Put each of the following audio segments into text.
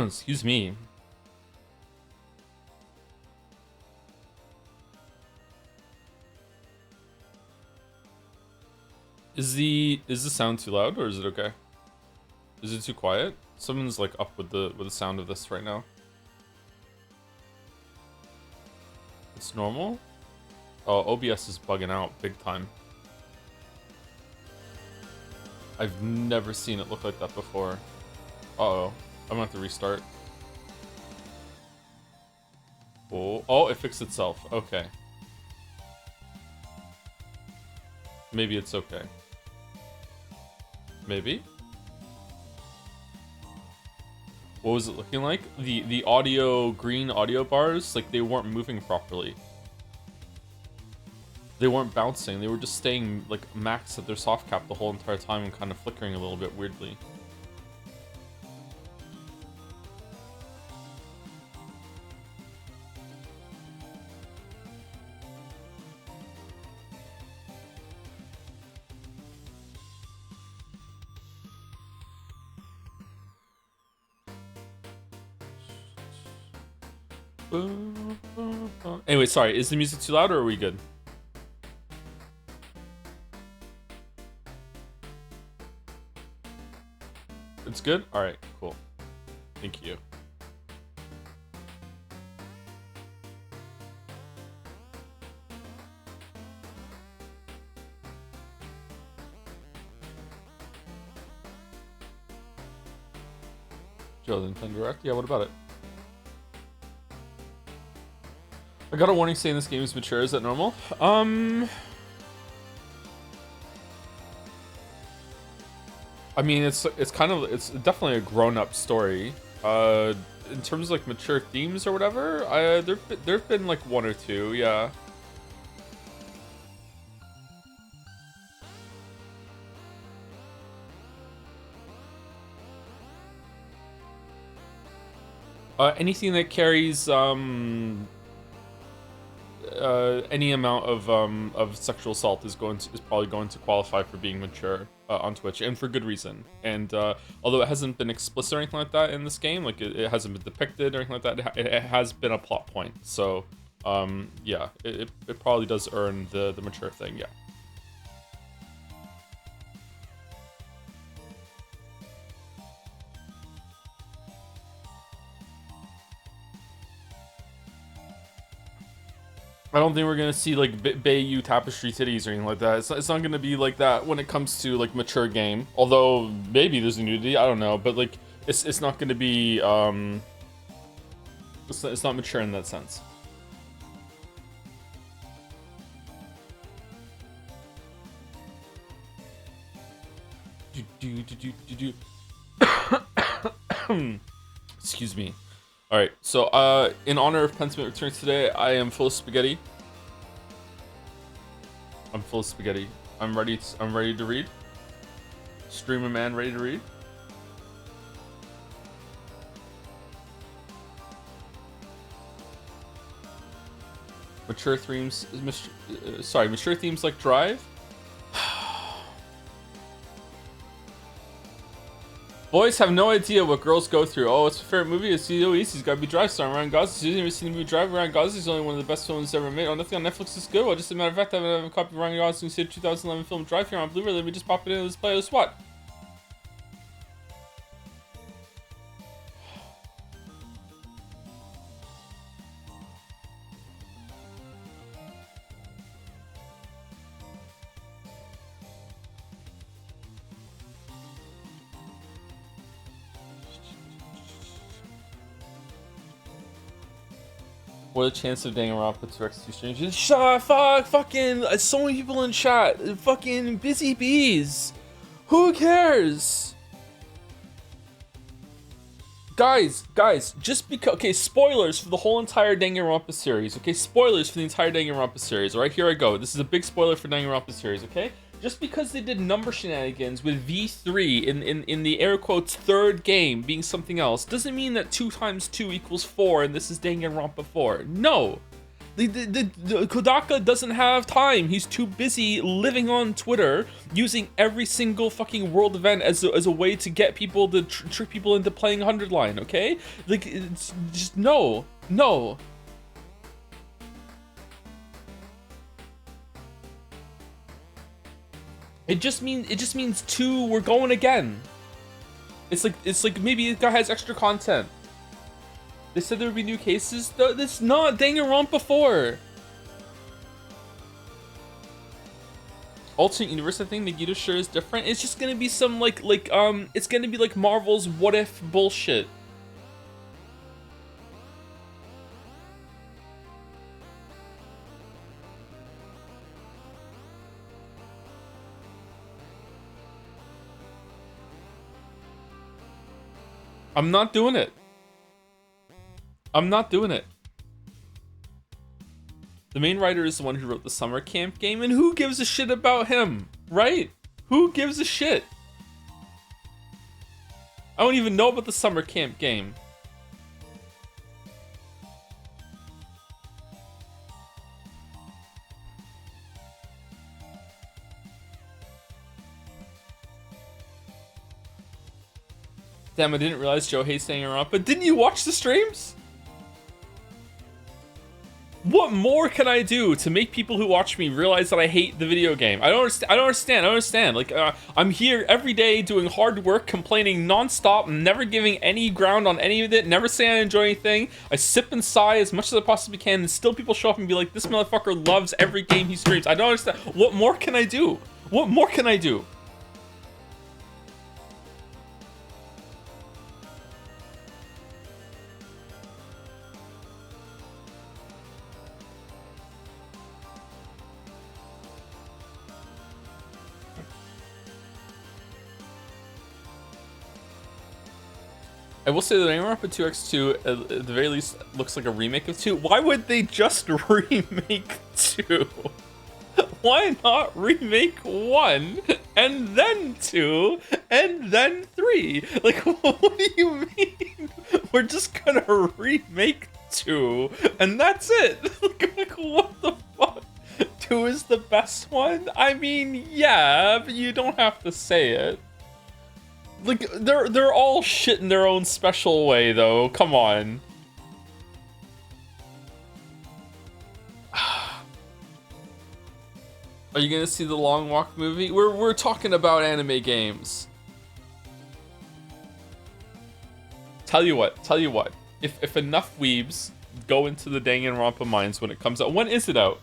Excuse me. Is the sound too loud or is it okay? Is it too quiet? Someone's like up with the sound of this right now. It's normal? Oh, OBS is bugging out big time. I've never seen it look like that before. Uh-oh. I'm gonna have to restart. Oh, it fixed itself. Okay. Maybe it's okay. Maybe? What was it looking like? The audio, green audio bars, like they weren't moving properly. They weren't bouncing, they were just staying like max at their soft cap the whole entire time and kind of flickering a little bit weirdly. Anyway, sorry, is the music too loud or are we good? It's good? Alright, cool. Thank you. Joe, the Nintendo Direct? Yeah, what about it? I got a warning saying this game is mature. Is that normal? I mean, it's definitely a grown-up story. In terms of like mature themes or whatever, there've been like one or two, yeah. Anything that carries any amount of sexual assault is probably going to qualify for being mature on Twitch, and for good reason. And although it hasn't been explicit or anything like that in this game, like it hasn't been depicted or anything like that, it has been a plot point. So yeah, it probably does earn the mature thing, yeah. I don't think we're gonna see like Bayou tapestry titties or anything like that. It's not gonna be like that when it comes to like mature game. Although maybe there's a nudity, I don't know. But like it's not gonna be it's not mature in that sense. Excuse me. Alright, so in honor of Pentiment returning today, I am full of spaghetti. I'm full of spaghetti. I'm ready to read. Streamer man ready to read. Mature themes mature themes like Drive. Boys have no idea what girls go through. Oh, it's a favorite movie. It's so easy. It's gotta be Drive, starring Ryan Gosling. You've never seen the movie Drive? Ryan Gosling is only one of the best films ever made. Oh, nothing on Netflix is good. Well, just a matter of fact, I have a copy of Ryan Gosling's 2011 film Drive here on Blu-ray. Let me just pop it in this playlist. What? What a chance of Danganronpa to Rex 2 Strangers. Shut up, fucking, so many people in chat. Fucking busy bees. Who cares? Guys, just because, okay, spoilers for the whole entire Danganronpa series, okay? Spoilers for the entire Danganronpa series, alright? Here I go. This is a big spoiler for Danganronpa series, okay? Just because they did number shenanigans with V3 in the air quotes third game being something else doesn't mean that 2 times 2 equals 4 and this is Danganronpa 4. No! The Kodaka doesn't have time. He's too busy living on Twitter, using every single fucking world event as a way to get people to trick people into playing 100 line. Okay, like it's just no. It just means 2. We're going again. It's like maybe the guy has extra content. They said there would be new cases. That's not Danganronpa 4. Alternate universe, I think Nagito sure is different. It's just gonna be some it's gonna be like Marvel's what if bullshit. I'm not doing it. I'm not doing it. The main writer is the one who wrote the summer camp game, and who gives a shit about him, right? Who gives a shit? I don't even know about the summer camp game. Damn, I didn't realize Joe hates Danganronpa. But didn't you watch the streams? What more can I do to make people who watch me realize that I hate the video game? I don't understand. Like, I'm here every day doing hard work, complaining nonstop, never giving any ground on any of it, never saying I enjoy anything. I sip and sigh as much as I possibly can, and still people show up and be like, this motherfucker loves every game he streams. I don't understand. What more can I do? What more can I do? I will say that Danganronpa 2x2 at the very least looks like a remake of 2. Why would they just remake 2? Why not remake 1 and then 2 and then 3? Like, what do you mean? We're just gonna remake 2 and that's it. Like, what the fuck? 2 is the best one? I mean, yeah, but you don't have to say it. Like, they're all shit in their own special way, though. Come on. Are you gonna see the Long Walk movie? We're talking about anime games. Tell you what. If enough weebs go into the Danganronpa mines when it comes out. When is it out?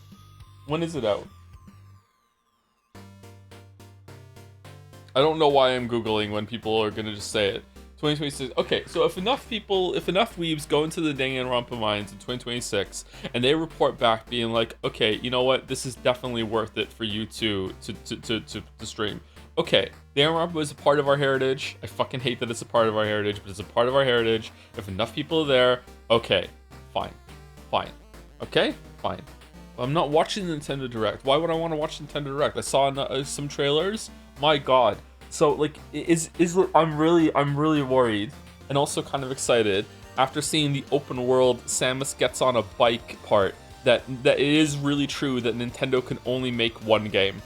I don't know why I'm Googling when people are gonna just say it. 2026. Okay, so if enough weebs go into the Danganronpa mines in 2026, and they report back being like, okay, you know what, this is definitely worth it for you to stream. Okay, Danganronpa is a part of our heritage. I fucking hate that it's a part of our heritage, but it's a part of our heritage. If enough people are there, okay, fine. Okay, fine. I'm not watching the Nintendo Direct. Why would I want to watch Nintendo Direct? I saw some trailers. My God. So like, I'm really worried and also kind of excited after seeing the open world Samus gets on a bike part that it is really true that Nintendo can only make one game.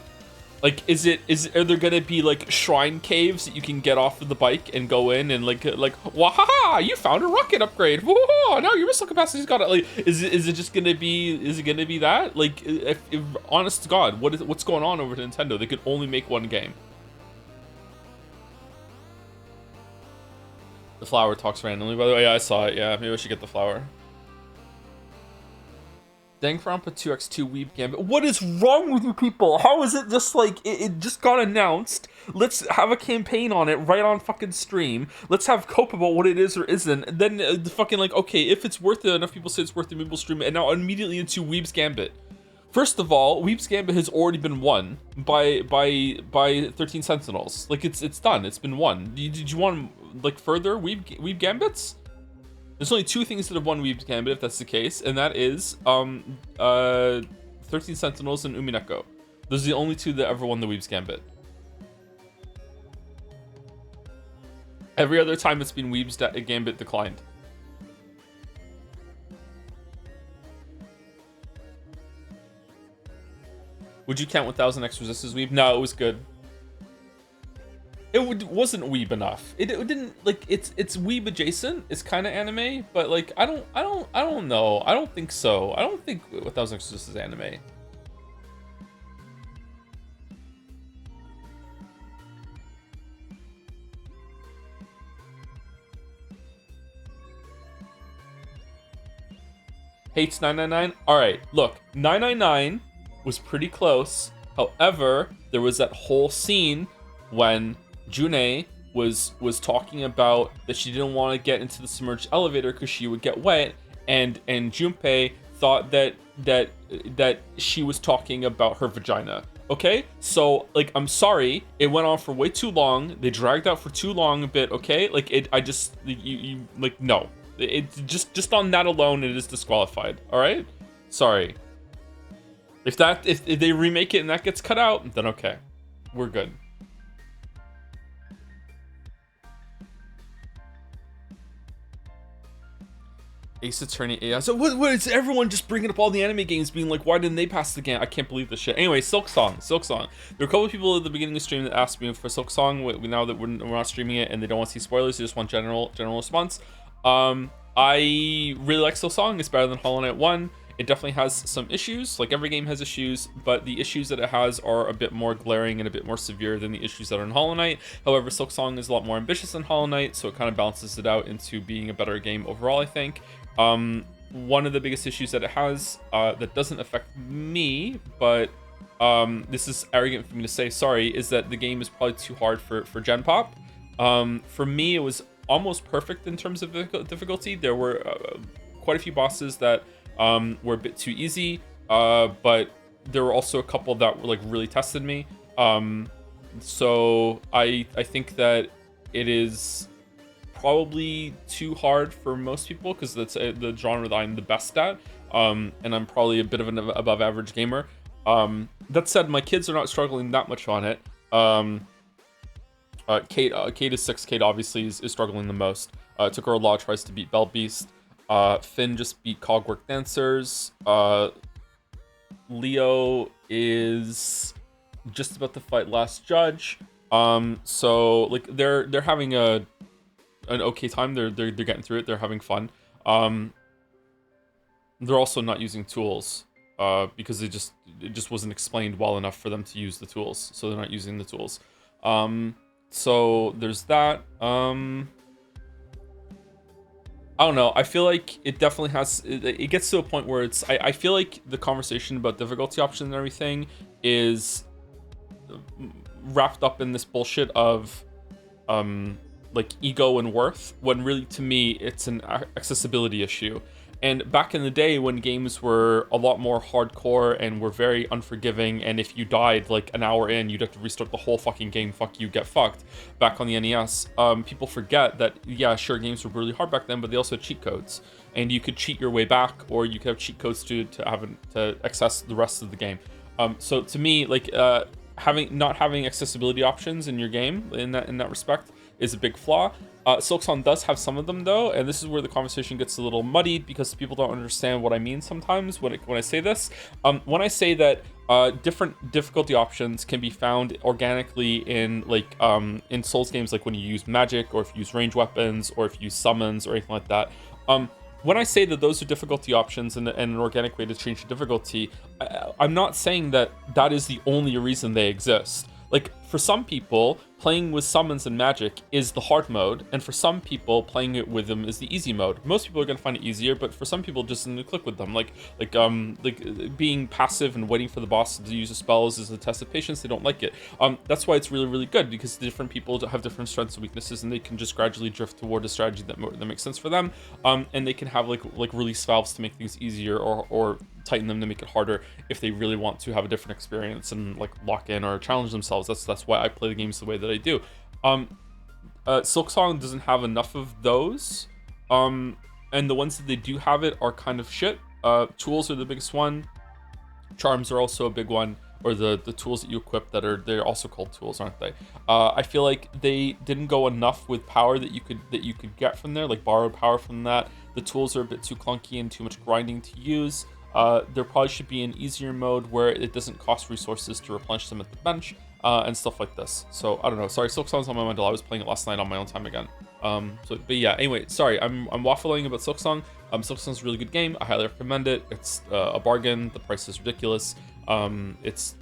Like, are there gonna be like shrine caves that you can get off of the bike and go in and like wahaha, you found a rocket upgrade. Whoa, now your missile capacity's got it. Like, is it gonna be that? Like, if honest to God, what's going on over at Nintendo? They could only make one game. The flower talks randomly, by the way. Yeah, I saw it. Yeah, maybe I should get the flower. Danganronpa 2x2 Weeb Gambit. What is wrong with you people? How is it just like, it just got announced? Let's have a campaign on it right on fucking stream. Let's have cope about what it is or isn't. And then the fucking like, okay, if it's worth it, enough people say it's worth it, maybe we'll stream it. And now immediately into Weeb's Gambit. First of all, Weeb's Gambit has already been won by 13 Sentinels. Like, it's done. It's been won. Did you want like further Weeb Gambits? There's only 2 things that have won Weeb's Gambit, if that's the case, and that is 13 Sentinels and Umineko. Those are the only 2 that ever won the Weeb's Gambit. Every other time it's been Weeb's Gambit declined. Would you count 1000 X Resistors weeb? No, it was good. Wasn't weeb enough. It didn't, like, it's weeb adjacent. It's kind of anime, but like I don't know. I don't think so. I don't think 1000 X Resistors is anime. Hates 999. All right, look, 999 was pretty close. However, there was that whole scene when June was talking about that she didn't want to get into the submerged elevator because she would get wet, and Junpei thought that she was talking about her vagina. Okay, so like, I'm sorry, it went on for way too long. They dragged out for too long a bit. Okay, like I just you like, no, it just on that alone it is disqualified. All right, sorry. If they remake it and that gets cut out, then okay, we're good. Ace Attorney AI. So what is everyone just bringing up all the anime games, being like, why didn't they pass the game? I can't believe this shit. Anyway, Silk Song. There were a couple of people at the beginning of the stream that asked me for Silk Song. Now that we're not streaming it and they don't want to see spoilers, they just want general response. I really like Silk Song. It's better than Hollow Knight 1. It definitely has some issues, like every game has issues, but the issues that it has are a bit more glaring and a bit more severe than the issues that are in Hollow Knight. However, Silk Song is a lot more ambitious than Hollow Knight, so it kind of balances it out into being a better game overall, I think. One of the biggest issues that it has, that doesn't affect me, but this is arrogant for me to say, sorry, is that the game is probably too hard for Gen Pop. For me, it was almost perfect in terms of difficulty. There were quite a few bosses that were a bit too easy, but there were also a couple that were like really tested me. So I think that it is probably too hard for most people because that's the genre that I'm the best at, and I'm probably a bit of an above average gamer. That said, my kids are not struggling that much on it. Kate is 6. Kate obviously is struggling the most. It took her a lot of tries to beat Bell Beast. Finn just beat Cogwork Dancers. Leo is just about to fight Last Judge. So like they're having an okay time. They're getting through it. They're having fun. They're also not using tools because it just wasn't explained well enough for them to use the tools. So they're not using the tools. So there's that. I don't know. I feel like it definitely has. It gets to a point where it's. I feel like the conversation about difficulty options and everything is wrapped up in this bullshit of, like ego and worth. When really, to me, it's an accessibility issue. And back in the day when games were a lot more hardcore and were very unforgiving, and if you died like an hour in, you'd have to restart the whole fucking game. Fuck you, get fucked. Back on the NES, people forget that, yeah, sure, games were really hard back then, but they also had cheat codes, and you could cheat your way back, or you could have cheat codes to access the rest of the game. So to me, like not having accessibility options in your game in that respect is a big flaw. Silksong does have some of them though, and this is where the conversation gets a little muddied because people don't understand what I mean sometimes when I say this. When I say that different difficulty options can be found organically in like in Souls games, like when you use magic or if you use range weapons or if you use summons or anything like that. When I say that those are difficulty options and an organic way to change the difficulty, I'm not saying that that is the only reason they exist. Like, for some people, playing with summons and magic is the hard mode, and for some people, playing it with them is the easy mode. Most people are going to find it easier, but for some people, just to click with them. Like being passive and waiting for the boss to use the spells is a test of patience. They don't like it. That's why it's really, really good, because different people have different strengths and weaknesses, and they can just gradually drift toward a strategy that makes sense for them. And they can have like release valves to make things easier, or tighten them to make it harder if they really want to have a different experience and like lock in or challenge themselves. That's why I play the games the way that I do. Silksong doesn't have enough of those, and the ones that they do have it are kind of shit. Tools are the biggest one. Charms are also a big one, or the tools that you equip they're also called tools, aren't they? I feel like they didn't go enough with power that you could get from there, like borrowed power from that. The tools are a bit too clunky and too much grinding to use. There probably should be an easier mode where it doesn't cost resources to replenish them at the bench, and stuff like this. So I don't know. Sorry, Silksong's on my mind. I was playing it last night on my own time again. But yeah. Anyway, sorry, I'm waffling about Silksong. Silksong's a really good game. I highly recommend it. It's a bargain. The price is ridiculous. It's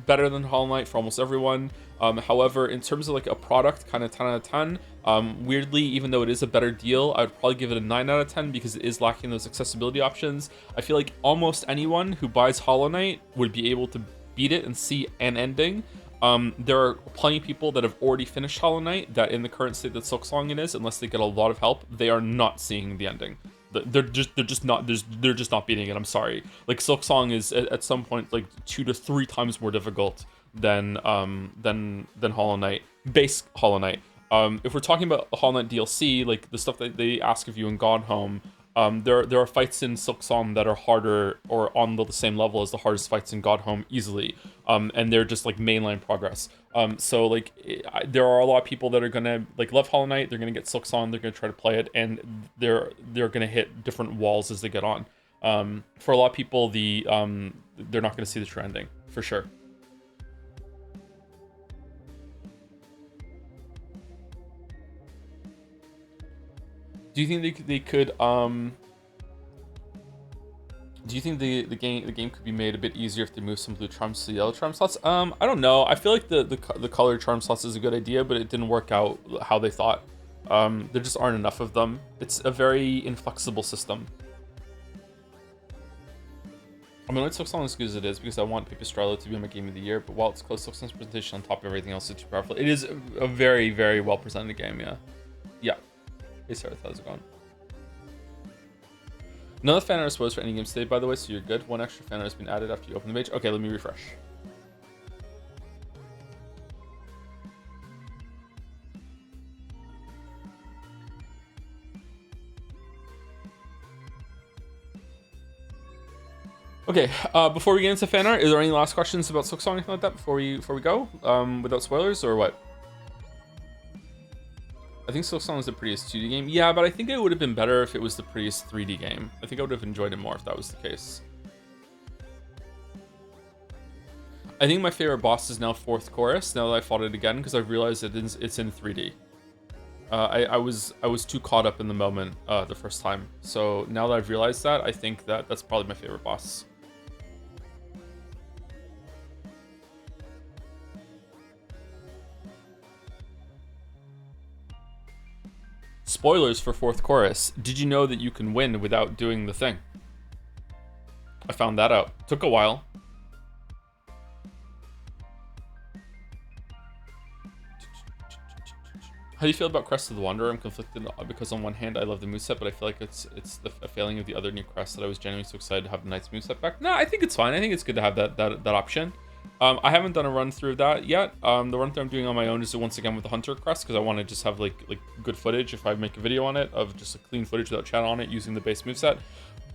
better than Hollow Knight for almost everyone. However, in terms of like a product, kind of 10 out of 10. Weirdly, even though it is a better deal, I would probably give it a 9 out of 10 because it is lacking those accessibility options. I feel like almost anyone who buys Hollow Knight would be able to beat it and see an ending. There are plenty of people that have already finished Hollow Knight that in the current state that Silksong it is, unless they get a lot of help, they are not seeing the ending. They're just not beating it. I'm sorry. Like Silksong is at some point like 2 to 3 times more difficult than Hollow Knight, base Hollow Knight. If we're talking about Hollow Knight DLC, like the stuff that they ask of you in Gone Home, there are fights in Silksong that are harder or on the same level as the hardest fights in God Home easily, and they're just like mainline progress. So like there are a lot of people that are gonna like love Hollow Knight. They're gonna get Silksong. They're gonna try to play it, and they're gonna hit different walls as they get on. For a lot of people, they're not gonna see the true ending for sure. Do you think they could do you think the game could be made a bit easier if they move some blue charms to yellow charm slots? I don't know. I feel like the colored charm slots is a good idea, but it didn't work out how they thought. There just aren't enough of them. It's a very inflexible system. I mean, it's Silksong as good as it is because I want Pipistrello to be my game of the year, but while it's close, Silksong's presentation on top of everything else is too powerful. It is a very, very well presented game, yeah. Yeah. Hey Sarah, how's it going? None of the fan art spoilers for any games today, by the way, so you're good. One extra fan art has been added after you open the page. Okay, let me refresh. Okay, before we get into fan art, is there any last questions about Silksong or anything like that before we go? Without spoilers or what? I think Silksong is the prettiest 2D game. Yeah, but I think it would have been better if it was the prettiest 3D game. I think I would have enjoyed it more if that was the case. I think my favorite boss is now Fourth Chorus, now that I fought it again, because I've realized it's in 3D. I was too caught up in the moment the first time. So now that I've realized that, I think that's probably my favorite boss. Spoilers for Fourth Chorus. Did you know that you can win without doing the thing? I found that out. Took a while. How do you feel about Crest of the Wanderer? I'm conflicted because on one hand I love the moveset, but I feel like it's a failing of the other new Crest that I was genuinely so excited to have the Knight's moveset back. No, I think it's fine. I think it's good to have that option. I haven't done a run through of that yet. The run through I'm doing on my own is once again with the Hunter Crest because I want to just have like good footage if I make a video on it of just a clean footage without chat on it using the base moveset.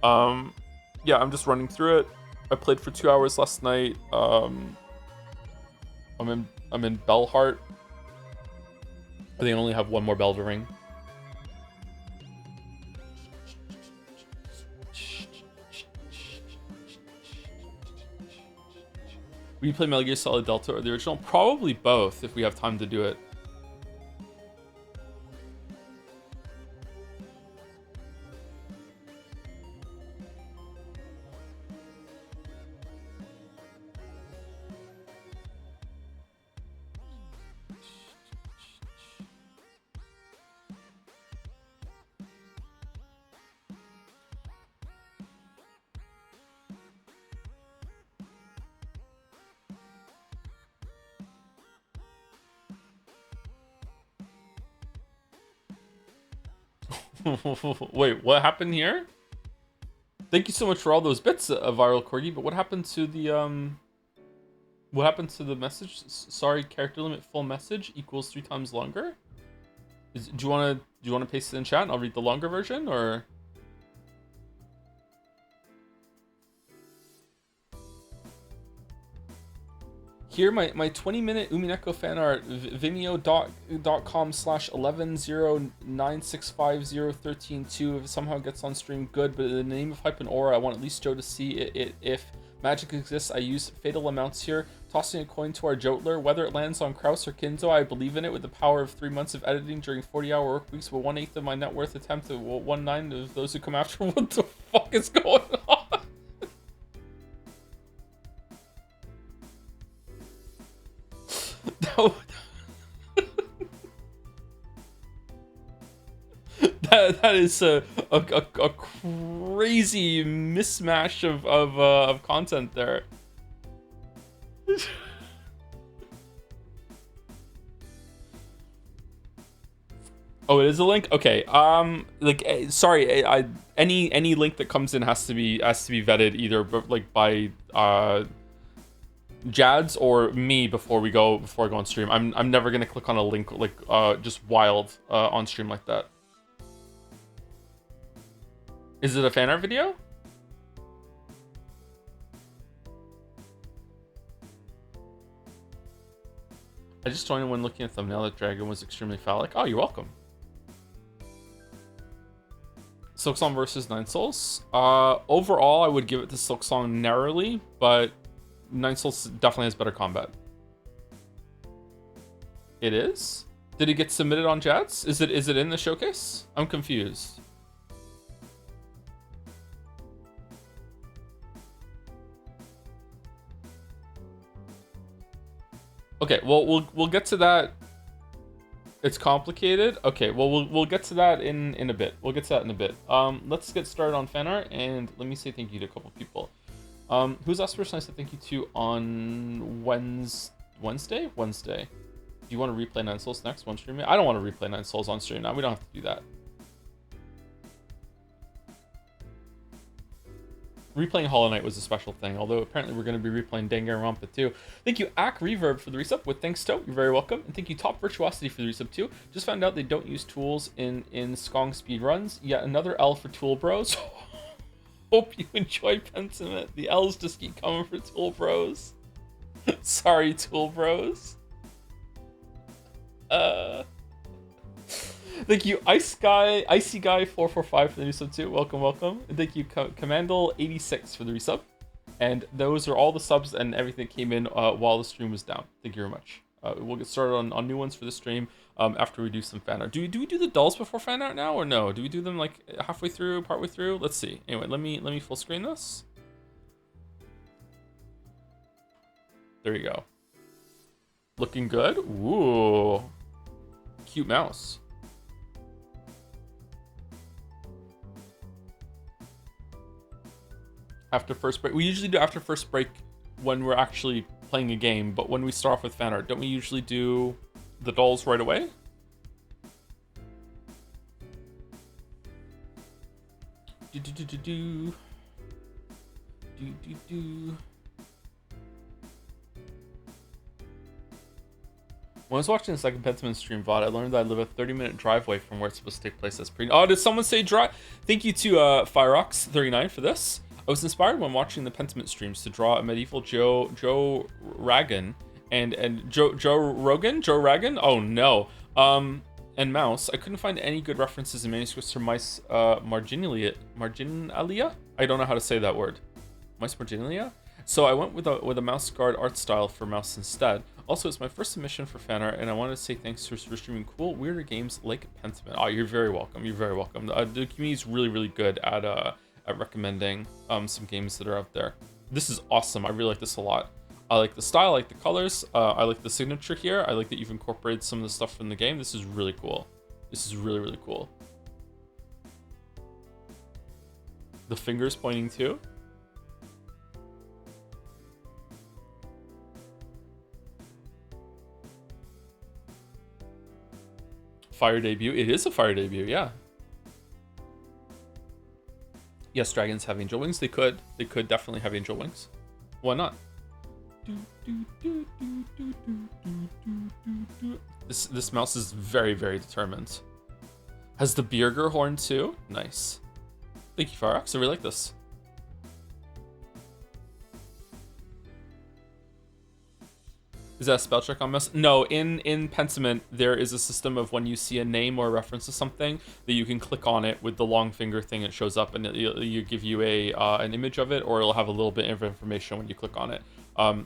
Yeah, I'm just running through it. I played for 2 hours last night. I'm in Bellheart. I think I only have one more bell to ring. Will you play Metal Gear Solid Delta or the original? Probably both if we have time to do it. Wait, what happened here? Thank you so much for all those bits, Viral Corgi, but what happened to the message? Sorry, character limit full message equals 3 times longer? Do you want to paste it in chat and I'll read the longer version, or? Here, my 20-minute Umineko fan art, vimeo.com/1109650132. If it somehow gets on stream, good, but in the name of Hype and Aura, I want at least Joe to see it. If magic exists, I use fatal amounts here, tossing a coin to our Jotler. Whether it lands on Kraus or Kinzo, I believe in it with the power of 3 months of editing during 40-hour work weeks, but 1/8 of my net worth attempt to 1/9 of those who come after. What the fuck is going on? that is a crazy mismatch of content there. Oh, it is a link. Okay. Sorry. Any link that comes in has to be vetted either, like by Jads or me before I go on stream. I'm never gonna click on a link like just wild on stream like that. Is it a fan art video? I just joined when looking at the thumbnail that Dragon was extremely phallic. Oh, you're welcome. Silksong versus Nine Souls. Overall, I would give it to Silksong narrowly, but Nine Souls definitely has better combat. It is? Did it get submitted on Jats? Is it in the showcase? I'm confused. Okay, well we'll get to that. It's complicated. Okay, well we'll get to that in a bit. We'll get to that in a bit. Let's get started on fan art, and let me say thank you to a couple people. Who's the last person I said thank you to on Wednesday? Wednesday. Do you want to replay Nine Souls next one stream? I don't want to replay Nine Souls on stream now. We don't have to do that. Replaying Hollow Knight was a special thing, although apparently we're going to be replaying Danganronpa too. Thank you, Ak Reverb, for the resub with thanks to. You're very welcome. And thank you, Top Virtuosity, for the resub too. Just found out they don't use tools in Skong speedruns. Yet another L for Tool Bros. Hope you enjoy Pentiment. The L's just keep coming for Tool Bros. Sorry, Tool Bros. Thank you, Icy Guy 445 for the resub too. Welcome, welcome. And thank you, Commandal 86 for the resub. And those are all the subs and everything that came in while the stream was down. Thank you very much. We'll get started on new ones for the stream after we do some fan art. Do we do the dolls before fan art now, or no? Do we do them like halfway through, partway through? Let's see. Anyway, let me full screen this. There you go. Looking good. Ooh, cute mouse. After first break, we usually do after first break when we're actually playing a game, but when we start off with fan art, don't we usually do the dolls right away? When I was watching the second Pentiment stream VOD, I learned that I live a 30-minute drive away from where it's supposed to take place. That's pretty... Oh, did someone say drive? Thank you to Fireox39 for this. I was inspired when watching the Pentiment streams to draw a medieval Joe Ragan and Joe Ragan. Oh no. And mouse. I couldn't find any good references in manuscripts for mice marginalia. I don't know how to say that word. Mice marginalia. So I went with a mouse guard art style for mouse instead. Also, it's my first submission for fan art, and I wanted to say thanks for streaming cool, weirder games like Pentiment. Oh, you're very welcome. You're very welcome. The community is really, really good at recommending some games that are out there. This is awesome. I really like this a lot. I like the style, I like the colors, I like the signature here. I like that you've incorporated some of the stuff from the game. This is really cool. This is really, really cool. The fingers pointing too. Fire debut. It is a fire debut, yeah. Yes, dragons have angel wings. They could definitely have angel wings. Why not? This mouse is very, very determined. Has the Bierger horn too? Nice. Thank you, Farox. I really like this. Is that a spell check on mouse? No, in Pentiment, there is a system of when you see a name or a reference to something that you can click on it with the long finger thing. It shows up and you give you an image of it, or it'll have a little bit of information when you click on it.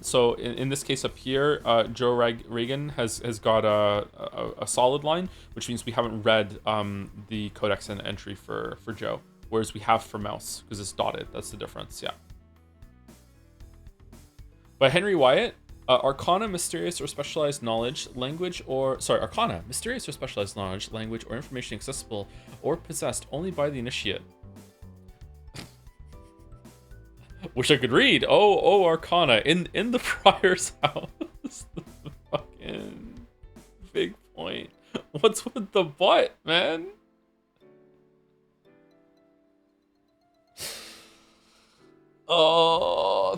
So in this case up here, Joe Reagan has got a solid line, which means we haven't read the codex and entry for Joe, whereas we have for mouse because it's dotted. That's the difference. Yeah. By Henry Wyatt. Arcana, mysterious or specialized knowledge, Arcana, mysterious or specialized knowledge, language, or information accessible or possessed only by the initiate. Wish I could read. Oh, Arcana, in the Friar's house. The fucking big point. What's with the butt, man? Oh.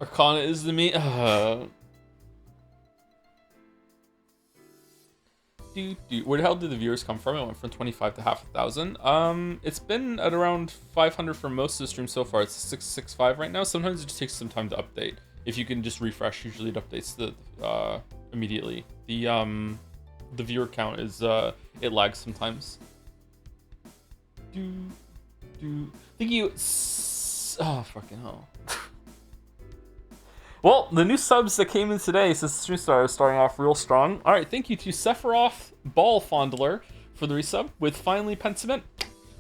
Arcana is the meat. Where the hell did the viewers come from? It went from 25 to half a thousand. It's been at around 500 for most of the stream so far. It's 665 right now. Sometimes it just takes some time to update. If you can just refresh, usually it updates immediately. The viewer count is it lags sometimes. Thank you. Oh fucking hell. Well, the new subs that came in today since the stream starting off real strong. All right, thank you to Sephiroth Ball Fondler for the resub with finally Pentiment.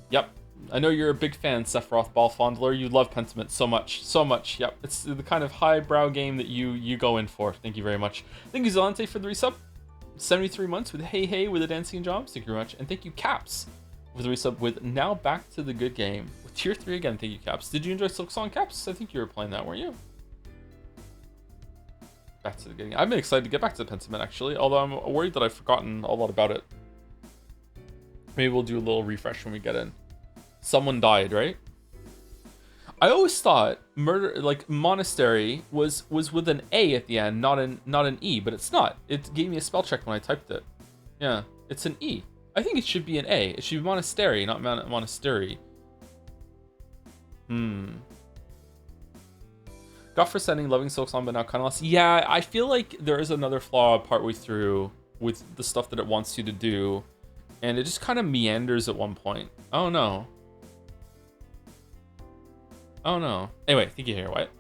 Yep, I know you're a big fan, Sephiroth Ball Fondler. You love Pentiment so much, so much. Yep, it's the kind of highbrow game that you go in for. Thank you very much. Thank you Zalante for the resub. 73 months with Hey with the dancing jobs. Thank you very much, and thank you Caps for the resub with Now Back to the Good Game with tier 3 again. Thank you Caps. Did you enjoy Silk Song, Caps? I think you were playing that, weren't you? Back to the game. I've been excited to get back to Pentiment actually, although I'm worried that I've forgotten a lot about it. Maybe we'll do a little refresh when we get in. Someone died, right? I always thought Monastery was with an A at the end, not an E, but it's not. It gave me a spell check when I typed it. Yeah, it's an E. I think it should be an A. It should be Monastery, not Monastery. Got for sending loving Silksong, but now kind of lost. Yeah, I feel like there is another flaw partway through with the stuff that it wants you to do, and it just kind of meanders at one point. Oh no. Oh no. Anyway, thank you here, Wyatt.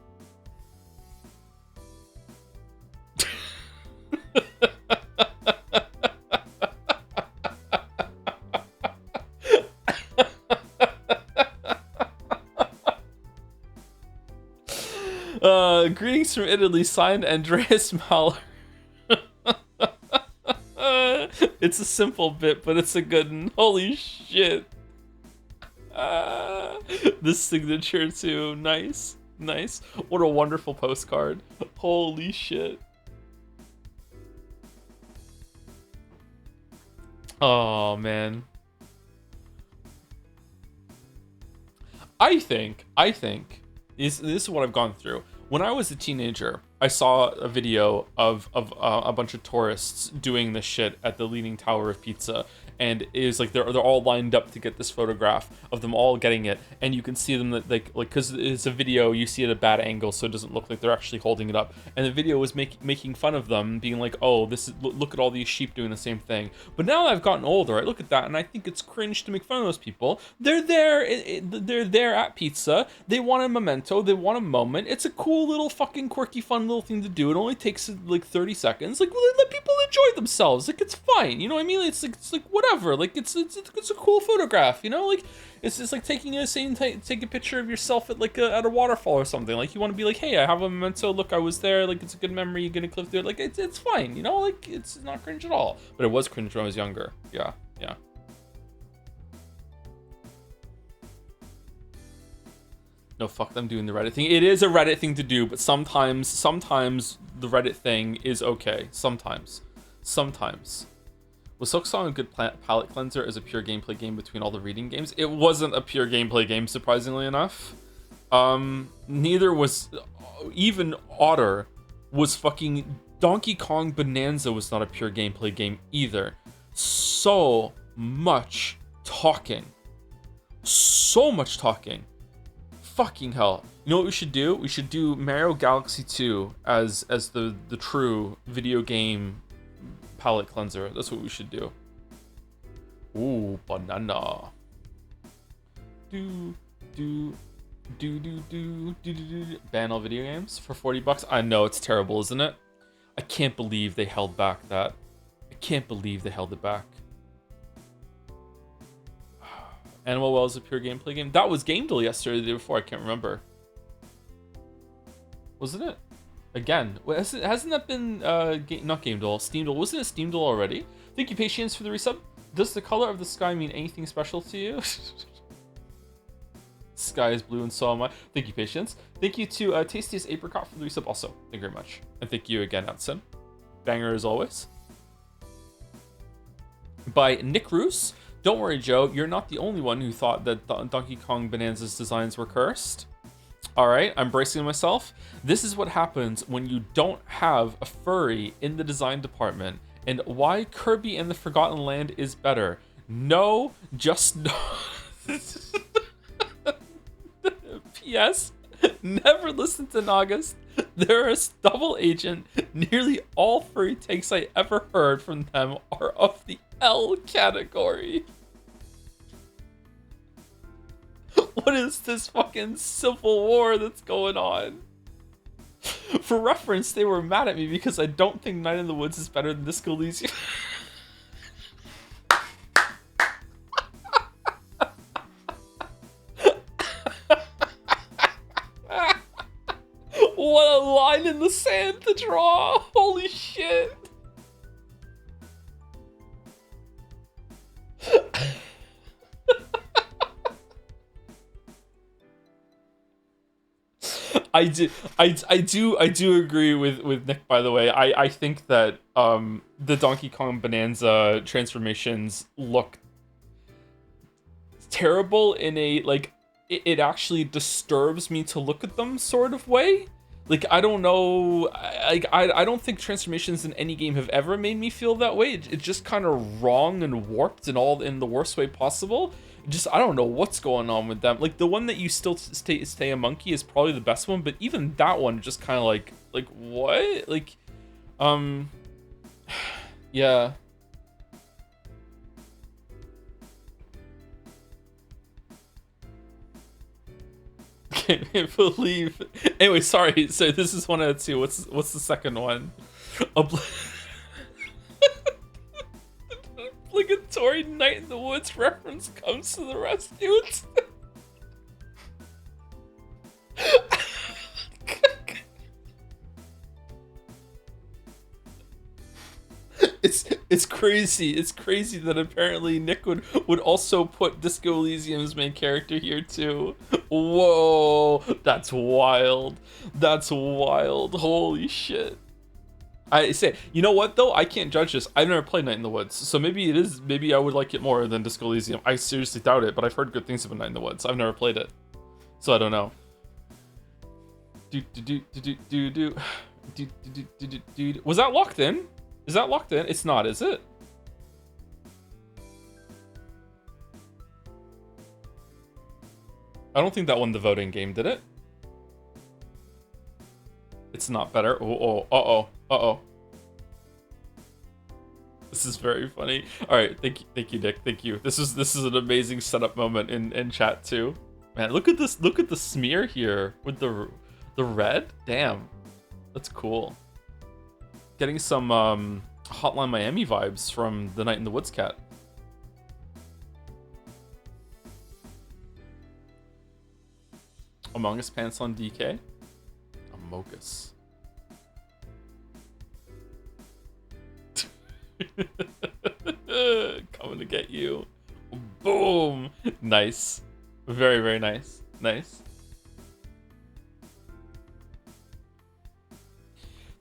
Greetings from Italy, signed Andreas Mahler. It's a simple bit, but it's a good one. Holy shit. This signature too. Nice. Nice. What a wonderful postcard. Holy shit. Oh, man. I think this is what I've gone through. When I was a teenager, I saw a video of a bunch of tourists doing this shit at the Leaning Tower of Pizza, and it was like they're all lined up to get this photograph of them all getting it, and you can see them that like because it's a video, you see it at a bad angle, so it doesn't look like they're actually holding it up. And the video was making fun of them, being like, "Oh, this is look at all these sheep doing the same thing." But now that I've gotten older, I look at that and I think it's cringe to make fun of those people. They're there, they're there at pizza. They want a memento, they want a moment. It's a cool little fucking quirky, fun little thing to do. It only takes like 30 seconds. Like, let people enjoy themselves. Like, it's fine. You know what I mean? It's like whatever. Like, it's a cool photograph. You know, like it's just like taking take a picture of yourself at like at a waterfall or something. Like, you want to be like, hey, I have a memento. Look, I was there. Like, it's a good memory. You're gonna clip through it. Like, it's fine. You know, like it's not cringe at all. But it was cringe when I was younger. Yeah. No, fuck them doing the Reddit thing. It is a Reddit thing to do, but sometimes the Reddit thing is okay. Sometimes. Was Silksong a good palette cleanser as a pure gameplay game between all the reading games? It wasn't a pure gameplay game, surprisingly enough. Neither was... Even Otter was fucking... Donkey Kong Bonanza was not a pure gameplay game either. So much talking. Fucking hell. You know what we should do? We should do Mario Galaxy 2 as the true video game palette cleanser. That's what we should do. Ooh, banana. Ban all video games for $40. I know, it's terrible, isn't it? I can't believe they held back that. I can't believe they held it back. Animal Well is a pure gameplay game. That was Game Deal yesterday, the day before. I can't remember. Wasn't it? Again, hasn't that been not Game Deal, Steam Deal? Wasn't it Steam Deal already? Thank you, Patience, for the resub. Does the color of the sky mean anything special to you? Sky is blue and so am I. Thank you, Patience. Thank you to Tastiest Apricot for the resub also. Thank you very much. And thank you again, Outson. Banger as always. By Nick Roos. Don't worry, Joe. You're not the only one who thought that Donkey Kong Bonanza's designs were cursed. Alright, I'm bracing myself. This is what happens when you don't have a furry in the design department. And why Kirby and the Forgotten Land is better. No, just no. P.S. Never listen to Nagas. They're a double agent. Nearly all furry takes I ever heard from them are of the L category. What is this fucking civil war that's going on? For reference, they were mad at me because I don't think Night in the Woods is better than Disco Elysium. What a line in the sand to draw! Holy shit! I do agree with Nick, by the way. I think that the Donkey Kong Bonanza transformations look terrible in a, like, it actually disturbs me to look at them sort of way. Like, I don't know, I don't think transformations in any game have ever made me feel that way. It's just kind of wrong and warped and all in the worst way possible. Just, I don't know what's going on with them. Like, the one that you still stay a monkey is probably the best one, but even that one just kind of like what? Like, yeah. Can't believe. Anyway, sorry. So this is one out of two. What's the second one? Obligatory Night in the Woods reference comes to the rescue. It's crazy. It's crazy that apparently Nick would also put Disco Elysium's main character here too. Whoa, that's wild. That's wild. Holy shit. I say, you know what though? I can't judge this. I've never played Night in the Woods, so maybe it is. Maybe I would like it more than Disco Elysium. I seriously doubt it, but I've heard good things about Night in the Woods. I've never played it, so I don't know. Was that locked in? Is that locked in? It's not, is it? I don't think that won the voting game, did it? It's not better. Uh-oh. This is very funny. All right, thank you, Nick. Thank you. This is an amazing setup moment in chat too. Man, look at this. Look at the smear here with the red. Damn, that's cool. Getting some Hotline Miami vibes from the Night in the Woods cat. Among Us pants on DK. Amogus. Coming to get you. Boom. Nice. Very, very nice. Nice.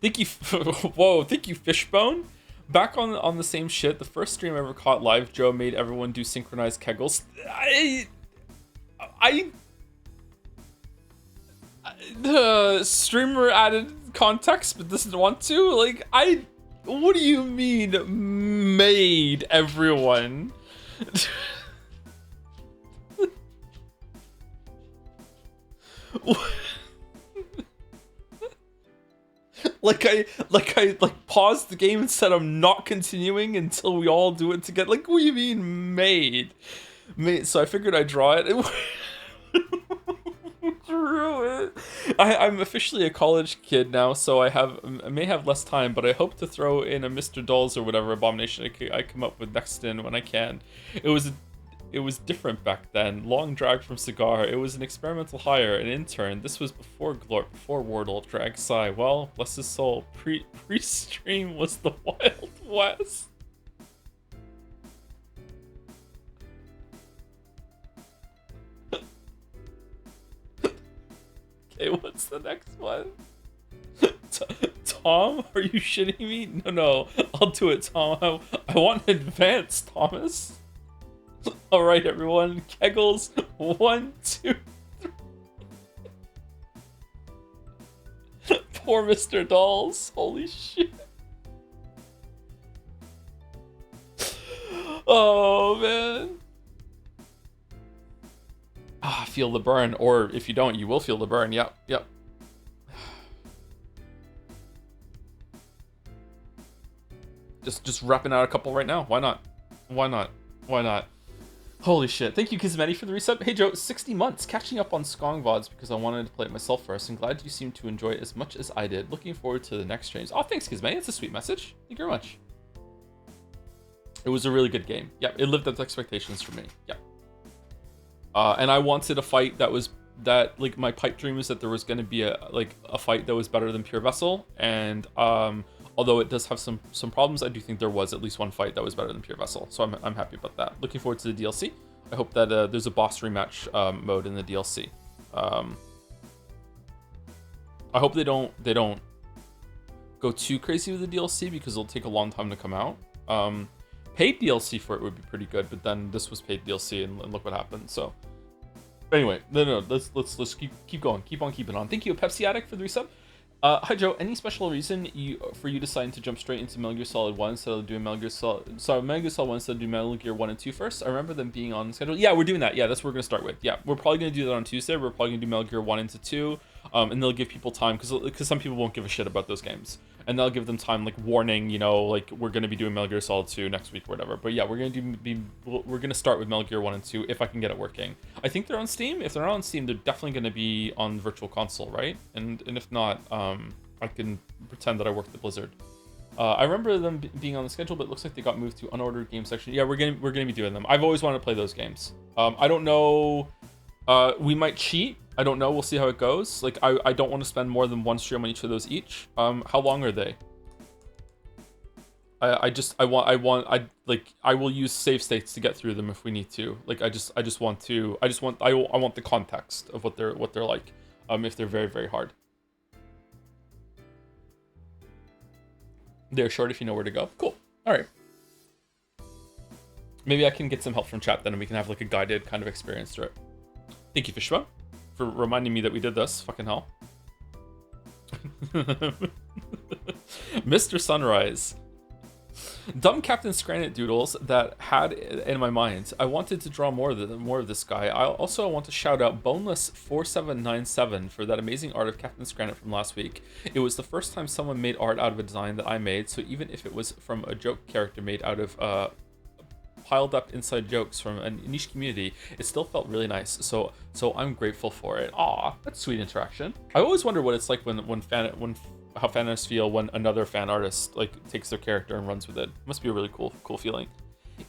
Thank you. Whoa, thank you, Fishbone. Back on the same shit. The first stream I ever caught live, Joe made everyone do synchronized kegels. The streamer added context, but doesn't want to. Like, what do you mean made like paused the game and said I'm not continuing until we all do it together. Like, what do you mean made? So I figured I'd draw it. Drew it. I'm officially a college kid now, so I may have less time, but I hope to throw in a Mr. Dolls or whatever abomination I come up with next in when I can. It was different back then. Long drag from Cigar. It was an experimental hire, an intern. This was before Glorp, before Wardle, drag Psy. Well, bless his soul. Pre-stream was the Wild West. Okay, what's the next one? Tom, are you shitting me? No, I'll do it, Tom. I want advance, Thomas. All right, everyone. Kegels, 1, 2, 3. Poor Mr. Dolls. Holy shit. Oh, man. Ah, feel the burn. Or if you don't, you will feel the burn. Yep. Just repping out a couple right now. Why not? Holy shit. Thank you, Kizmeti, for the reset. Hey, Joe, 60 months. Catching up on Skong VODs because I wanted to play it myself first. I'm glad you seem to enjoy it as much as I did. Looking forward to the next streams. Oh, thanks, Kizmeti. It's a sweet message. Thank you very much. It was a really good game. Yep, it lived up to expectations for me. Yep. And I wanted a fight that like my pipe dream was that there was going to be a fight that was better than Pure Vessel, and although it does have some problems, I do think there was at least one fight that was better than Pure Vessel, so I'm happy about that. Looking forward to the DLC. I hope that there's a boss rematch mode in the DLC. I hope they don't go too crazy with the DLC because it'll take a long time to come out. Paid DLC for it would be pretty good, but then this was paid DLC and look what happened. So anyway, no, let's keep going, keep on keeping on. Thank you, Pepsi Addict, for the resub. Hi Joe, any special reason for you deciding to jump straight into Metal Gear Solid 1 instead of doing Metal Gear Solid 1 instead of doing Metal Gear 1 and 2 first? I remember them being on schedule. Yeah, we're doing that. Yeah, that's what we're gonna start with. Yeah, we're probably gonna do that on Tuesday. We're probably gonna do Metal Gear 1 into 2, and they'll give people time because some people won't give a shit about those games, and they'll give them time, like warning, you know, like we're gonna be doing Metal Gear Solid 2 next week or whatever. But yeah, we're gonna start with Metal Gear 1 and 2 if I can get it working. I think they're on Steam. If they're not on Steam, they're definitely gonna be on Virtual Console, right? And if not, I can pretend that I worked at Blizzard. I remember them being on the schedule, but it looks like they got moved to unordered game section. Yeah, we're gonna be doing them. I've always wanted to play those games. I don't know. We might cheat. I don't know. We'll see how it goes. Like, I don't want to spend more than one stream on each of those each. How long are they? I will use save states to get through them if we need to. Like, I want the context of what they're like. If they're very, very hard. They're short if you know where to go. Cool. All right. Maybe I can get some help from chat then, and we can have like a guided kind of experience through it. Thank you, Fishba, for reminding me that we did this. Fucking hell. Mr. Sunrise. Dumb Captain Scrannet doodles that had in my mind. I wanted to draw more of this guy. I also want to shout out Boneless4797 for that amazing art of Captain Scrannet from last week. It was the first time someone made art out of a design that I made, so even if it was from a joke character made out of piled up inside jokes from a niche community, it still felt really nice. So I'm grateful for it. Aw, that's sweet interaction. I always wonder what it's like how fan artists feel when another fan artist like takes their character and runs with it. Must be a really cool feeling.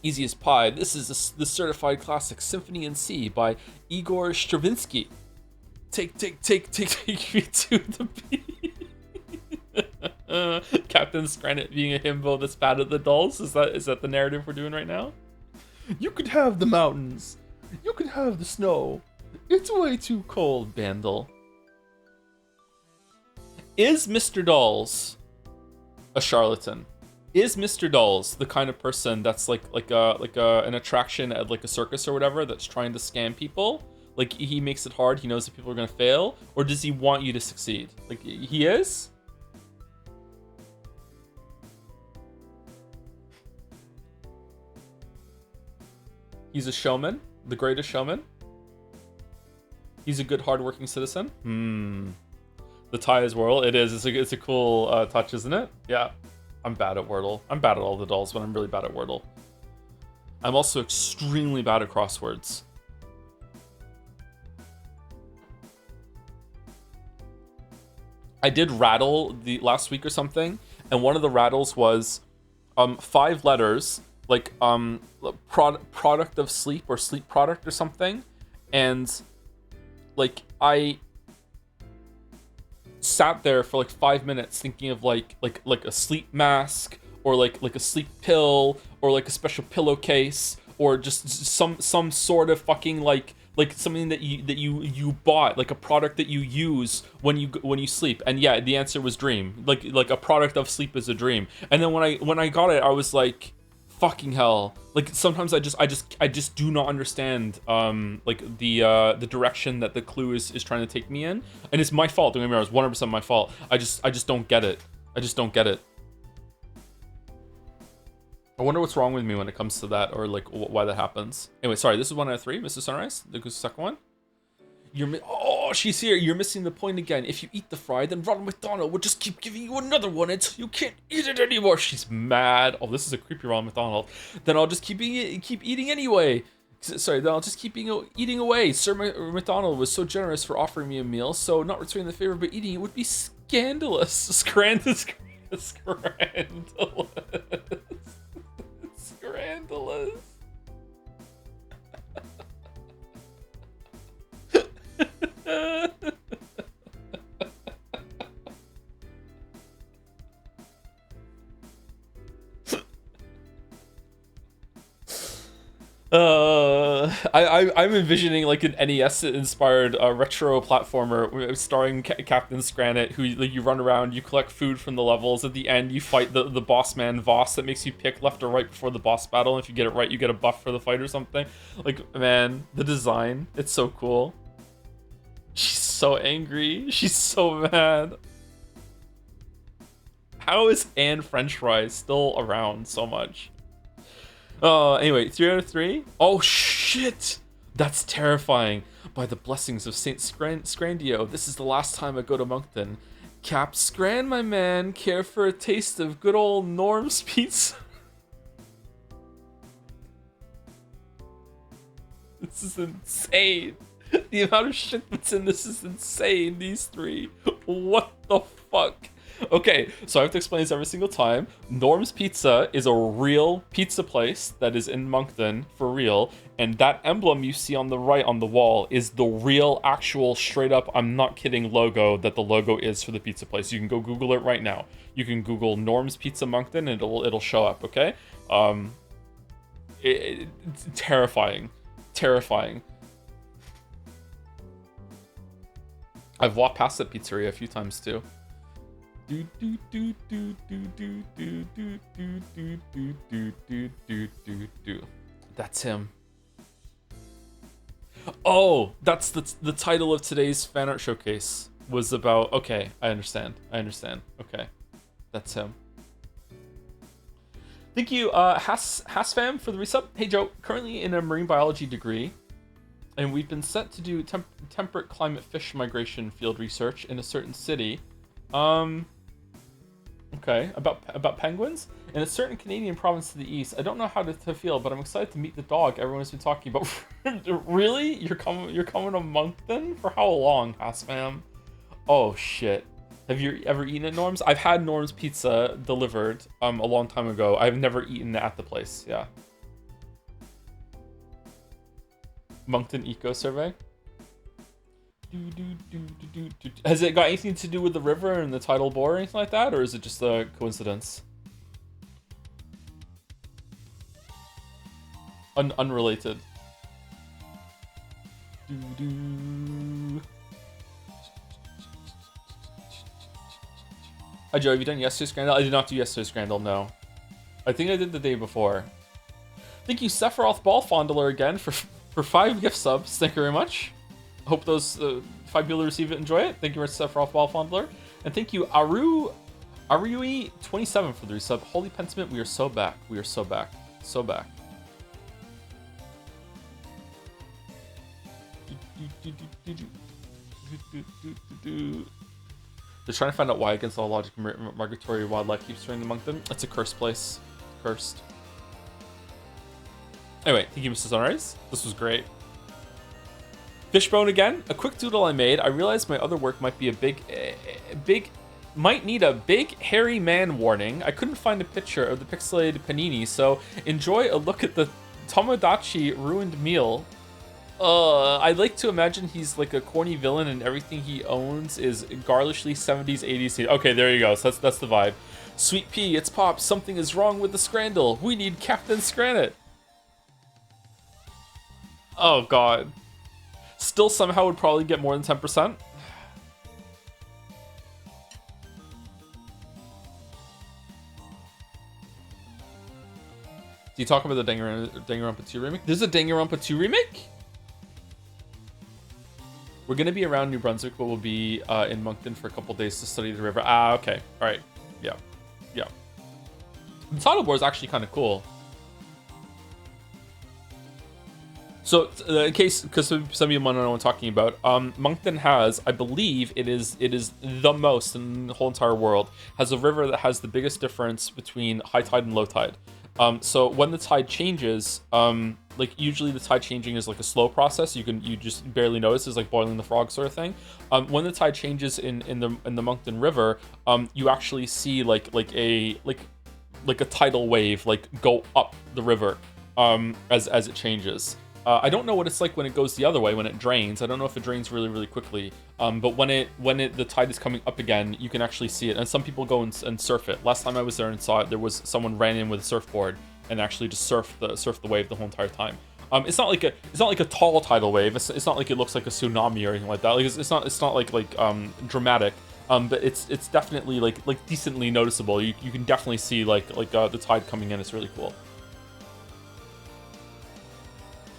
Easy as pie. This is the certified classic Symphony in C by Igor Stravinsky. Take me to the beat. Captain Scrannet being a himbo that's bad at the dolls. Is that the narrative we're doing right now? You could have the mountains. You could have the snow. It's way too cold, Bandle. Is Mr. Dolls a charlatan? Is Mr. Dolls the kind of person that's like an attraction at like a circus or whatever that's trying to scam people? Like, he makes it hard, he knows that people are gonna fail, or does he want you to succeed? Like, he is? He's a showman, the greatest showman. He's a good, hardworking citizen. The tie is Wordle. It is. It's a cool touch, isn't it? Yeah. I'm bad at Wordle. I'm bad at all the dolls, but I'm really bad at Wordle. I'm also extremely bad at crosswords. I did rattle the last week or something, and one of the rattles was 5 letters, like product of sleep or sleep product or something, and like I sat there for like 5 minutes thinking of like a sleep mask or like a sleep pill or like a special pillowcase or just some sort of fucking like something that you bought, like a product that you use when you sleep. And yeah, the answer was dream. Like a product of sleep is a dream. And then when I got it, I was like, fucking hell. Like sometimes I just do not understand like the direction that the clue is trying to take me in. And it's my fault. Don't get me wrong, it's 100% my fault. I just don't get it. I just don't get it. I wonder what's wrong with me when it comes to that, or like why that happens. Anyway, sorry, this is 1 out of 3, Mrs. Sunrise. The second one. Oh, she's here. You're missing the point again. If you eat the fry, then Ronald McDonald will just keep giving you another one until you can't eat it anymore. She's mad. Oh, this is a creepy Ronald McDonald. Then I'll just keep eating anyway. Sorry, then I'll just keep eating away. Sir McDonald was so generous for offering me a meal, so not returning the favor but eating it would be scandalous. Scandalous. Scandalous. I'm envisioning like an NES inspired retro platformer starring Captain Scrannet, who like, you run around, you collect food from the levels. At the end, you fight the boss man Voss that makes you pick left or right before the boss battle. And if you get it right, you get a buff for the fight or something. Like, man, the design, it's so cool. She's so angry. She's so mad. How is Anne French Fries still around so much? Anyway, 3 out of 3. Oh shit, that's terrifying. By the blessings of Saint Scrandio, this is the last time I go to Moncton. Cap Scran, my man, care for a taste of good old Norm's pizza? This is insane. The amount of shit that's in this is insane. These 3. What the fuck? Okay, so I have to explain this every single time. Norm's Pizza is a real pizza place that is in Moncton, for real, and that emblem you see on the right on the wall is the real, actual, straight up, I'm not kidding, logo that the logo is for the pizza place. You can go Google it right now. You can Google Norm's Pizza Moncton and it'll show up, okay? It's terrifying. Terrifying. I've walked past that pizzeria a few times too. That's him. Oh, that's the title of today's fan art showcase was about. Okay, I understand. Okay, that's him. Thank you, Hasfam, for the resub. Hey Joe, currently in a marine biology degree, and we've been set to do temperate climate fish migration field research in a certain city. Okay, about penguins in a certain Canadian province to the east. I don't know how to feel, but I'm excited to meet the dog everyone's been talking about. Really? You're coming to Moncton? For how long, Hasfam? Oh shit. Have you ever eaten at Norm's? I've had Norm's Pizza delivered a long time ago. I've never eaten at the place. Yeah. Moncton Eco Survey. Has it got anything to do with the river and the tidal bore or anything like that, or is it just a coincidence? Unrelated. Hi Joe, have you done yesterday's Scandal? I did not do yesterday's Scandal, no. I think I did the day before. Thank you, Sephiroth Ball Fondler, again for 5 gift subs. Thank you very much. Hope those 5 people who receive it enjoy it. Thank you very much, Sephiroth Ball Fondler. And thank you, Arui27 for the resub. Holy Pentiment, we are so back. We are so back. So back. They're trying to find out why, against all logic, migratory wildlife keeps turning to Moncton. It's a cursed place. Cursed. Anyway, thank you, Mrs. Sunrise. This was great. Fishbone again. A quick doodle I made. I realized my other work might be might need a big hairy man warning. I couldn't find a picture of the pixelated panini, so enjoy a look at the Tomodachi ruined meal. I'd like to imagine he's like a corny villain and everything he owns is garlishly 70s, 80s. Okay, there you go. So that's the vibe. Sweet pea, it's Pop. Something is wrong with the Scrandle. We need Captain Scranit. Oh, God. Still somehow would probably get more than 10%. Do you talk about the Danganronpa 2 remake? There's a Danganronpa 2 remake? We're going to be around New Brunswick, but we'll be in Moncton for a couple days to study the river. Ah, okay. All right. Yeah. Yeah. The title board is actually kind of cool. So, in case, because some of you might not know what I'm talking about, Moncton has, I believe, it is the most in the whole entire world, has a river that has the biggest difference between high tide and low tide. So when the tide changes, like usually the tide changing is like a slow process. You just barely notice. It's like boiling the frog sort of thing. When the tide changes in the Moncton River, you actually see like a tidal wave like go up the river as it changes. I don't know what it's like when it goes the other way, when it drains. I don't know if it drains really, really quickly. But when the tide is coming up again, you can actually see it. And some people go and surf it. Last time I was there and saw it, there was someone ran in with a surfboard and actually just surfed the wave the whole entire time. It's not like a tall tidal wave. It's not like it looks like a tsunami or anything like that. Like it's not like dramatic. But it's definitely like decently noticeable. You can definitely see like the tide coming in. It's really cool.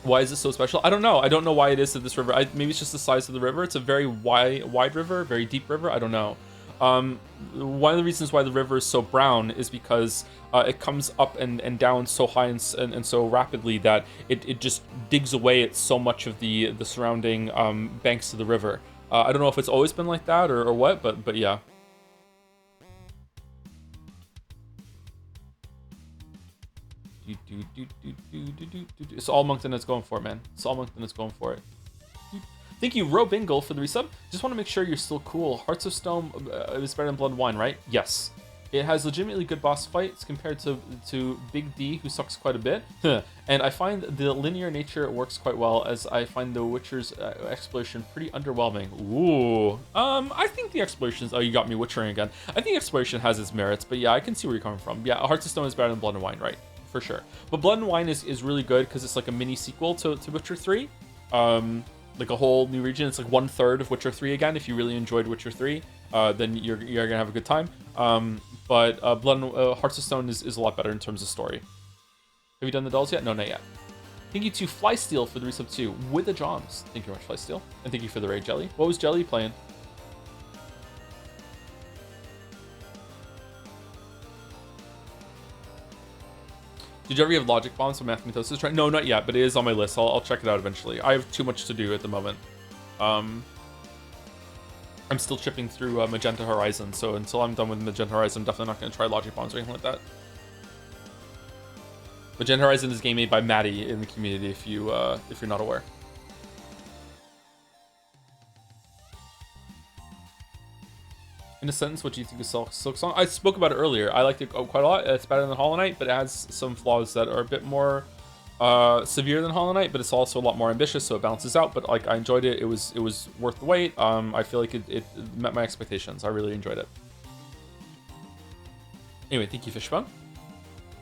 Why is it so special? I don't know. I don't know why it is that this river. Maybe it's just the size of the river. It's a very wide river, very deep river. I don't know. One of the reasons why the river is so brown is because it comes up and down so high and so rapidly that it just digs away at so much of the surrounding banks of the river. I don't know if it's always been like that or what, but yeah. It's all Moncton that's going for it, man. It's all Moncton that's going for it. Thank you, Robingle, for the resub. Just want to make sure you're still cool. Hearts of Stone is better than Blood and Wine, right? Yes. It has legitimately good boss fights compared to Big D, who sucks quite a bit. And I find the linear nature works quite well, as I find the Witcher's exploration pretty underwhelming. Ooh. I think the explorations... Oh, you got me Witchering again. I think exploration has its merits, but yeah, I can see where you're coming from. Yeah, Hearts of Stone is better than Blood and Wine, right? For sure. But Blood and Wine is really good because it's like a mini sequel to Witcher 3. Like a whole new region. It's like 1/3 of Witcher 3 again. If you really enjoyed Witcher 3, then you're gonna have a good time. But Hearts of Stone is a lot better in terms of story. Have you done the dolls yet? No, not yet. Thank you to Flysteel for the resub too, with the Joms. Thank you very much, Flysteel. And thank you for the raid, Jelly. What was Jelly playing? Did you ever have logic bombs from Mathematosis? No, not yet, but it is on my list. I'll check it out eventually. I have too much to do at the moment. I'm still chipping through Magenta Horizon, so until I'm done with Magenta Horizon, I'm definitely not going to try logic bombs or anything like that. Magenta Horizon is a game made by Maddie in the community, if you're not aware. In a sentence, what do you think of Silk Song? I spoke about it earlier. I liked it quite a lot. It's better than Hollow Knight, but it has some flaws that are a bit more severe than Hollow Knight, but it's also a lot more ambitious, so it balances out. But like, I enjoyed it. It was worth the wait. I feel like it met my expectations. I really enjoyed it. Anyway, thank you, Fishbone.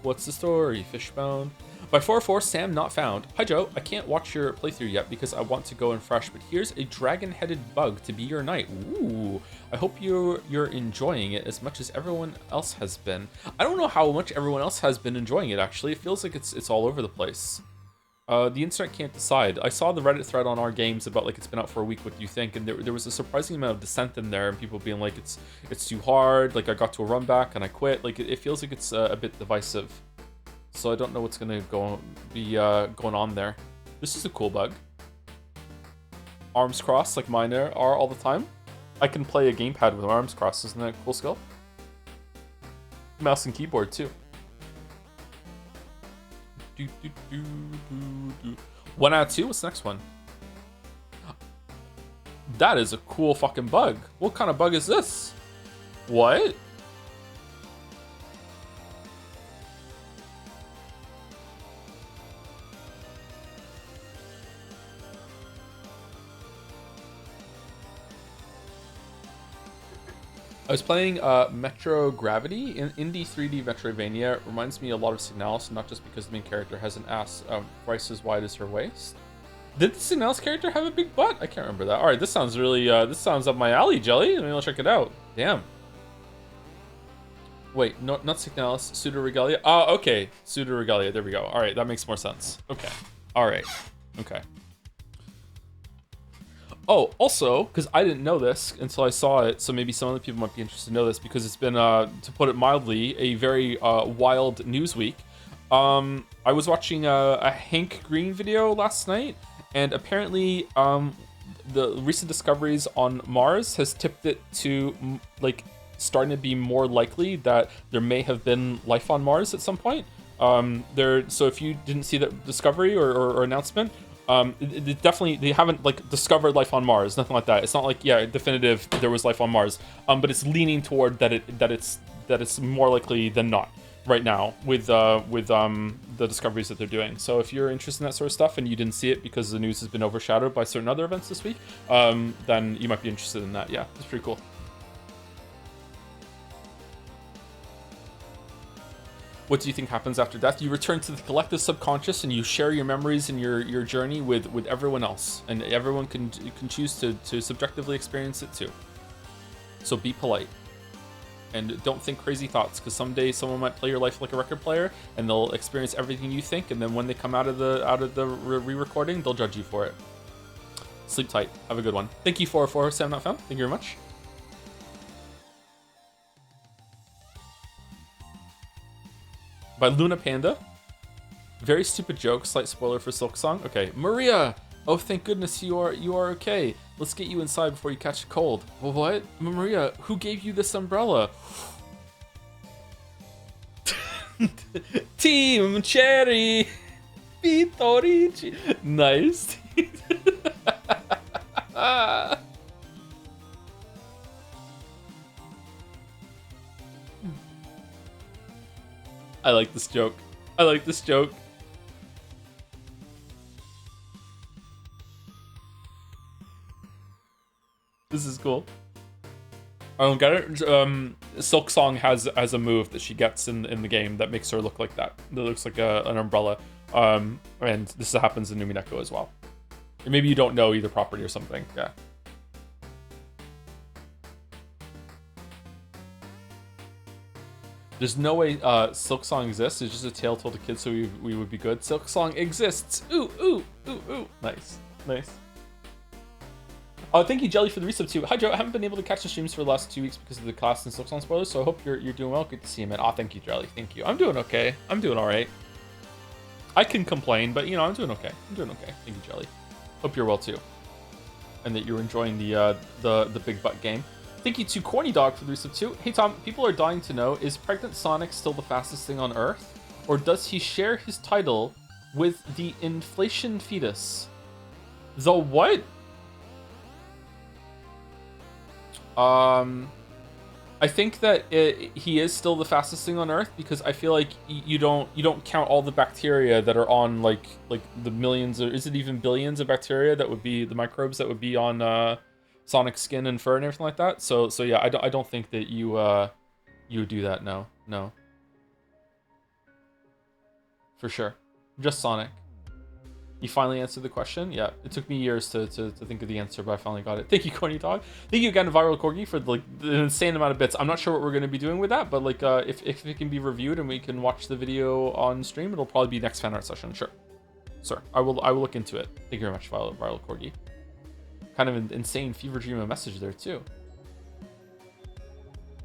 What's the story, Fishbone? By 404, Sam not found. Hi Joe, I can't watch your playthrough yet because I want to go in fresh, but here's a dragon-headed bug to be your knight. Ooh, I hope you're enjoying it as much as everyone else has been. I don't know how much everyone else has been enjoying it, actually. It feels like it's all over the place. The internet can't decide. I saw the Reddit thread on our games about like it's been out for a week, what do you think? And there was a surprising amount of dissent in there and people being like it's too hard, like I got to a run back and I quit. Like it feels like it's a bit divisive. So I don't know what's gonna be going on there. This is a cool bug. arms crossed like mine are all the time. I can play a gamepad with arms crossed. Isn't that a cool skill? Mouse and keyboard too. 1 out of 2. What's the next one? That is a cool fucking bug. What kind of bug is this? What? I was playing Metro Gravity in Indie 3D Metroidvania. It reminds me a lot of Signalis, not just because the main character has an ass twice as wide as her waist. Did the Signalis character have a big butt? I can't remember that. All right, this sounds really, this sounds up my alley, Jelly. Maybe I'll check it out. Damn. Wait, no, not Signalis, Pseudo-Regalia. Oh, okay, Pseudo-Regalia, there we go. All right, that makes more sense. Okay, all right, okay. Oh, also, because I didn't know this until I saw it, so maybe some other people might be interested to know this, because it's been, to put it mildly, a very wild news week. I was watching a Hank Green video last night, and apparently the recent discoveries on Mars has tipped it to, like, starting to be more likely that there may have been life on Mars at some point. So if you didn't see that discovery or announcement, it definitely, they haven't like discovered life on Mars, nothing like that. It's not like, yeah, definitive there was life on Mars, but it's leaning toward that it's more likely than not right now with the discoveries that they're doing. So if you're interested in that sort of stuff and you didn't see it because the news has been overshadowed by certain other events this week, then you might be interested in that. Yeah, it's pretty cool. What do you think happens after death? You return to the collective subconscious and you share your memories and your journey with everyone else, and everyone can choose to subjectively experience it too. So be polite and don't think crazy thoughts, because someday someone might play your life like a record player and they'll experience everything you think, and then when they come out of the re-recording, they'll judge you for it. Sleep tight. Have a good one. Thank you for Sam Not Found. Thank you very much. By Luna Panda. Very stupid joke. Slight spoiler for Silk Song. Okay, Maria. Oh, thank goodness you are okay. Let's get you inside before you catch a cold. Well, what? Maria, who gave you this umbrella? Team Cherry. Vitorici. Nice. I like this joke. I like this joke. This is cool. I don't get it. Silk Song has a move that she gets in the game that makes her look like that. That looks like an umbrella. And this happens in Numineko as well. Or maybe you don't know either property or something. Yeah. There's no way Silk Song exists. It's just a tale told to kids so we would be good. Silk Song exists. Ooh, ooh, ooh, ooh. Nice. Nice. Oh, thank you, Jelly, for the resub too. Hi, Joe. I haven't been able to catch the streams for the last 2 weeks because of the class and Silk Song spoilers, so I hope you're doing well. Good to see you, man. Oh, thank you, Jelly. Thank you. I'm doing okay. I'm doing all right. I can complain, but, you know, I'm doing okay. I'm doing okay. Thank you, Jelly. Hope you're well, too. And that you're enjoying the Big Butt game. Thank you to Corny Dog for the resub too. Hey Tom, people are dying to know, is pregnant Sonic still the fastest thing on Earth? Or does he share his title with the inflation fetus? The what? I think that he is still the fastest thing on Earth, because I feel like you don't count all the bacteria that are on like the millions, or is it even billions of bacteria that would be the microbes that would be on Sonic's skin and fur and everything like that. So yeah, I don't think that you would do that. No. For sure. Just Sonic. You finally answered the question? Yeah, it took me years to think of the answer, but I finally got it. Thank you, Corny Dog. Thank you again to Viral Corgi for like the insane amount of bits. I'm not sure what we're going to be doing with that, but like if it can be reviewed and we can watch the video on stream, it'll probably be next fan art session. Sure. Sir, I will look into it. Thank you very much, Viral Corgi. Kind of an insane fever dream of message there too.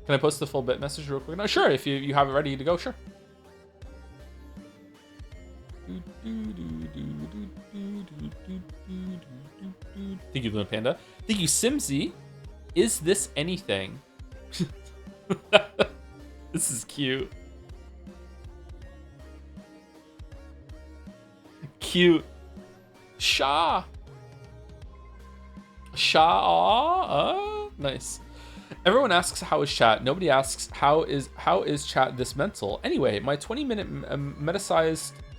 Can I post the full bit message real quick? No, sure. If you have it ready to go, sure. Thank you, Luna Panda. Thank you, Simsy. Is this anything? This is cute. Cute. Shaw. Nice. Everyone asks how is chat. Nobody asks how is chat this mental. Anyway, my 20-minute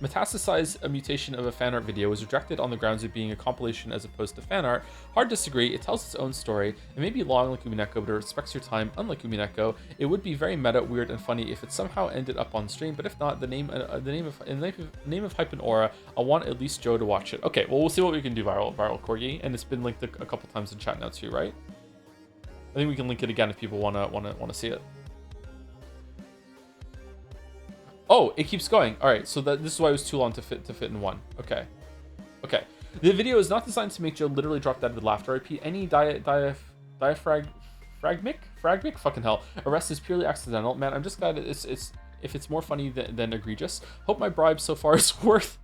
metastasized mutation of a fan art video was rejected on the grounds of being a compilation as opposed to fan art. Hard to disagree. It tells its own story. It may be long like Umineko, but it respects your time. Unlike Umineko, it would be very meta, weird, and funny if it somehow ended up on stream. But if not, the name of Hype and Aura, I want at least Joe to watch it. Okay, well we'll see what we can do. Viral Corgi, and it's been linked a couple times in chat now too, right? I think we can link it again if people wanna see it. Oh, it keeps going. All right, so this is why it was too long to fit in one. Okay. The video is not designed to make Joe literally drop dead with laughter. I repeat, any fragmic, fucking hell. Arrest is purely accidental. Man, I'm just glad if it's more funny than egregious. Hope my bribe so far is worth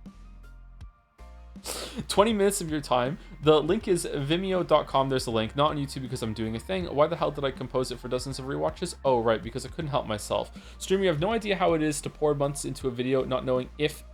20 minutes of your time. The link is vimeo.com. There's a link, not on YouTube because I'm doing a thing. Why the hell did I compose it for dozens of rewatches? Oh, right, because I couldn't help myself. Streamer, you have no idea how it is to pour months into a video, not knowing if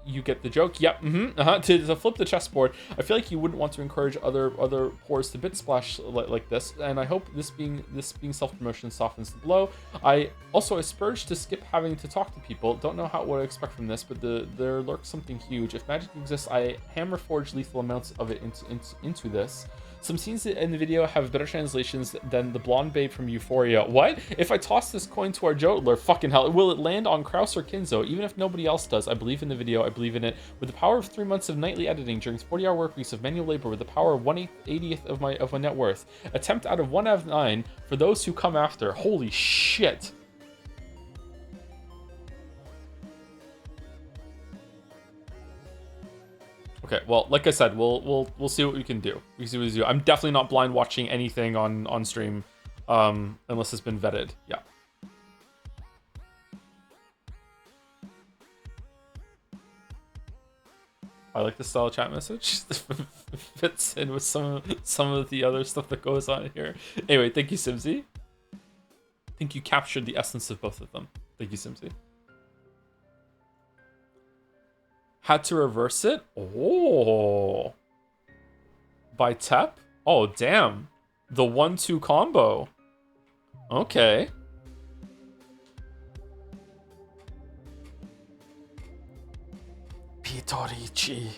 you get the joke. Yep. To flip the chessboard, I feel like you wouldn't want to encourage other pours to bit splash like this, and I hope this being self-promotion softens the blow. I spurged to skip having to talk to people. Don't know what I expect from this, but there lurks something huge. If magic exists, I hammer forge lethal amounts of it into this. Some scenes in the video have better translations than the blonde babe from Euphoria. What? If I toss this coin to our jodler, fucking hell, will it land on Kraus or Kinzo? Even if nobody else does, I believe in the video, I believe in it. With the power of 3 months of nightly editing during 40-hour work weeks of manual labor, with the power of 1/80th of my net worth. Attempt out of 1 out of 9 for those who come after. Holy shit. Okay, well, like I said, we'll see what we can do. I'm definitely not blind watching anything on stream, unless it's been vetted. Yeah. I like the style of chat message. Fits in with some of the other stuff that goes on here. Anyway, thank you, Simsy. I think you captured the essence of both of them. Thank you, Simsy. Had to reverse it? Oh. By Tep? Oh, damn. The 1-2 combo. Okay. Pitorichi.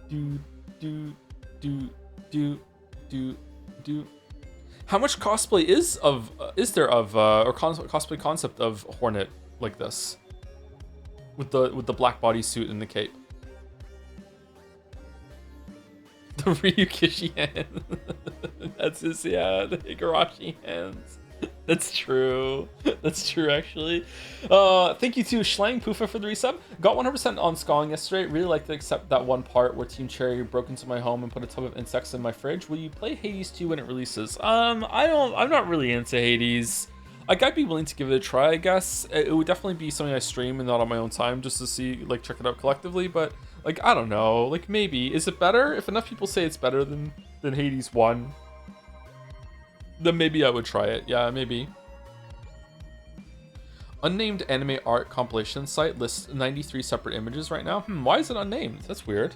Do. How much cosplay is there of cosplay concept of Hornet like this, with the black bodysuit and the cape? The Ryukishi hand. That's his, yeah, the Higurashi hands. That's true. That's true, actually. Thank you to Schlang Poofa for the resub. Got 100% on Skalling yesterday. Really liked it, except that one part where Team Cherry broke into my home and put a tub of insects in my fridge. Will you play Hades 2 when it releases? I'm not really into Hades. Like, I'd be willing to give it a try, I guess. It would definitely be something I stream and not on my own time, just to see, like, check it out collectively. But, like, I don't know. Like, maybe. Is it better? If enough people say it's better than Hades 1, then maybe I would try it. Yeah, maybe. Unnamed anime art compilation site lists 93 separate images right now. Why is it unnamed? That's weird.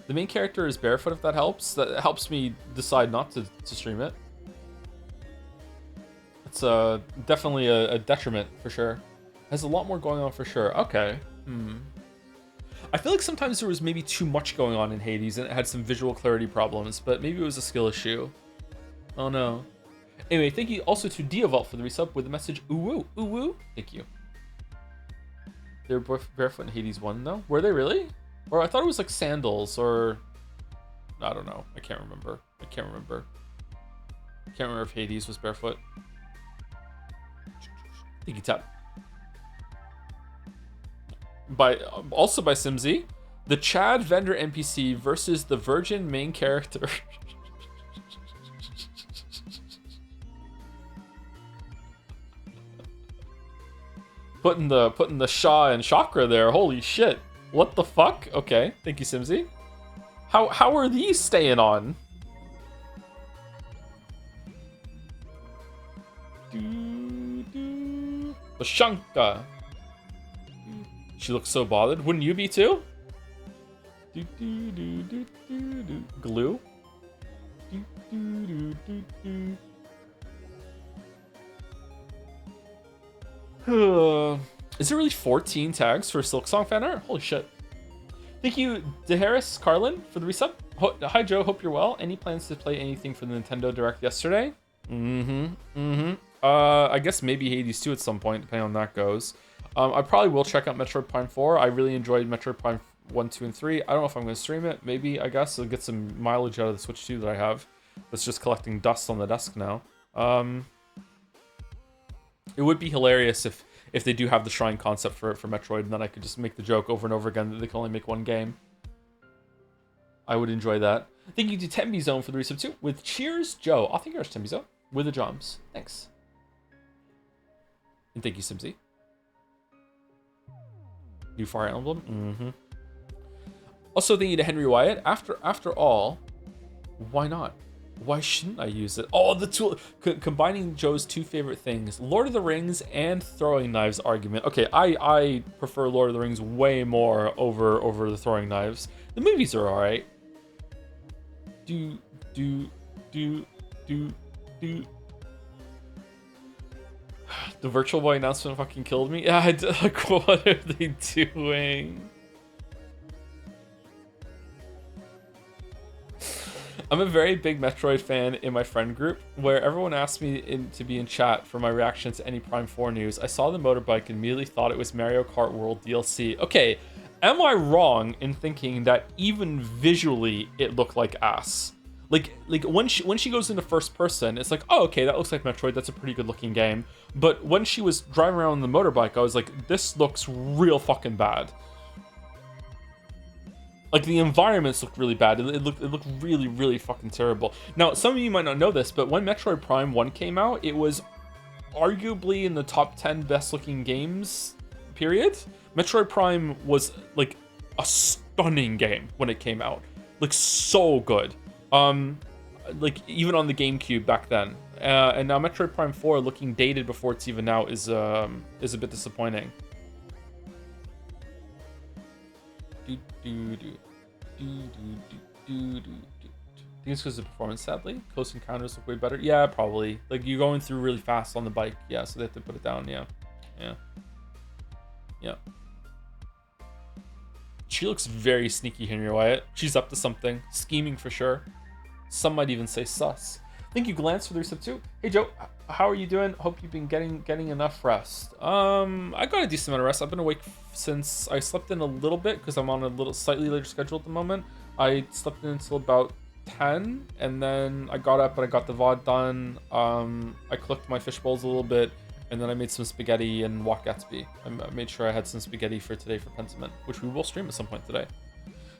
The main character is barefoot, if that helps. That helps me decide not to stream it. It's definitely a detriment, for sure. Has a lot more going on, for sure. Okay. I feel like sometimes there was maybe too much going on in Hades and it had some visual clarity problems, but maybe it was a skill issue. Oh no. Anyway, thank you also to Diavolt for the resub with the message ooh woo. Thank you. They were both barefoot in Hades 1 though? Were they really? Or I thought it was like sandals, or I don't know. I can't remember. I can't remember if Hades was barefoot. Thank you, Tap. Also by Simsy, the Chad vendor NPC versus the virgin main character. putting the Shaw and chakra there. Holy shit. What the fuck? Okay, thank you, Simsy. How are these staying on? Bashanka. She looks so bothered. Wouldn't you be too? Glue. Is there really 14 tags for Silksong fan art? Holy shit. Thank you, DeHarris Carlin, for the resub. Hi, Joe. Hope you're well. Any plans to play anything from the Nintendo Direct yesterday? I guess maybe Hades 2 at some point, depending on how that goes. I probably will check out Metroid Prime 4. I really enjoyed Metroid Prime 1, 2, and 3. I don't know if I'm going to stream it. Maybe, I guess. I'll get some mileage out of the Switch 2 that I have. That's just collecting dust on the desk now. It would be hilarious if they do have the shrine concept for Metroid, and then I could just make the joke over and over again that they can only make one game. I would enjoy that. Thank you to Tembi Zone for the resub too. With cheers, Joe. Oh, thank you, Tembi Zone. With the drums. Thanks. And thank you, Simsy. New Fire Emblem. Also, thank you to Henry Wyatt. After all, why not? Why shouldn't I use it? Oh, the tool. Combining Joe's two favorite things, Lord of the Rings and throwing knives argument. Okay, I prefer Lord of the Rings way more over the throwing knives. The movies are alright. Do. The Virtual Boy announcement fucking killed me. Yeah, like, what are they doing? I'm a very big Metroid fan in my friend group, where everyone asked me to be in chat for my reaction to any Prime 4 news. I saw the motorbike and immediately thought it was Mario Kart World DLC. Okay, am I wrong in thinking that even visually it looked like ass? Like when she goes into first person, it's like, oh, okay, that looks like Metroid. That's a pretty good looking game. But when she was driving around on the motorbike, I was like, this looks real fucking bad. Like, the environments looked really bad. It looked really, really fucking terrible. Now, some of you might not know this, but when Metroid Prime 1 came out, it was arguably in the top 10 best looking games, period. Metroid Prime was, like, a stunning game when it came out. Like, so good. Like, even on the GameCube back then. And now Metroid Prime 4 looking dated before it's even out is a bit disappointing. I think it's because of the performance, sadly. Close encounters look way better. Yeah, probably. Like, you're going through really fast on the bike. Yeah, so they have to put it down. Yeah. She looks very sneaky, Henry Wyatt. She's up to something. Scheming for sure. Some might even say sus. Thank you, Glance, for the resub too. Hey, Joe. How are you doing? Hope you've been getting enough rest. I got a decent amount of rest. I've been awake since I slept in a little bit because I'm on a slightly later schedule at the moment. I slept in until about 10, and then I got up and I got the VOD done. I cooked my fish bowls a little bit, and then I made some spaghetti and walked Gatsby. I made sure I had some spaghetti for today for Pentiment, which we will stream at some point today.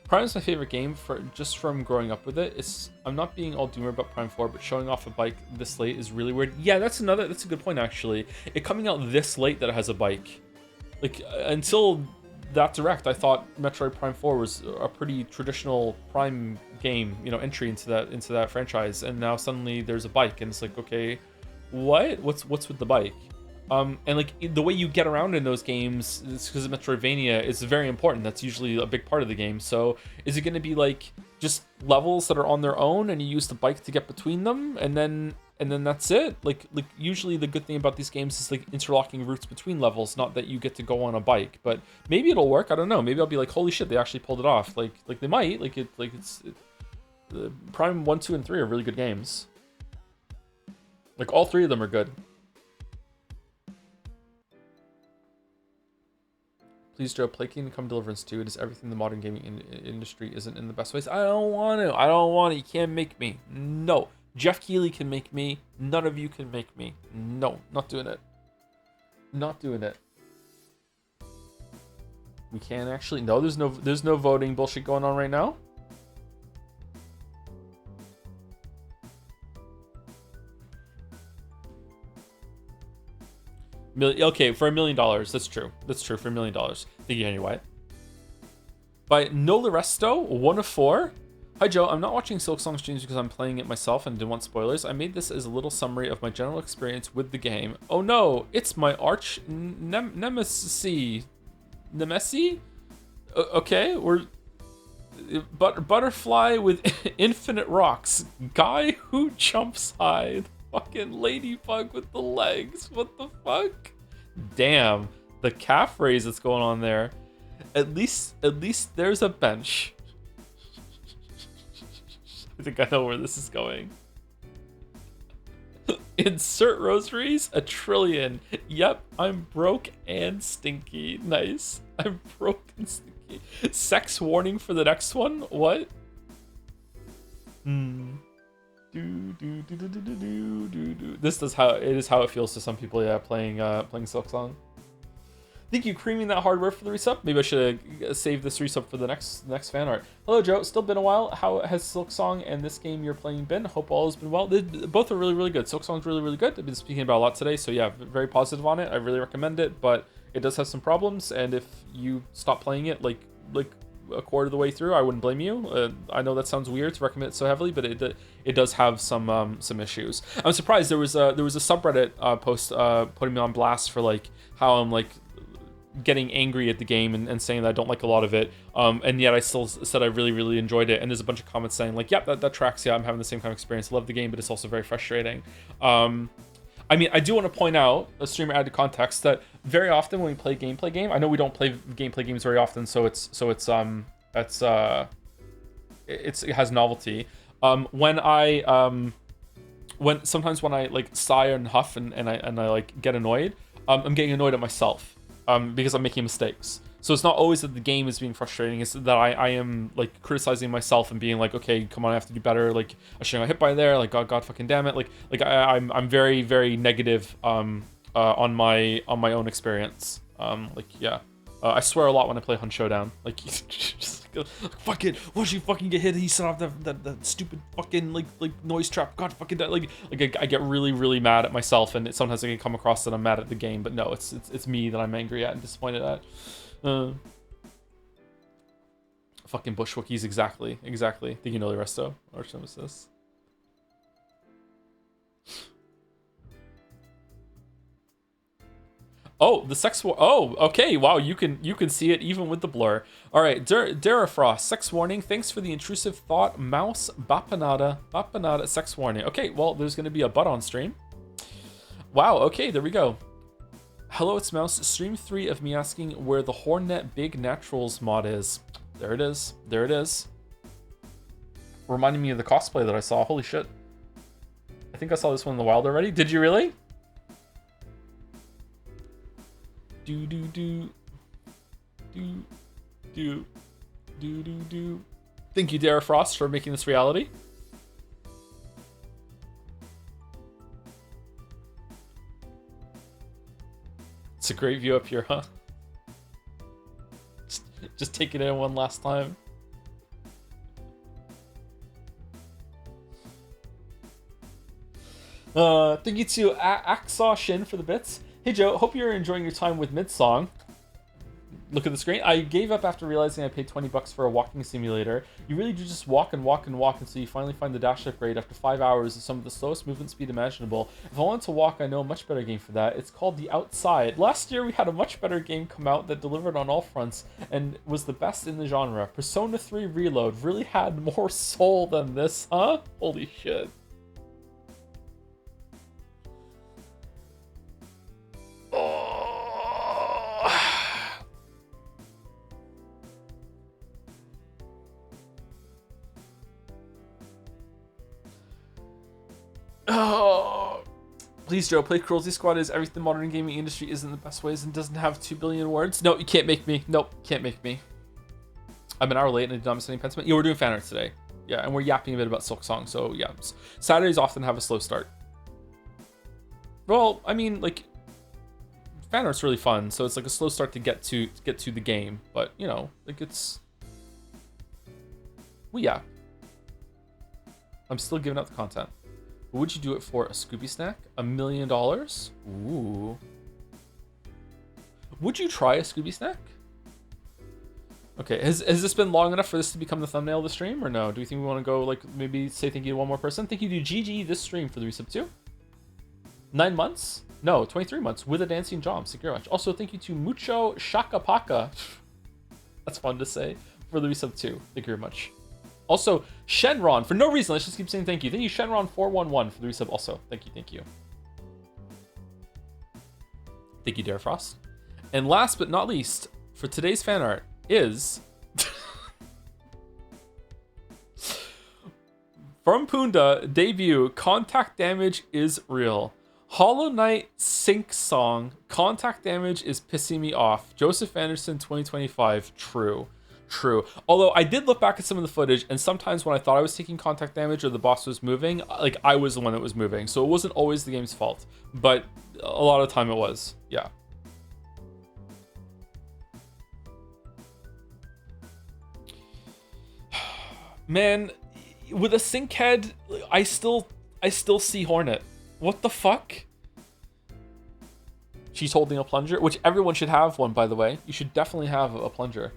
Prime is my favorite game just from growing up with it. I'm not being all doomer about Prime 4, but showing off a bike this late is really weird. Yeah, that's a good point, actually. It coming out this late that it has a bike. Like, until that direct, I thought Metroid Prime 4 was a pretty traditional Prime game, entry into that franchise, and now suddenly there's a bike, and it's like, okay, what's with the bike? And like the way you get around in those games, it's because of Metroidvania, is very important. That's usually a big part of the game. So is it going to be like just levels that are on their own and you use the bike to get between them, and then that's it? Like usually the good thing about these games is like interlocking routes between levels, not that you get to go on a bike. But maybe it'll work. I don't know. Maybe I'll be like, holy shit, they actually pulled it off. Like they might. Prime 1, 2, and 3 are really good games. Like all three of them are good. Please, Joe, play Kingdom Come Deliverance 2. It is everything the modern gaming industry isn't in the best ways. I don't want to. You can't make me. No. Jeff Keighley can make me. None of you can make me. No, not doing it. Not doing it. We can't actually. No, there's no voting bullshit going on right now. Okay, for $1 million, that's true. That's true for $1 million. Thank you, Henry White. By Nolaresto, 1 of 4. Hi Joe, I'm not watching Silksong streams because I'm playing it myself and didn't want spoilers. I made this as a little summary of my general experience with the game. Oh no, it's my arch nemesis. Nemesis? Okay, we're... Butterfly with infinite rocks. Guy who jumps high. Fucking ladybug with the legs. What the fuck? Damn, the calf raise that's going on there. At least there's a bench. I think I know where this is going. Insert rosaries, 1 trillion. Yep, I'm broke and stinky. Nice. I'm broke and stinky. Sex warning for the next one? What? This is how it feels to some people, yeah, playing Silksong. Thank you, creaming that hardware for the resub. Maybe I should save this resub for the next fan art. Hello, Joe. It's still been a while. How has Silksong and this game you're playing been? Hope all has been well. Both are really, really good. Silksong's really, really good. I've been speaking about a lot today, so yeah, very positive on it. I really recommend it, but it does have some problems, and if you stop playing it like a quarter of the way through, I wouldn't blame you. I know that sounds weird to recommend it so heavily, but it does have some issues. I'm surprised there was a subreddit post putting me on blast for like how I'm like getting angry at the game and saying that I don't like a lot of it, and yet I still said I really, really enjoyed it, and there's a bunch of comments saying like, yeah, that tracks. Yeah, I'm having the same kind of experience. I love the game, but it's also very frustrating. I mean, I do want to point out, a streamer added context, that very often when we play gameplay game, I know we don't play gameplay games very often, so it has novelty. Sometimes when I like sigh and huff and I like get annoyed, I'm getting annoyed at myself. Because I'm making mistakes. So it's not always that the game is being frustrating, it's that I am like criticizing myself and being like, okay, come on, I have to do better, like I shouldn't have hit by there, like god fucking damn it, like I'm very, very negative on my own experience. Yeah. I swear a lot when I play Hunt Showdown. Like, just fuck it, why should you fucking get hit? He set off that stupid fucking like noise trap. God fucking that. Like I get really, really mad at myself, and sometimes I can come across that I'm mad at the game, but no, it's me that I'm angry at and disappointed at. Fucking bushwookies, exactly. Think you know the resto, Arch Nemesis. Oh, the sex war. Oh, okay. Wow, you can see it even with the blur. All right, Darafrost, sex warning. Thanks for the intrusive thought. Mouse Bapanada, sex warning. Okay, well, there's gonna be a butt on stream. Wow. Okay, there we go. Hello, it's Mouse. Stream 3 of me asking where the Hornet Big Naturals mod is. There it is. There it is. Reminding me of the cosplay that I saw. Holy shit. I think I saw this one in the wild already. Did you really? Do. Thank you, Dara Frost, for making this reality. It's a great view up here, huh? Just taking it in one last time. Thank you to Axaw Shin for the bits. Hey Joe, hope you're enjoying your time with Midsong. Look at the screen. I gave up after realizing I paid $20 for a walking simulator. You really do just walk until you finally find the dash upgrade after 5 hours of some of the slowest movement speed imaginable. If I want to walk, I know a much better game for that. It's called The Outside. Last year we had a much better game come out that delivered on all fronts and was the best in the genre. Persona 3 Reload really had more soul than this, huh? Holy shit. Oh, please, Joe, play Cruelty Squad is everything the modern gaming industry is in the best ways and doesn't have 2 billion words. No, you can't make me. Nope, can't make me. I'm an hour late and I did not miss any Pentiment. Yeah, we're doing fan arts today. Yeah, and we're yapping a bit about Silksong, so yeah. Saturdays often have a slow start. Well, I mean, like, fan art's really fun, so it's like a slow start to get to the game, but you know, like it's. Well, yeah. I'm still giving out the content. Would you do it for a Scooby snack? $1 million? Ooh. Would you try a Scooby snack? Okay, has this been long enough for this to become the thumbnail of the stream, or no? Do you think we want to go, like, maybe say thank you to one more person? Thank you to GG this stream for the resub too. 9 months? No, 23 months with a dancing job. Thank you very much. Also, thank you to Mucho Shakapaka. That's fun to say. For the resub too. Thank you very much. Also, Shenron, for no reason, let's just keep saying thank you. Thank you, Shenron411 for the resub also. Thank you, thank you. Thank you, Dare Frost. And last but not least, for today's fan art is from Punda debut. Contact damage is real. Hollow Knight sync song. Contact damage is pissing me off. Joseph Anderson 2025. True. Although I did look back at some of the footage, and sometimes when I thought I was taking contact damage or the boss was moving, like I was the one that was moving. So it wasn't always the game's fault, but a lot of the time it was. Yeah. Man, with a sync head, I still see Hornet. What the fuck? She's holding a plunger, which everyone should have one, by the way. You should definitely have a plunger.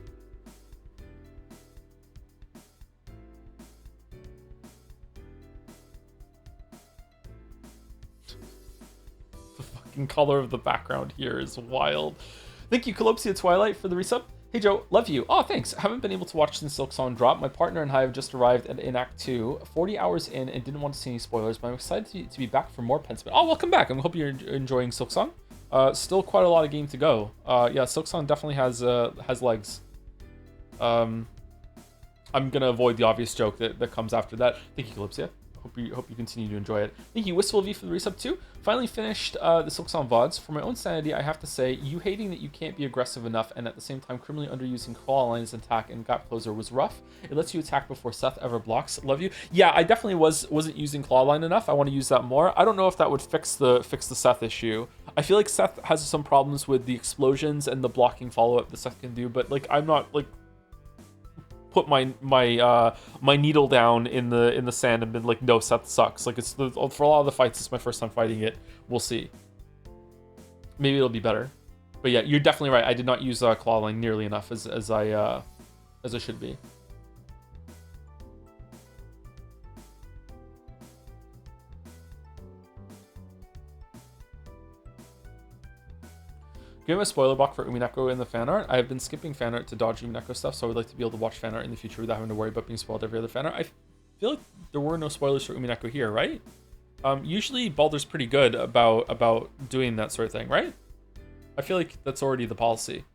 The fucking color of the background here is wild. Thank you, Calopsia Twilight, for the resub. Hey Joe, love you. Oh, thanks. Haven't been able to watch since Silk Song drop. My partner and I have just arrived in Act 2, 40 hours in, and didn't want to see any spoilers, but I'm excited to be back for more Pentiment. Oh, welcome back. I hope you're enjoying Silk Song. Still quite a lot of game to go. Yeah, Silk Song definitely has legs. I'm gonna avoid the obvious joke that comes after that. Thank you, Calypsia. Hope you continue to enjoy it. Thank you, Wistful V, for the resub too. Finally finished the Silk Song VODs. For my own sanity, I have to say, you hating that you can't be aggressive enough and at the same time criminally underusing claw lines attack and gap closer was rough. It lets you attack before Seth ever blocks. Love you. Yeah, I definitely wasn't using claw line enough. I want to use that more. I don't know if that would fix the Seth issue. I feel like Seth has some problems with the explosions and the blocking follow-up that Seth can do, but like I'm not like put my needle down in the sand and been like, no, Seth sucks. Like for a lot of the fights, it's my first time fighting it. We'll see. Maybe it'll be better. But yeah, you're definitely right. I did not use claw line nearly enough as I should be. Give him a spoiler block for Umineko in the fan art. I have been skipping fan art to dodge Umineko stuff, so I would like to be able to watch fan art in the future without having to worry about being spoiled every other fan art. I feel like there were no spoilers for Umineko here, right? Usually Baldur's pretty good about doing that sort of thing, right? I feel like that's already the policy.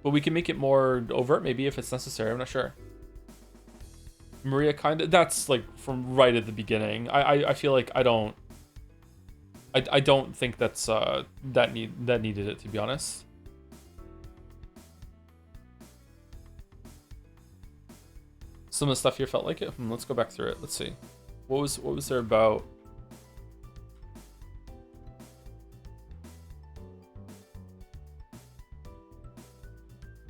But we can make it more overt maybe if it's necessary, I'm not sure. Maria kinda, that's like from right at the beginning. I feel like I don't think that's that needed it, to be honest. Some of the stuff here felt like it. Let's go back through it. Let's see. What was there about?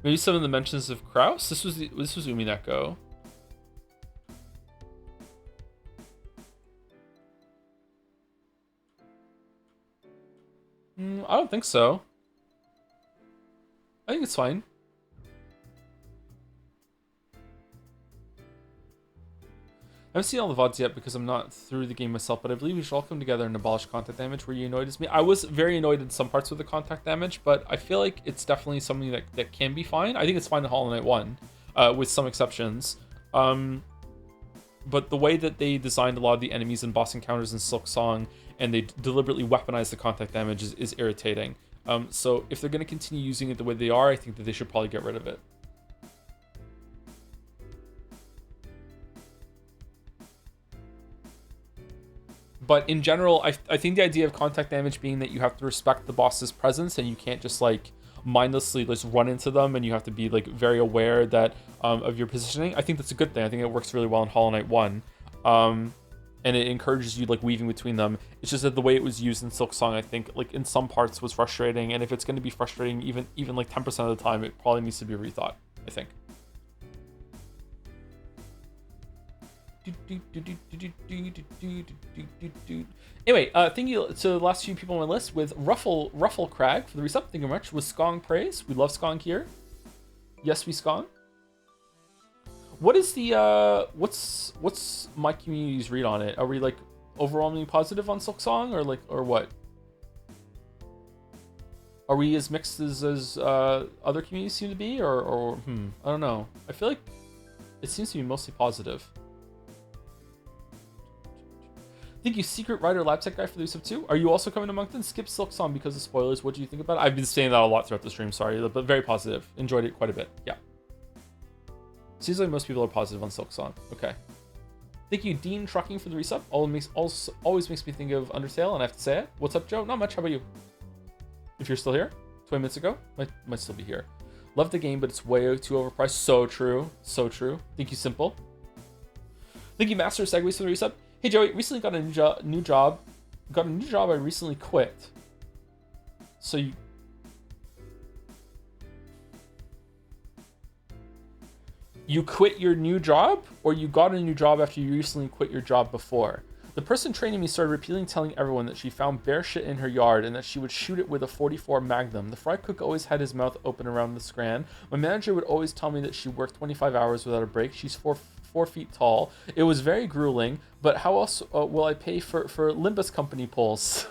Maybe some of the mentions of Kraus. This was Umineko. I don't think so. I think it's fine. I haven't seen all the VODs yet because I'm not through the game myself, but I believe we should all come together and abolish contact damage. Were you annoyed as me? I was very annoyed in some parts with the contact damage, but I feel like it's definitely something that can be fine. I think it's fine in Hollow Knight 1, with some exceptions. But the way that they designed a lot of the enemies and boss encounters in Silk Song, and they deliberately weaponize the contact damage is irritating. So if they're going to continue using it the way they are, I think that they should probably get rid of it. But in general, I think the idea of contact damage being that you have to respect the boss's presence and you can't just like mindlessly just run into them, and you have to be like very aware that of your positioning. I think that's a good thing. I think it works really well in Hollow Knight 1. And it encourages you like weaving between them. It's just that the way it was used in Silk Song, I think like in some parts was frustrating, and if it's going to be frustrating even like 10% of the time, it probably needs to be rethought, I think. Anyway, thank you to the last few people on my list with Ruffle Crag for the resub. Thank you very much. With Skong Praise. We love Skong here. Yes, we Skong. What is the what's my community's read on it? Are we like overwhelmingly positive on Silk Song or what? Are we as mixed as other communities seem to be or I don't know. I feel like it seems to be mostly positive. Thank you, Secret Rider Lab Tech Guy for the resub too. Are you also coming to Moncton? Skip Silk Song because of spoilers. What do you think about it? I've been saying that a lot throughout the stream, sorry, but very positive. Enjoyed it quite a bit. Yeah. Seems like most people are positive on Silk Song. Okay. Thank you, Dean Trucking, for the resub. Always makes me think of Undertale, and I have to say it. What's up, Joe? Not much. How about you? If you're still here, 20 minutes ago, might still be here. Love the game, but it's way too overpriced. So true. So true. Thank you, Simple. Thank you, Master Segways, for the resub. Hey, Joey, recently got a new job. Got a new job I recently quit. So you quit your new job, or you got a new job after you recently quit your job before? The person training me started repeatedly telling everyone that she found bear shit in her yard and that she would shoot it with a 44 Magnum. The fry cook always had his mouth open around the scran. My manager would always tell me that she worked 25 hours without a break. She's 4 feet tall. It was very grueling, but how else will I pay for Limbus Company pulls?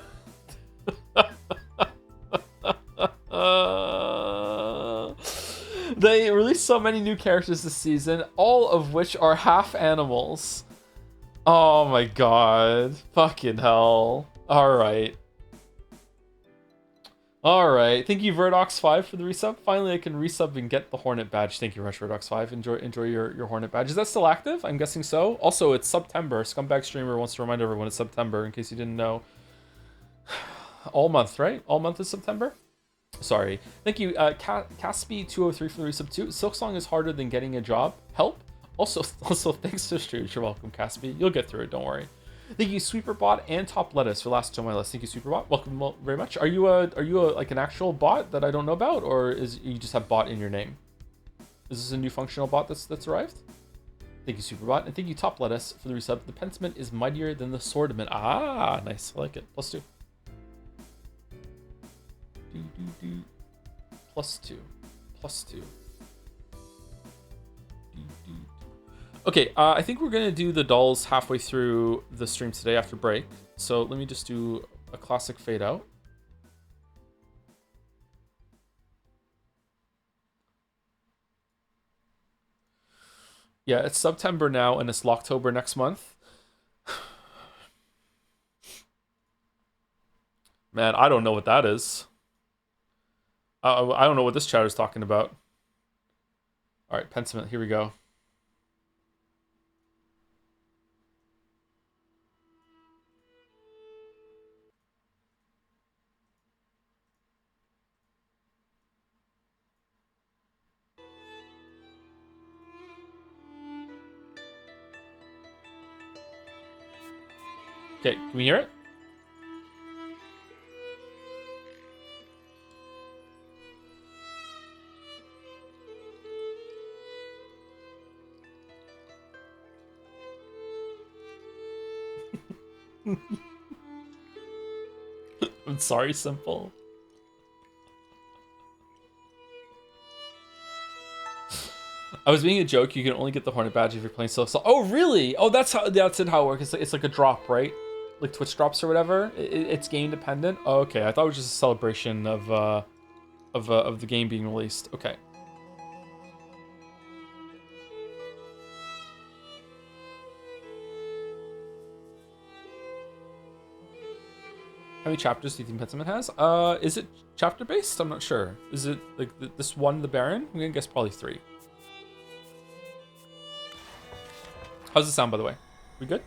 They released so many new characters this season, all of which are half animals. Oh my god. Fucking hell. Alright. Alright. Thank you, Verdox5, for the resub. Finally, I can resub and get the Hornet badge. Thank you, Rush Verdox5. Enjoy your Hornet badge. Is that still active? I'm guessing so. Also, it's September. Scumbag Streamer wants to remind everyone it's September, in case you didn't know. All month, right? All month is September? Sorry. Thank you, Caspi203 for the resub too. Silk Song is harder than getting a job. Help? Also, thanks to streams. You're welcome, Caspi. You'll get through it, don't worry. Thank you, Sweeperbot and Top Lettuce for last two on my list. Thank you, Sweeperbot. Welcome very much. Are you like an actual bot that I don't know about, or is you just have bot in your name? Is this a new functional bot that's arrived? Thank you, Superbot, and thank you, Top Lettuce, for the resub. The Pentiment is mightier than the Swordament. Ah, nice. I like it. +2. +2. +2. Okay, I think we're gonna do the dolls halfway through the stream today after break. So let me just do a classic fade out. Yeah, it's September now, and it's Locktober next month. Man, I don't know what that is. I don't know what this chat is talking about. All right, Pentiment, here we go. Okay, can we hear it? I'm sorry, Simple. I was being a joke. You can only get the Hornet badge if you're playing solo. Oh, really? Oh, that's how it works. It's like a drop, right? Like Twitch drops or whatever. It's game dependent. Oh, okay, I thought it was just a celebration of the game being released. Okay. How many chapters do you think Pentiment has? Is it chapter based? I'm not sure. Is it like this one, the Baron? I'm gonna guess probably 3. How's it sound, by the way? We good?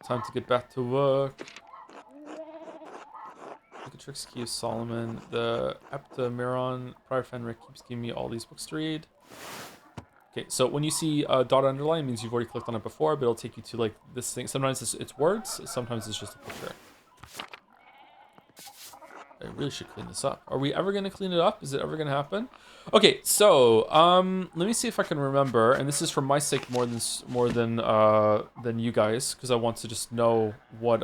Time to get back to work. Tricks Key of Solomon. The Eptamiron Prior Fenric keeps giving me all these books to read. Okay, so when you see a dot underline, it means you've already clicked on it before, but it'll take you to like this thing. Sometimes it's words, sometimes it's just a picture. I really should clean this up. Are we ever gonna clean it up? Is it ever gonna happen? Okay, so let me see if I can remember, and this is for my sake more than you guys, because I want to just know what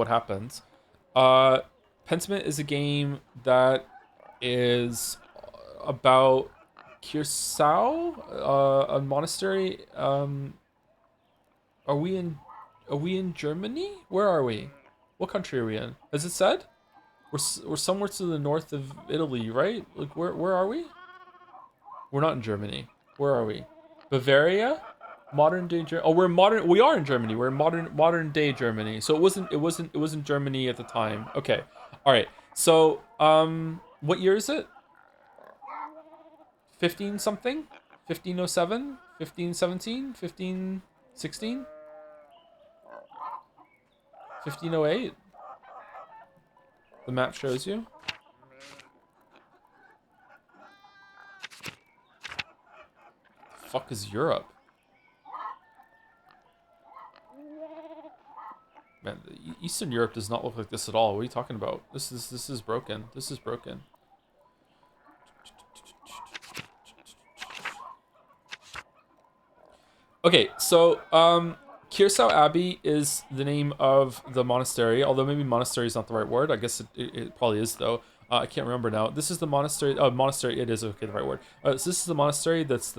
happens. Pentiment is a game that is about Curacao, a monastery. Are we in Germany? Where are we? What country are we in? Has it said? We're somewhere to the north of Italy, right? Like where are we? We're not in Germany. Where are we? Bavaria? Modern day Germany. Oh, we are in Germany. We're in modern day Germany. So it wasn't Germany at the time. Okay. All right. So, what year is it? 15 something? 1507? 1517? 1516? 1508? The map shows you. The fuck is Europe? Man, Eastern Europe does not look like this at all. What are you talking about? This is broken. This is broken. Okay, so Curacao Abbey is the name of the monastery, although maybe monastery is not the right word. I guess it probably is, though. I can't remember now. This is the monastery. Oh, monastery. It is okay, the right word. So this is the monastery that's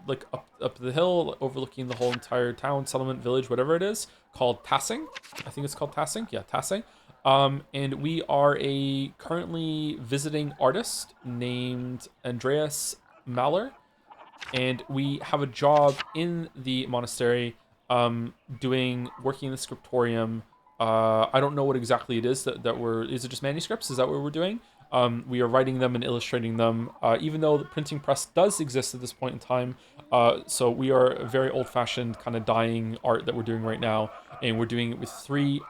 like up the hill, overlooking the whole entire town, settlement, village, whatever it is, called Tassing. I think it's called Tassing. Yeah, Tassing. And we are a currently visiting artist named Andreas Mahler, and we have a job in the monastery, working in the scriptorium. I don't know what exactly it is that we're. Is it just manuscripts? Is that what we're doing? We are writing them and illustrating them, even though the printing press does exist at this point in time. So we are a very old-fashioned kind of dying art that we're doing right now, and we're doing it with three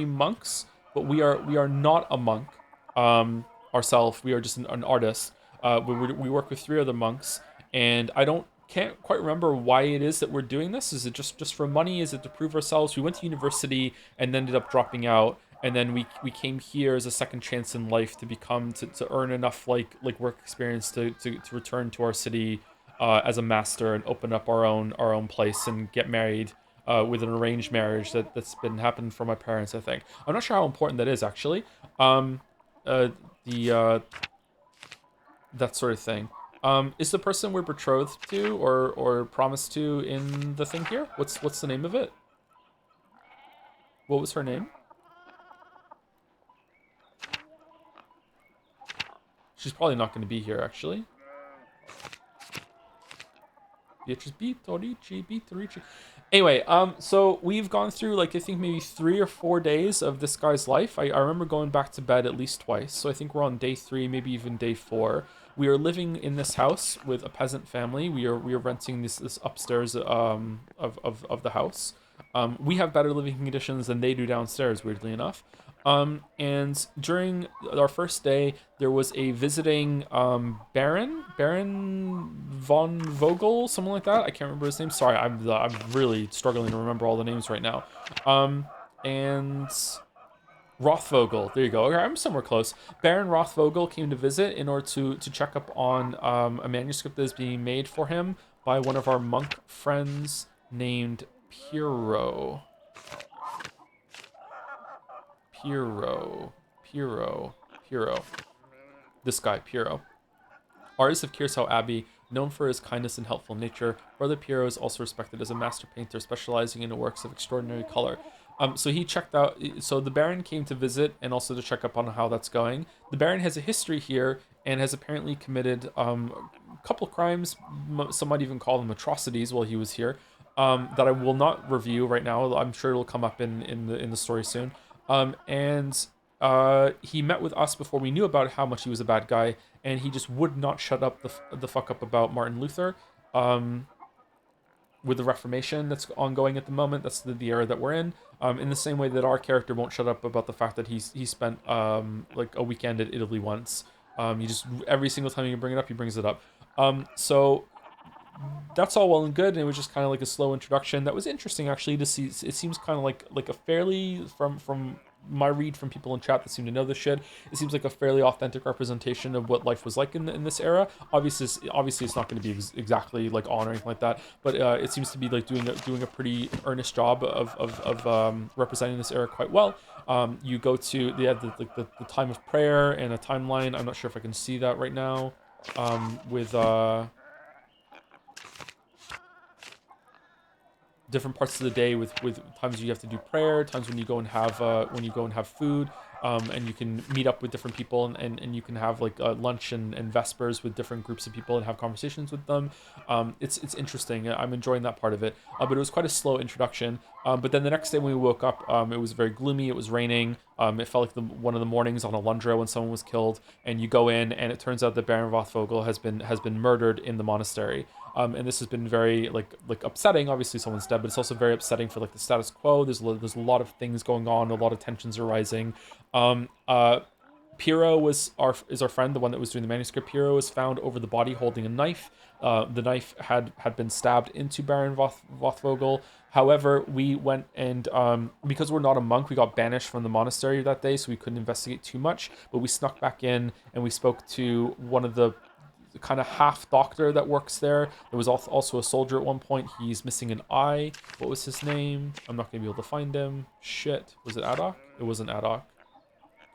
monks. But we are not a monk ourselves. We are just an artist. We work with three other monks, and can't quite remember why it is that we're doing this. Is it just for money? Is it to prove ourselves? We went to university and ended up dropping out, and then we came here as a second chance in life to earn enough like work experience to return to our city as a master and open up our own place and get married with an arranged marriage that's been happened for my parents. I think I'm not sure how important that is actually. The that sort of thing. Is the person we're betrothed to or promised to in the thing here? What's the name of it? What was her name? She's probably not going to be here, actually. Beatrice Beatrice. Anyway, so we've gone through, like, I think maybe 3 or 4 days of this guy's life. I remember going back to bed at least twice, so I think we're on day 3, maybe even day 4. We are living in this house with a peasant family. We are renting this upstairs of the house. We have better living conditions than they do downstairs, weirdly enough. And during our first day, there was a visiting Baron von Vogel, something like that. I can't remember his name. Sorry, I'm really struggling to remember all the names right now. And Rothvogel, there you go. Okay, I'm somewhere close. Baron Rothvogel came to visit in order to check up on a manuscript that is being made for him by one of our monk friends named Piro. This guy, Piro. Artist of Curacao Abbey, known for his kindness and helpful nature, Brother Piro is also respected as a master painter specializing in works of extraordinary color. So he checked out. So the Baron came to visit and also to check up on how that's going. The Baron has a history here and has apparently committed a couple crimes. Some might even call them atrocities while he was here. That I will not review right now. I'm sure it'll come up in the story soon. And he met with us before we knew about how much he was a bad guy, and he just would not shut up the fuck up about Martin Luther. With the Reformation that's ongoing at the moment, that's the era that we're in the same way that our character won't shut up about the fact that he spent like a weekend in Italy once. He just, every single time you bring it up, he brings it up. So that's all well and good, and it was just kind of like a slow introduction. That was interesting actually to see. It seems kind of like a fairly from my read from people in chat that seem to know this shit. It seems like a fairly authentic representation of what life was like in this era. Obviously, it's not going to be exactly like on or anything like that, but it seems to be like doing a pretty earnest job of representing this era quite well. You go to the time of prayer and a timeline. I'm not sure if I can see that right now. With different parts of the day with times you have to do prayer, times when you go and have food, and you can meet up with different people, and you can have like lunch and vespers with different groups of people and have conversations with them. It's interesting. I'm enjoying that part of it, but it was quite a slow introduction. But then the next day when we woke up, it was very gloomy. It was raining. It felt like one of the mornings on Alundra when someone was killed, and you go in, and it turns out that Baron Vothvogel has been murdered in the monastery. And this has been very like upsetting. Obviously, someone's dead, but it's also very upsetting for like the status quo. There's a lot of things going on. A lot of tensions are rising. Um, uh, Piro is our friend, the one that was doing the manuscript. Piro was found over the body holding a knife. The knife had been stabbed into Baron Vothvogel. However, we went and because we're not a monk, we got banished from the monastery that day, so we couldn't investigate too much. But we snuck back in and we spoke to one of the kind of half doctor that works there. There was also a soldier at one point. He's missing an eye. What was his name? I'm not gonna be able to find him. Shit. Was it Adok? It wasn't Adok.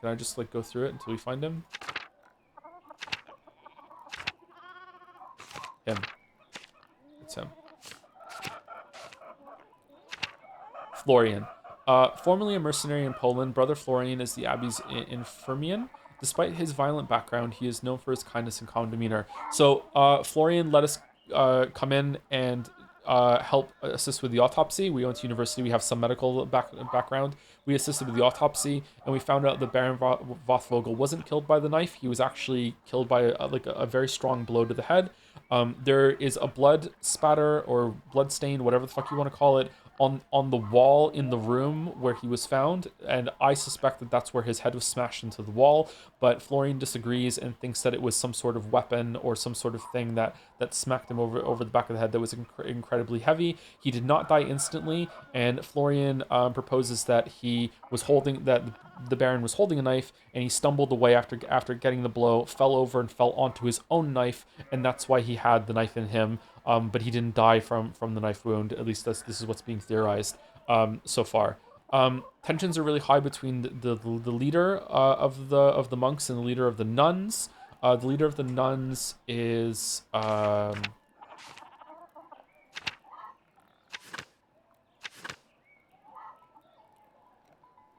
Can I just like go through it until we find him? Him. It's him. Florian. Formerly a mercenary in Poland, Brother Florian is the Abbey's infirmian. Despite his violent background, he is known for his kindness and calm demeanor. So Florian let us come in and help assist with the autopsy. We went to university. We have some medical background. We assisted with the autopsy, and we found out that Baron Vothvogel wasn't killed by the knife. He was actually killed by a very strong blow to the head. There is a blood spatter or blood stain, whatever the fuck you want to call it, on the wall in the room where he was found, and I suspect that that's where his head was smashed into the wall, but Florian disagrees and thinks that it was some sort of weapon or some sort of thing that smacked him over the back of the head that was incredibly heavy. He did not die instantly, and Florian proposes that the Baron was holding a knife, and he stumbled away after getting the blow, fell over and fell onto his own knife, and that's why he had the knife in him. But he didn't die from the knife wound. At least this is what's being theorized so far. Tensions are really high between the leader of the monks and the leader of the nuns. The leader of the nuns is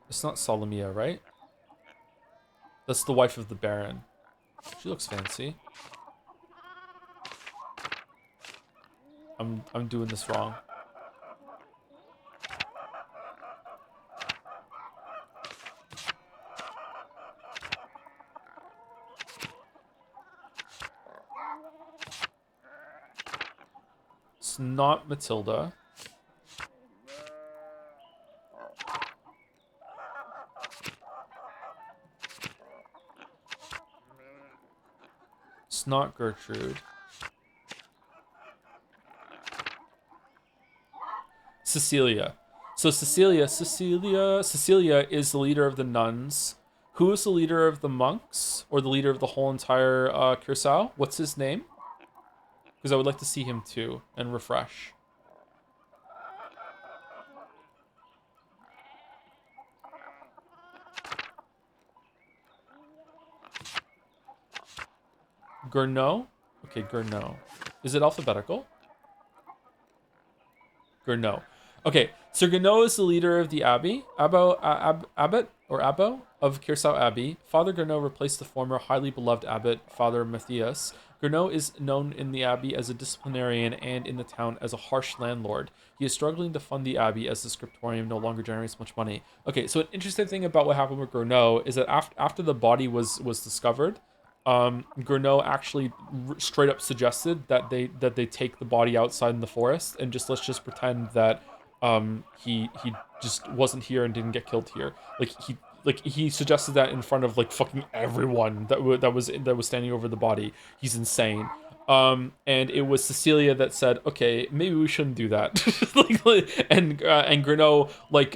it's not Solomia, right? That's the wife of the Baron. She looks fancy. I'm doing this wrong. It's not Matilda. It's not Gertrude. Cecilia. So Cecilia is the leader of the nuns. Who is the leader of the monks, or the leader of the whole entire Curacao? What's his name? Because I would like to see him too and refresh. Gurnot? Okay, Gurnot. Is it alphabetical? Gurnot. Okay, so Gurnot is the leader of the abbey, abbot of Curacao Abbey. Father Gurnot replaced the former highly beloved abbot, Father Matthias. Gurnot is known in the abbey as a disciplinarian and in the town as a harsh landlord. He is struggling to fund the abbey as the scriptorium no longer generates much money. Okay, so an interesting thing about what happened with Gurnot is that after the body was discovered, Gurnot actually straight up suggested that they take the body outside in the forest and let's just pretend that he just wasn't here and didn't get killed here. He suggested that in front of like fucking everyone that was standing over the body. He's insane. And it was Cecilia that said, "Okay, maybe we shouldn't do that." And Greno like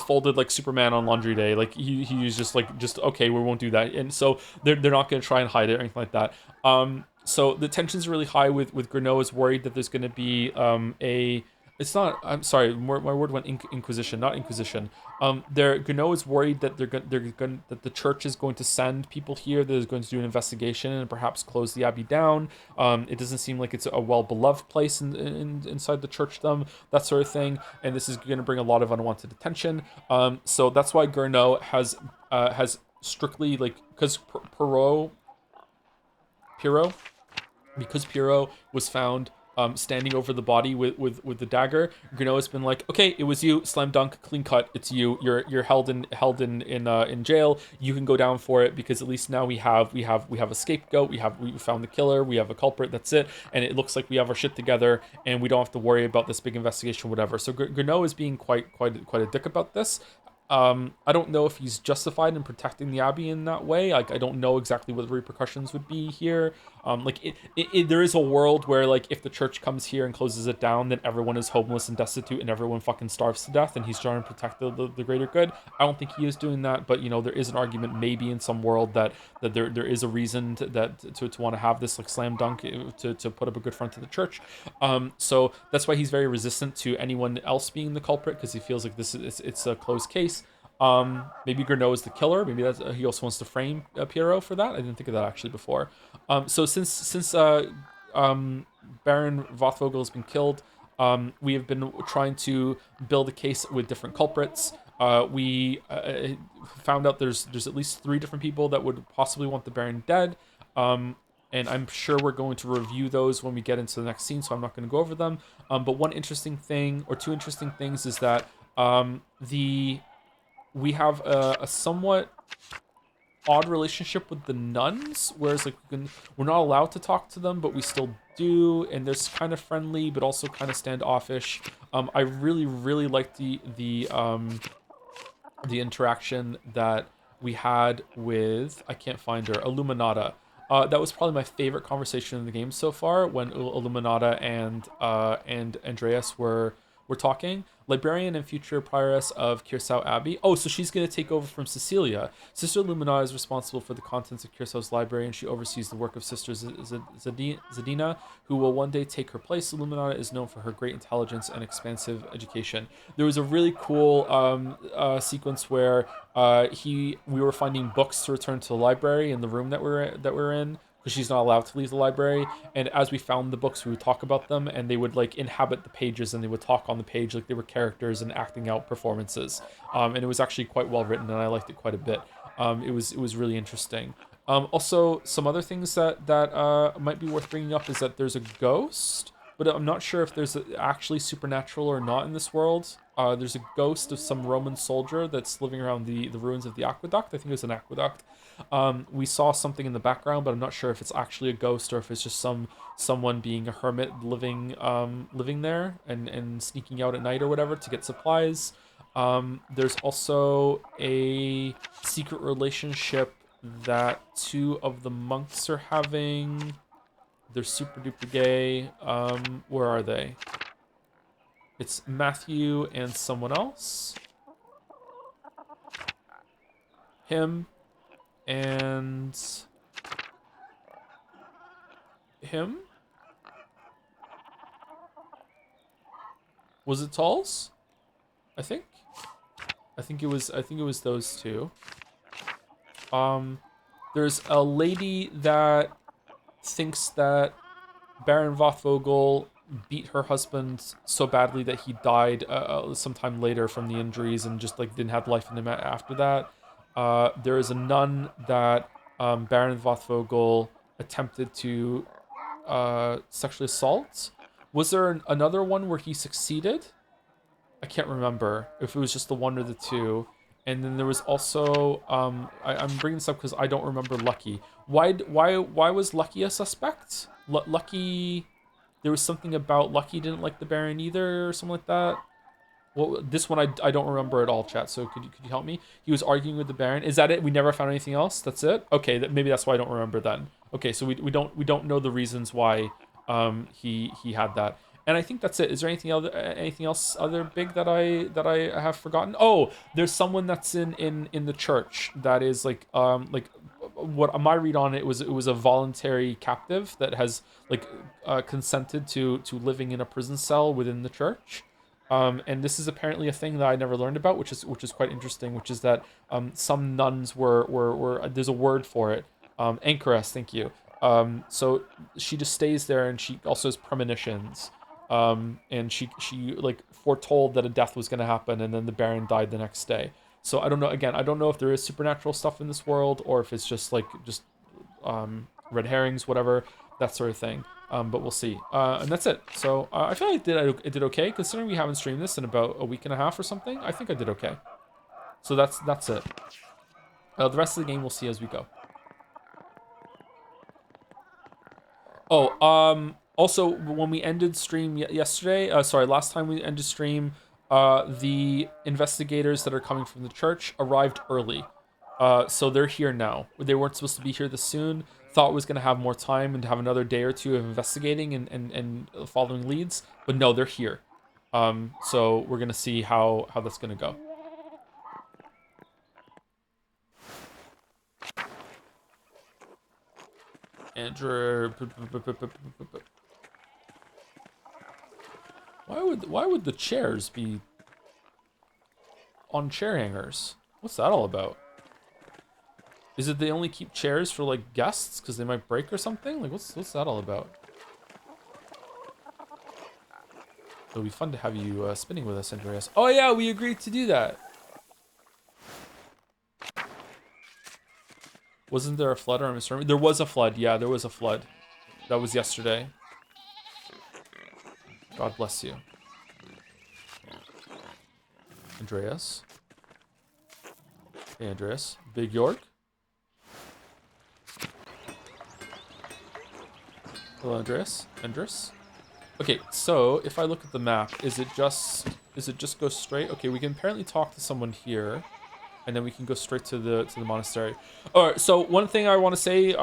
folded like Superman on laundry day. Like he was just okay, we won't do that. And so they're not going to try and hide it or anything like that. So the tension's really high with Greno is worried that there's going to be a it's not. I'm sorry. My word went Inquisition, not Inquisition. Gano is worried that that the church is going to send people here that is going to do an investigation and perhaps close the abbey down. It doesn't seem like it's a well beloved place inside the churchdom, that sort of thing, and this is going to bring a lot of unwanted attention. So that's why Gurno has strictly like because Piro because Piro was found standing over the body with the dagger. Granoa's been like, okay, it was you, slam dunk, clean cut, it's you. You're held in jail. You can go down for it because at least now we have a scapegoat. We found the killer. We have a culprit. That's it. And it looks like we have our shit together, and we don't have to worry about this big investigation, whatever. So Granoa is being quite a dick about this. I don't know if he's justified in protecting the abbey in that way. Like, I don't know exactly what the repercussions would be here. There is a world where, like, if the church comes here and closes it down, then everyone is homeless and destitute and everyone fucking starves to death, and he's trying to protect the greater good. I don't think he is doing that, but, you know, there is an argument maybe in some world that there is a reason to want to have this, like, slam dunk to put up a good front to the church. So that's why he's very resistant to anyone else being the culprit, because he feels like it's a closed case. Maybe Gurno is the killer. Maybe that's he also wants to frame Piero for that. I didn't think of that actually before. So since Baron Vothvogel has been killed, we have been trying to build a case with different culprits. We found out there's at least 3 different people that would possibly want the Baron dead. And I'm sure we're going to review those when we get into the next scene, so I'm not going to go over them. But one interesting thing, or 2 interesting things, is that we have a somewhat odd relationship with the nuns, whereas like we're not allowed to talk to them, but we still do, and they're kind of friendly, but also kind of standoffish. I really like the interaction that we had with, I can't find her, Illuminata. That was probably my favorite conversation in the game so far, when Illuminata and Andreas were talking. Librarian and future prioress of Kirsau Abbey. Oh, so she's going to take over from Cecilia. Sister Illuminata is responsible for the contents of Kirsau's library, and she oversees the work of Sister Zadina, who will one day take her place. Illuminata is known for her great intelligence and expansive education. There was a really cool sequence where we were finding books to return to the library in the room that we're in, because she's not allowed to leave the library. And as we found the books, we would talk about them, and they would like inhabit the pages, and they would talk on the page like they were characters and acting out performances. And it was actually quite well written, and I liked it quite a bit. It was really interesting. Also, some other things that might be worth bringing up is that there's a ghost, but I'm not sure if there's actually supernatural or not in this world. There's a ghost of some Roman soldier that's living around the ruins of the aqueduct. I think it was an aqueduct. We saw something in the background, but I'm not sure if it's actually a ghost or if it's just someone being a hermit living there and sneaking out at night or whatever to get supplies. There's also a secret relationship that 2 of the monks are having. They're super duper gay. Where are they? It's Matthew and someone else. Him and him. Was it Talls? I think it was those 2. There's a lady that thinks that Baron Vothvogel beat her husband so badly that he died sometime later from the injuries and just like didn't have life in him after that. There is a nun that Baron Vothvogel attempted to sexually assault. Was there another one where he succeeded? I can't remember if it was just the 1 or the 2. And then there was also I'm bringing this up because I don't remember Lucky. Why was Lucky a suspect? Lucky, there was something about Lucky didn't like the Baron either, or something like that. Well, this one I don't remember at all, chat. So could you help me? He was arguing with the Baron. Is that it? We never found anything else. That's it. Okay, maybe that's why I don't remember then. Okay, so we don't know the reasons why he had that. And I think that's it. Is there anything else other big that I have forgotten? Oh, there's someone that's in the church that is like what my read on it was a voluntary captive that has like consented to living in a prison cell within the church. And this is apparently a thing that I never learned about, which is quite interesting. Which is that some nuns were there's a word for it, anchoress. Thank you. So she just stays there, and she also has premonitions. And she like foretold that a death was going to happen, and then the Baron died the next day. So I don't know. Again, I don't know if there is supernatural stuff in this world, or if it's just red herrings, whatever, that sort of thing. But we'll see. And that's it. So I feel like I did okay, considering we haven't streamed this in about a week and a half or something. I think I did okay. So that's it. The rest of the game we'll see as we go. Oh, also when we ended stream yesterday, sorry, last time we ended stream, the investigators that are coming from the church arrived early. So they're here now. They weren't supposed to be here this soon. Thought was going to have more time and to have another day or two of investigating and following leads, but no, they're here. So we're going to see how that's going to go. Andrew, why would the chairs be on chair hangers? What's that all about? Is it they only keep chairs for like guests because they might break or something? Like what's that all about? It'll be fun to have you spinning with us, Andreas. Oh yeah, we agreed to do that. Wasn't there a flood or a misremembering? There was a flood. Yeah, there was a flood. That was yesterday. God bless you, Andreas. Hey, Andreas. Big York. Hello, Andreas. Andres. Okay, so if I look at the map, is it just go straight? Okay, we can apparently talk to someone here, and then we can go straight to the monastery. All right. So one thing I want to say,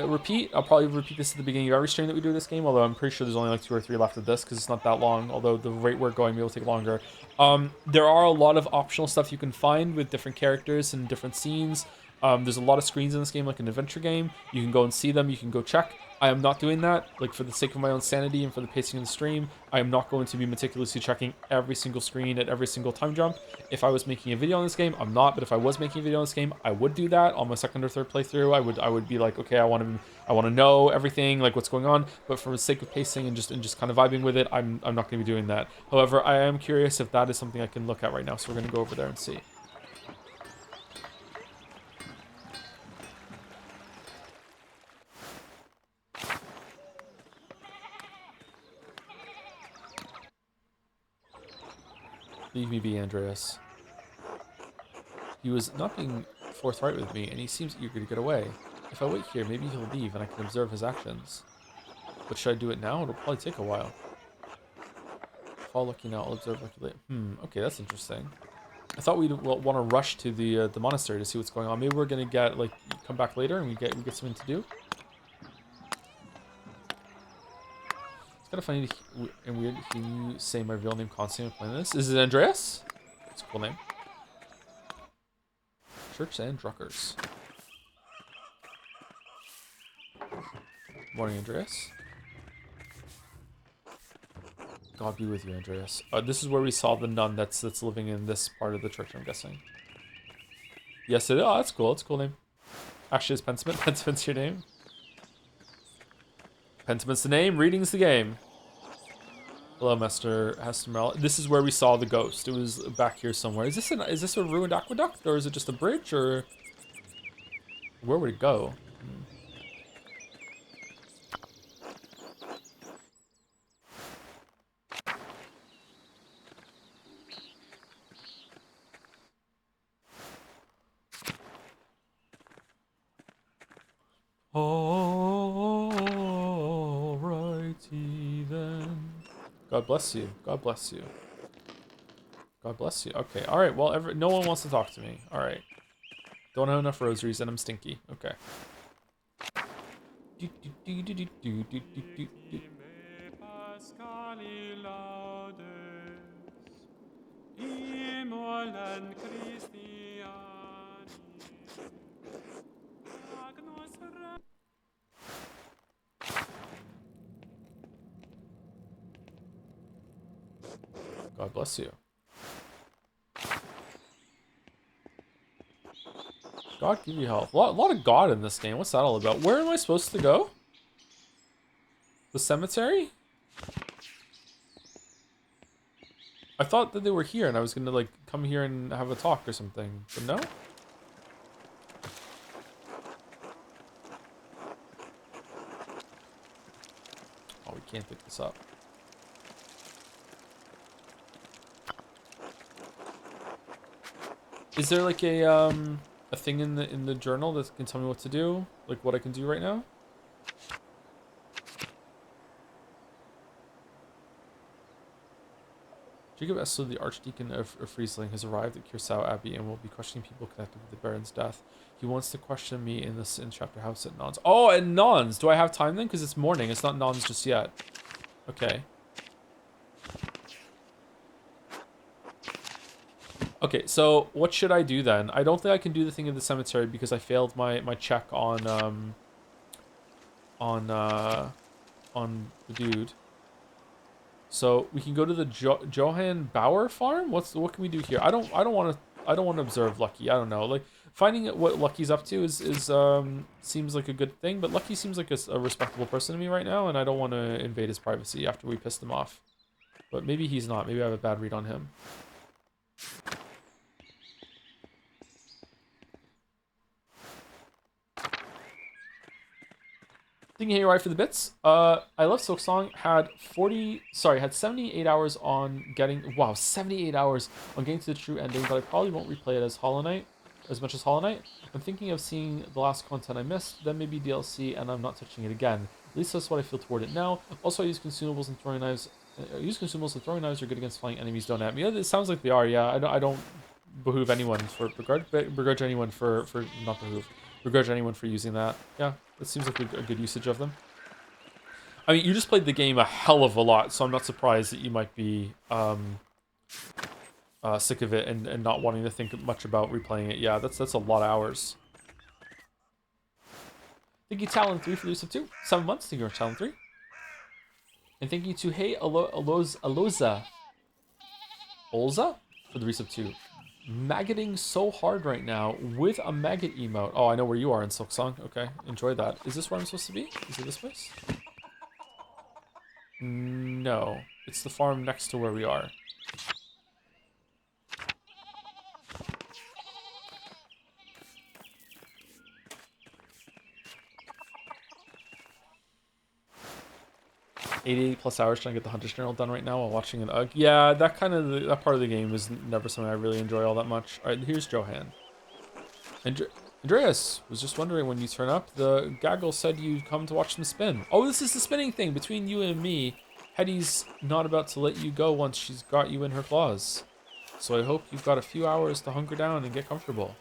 repeat. I'll probably repeat this at the beginning of every stream that we do this game. Although I'm pretty sure there's only like 2 or 3 left of this because it's not that long. Although the rate we're going, maybe it'll take longer. There are a lot of optional stuff you can find with different characters and different scenes. There's a lot of screens in this game, like an adventure game. You can go and see them. You can go check. I am not doing that, like for the sake of my own sanity and for the pacing of the stream. I am not going to be meticulously checking every single screen at every single time jump. If I was making a video on this game, I'm not. But if I was making a video on this game, I would do that on my second or third playthrough. I would be like, okay, I want to know everything, like what's going on. But for the sake of pacing and just kind of vibing with it, I'm not going to be doing that. However, I am curious if that is something I can look at right now. So we're going to go over there and see. Leave me be, Andreas. He was not being forthright with me, and he seems eager to get away. If I wait here, maybe he'll leave and I can observe his actions. But should I do it now? It'll probably take a while. If I'll look now, I'll observe later. Okay, that's interesting. I thought we'd want to rush to the monastery to see what's going on. Maybe we're gonna get like come back later and we get something to do. It's kind of funny and weird to hear you say my real name constantly when playing this. Is it Andreas? It's a cool name. Church and Druckers. Morning, Andreas. God be with you, Andreas. This is where we saw the nun that's living in this part of the church, I'm guessing. Yes, it is. Oh, that's cool. It's a cool name. Actually, it's Pentiment. Pentiment's your name. Pentiment's the name. Reading's the game. Hello, Master Hester. This is where we saw the ghost. It was back here somewhere. Is this a ruined aqueduct, or is it just a bridge, or where would it go? Alrighty then. God bless you. God bless you. God bless you. Okay, all right. Well, no one wants to talk to me. All right. Don't have enough rosaries and I'm stinky. Okay. God bless you. God give you health. A lot of God in this game. What's that all about? Where am I supposed to go? The cemetery? I thought that they were here and I was gonna like come here and have a talk or something, but no? Oh, we can't pick this up. Is there like a thing in the journal that can tell me what to do? Like what I can do right now? Jacob Essler, the Archdeacon of Friesling, has arrived at Curacao Abbey and will be questioning people connected with the Baron's death. He wants to question me in chapter house at Nons. Oh, at Nons! Do I have time then? Because it's morning. It's not Nons just yet. Okay. Okay, so what should I do then? I don't think I can do the thing in the cemetery because I failed my check on the dude. So we can go to the Johann Bauer farm. What can we do here? I don't want to observe Lucky. I don't know. Like finding what Lucky's up to is seems like a good thing, but Lucky seems like a respectable person to me right now, and I don't want to invade his privacy after we pissed him off. But maybe he's not. Maybe I have a bad read on him. Thinking Hayride for the bits. I Love Silksong had 78 hours on getting 78 hours on getting to the true ending, but I probably won't replay it as much as Hollow Knight. I'm thinking of seeing the last content I missed, then maybe DLC, and I'm not touching it again. At least that's what I feel toward it now. Also, I use consumables and throwing knives. Throwing knives are good against flying enemies. Don't at me. It sounds like they are. Yeah, I don't begrudge anyone for using that. Yeah. That seems like a good usage of them. I mean, you just played the game a hell of a lot, so I'm not surprised that you might be sick of it and not wanting to think much about replaying it. Yeah, that's a lot of hours. Thank you, Talon 3 for the use of 2. 7 months. Thank you, Talon 3. And thank you to Olza for the use of 2. Maggoting so hard right now with a maggot emote. Oh, I know where you are in Silksong. Okay, enjoy that. Is this where I'm supposed to be? Is it this place? No, it's the farm next to where we are. +80 hours trying to get the Hunter's Journal done right now while watching an UG. Yeah, that part of the game is never something I really enjoy all that much. All right, here's Johan. Andreas was just wondering when you turn up. The gaggle said you'd come to watch them spin. Oh, this is the spinning thing between you and me. Hetty's not about to let you go once she's got you in her claws. So I hope you've got a few hours to hunker down and get comfortable.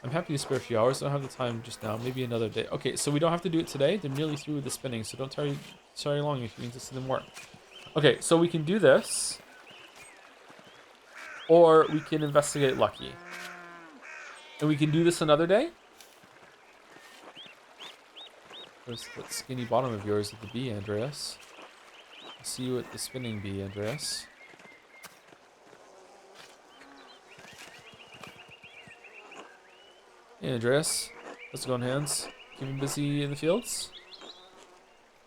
I'm happy to spare a few hours. I don't have the time just now. Maybe another day. Okay, so we don't have to do it today. They're nearly through with the spinning, so don't tarry long if you need to see them work. Okay, so we can do this. Or we can investigate Lucky. And we can do this another day. Where's that skinny bottom of yours at the bee, Andreas? I'll see you at the spinning bee, Andreas. Hey, Andreas. How's it going, Hans? Keeping busy in the fields?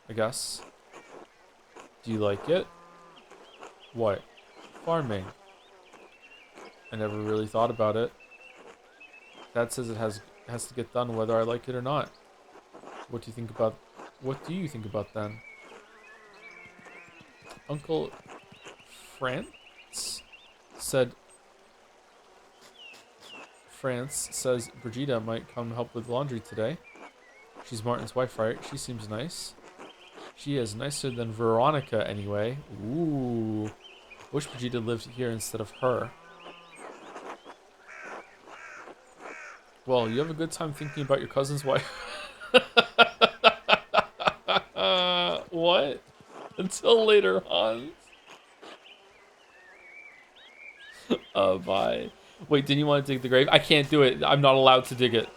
I guess. Do you like it? What? Farming. I never really thought about it. Dad says it has to get done whether I like it or not. What do you think about then? Uncle France says Brigida might come help with laundry today. She's Martin's wife, right? She seems nice. She is nicer than Veronica anyway. Ooh. Wish Vegeta lived here instead of her. Well, you have a good time thinking about your cousin's wife. What? Until later, Hans. Bye. Wait, didn't you want to dig the grave? I can't do it. I'm not allowed to dig it.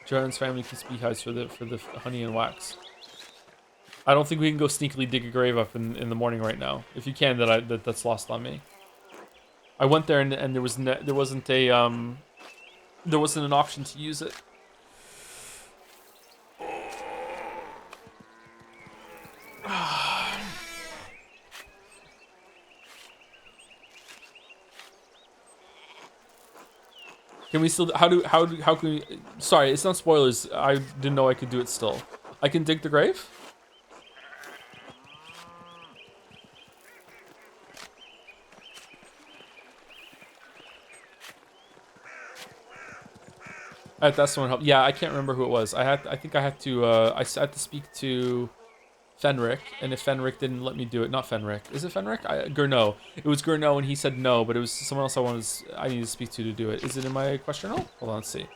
Jordan's family keeps beehives for the honey and wax. I don't think we can go sneakily dig a grave up in the morning right now. If you can, that's lost on me. I went there and there wasn't an option to use it. Can we still how can we? Sorry, it's not spoilers. I didn't know I could do it still. I can dig the grave. That's someone help. Yeah, I can't remember who it was. I think I had to speak to Fenric, and if Fenric didn't let me do it, not Fenric. Is it Fenric? Gurno. It was Gurno, and he said no, but it was someone else I needed to speak to do it. Is it in my question roll? Hold on, let's see.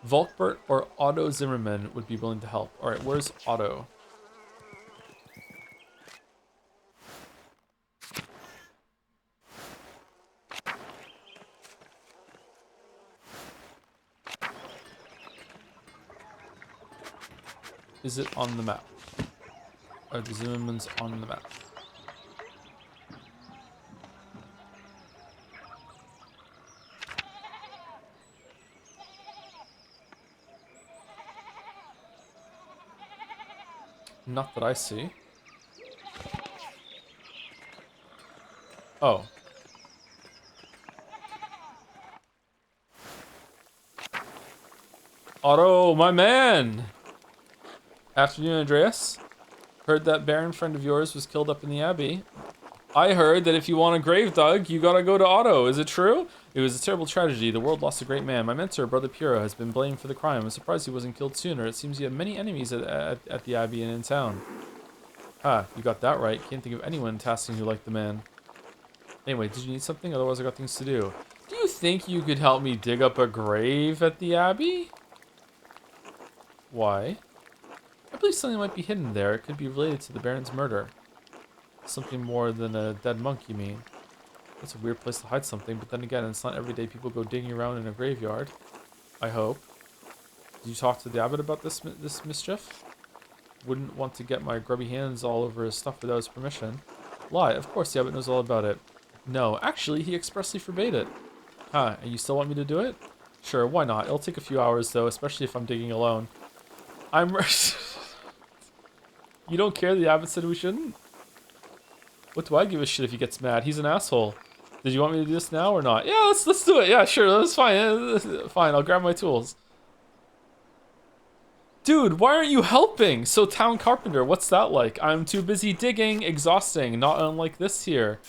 Volkbert or Otto Zimmerman would be willing to help. All right, where's Otto? Is it on the map? Are the Zimmermans on the map? Not that I see. Oh. Otto, my man! Afternoon, Andreas. Heard that Baron friend of yours was killed up in the Abbey. I heard that if you want a grave dug, you gotta go to Otto. Is it true? It was a terrible tragedy. The world lost a great man. My mentor, Brother Puro, has been blamed for the crime. I'm surprised he wasn't killed sooner. It seems you have many enemies at the Abbey and in town. Ah, you got that right. Can't think of anyone in Tasking who liked the man. Anyway, did you need something? Otherwise, I got things to do. Do you think you could help me dig up a grave at the Abbey? Why? I believe something might be hidden there. It could be related to the Baron's murder. Something more than a dead monk, you mean? That's a weird place to hide something, but then again, it's not every day people go digging around in a graveyard. I hope. Did you talk to the abbot about this mischief? Wouldn't want to get my grubby hands all over his stuff without his permission. Lie, of course the abbot knows all about it. No, actually, he expressly forbade it. Huh, and you still want me to do it? Sure, why not? It'll take a few hours, though, especially if I'm digging alone. You don't care the abbot said we shouldn't? What do I give a shit if he gets mad? He's an asshole. Did you want me to do this now or not? Yeah, let's do it. Yeah, sure, that's fine. Fine, I'll grab my tools. Dude, why aren't you helping? So town carpenter, what's that like? I'm too busy digging, exhausting, not unlike this here.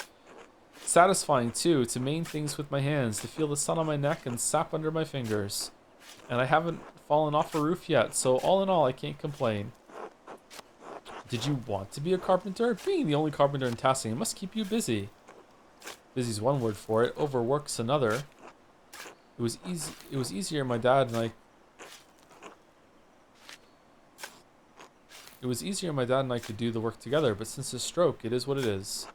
Satisfying too, to main things with my hands, to feel the sun on my neck and sap under my fingers. And I haven't fallen off a roof yet, so all in all, I can't complain. Did you want to be a carpenter? Being the only carpenter in Tasking, it must keep you busy. Busy's one word for it, overwork's another. It was easier my dad and I could do the work together, but since his stroke, it is what it is.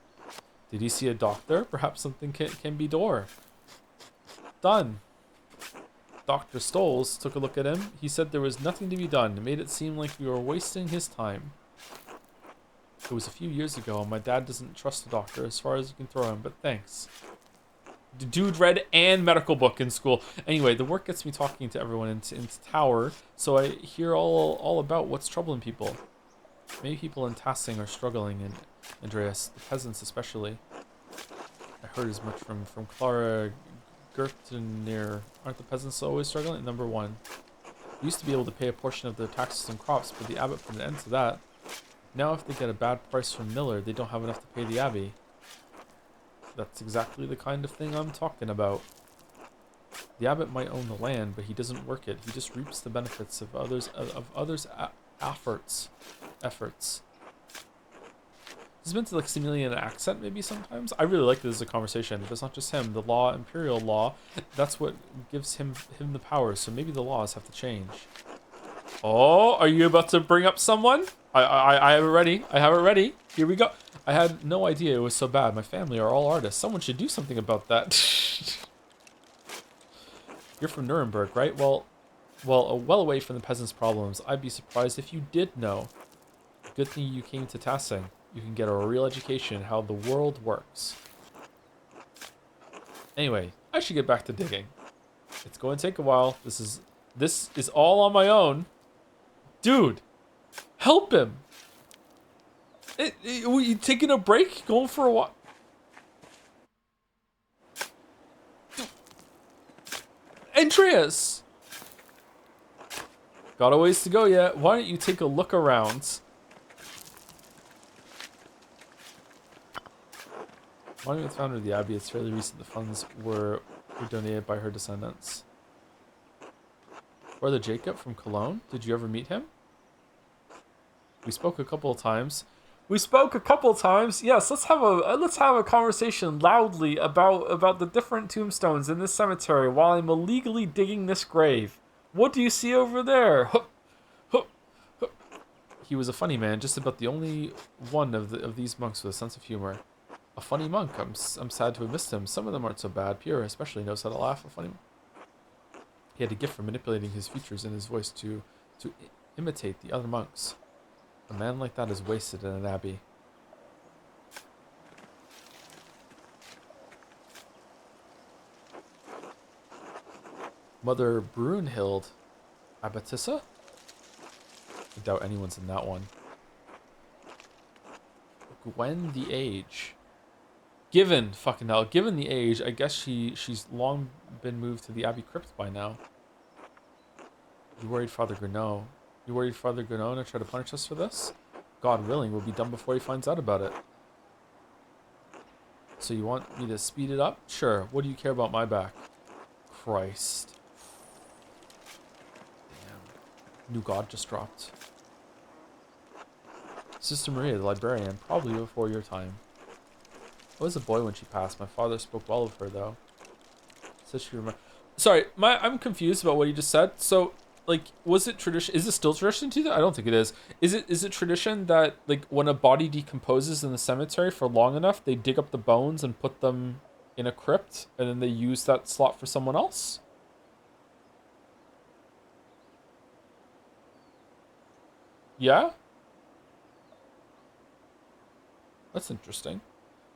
Did he see a doctor? Perhaps something can be done. Dr. Stoles took a look at him. He said there was nothing to be done. It made it seem like we were wasting his time. It was a few years ago, and my dad doesn't trust the doctor as far as you can throw him, but thanks. The dude read and medical book in school. Anyway, the work gets me talking to everyone in Tower, so I hear all about what's troubling people. Many people in Tasking are struggling, and Andreas, the peasants especially. I heard as much from Clara Gertenir. Aren't the peasants always struggling? Number one. We used to be able to pay a portion of their taxes and crops, but the abbot put an end to that. Now if they get a bad price from Miller, they don't have enough to pay the abbey. That's exactly the kind of thing I'm talking about. The abbot might own the land, but he doesn't work it. He just reaps the benefits of others' efforts. He's meant to like simulate an accent maybe sometimes. I really like this as a conversation. It's not just him. The law, imperial law, that's what gives him the power. So maybe the laws have to change. Oh, are you about to bring up someone? I have it ready. I have it ready. Here we go. I had no idea it was so bad. My family are all artists. Someone should do something about that. You're from Nuremberg, right? Well away from the peasants' problems. I'd be surprised if you did know. Good thing you came to Tassing. You can get a real education in how the world works. Anyway, I should get back to digging. It's going to take a while. This is all on my own. Dude, help him. Were you taking a break? Going for a walk? Andreas! Got a ways to go yet. Why don't you take a look around? Monument founder of the Abbey. It's fairly recent. The funds were donated by her descendants. Brother Jacob from Cologne. Did you ever meet him? We spoke a couple of times. Yes, let's have a conversation loudly about the different tombstones in this cemetery while I'm illegally digging this grave. What do you see over there? He was a funny man, just about the only one of these monks with a sense of humor. A funny monk. I'm sad to have missed him. Some of them aren't so bad. Pierre especially knows how to laugh. He had a gift for manipulating his features and his voice to imitate the other monks. A man like that is wasted in an abbey. Mother Brunhild. Abbotissa? I doubt anyone's in that one. Gwen the Age. Given the age, I guess she's long been moved to the Abbey crypt by now. You worried Father Grenot? You worried Father Grenot to try to punish us for this? God willing, we'll be done before he finds out about it. So you want me to speed it up? Sure. What do you care about my back? Christ. Damn. New god just dropped. Sister Maria, the librarian, probably before your time. I was a boy when she passed. My father spoke well of her, though. Said she remember. Sorry, I'm confused about what you just said. So, like, was it tradition? Is it still tradition to that? I don't think it is. Is it tradition that like when a body decomposes in the cemetery for long enough, they dig up the bones and put them in a crypt, and then they use that slot for someone else? Yeah. That's interesting.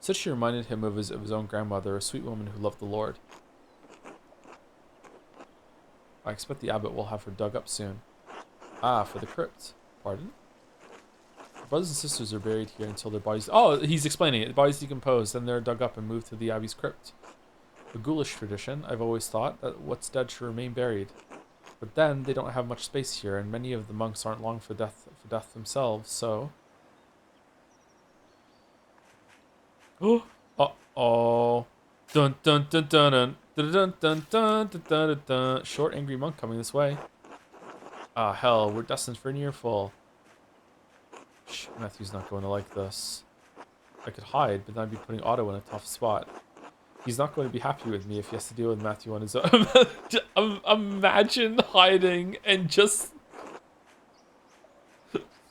Said she reminded him of his own grandmother, a sweet woman who loved the Lord. I expect the abbot will have her dug up soon. Ah, for the crypt. Pardon? The brothers and sisters are buried here until their bodies... Oh, he's explaining it. The bodies decompose, then they're dug up and moved to the abbey's crypt. A ghoulish tradition. I've always thought that what's dead should remain buried. But then, they don't have much space here, and many of the monks aren't long for death themselves, so... Uh-oh. Dun dun dun dun dun dun dun dun dun dun dun dun. Short angry monk coming this way. Ah, hell, we're destined for an earful. Shh, Matthew's not going to like this. I could hide, but then I'd be putting Otto in a tough spot. He's not going to be happy with me if he has to deal with Matthew on his own. Imagine hiding and just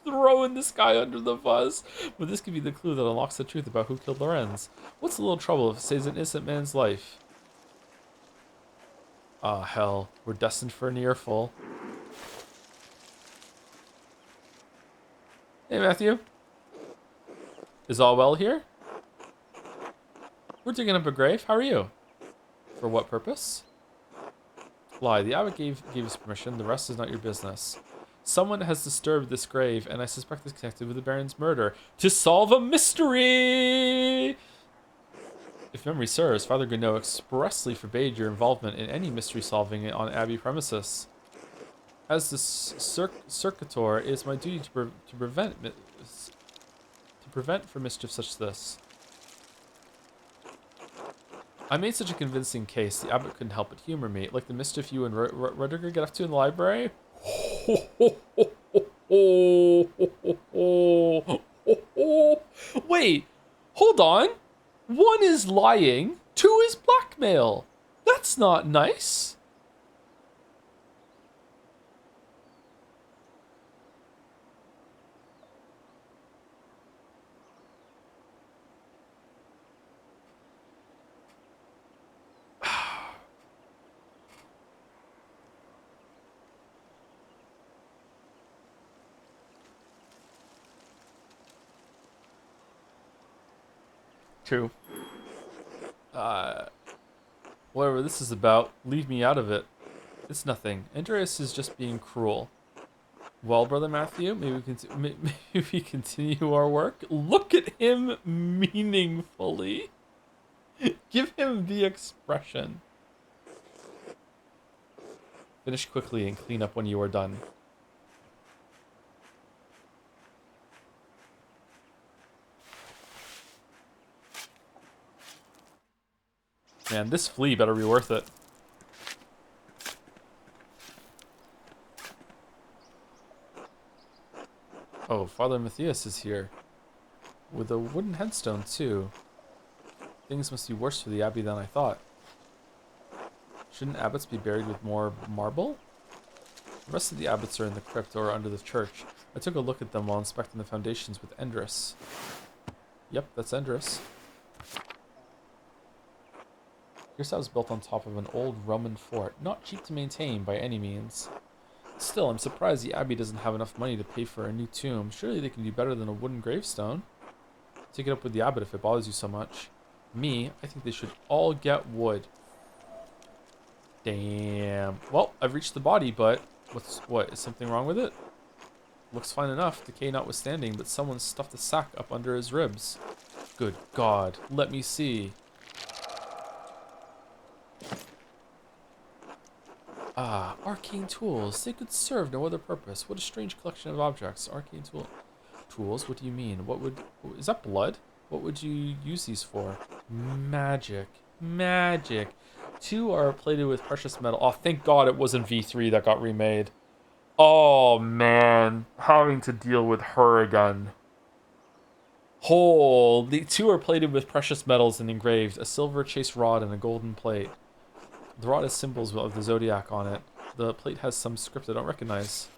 throwing this guy under the bus. But this could be the clue that unlocks the truth about who killed Lorenz. What's the little trouble if it saves an innocent man's life? Ah, hell. We're destined for an earful. Hey, Matthew. Is all well here? We're digging up a grave. How are you? For what purpose? Lie. The abbot gave us permission. The rest is not your business. Someone has disturbed this grave, and I suspect it's connected with the Baron's murder. To solve a mystery! If memory serves, Father Grenot expressly forbade your involvement in any mystery solving on Abbey premises. As the circuitor, it is my duty to prevent prevent for mischief such as this. I made such a convincing case, the abbot couldn't help but humor me. Like the mischief you and Rudiger get up to in the library? Wait, hold on. 1 is lying, 2 is blackmail. That's not nice. True. Whatever this is about, leave me out of it. It's nothing. Andreas is just being cruel. Well, Brother Matthew, maybe we continue our work. Look at him meaningfully. Give him the expression. Finish quickly and clean up when you are done. Man, this flea better be worth it. Oh, Father Matthias is here. With a wooden headstone, too. Things must be worse for the abbey than I thought. Shouldn't abbots be buried with more marble? The rest of the abbots are in the crypt or under the church. I took a look at them while inspecting the foundations with Endris. Yep, that's Endris. Here's how it's built on top of an old Roman fort. Not cheap to maintain by any means. Still, I'm surprised the abbey doesn't have enough money to pay for a new tomb. Surely they can do better than a wooden gravestone. Take it up with the abbot if it bothers you so much. Me, I think they should all get wood. Damn. Well, I've reached the body, but what? Is something wrong with it? Looks fine enough, decay notwithstanding, but someone stuffed a sack up under his ribs. Good God, let me see. Ah, arcane tools. They could serve no other purpose. What a strange collection of objects. Arcane tools? What do you mean? Is that blood? What would you use these for? Magic. Magic. 2 are plated with precious metal. Oh, thank God it wasn't V3 that got remade. Oh, man. Having to deal with her again. The 2 are plated with precious metals and engraved. A silver chase rod and a golden plate. The rod has symbols of the zodiac on it. The plate has some script I don't recognize.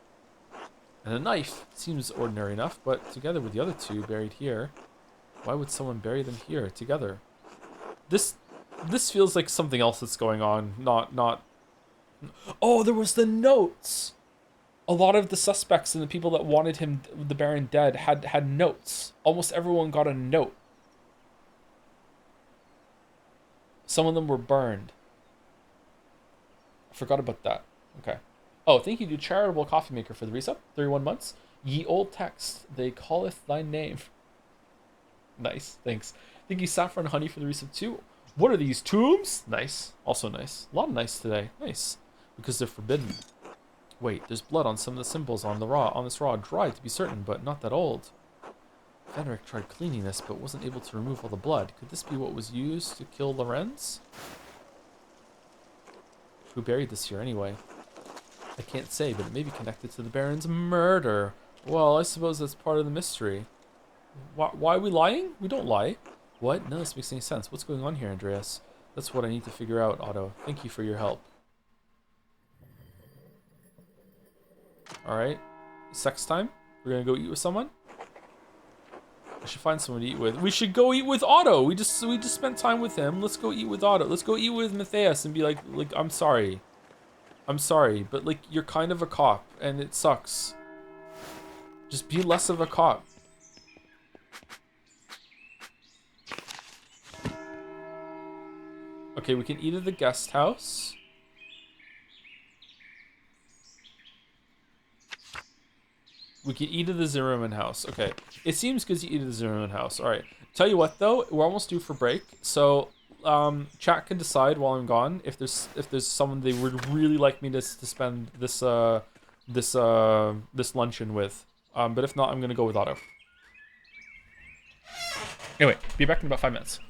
And a knife. Seems ordinary enough, but together with the other 2 buried here. Why would someone bury them here, together? This feels like something else that's going on, not... Oh, there was the notes! A lot of the suspects and the people that wanted him, the Baron, dead had notes. Almost everyone got a note. Some of them were burned. Forgot about that. Okay. Oh, thank you to Charitable Coffee Maker for the resub. 31 months. Ye old text, they calleth thy name. Nice, thanks. Thank you, Saffron Honey, for the resub too. What are these, tombs? Nice. Also nice. A lot of nice today. Nice. Because they're forbidden. Wait, there's blood on some of the symbols on this rod. Dried, to be certain, but not that old. Fenric tried cleaning this, but wasn't able to remove all the blood. Could this be what was used to kill Lorenz? Who buried this here anyway? I can't say, but it may be connected to the Baron's murder. Well, I suppose that's part of the mystery. Why are we lying? We don't lie. What? None of this makes any sense. What's going on here, Andreas? That's what I need to figure out, Otto. Thank you for your help. Alright. Sex time? We're gonna go eat with someone? I should find someone to eat with. We should go eat with Otto. We just spent time with him. Let's go eat with Otto. Let's go eat with Matthias and be like, I'm sorry. I'm sorry, but like, you're kind of a cop and it sucks. Just be less of a cop. Okay, we can eat at the guest house. We can eat at the Zimmerman house. Okay. It seems good to eat at the Zimmerman house. Alright. Tell you what though, we're almost due for break. So chat can decide while I'm gone if there's someone they would really like me to spend this luncheon with. But if not, I'm gonna go with Otto. Anyway, be back in about 5 minutes.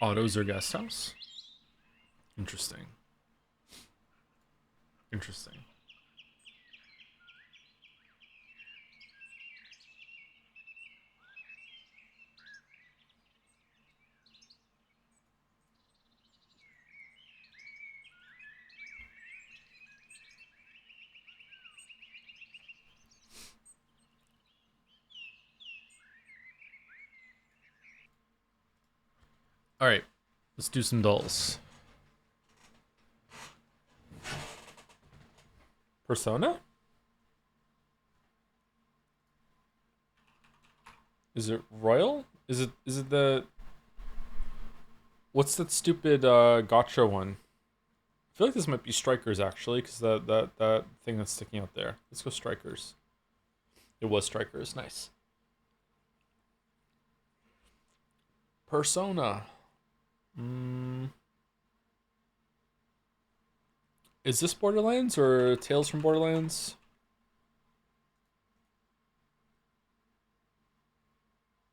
Autos or guest house? Interesting. Interesting. All right, let's do some dolls. Persona? Is it Royal? Is it the what's that stupid gotcha one? I feel like this might be Strikers actually, because that thing that's sticking out there. Let's go Strikers. It was Strikers. Nice. Persona. Is this Borderlands or Tales from Borderlands?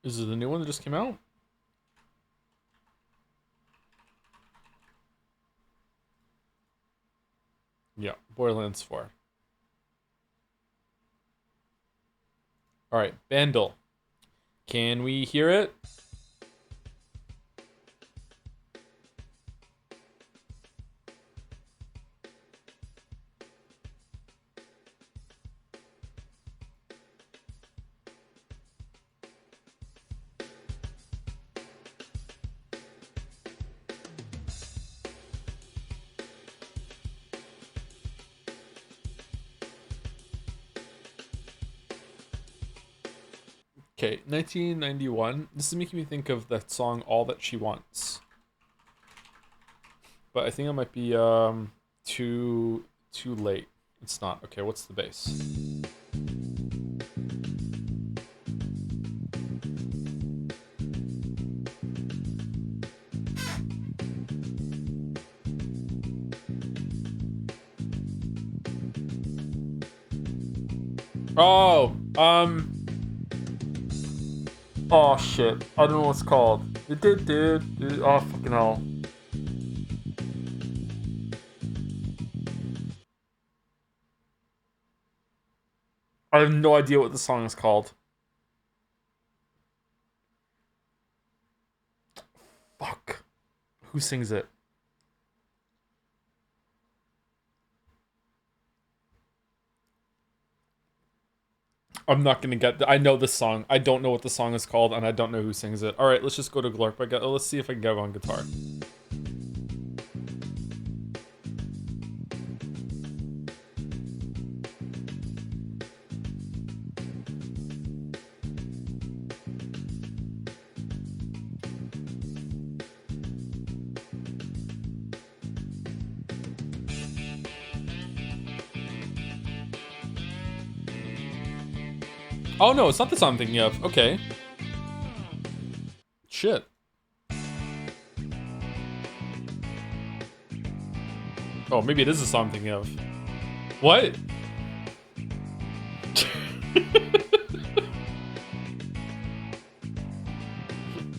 Is it the new one that just came out? Yeah, Borderlands 4. Alright, Bandle. Can we hear it? Okay, 1991. This is making me think of that song "All That She Wants," but I think it might be too late. It's not. Okay, what's the bass? Oh, oh shit. I don't know what it's called. It did, dude. Oh fucking hell. I have no idea what the song is called. Fuck. Who sings it? I'm not gonna get. I know this song. I don't know what the song is called, and I don't know who sings it. All right, let's just go to Glorp. Let's see if I can get it on guitar. Oh no, it's not the song I'm thinking of. Okay. Shit. Oh, maybe it is the song I'm thinking of. What?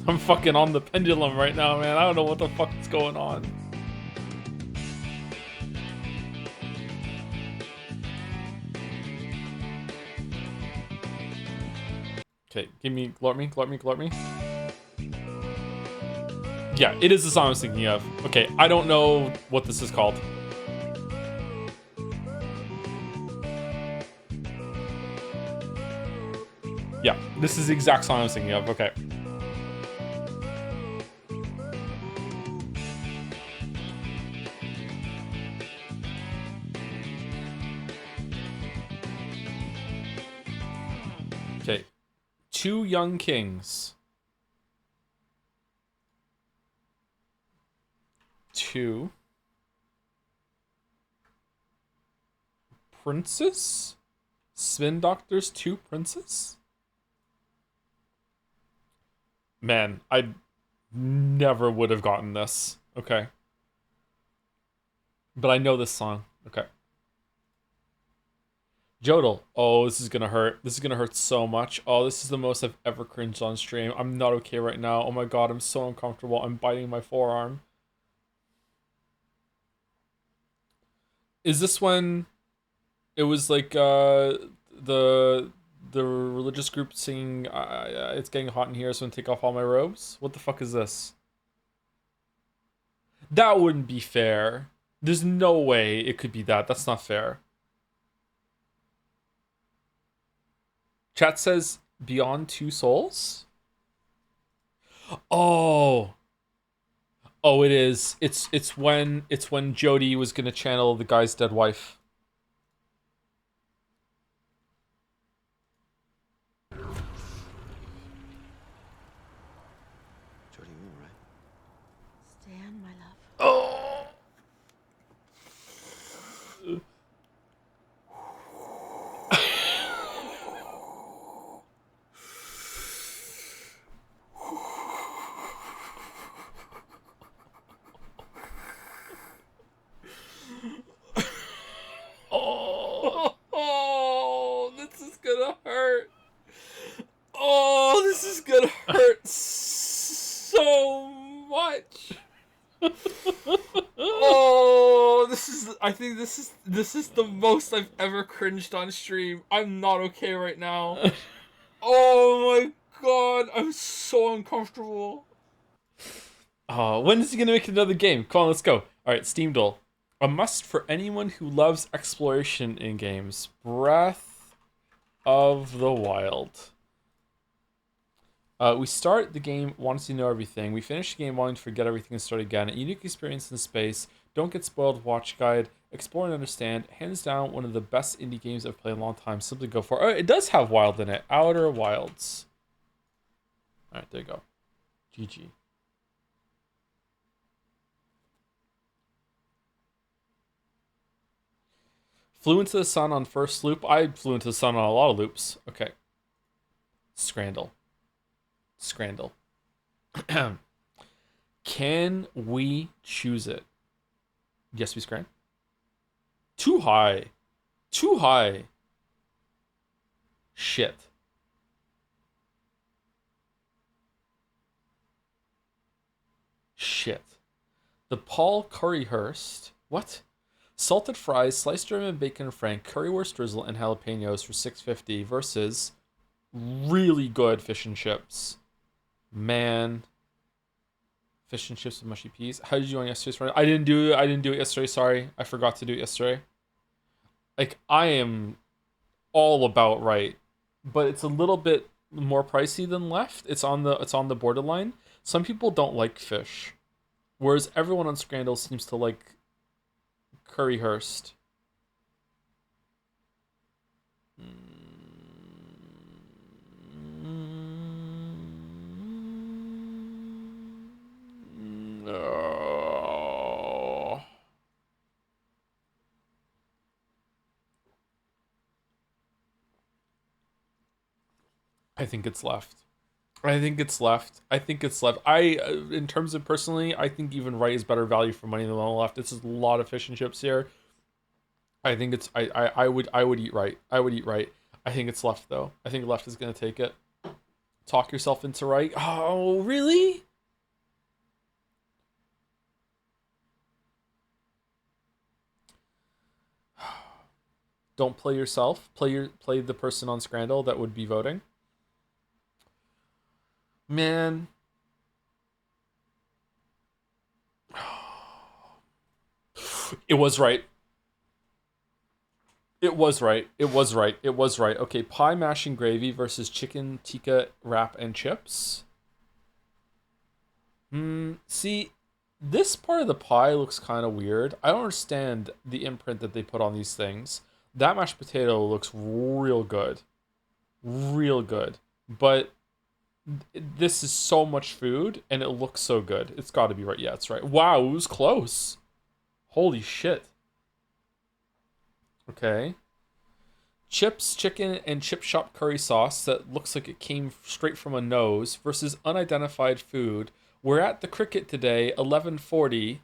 I'm fucking on the pendulum right now, man. I don't know what the fuck is going on. Okay, give me, glort me. Yeah, it is the song I was thinking of. Okay, I don't know what this is called. Yeah, this is the exact song I was thinking of. Okay. Okay. Two Young Kings. Two Princes? Spin Doctors 2 Princes? Man, I never would have gotten this. Okay. But I know this song. Okay. Jodel. Oh, this is gonna hurt. This is gonna hurt so much. Oh, this is the most I've ever cringed on stream. I'm not okay right now. Oh my god, I'm so uncomfortable. I'm biting my forearm. Is this when it was like the the religious group singing "It's getting hot in here, so I'm gonna take off all my robes"? What the fuck is this? That wouldn't be fair. There's no way it could be that. That's not fair. Chat says Beyond Two Souls. Oh, oh, it is. It's when Jody was gonna channel the guy's dead wife. Jody, you all right? Stan, my love. Oh. Oh. Oh, this is gonna hurt. Oh, this is gonna hurt so much. Oh, I think this is the most I've ever cringed on stream. I'm not okay right now. Oh my god, I'm so uncomfortable. Oh, when is he gonna make another game? Come on, let's go. Alright, Steam Duel. A must for anyone who loves exploration in games. Breath of the Wild. We start the game wanting to know everything. We finish the game wanting to forget everything and start again. A unique experience in space. Don't get spoiled. Watch guide. Explore and understand. Hands down, one of the best indie games I've played in a long time. Simply go for it. Oh, it does have Wild in it. Outer Wilds. Alright, there you go. GG. Flew into the sun on first loop. I flew into the sun on a lot of loops. Okay. Scrandle. Scrandle. Can we choose it? Yes, we scran. Too high. Too high. Shit. Shit. The Paul Curryhurst. What? Salted fries, sliced German bacon and frank, currywurst drizzle, and jalapenos for $6.50 versus really good fish and chips. Man. Fish and chips with mushy peas. How did you do on yesterday's run? I didn't do it yesterday, sorry. I forgot to do it yesterday. Like, I am all about right. But it's a little bit more pricey than left. It's on the borderline. Some people don't like fish. Whereas everyone on Scrandle seems to like Curryhurst. No. I think it's left. I think it's left. I think it's left. In terms of personally, I think even right is better value for money than the left. It's just a lot of fish and chips here. I think it's I would eat right. I would eat right. I think it's left though. I think left is gonna take it. Talk yourself into right. Oh, really? Don't play yourself. Play the person on Scrandle that would be voting. Man. It was right. It was right. It was right. It was right. Okay, pie, mash, and gravy versus chicken tikka wrap and chips. See, this part of the pie looks kind of weird. I don't understand the imprint that they put on these things. That mashed potato looks real good. Real good. But this is so much food, and it looks so good. It's got to be right. Yeah, it's right. Wow, it was close. Holy shit. Okay. Chips, chicken, and chip shop curry sauce that looks like it came straight from a nose versus unidentified food. We're at the cricket today, 11:40.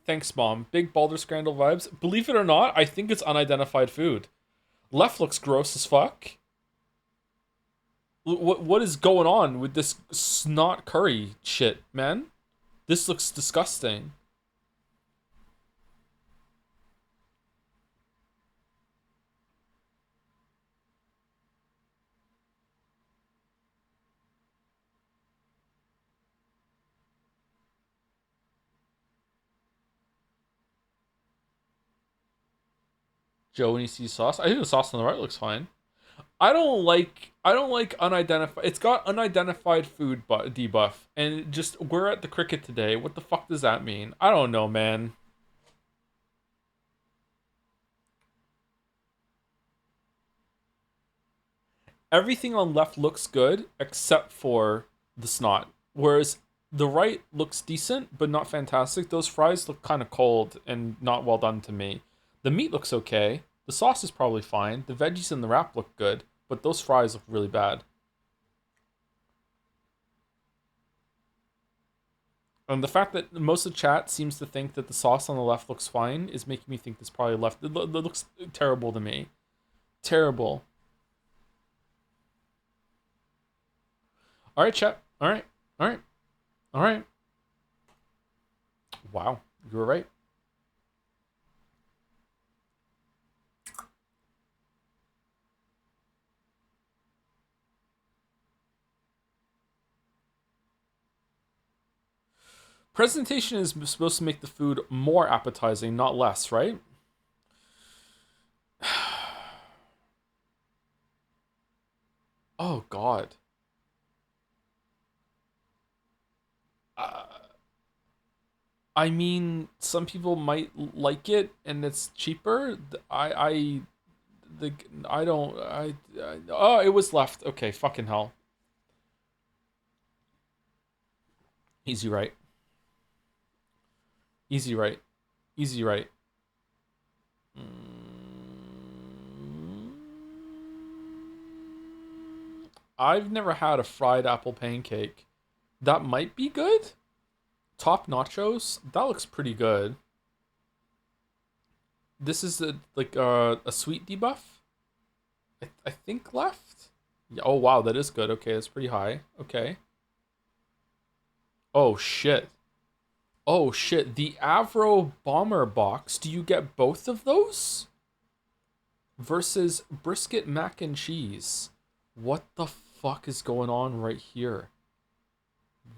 Thanks, Mom. Big Balder Scrandle vibes. Believe it or not, I think it's unidentified food. Left looks gross as fuck. What is going on with this snot curry shit, man? This looks disgusting. Joe, when you see sauce, I think the sauce on the right looks fine. I don't like unidentified. It's got unidentified food debuff, and just we're at the cricket today. What the fuck does that mean? I don't know, man. Everything on left looks good except for the snot. Whereas the right looks decent, but not fantastic. Those fries look kind of cold and not well done to me. The meat looks okay. The sauce is probably fine. The veggies in the wrap look good, but those fries look really bad. And the fact that most of the chat seems to think that the sauce on the left looks fine is making me think this probably left. It looks terrible to me. Terrible. All right, chat. All right. All right. All right. Wow. You were right. Presentation is supposed to make the food more appetizing, not less, right? Oh, God. Uh, I mean, some people might like it, and it's cheaper. The, I don't, oh, it was left. Okay, fucking hell. Easy right. Easy right. Easy right. I've never had a fried apple pancake. That might be good. Top nachos. That looks pretty good. This is a sweet debuff. I think left. Yeah, oh wow, that is good. Okay, that's pretty high. Okay. Oh shit. Oh shit. The Avro Bomber box. Do you get both of those? Versus brisket mac and cheese. What the fuck is going on right here?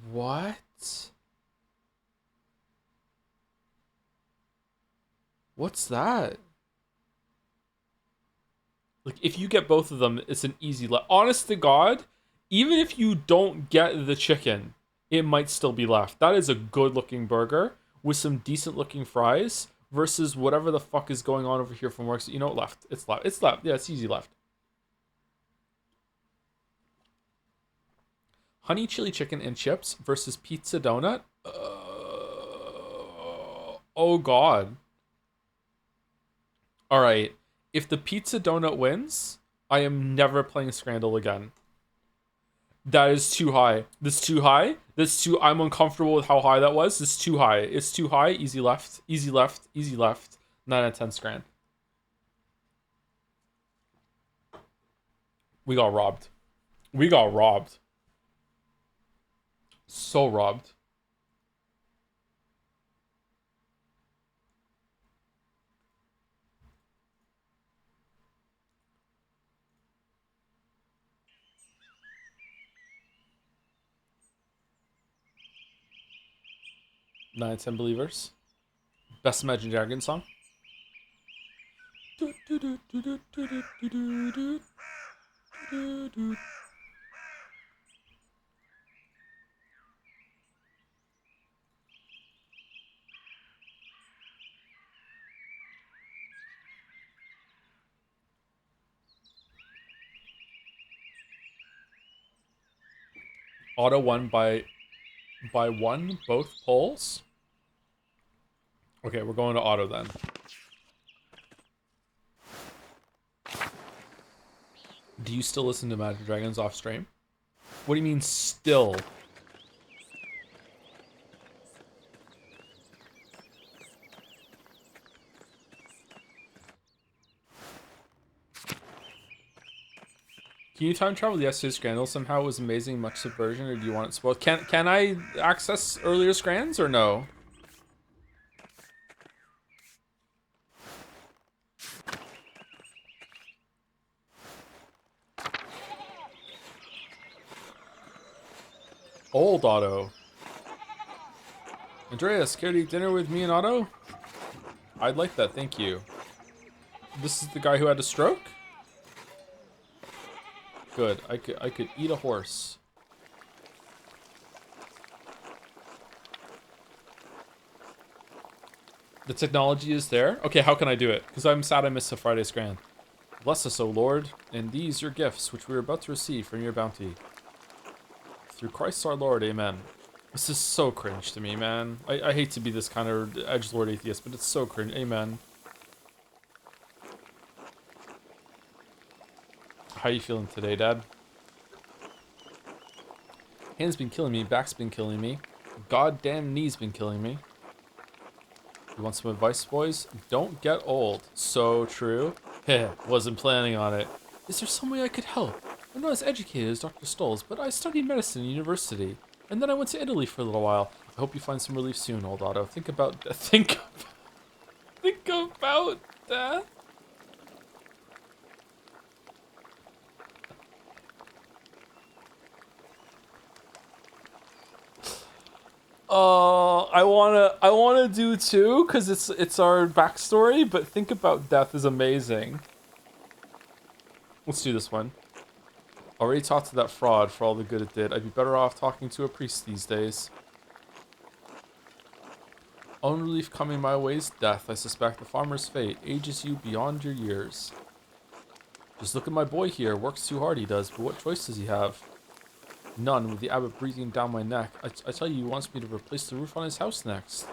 What? What's that? Like, if you get both of them, it's an easy left. Honest to God, even if you don't get the chicken, it might still be left. That is a good looking burger with some decent looking fries versus whatever the fuck is going on over here from work. You know what? Left. It's left. It's left. Yeah, it's easy left. Honey chili chicken and chips versus pizza donut. Oh God. All right. If the pizza donut wins, I am never playing Scrandal again. That is too high. This is too high. This too. I'm uncomfortable with how high that was. This is too high. It's too high. Easy left. Easy left. Easy left. 9 out of 10 Scran. We got robbed. We got robbed. So robbed. Nine out of 10 believers. Best Imagine Dragons song. Auto won by one both polls. Okay, we're going to auto then. Do you still listen to Magic Dragons off stream? What do you mean still? Can you time travel the yesterday's Scrandal? Somehow it was amazing, much subversion, or do you want it spoiled? Can I access earlier Scrands or no? Old Otto. Andreas, care to eat dinner with me and Otto? I'd like that, thank you. This is the guy who had a stroke? Good, I could eat a horse. The technology is there? Okay, how can I do it? Because I'm sad I missed a Friday Scran. Bless us, O Lord, and these your gifts, which we are about to receive from your bounty. Through Christ our Lord, amen. This is so cringe to me, man. I hate to be this kind of edgelord atheist, but it's so cringe. Amen. How you feeling today, Dad? Hands been killing me, back's been killing me. Goddamn knees been killing me. You want some advice, boys? Don't get old. So true. Heh, wasn't planning on it. Is there some way I could help? I'm not as educated as Dr. Stolz, but I studied medicine in university. And then I went to Italy for a little while. I hope you find some relief soon, old Otto. Think about death. Think about death. I wanna do too, cause it's our backstory. But think about death is amazing. Let's do this one. Already talked to that fraud for all the good it did. I'd be better off talking to a priest these days. Own relief coming my way's death. I suspect the farmer's fate ages you beyond your years. Just look at my boy here. Works too hard, he does. But what choice does he have? None, with the abbot breathing down my neck. I tell you, he wants me to replace the roof on his house next.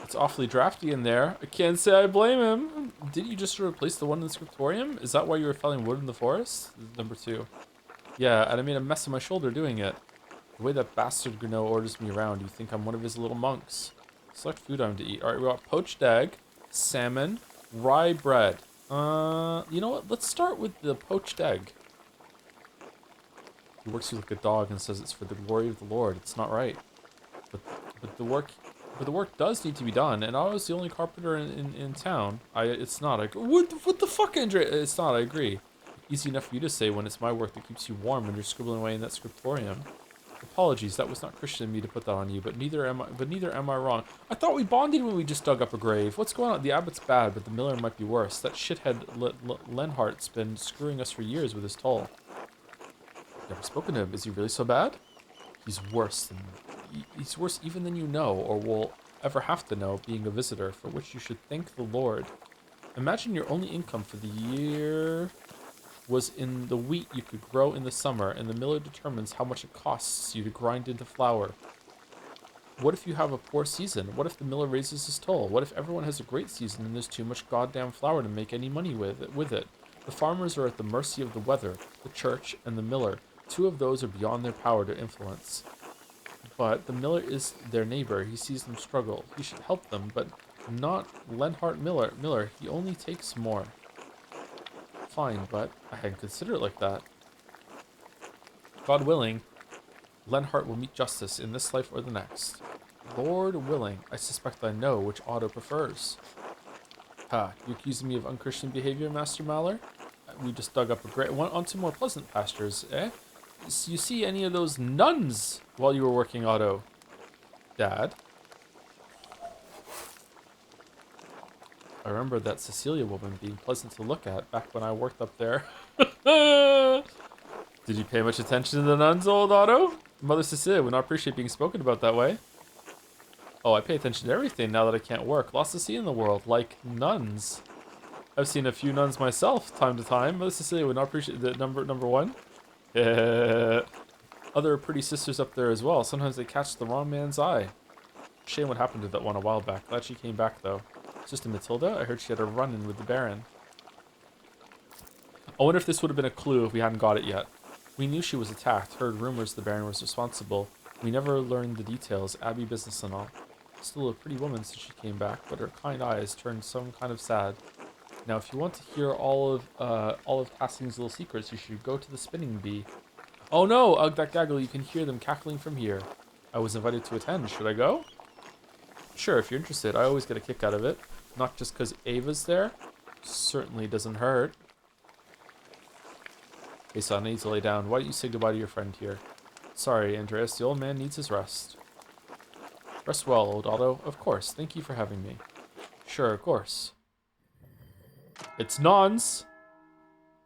It's awfully drafty in there. I can't say I blame him. Didn't you just replace the one in the scriptorium? Is that why you were felling wood in the forest? Number 2. Yeah, and I made a mess of my shoulder doing it. The way that bastard Gno orders me around, you think I'm one of his little monks. Select food I'm to eat. Alright, we got poached egg, salmon, rye bread. You know what? Let's start with the poached egg. He works you like a dog and says it's for the glory of the Lord. It's not right. But the work does need to be done, and I was the only carpenter in town. It's not. What the fuck, Andre? It's not. I agree. Easy enough for you to say when it's my work that keeps you warm when you're scribbling away in that scriptorium. Apologies, that was not Christian of me to put that on you, but neither am I wrong. I thought we bonded when we just dug up a grave. What's going on? The abbot's bad, but the miller might be worse. That shithead Lenhart's been screwing us for years with his toll. Never spoken to him. Is he really so bad? He's worse even than you know, or will ever have to know, being a visitor, for which you should thank the Lord. Imagine your only income for the year was in the wheat you could grow in the summer, and the miller determines how much it costs you to grind into flour. What if you have a poor season? What if the miller raises his toll? What if everyone has a great season and there's too much goddamn flour to make any money with it? The farmers are at the mercy of the weather, the church, and the miller. 2 of those are beyond their power to influence. But the miller is their neighbor. He sees them struggle. He should help them, but not Lenhart Miller. He only takes more. Fine, but I hadn't considered it like that. God willing, Lenhart will meet justice in this life or the next. Lord willing, I suspect I know which Otto prefers. Ha, you accusing me of unchristian behavior, Master Maller? We just dug up a grave onto more pleasant pastures, eh? You see any of those nuns while you were working, Otto? Dad? I remember that Cecilia woman being pleasant to look at back when I worked up there. Did you pay much attention to the nuns, old Otto? Mother Cecilia would not appreciate being spoken about that way. Oh, I pay attention to everything now that I can't work. Lots to see in the world, like nuns. I've seen a few nuns myself, time to time. Mother Cecilia would not appreciate the number 1. Other pretty sisters up there as well. Sometimes they catch the wrong man's eye. Shame what happened to that one a while back. Glad she came back, though. Sister Matilda? I heard she had a run-in with the Baron. I wonder if this would have been a clue if we hadn't got it yet. We knew she was attacked, heard rumors the Baron was responsible. We never learned the details, Abbey business and all. Still a pretty woman since she came back, but her kind eyes turned some kind of sad. Now, if you want to hear all of Cassie's little secrets, you should go to the spinning bee. Oh no, Ugh that gaggle, you can hear them cackling from here. I was invited to attend. Should I go? Sure, if you're interested. I always get a kick out of it. Not just because Ava's there. Certainly doesn't hurt. Hey son, I need to lay down. Why don't you say goodbye to your friend here? Sorry, Andreas, the old man needs his rest. Rest well, old Otto. Of course, thank you for having me. Sure, of course. It's Nons!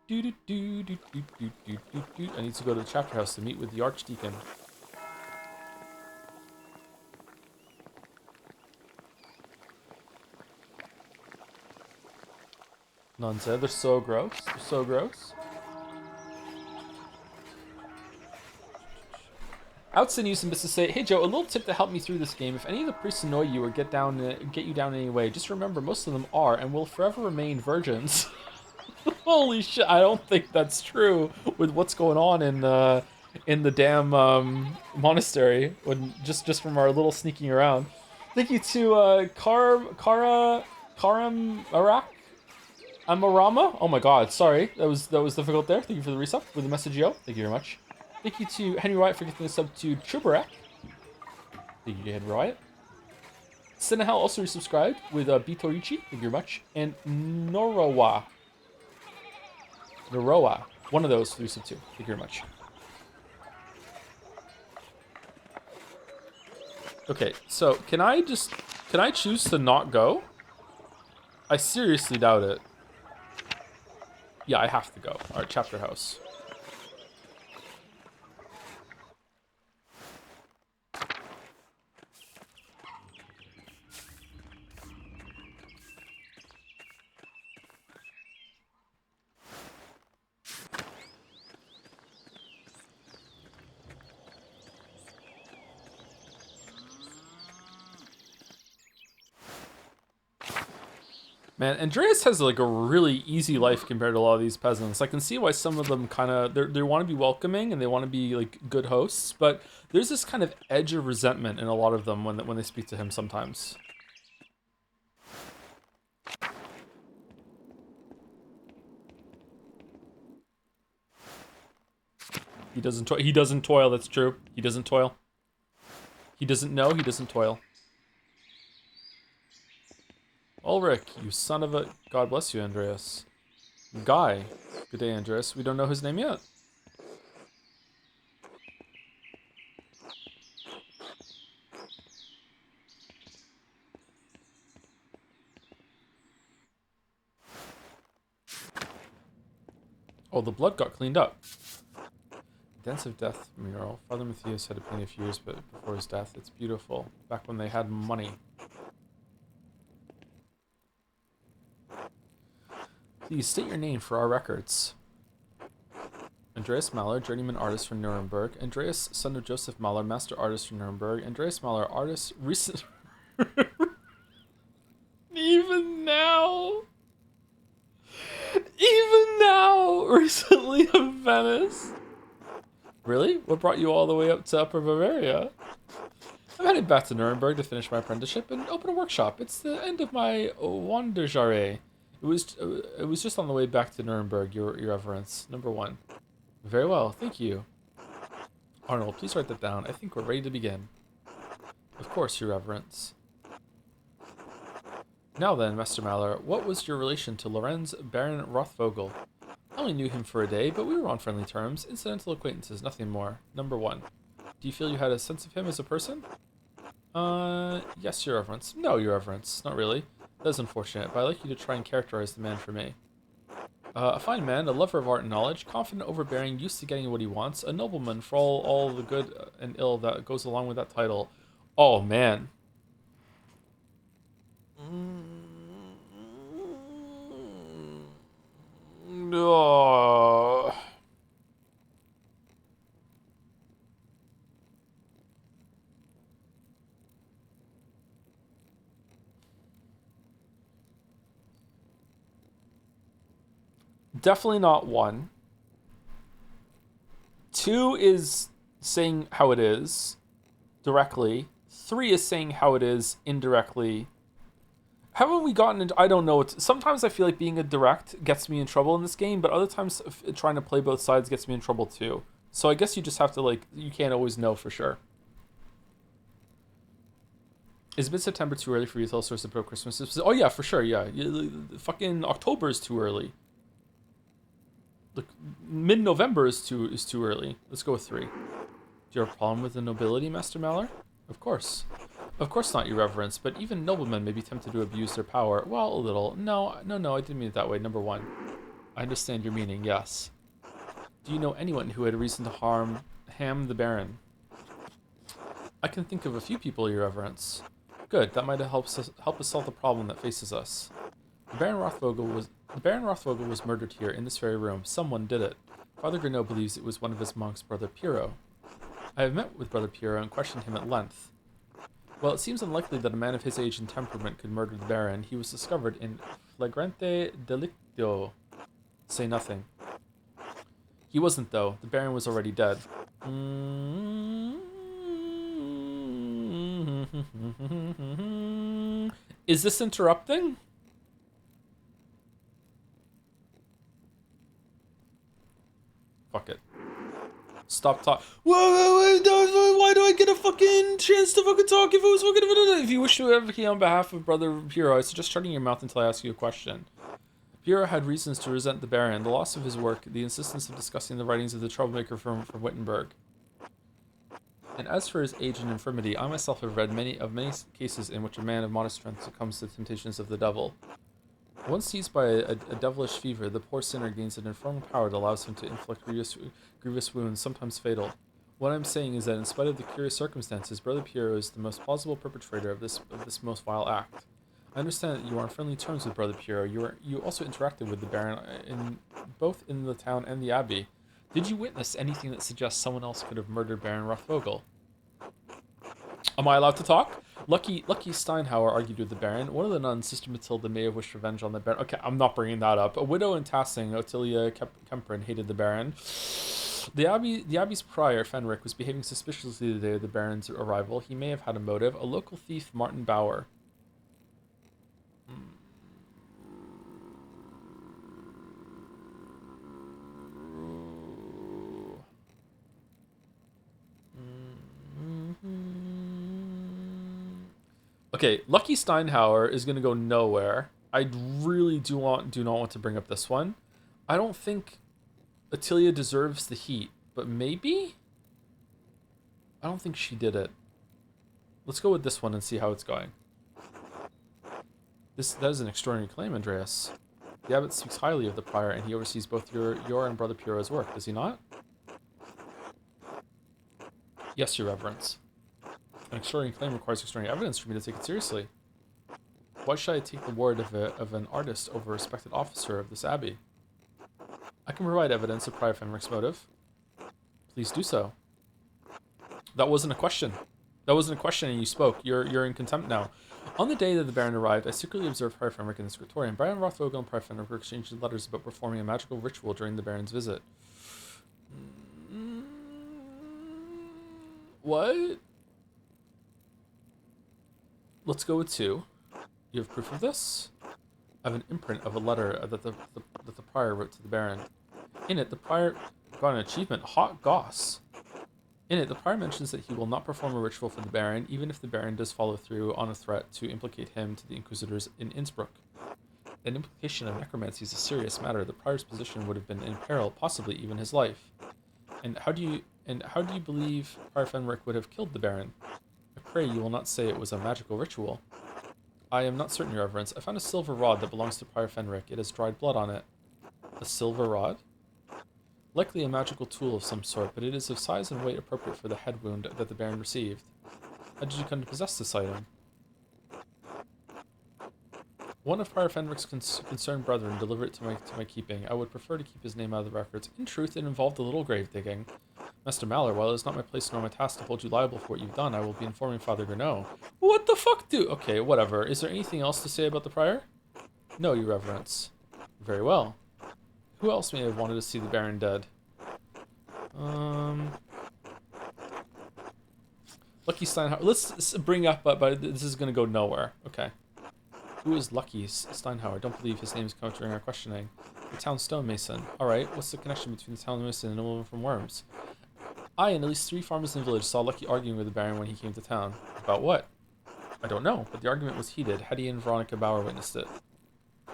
I need to go to the chapter house to meet with the Archdeacon. None said they're so gross. They're so gross. Outson used some business to say, "Hey Joe, a little tip to help me through this game. If any of the priests annoy you or get you down in any way, just remember most of them are and will forever remain virgins." Holy shit! I don't think that's true with what's going on in the damn monastery. When just from our little sneaking around. Thank you to Karam Arak. Amarama? Oh my god, sorry. That was difficult there. Thank you for the resub with the message, yo. Thank you very much. Thank you to Henry Wyatt for giving a sub to Chubarak. Thank you to Henry Wyatt. Senahel also resubscribed with Bitorichi. Thank you very much. And Norowa. One of those resub too. Thank you very much. Okay, so can I choose to not go? I seriously doubt it. Yeah, I have to go. All right, chapter house. Man, Andreas has like a really easy life compared to a lot of these peasants. I can see why some of them kind of they want to be welcoming and they want to be like good hosts, but there's this kind of edge of resentment in a lot of them when they speak to him sometimes. He doesn't toil. That's true. He doesn't toil. He doesn't know. He doesn't toil. Ulrich, you son of a... God bless you, Andreas. Guy. Good day, Andreas. We don't know his name yet. Oh, the blood got cleaned up. Dance of Death mural. Father Matthias had a painting a few years before his death. It's beautiful. Back when they had money. Please state your name for our records. Andreas Mahler, journeyman artist from Nuremberg. Andreas, son of Joseph Mahler, master artist from Nuremberg. Andreas Mahler, artist, recent... Even now, recently of Venice. Really? What brought you all the way up to Upper Bavaria? I'm headed back to Nuremberg to finish my apprenticeship and open a workshop. It's the end of my Wanderjahre. It was just on the way back to Nuremberg, your reverence. Number 1. Very well, thank you. Arnold, please write that down. I think we're ready to begin. Of course, your reverence. Now then, Master Mahler, what was your relation to Lorenz Baron Rothvogel? I only knew him for a day, but we were on friendly terms, incidental acquaintances, nothing more. Number 1. Do you feel you had a sense of him as a person? Yes, your reverence. No, your reverence. Not really. That is unfortunate, but I'd like you to try and characterize the man for me. A fine man, a lover of art and knowledge, confident, overbearing, used to getting what he wants, a nobleman for all the good and ill that goes along with that title. Oh, man. No. Definitely not 1. 2 is saying how it is directly. 3 is saying how it is indirectly. Haven't we gotten into... I don't know. Sometimes I feel like being a direct gets me in trouble in this game, but other times trying to play both sides gets me in trouble too. So I guess you just have to, like... You can't always know for sure. Is mid-September too early for you to tell stories about Christmas? Oh, yeah, for sure, yeah. Fucking October is too early. Look, mid-November is too early. Let's go with 3. Do you have a problem with the nobility, Master Malor? Of course. Of course not, Your Reverence, but even noblemen may be tempted to abuse their power. Well, a little. No, I didn't mean it that way. Number 1. I understand your meaning, yes. Do you know anyone who had a reason to harm the Baron? I can think of a few people, Your Reverence. Good, that might help us solve the problem that faces us. The Baron Rothvogel was murdered here in this very room. Someone did it. Father Grenot believes it was one of his monks, Brother Piero. I have met with Brother Piero and questioned him at length. Well, it seems unlikely that a man of his age and temperament could murder the Baron. He was discovered in flagrante delicto. Say nothing. He wasn't, though. The Baron was already dead. Is this interrupting? Fuck it. Stop talk. Why do I get a fucking chance to fucking talk if it was fucking... If you wish to advocate on behalf of Brother Piero, I suggest shutting your mouth until I ask you a question. Piero had reasons to resent the Baron, the loss of his work, the insistence of discussing the writings of the troublemaker from Wittenberg. And as for his age and infirmity, I myself have read many cases in which a man of modest strength succumbs to the temptations of the devil. Once seized by a devilish fever, the poor sinner gains an infernal power that allows him to inflict grievous wounds, sometimes fatal. What I'm saying is that in spite of the curious circumstances, Brother Piero is the most plausible perpetrator of this most vile act. I understand that you are on friendly terms with Brother Piero. You also interacted with the Baron both in the town and the Abbey. Did you witness anything that suggests someone else could have murdered Baron Rothvogel? Am I allowed to talk? Lucky Steinhauer argued with the Baron. One of the nuns, Sister Matilda, may have wished revenge on the Baron. Okay, I'm not bringing that up. A widow in Tassing, Ottilia Kemprin, hated the Baron. The Abbey's prior, Fenric, was behaving suspiciously the day of the Baron's arrival. He may have had a motive. A local thief, Martin Bauer. Okay, Lucky Steinhauer is going to go nowhere. I really do not want to bring up this one. I don't think Ottilia deserves the heat, but maybe? I don't think she did it. Let's go with this one and see how it's going. That is an extraordinary claim, Andreas. The abbot speaks highly of the prior, and he oversees both your and Brother Piero's work, does he not? Yes, Your Reverence. An extraordinary claim requires extraordinary evidence for me to take it seriously. Why should I take the word of an artist over a respected officer of this abbey? I can provide evidence of Prior Fenric's motive. Please do so. That wasn't a question. That wasn't a question and you spoke. You're in contempt now. On the day that the Baron arrived, I secretly observed Prior Fenric in the scriptorium. Baron Rothvogel and Prior Fenric were exchanging letters about performing a magical ritual during the Baron's visit. What? Let's go with 2. You have proof of this? I have an imprint of a letter that the prior wrote to the Baron. In it, the prior got an achievement. Hot goss. In it, the prior mentions that he will not perform a ritual for the Baron, even if the Baron does follow through on a threat to implicate him to the Inquisitors in Innsbruck. An implication of necromancy is a serious matter. The prior's position would have been in peril, possibly even his life. And how do you believe Prior Fenric would have killed the Baron? I pray you will not say it was a magical ritual. I am not certain, Your Reverence. I found a silver rod that belongs to Prior Fenric. It has dried blood on it. A silver rod? Likely a magical tool of some sort, but it is of size and weight appropriate for the head wound that the Baron received. How did you come to possess this item? One of Prior Fenric's concerned brethren delivered it to my keeping. I would prefer to keep his name out of the records. In truth, it involved a little grave digging. Master Malor, while it is not my place nor my task to hold you liable for what you've done, I will be informing Father Grenot. What the fuck, dude? Okay, whatever. Is there anything else to say about the prior? No, Your Reverence. Very well. Who else may have wanted to see the Baron dead? Lucky Steinhauer. Let's bring up, but this is gonna go nowhere. Okay. Who is Lucky Steinhauer? I don't believe his name is coming during our questioning. The town stonemason. Alright, what's the connection between the town mason and a woman from Worms? I and at least 3 farmers in the village saw Lucky arguing with the Baron when he came to town. About what? I don't know, but the argument was heated. Hetty and Veronica Bauer witnessed it.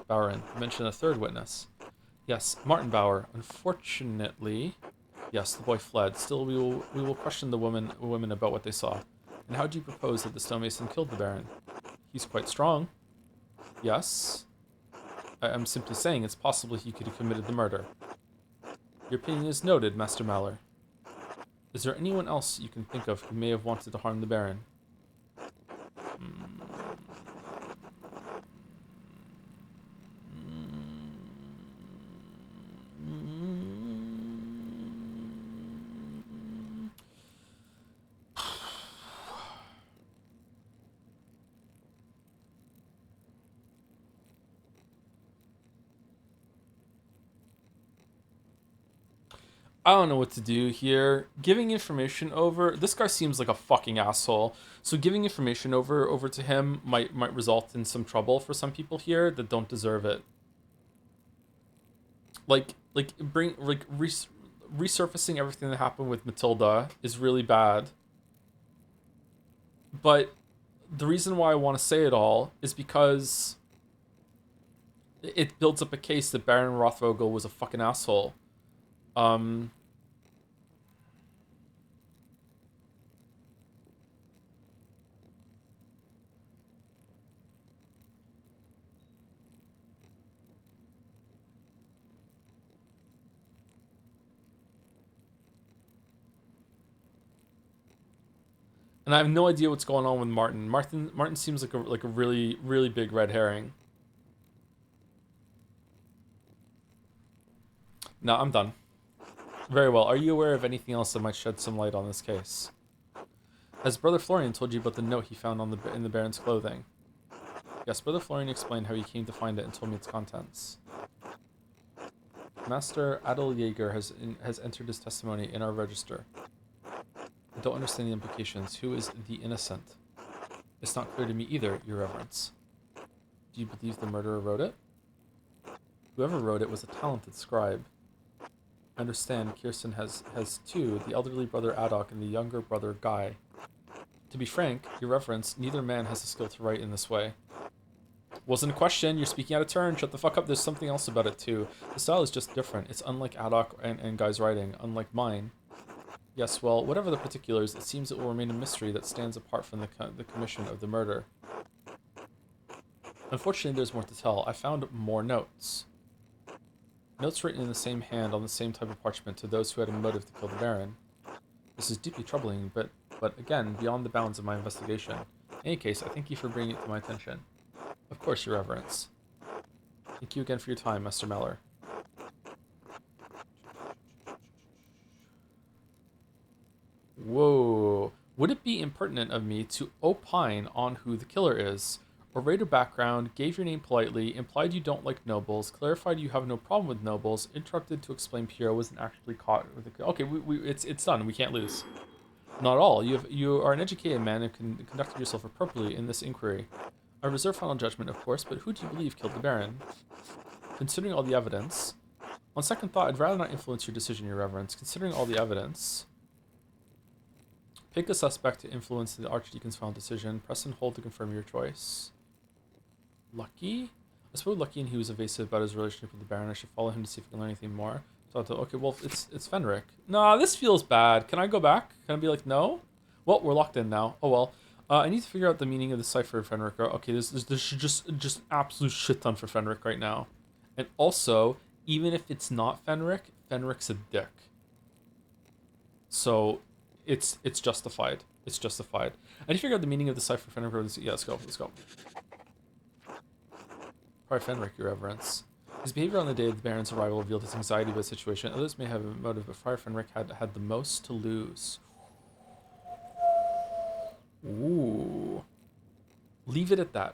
Bauerin. You mentioned a 3rd witness. Yes, Martin Bauer. Unfortunately... Yes, the boy fled. Still, we will question the women about what they saw. And how do you propose that the stonemason killed the Baron? He's quite strong. Yes. I'm simply saying it's possible he could have committed the murder. Your opinion is noted, Master Maller. Is there anyone else you can think of who may have wanted to harm the Baron? I don't know what to do here. Giving information over... This guy seems like a fucking asshole. So giving information over to him might result in some trouble for some people here that don't deserve it. Resurfacing everything that happened with Matilda is really bad. But the reason why I want to say it all is because it builds up a case that Baron Rothvogel was a fucking asshole. And I have no idea what's going on with Martin. Martin seems like a really, really big red herring. No, I'm done. Very well. Are you aware of anything else that might shed some light on this case? Has Brother Florian told you about the note he found in the Baron's clothing? Yes, Brother Florian explained how he came to find it and told me its contents. Master Adel Jaeger has entered his testimony in our register. I don't understand the implications. Who is the innocent? It's not clear to me either, Your Reverence. Do you believe the murderer wrote it? Whoever wrote it was a talented scribe. I understand Kirsten has 2, the elderly brother Adok and the younger brother Guy. To be frank, Your Reverence, neither man has the skill to write in this way. Wasn't a question, you're speaking out of turn, shut the fuck up, there's something else about it too. The style is just different, it's unlike Adok and Guy's writing, unlike mine. Yes, well, whatever the particulars, it seems it will remain a mystery that stands apart from the commission of the murder. Unfortunately, there's more to tell. I found more notes. Notes written in the same hand on the same type of parchment to those who had a motive to kill the Baron. This is deeply troubling, but again, beyond the bounds of my investigation. In any case, I thank you for bringing it to my attention. Of course, Your Reverence. Thank you again for your time, Master Meller. Whoa. Would it be impertinent of me to opine on who the killer is? Orate a background, gave your name politely, implied you don't like nobles, clarified you have no problem with nobles, interrupted to explain Piero wasn't actually caught with the... Okay, it's done. We can't lose. Not at all. You are an educated man and conducted yourself appropriately in this inquiry. I reserve final judgment, of course, but who do you believe killed the Baron? Considering all the evidence... On second thought, I'd rather not influence your decision, Your Reverence. Considering all the evidence... Pick a suspect to influence the Archdeacon's final decision. Press and hold to confirm your choice. Lucky? I suppose Lucky and he was evasive about his relationship with the Baron. I should follow him to see if I can learn anything more. So okay, well, it's Fenric. Nah, this feels bad. Can I go back? Can I be like, no? Well, we're locked in now. Oh, well. I need to figure out the meaning of the cipher of Fenric. Okay, there's just absolute shit ton for Fenric right now. And also, even if it's not Fenric, Fenric's a dick. So... It's justified. It's justified. I need to figure out the meaning of the cipher for Fenric. Yeah, let's go. Let's go. Prior Fenric, Your Reverence. His behavior on the day of the Baron's arrival revealed his anxiety about the situation. Others may have a motive, but Friar Fenric had the most to lose. Ooh. Leave it at that.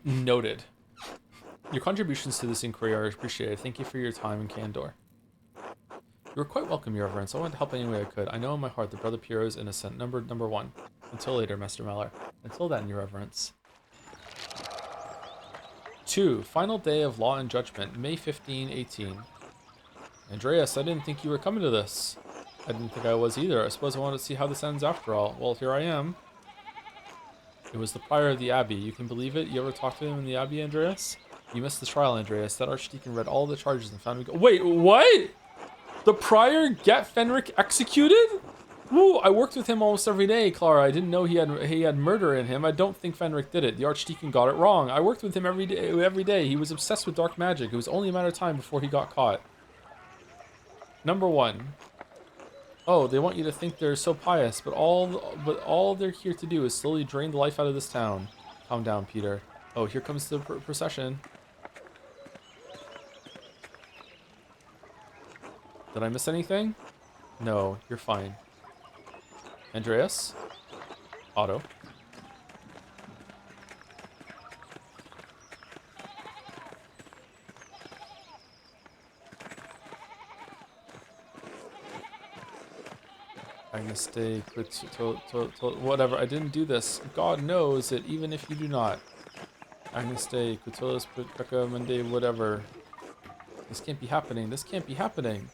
Noted. Your contributions to this inquiry are appreciated. Thank you for your time and candor. You were quite welcome, Your Reverence. I wanted to help any way I could. I know in my heart that Brother Piero is innocent. Number 1. Until later, Master Meller. Until then, Your Reverence. 2. Final day of Law and Judgment, May 15, 18. Andreas, I didn't think you were coming to this. I didn't think I was either. I suppose I wanted to see how this ends after all. Well, here I am. It was the prior of the Abbey. You can believe it? You ever talked to him in the Abbey, Andreas? You missed the trial, Andreas. That Archdeacon read all the charges and found me... Wait, what? The prior get Fenric executed? Woo, I worked with him almost every day, Clara. I didn't know he had murder in him. I don't think Fenric did it. The Archdeacon got it wrong. I worked with him every day. He was obsessed with dark magic. It was only a matter of time before he got caught. Number 1. Oh, they want you to think they're so pious, but all they're here to do is slowly drain the life out of this town. Calm down, Peter. Oh, here comes the procession. Did I miss anything? No, you're fine. Andreas? Otto? Agnes Day, whatever, I didn't do this. God knows it, even if you do not. Agnes Day, Quitolis, Pekka, Monday, whatever. This can't be happening. This can't be happening.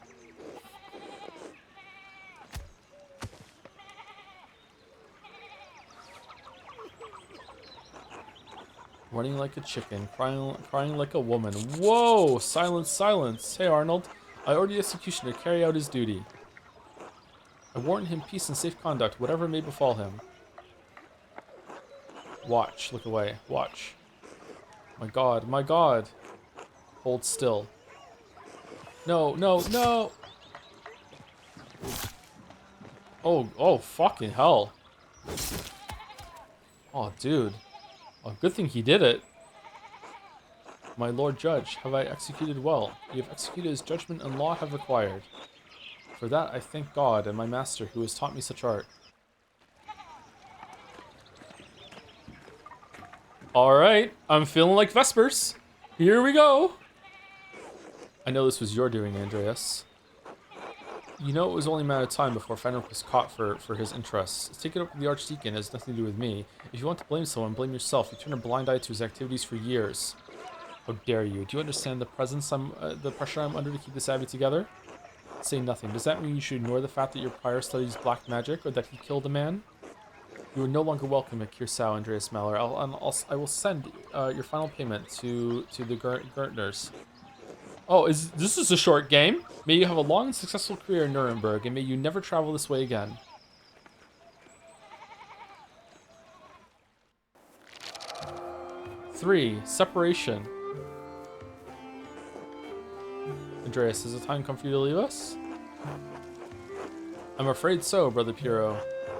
Running like a chicken, crying like a woman. Whoa! Silence, silence. Hey, Arnold. I ordered the executioner to carry out his duty. I warn him peace and safe conduct, whatever may befall him. Watch. Look away. Watch. My God. My God. Hold still. No, no, no! Oh, fucking hell. Oh, dude. Oh, good thing he did it. My Lord Judge, have I executed well? You have executed as judgment and law have required. For that I thank God and my master who has taught me such art. Alright, I'm feeling like Vespers. Here we go. I know this was your doing, Andreas. You know it was only a matter of time before Fenric was caught for his interests. Take it up with the Archdeacon, it has nothing to do with me. If you want to blame someone, blame yourself. You turned a blind eye to his activities for years. How dare you? Do you understand the the pressure I'm under to keep this abbey together? Say nothing. Does that mean you should ignore the fact that your prior studies black magic, or that he killed a man? You are no longer welcome at Kirsau, Andreas Maller. I will send your final payment to the Gertners. Oh, this is a short game? May you have a long and successful career in Nuremberg, and may you never travel this way again. Three, separation. Andreas, has the time come for you to leave us? I'm afraid so, Brother Piero.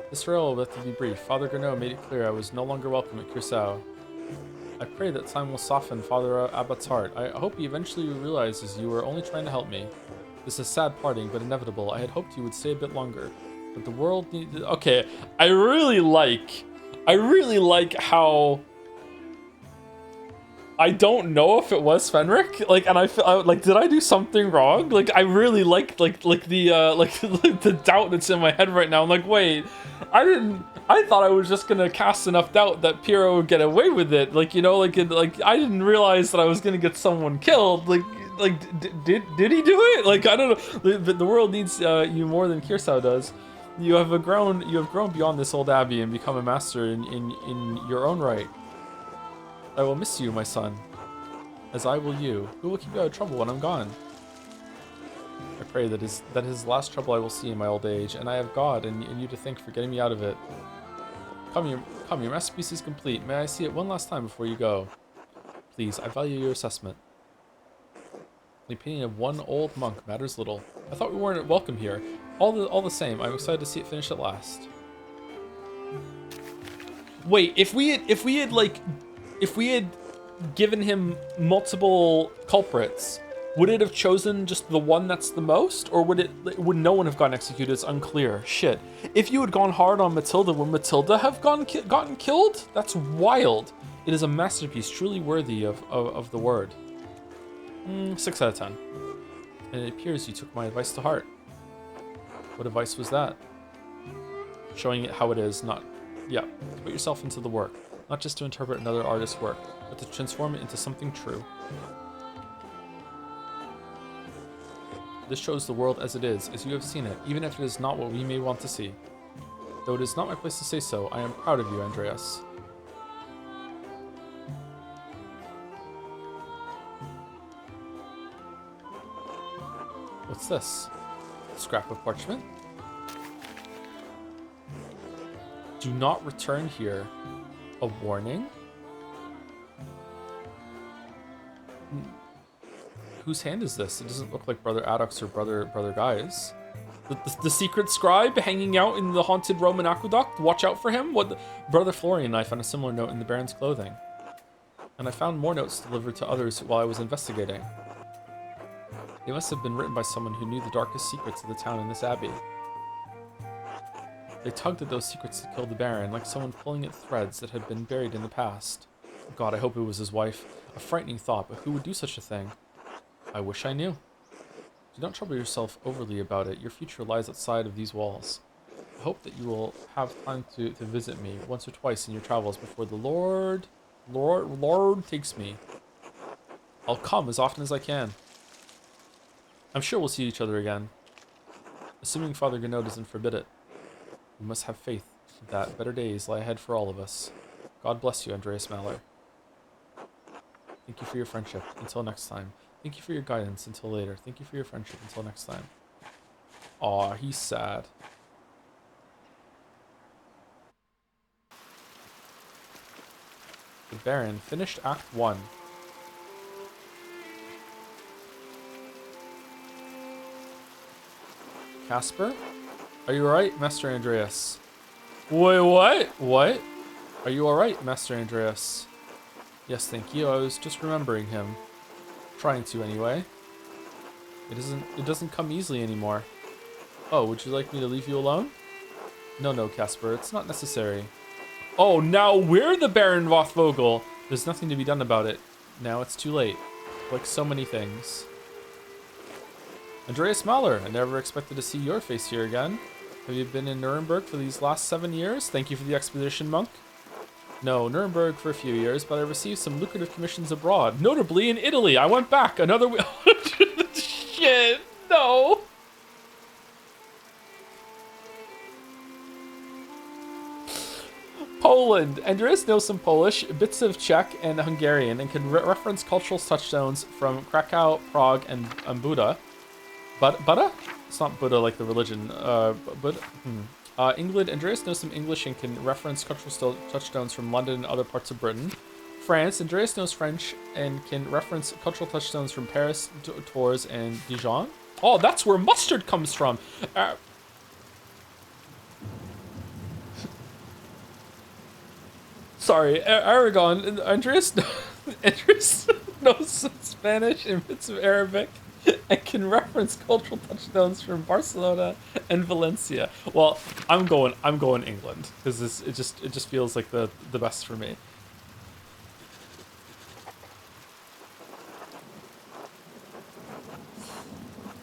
This farewell will have to be brief. Father Gernot made it clear I was no longer welcome at Kirsau. I pray that time will soften Father Abbott's heart. I hope he eventually realizes you were only trying to help me. This is a sad parting, but inevitable. I had hoped you would stay a bit longer. But the world needs... Okay, I really like how... I don't know if it was Fenric, like, and I feel like, did I do something wrong? Like, I really like the the doubt that's in my head right now. I'm like, wait, I thought I was just gonna cast enough doubt that Piero would get away with it. Like, you know, like I didn't realize that I was gonna get someone killed. Like did he do it? Like, I don't know. The world needs you more than Kirsau does. You have grown beyond this old abbey and become a master in your own right. I will miss you, my son, as I will you. Who will keep you out of trouble when I'm gone? I pray that his last trouble I will see in my old age, and I have God and you to thank for getting me out of it. Come, your masterpiece is complete. May I see it one last time before you go? Please, I value your assessment. The opinion of one old monk matters little. I thought we weren't welcome here. All the same, I'm excited to see it finish at last. Wait, if we had given him multiple culprits, would it have chosen just the one that's the most, or would no one have gotten executed? It's unclear. Shit. If you had gone hard on Matilda, would Matilda have gotten killed? That's wild. It is a masterpiece, truly worthy of the word. 6 out of 10. And it appears you took my advice to heart. What advice was that? Showing it how it is, not... Yeah, put yourself into the work. not just to interpret another artist's work, but to transform it into something true. This shows the world as it is, as you have seen it, even if it is not what we may want to see. Though it is not my place to say so, I am proud of you, Andreas. What's this? Scrap of parchment? Do not return here. A warning? Whose hand is this? It doesn't look like Brother Addox or Brother Guy's. The secret scribe hanging out in the haunted Roman aqueduct? Watch out for him? What? Brother Florian and I found a similar note in the Baron's clothing. And I found more notes delivered to others while I was investigating. They must have been written by someone who knew the darkest secrets of the town in this abbey. They tugged at those secrets to kill the Baron, like someone pulling at threads that had been buried in the past. God, I hope it was his wife. A frightening thought, but who would do such a thing? I wish I knew. Do not trouble yourself overly about it. Your future lies outside of these walls. I hope that you will have time to visit me once or twice in your travels before the Lord takes me. I'll come as often as I can. I'm sure we'll see each other again. Assuming Father Gonneau doesn't forbid it. We must have faith that better days lie ahead for all of us. God bless you, Andreas Maller. Thank you for your friendship. Until next time. Thank you for your guidance. Until later. Thank you for your friendship. Until next time. Aw, he's sad. The Baron finished Act 1. Casper? Are you alright, Master Andreas? Wait, what? What? Are you alright, Master Andreas? Yes, thank you. I was just remembering him. Trying to, anyway. It doesn't come easily anymore. Oh, would you like me to leave you alone? No, Casper. It's not necessary. Oh, now we're the Baron Vothvogel. There's nothing to be done about it. Now it's too late. Like so many things. Andreas Mahler, I never expected to see your face here again. Have you been in Nuremberg for these last 7 years? Thank you for the expedition, monk. No, Nuremberg for a few years, but I received some lucrative commissions abroad. Notably in Italy. I went back another week. Shit, no. Poland. Andreas knows some Polish, bits of Czech and Hungarian, and can reference cultural touchstones from Krakow, Prague, and Buda. Buddha? It's not Buddha like the religion. Buddha. England. Andreas knows some English and can reference cultural touchstones from London and other parts of Britain. France. Andreas knows French and can reference cultural touchstones from Paris, Tours, and Dijon. Oh, that's where mustard comes from. Sorry, Aragon. Andreas knows some Spanish and bits of Arabic and can reference cultural touchstones from Barcelona and Valencia. Well, I'm going England because it just feels like the best for me.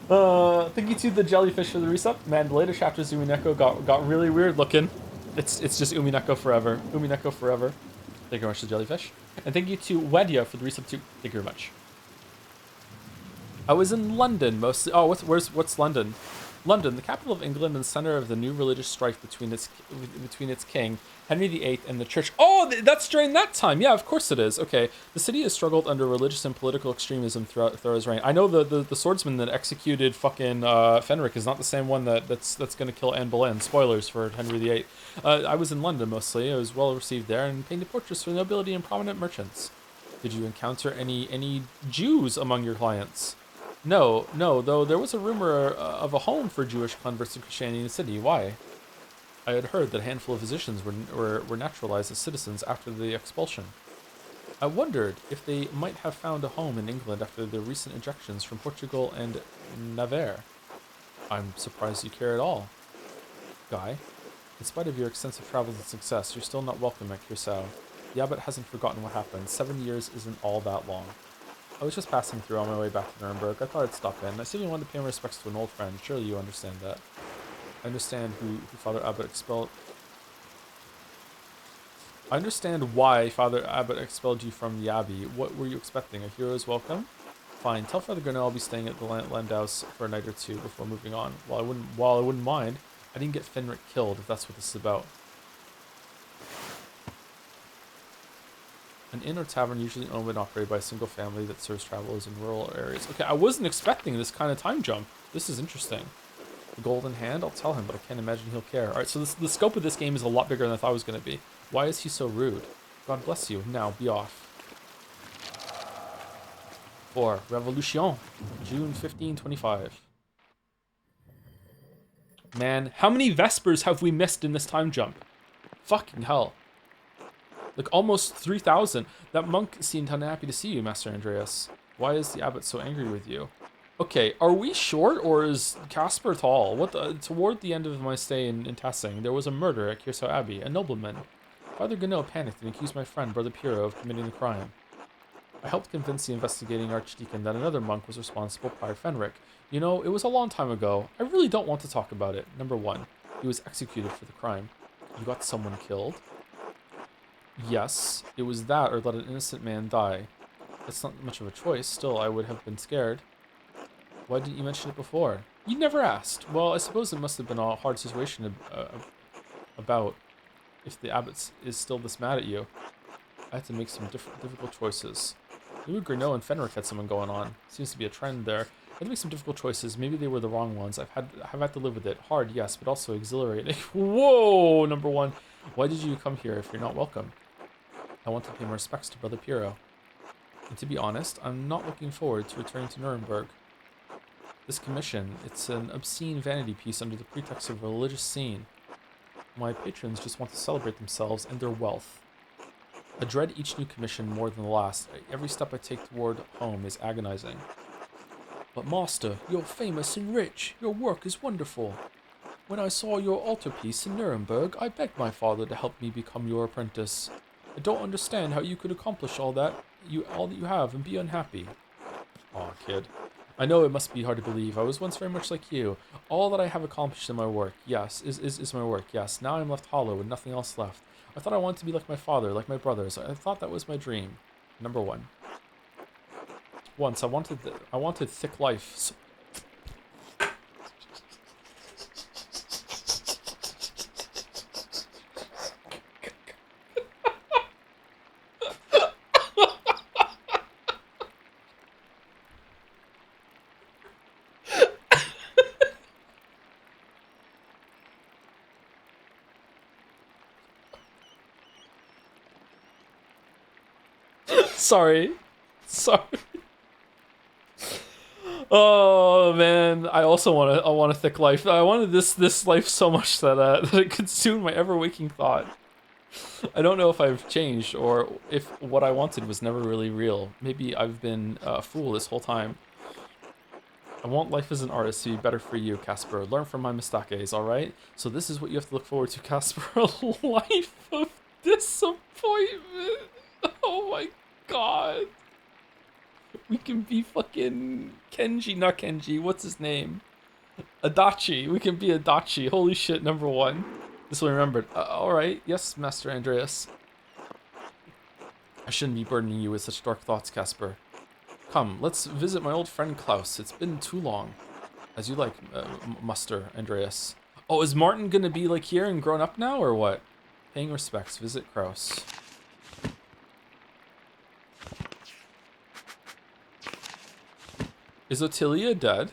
Thank you to the jellyfish for the resub. Man, the later chapters of Umineko got really weird looking. It's just Umineko forever. Umineko forever. Thank you very much to the jellyfish. And thank you to Wedia for the resub too. Thank you very much. I was in London mostly. Oh, what's London? London, the capital of England and center of the new religious strife between its king, Henry VIII, and the church. Oh, that's during that time. Yeah, of course it is. Okay. The city has struggled under religious and political extremism throughout his reign. I know the swordsman that executed fucking Fenric is not the same one that's going to kill Anne Boleyn. Spoilers for Henry VIII. I was in London mostly. I was well received there and painted portraits for nobility and prominent merchants. Did you encounter any Jews among your clients? No, though there was a rumor of a home for Jewish converts to Christianity in the city. Why? I had heard that a handful of physicians were naturalized as citizens after the expulsion. I wondered if they might have found a home in England after the recent ejections from Portugal and Navarre. I'm surprised you care at all. Guy, in spite of your extensive travels and success, you're still not welcome at Curacao. The abbot hasn't forgotten what happened. 7 years isn't all that long. I was just passing through on my way back to Nuremberg. I thought I'd stop in. I simply wanted to pay my respects to an old friend. Surely you understand that. I understand who Father Abbot expelled. I understand why Father Abbot expelled you from the Abbey. What were you expecting? A hero's welcome? Fine. Tell Father Grinnell I'll be staying at the Landhouse for a night or two before moving on. While I wouldn't mind, I didn't get Fenric killed, if that's what this is about. An inn or tavern usually owned and operated by a single family that serves travelers in rural areas. Okay, I wasn't expecting this kind of time jump. This is interesting. The golden hand? I'll tell him, but I can't imagine he'll care. Alright, so the scope of this game is a lot bigger than I thought it was going to be. Why is he so rude? God bless you. Now, be off. 4. Revolution. June 1525. Man, how many Vespers have we missed in this time jump? Fucking hell. Like, almost 3,000. That monk seemed unhappy to see you, Master Andreas. Why is the abbot so angry with you? Okay, are we short, or is Casper tall? Toward the end of my stay in Tassing, there was a murder at Kiersau Abbey, a nobleman. Father Gunno panicked and accused my friend, Brother Piero, of committing the crime. I helped convince the investigating archdeacon that another monk was responsible, Prior Fenric. You know, it was a long time ago. I really don't want to talk about it. Number 1, he was executed for the crime. You got someone killed? Yes, it was that or let an innocent man die. It's not much of a choice. Still, I would have been scared. Why didn't you mention it before? You never asked. Well, I suppose it must have been a hard situation about if the abbot is still this mad at you. I had to make some difficult choices. Maybe Grinnell and Fenric had someone going on. Seems to be a trend there. I had to make some difficult choices. Maybe they were the wrong ones. I've had to live with it. Hard, yes, but also exhilarating. Whoa! Number 1. Why did you come here if you're not welcome? I want to pay my respects to Brother Piero. And to be honest, I'm not looking forward to returning to Nuremberg. This commission, it's an obscene vanity piece under the pretext of a religious scene. My patrons just want to celebrate themselves and their wealth. I dread each new commission more than the last. Every step I take toward home is agonizing. But master, you're famous and rich. Your work is wonderful. When I saw your altarpiece in Nuremberg, I begged my father to help me become your apprentice. I don't understand how you could accomplish all that you have and be unhappy. Aw, kid. I know it must be hard to believe. I was once very much like you. All that I have accomplished in my work, yes, is my work, yes. Now I'm left hollow with nothing else left. I thought I wanted to be like my father, like my brothers. I thought that was my dream. Number 1. Once I wanted thick life. So sorry. Oh man, I also want a thick life. I wanted this life so much that that it consumed my ever waking thought. I don't know if I've changed or if what I wanted was never really real. Maybe I've been a fool this whole time. I want life as an artist to be better for you, Casper. Learn from my mistakes, alright? So this is what you have to look forward to, Casper. A life of disappointment. Oh my god. We can be fucking Kenji, not Kenji. What's his name? Adachi. We can be Adachi. Holy shit, number 1. This one remembered. Alright. Yes, Master Andreas. I shouldn't be burdening you with such dark thoughts, Casper. Come, let's visit my old friend Klaus. It's been too long. As you like, Master Andreas. Oh, is Martin gonna be like here and grown up now, or what? Paying respects. Visit Kraus. Is Ottilia dead?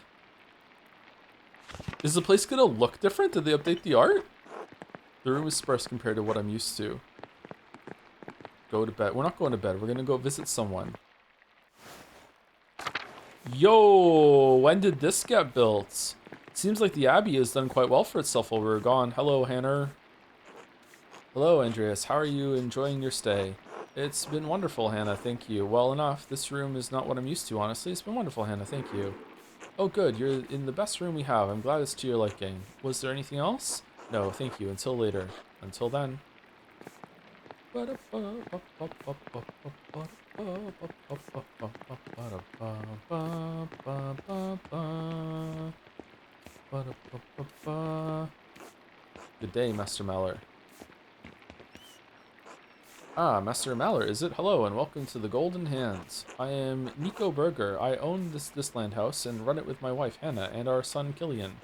Is the place gonna look different? Did they update the art? The room is sparse compared to what I'm used to. Go to bed. We're not going to bed. We're gonna go visit someone. Yo, when did this get built? Seems like the Abbey has done quite well for itself while we were gone. Hello, Hanner. Hello, Andreas. How are you enjoying your stay? It's been wonderful, Hannah. Thank you. Well enough. This room is not what I'm used to, honestly. It's been wonderful, Hannah. Thank you. Oh, good. You're in the best room we have. I'm glad it's to your liking. Was there anything else? No, thank you. Until later. Until then. Good day, Master Mallory. Ah, Master Maller, is it? Hello, and welcome to the Golden Hands. I am Nico Berger. I own this land house and run it with my wife, Hannah, and our son, Killian.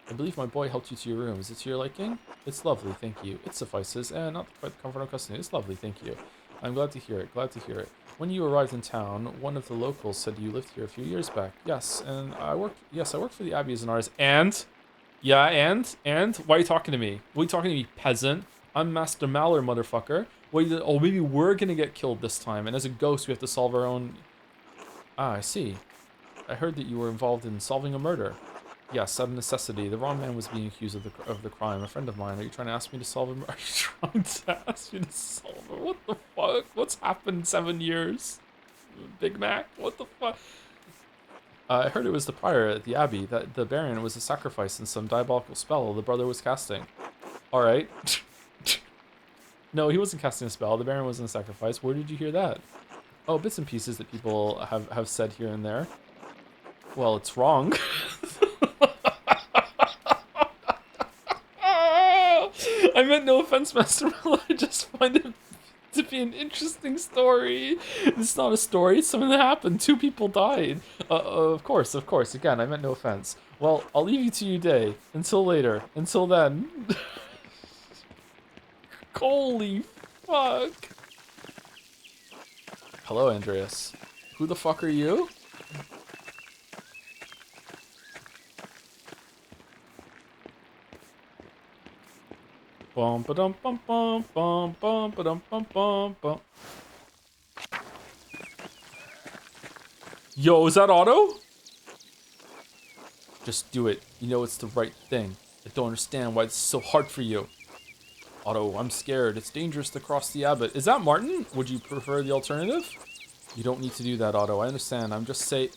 I believe my boy helped you to your room. Is it to your liking? It's lovely, thank you. It suffices, and not quite the comfort of custody. It's lovely, thank you. I'm glad to hear it, glad to hear it. When you arrived in town, one of the locals said you lived here a few years back. Yes, and I worked for the Abbey as an artist. And? Yeah, and? Why are you talking to me? Why are you talking to me, peasant? I'm Master Maller, motherfucker. Oh, maybe we're gonna get killed this time, and as a ghost, we have to solve our own... Ah, I see. I heard that you were involved in solving a murder. Yes, out of necessity. The wrong man was being accused of the crime. A friend of mine. Are you trying to ask me to solve him? Are you trying to ask me to solve it? What the fuck? What's happened in 7 years? Big Mac? What the fuck? I heard it was the prior at the Abbey, that the Baron was a sacrifice in some diabolical spell the brother was casting. Alright. No, he wasn't casting a spell. The Baron wasn't a sacrifice. Where did you hear that? Oh, bits and pieces that people have said here and there. Well, it's wrong. I meant no offense, Master Miller. I just find it to be an interesting story. It's not a story. It's something that happened. 2 people died. Of course. Again, I meant no offense. Well, I'll leave you to your day. Until later. Until then. Holy fuck. Hello, Andreas. Who the fuck are you? Bum ba dum bum bum bum bum ba dum bum bum bum. Yo, is that Otto? Just do it. You know it's the right thing. I don't understand why it's so hard for you. Otto, I'm scared. It's dangerous to cross the abbot. Is that Martin? Would you prefer the alternative? You don't need to do that, Otto. I understand. I'm just saying...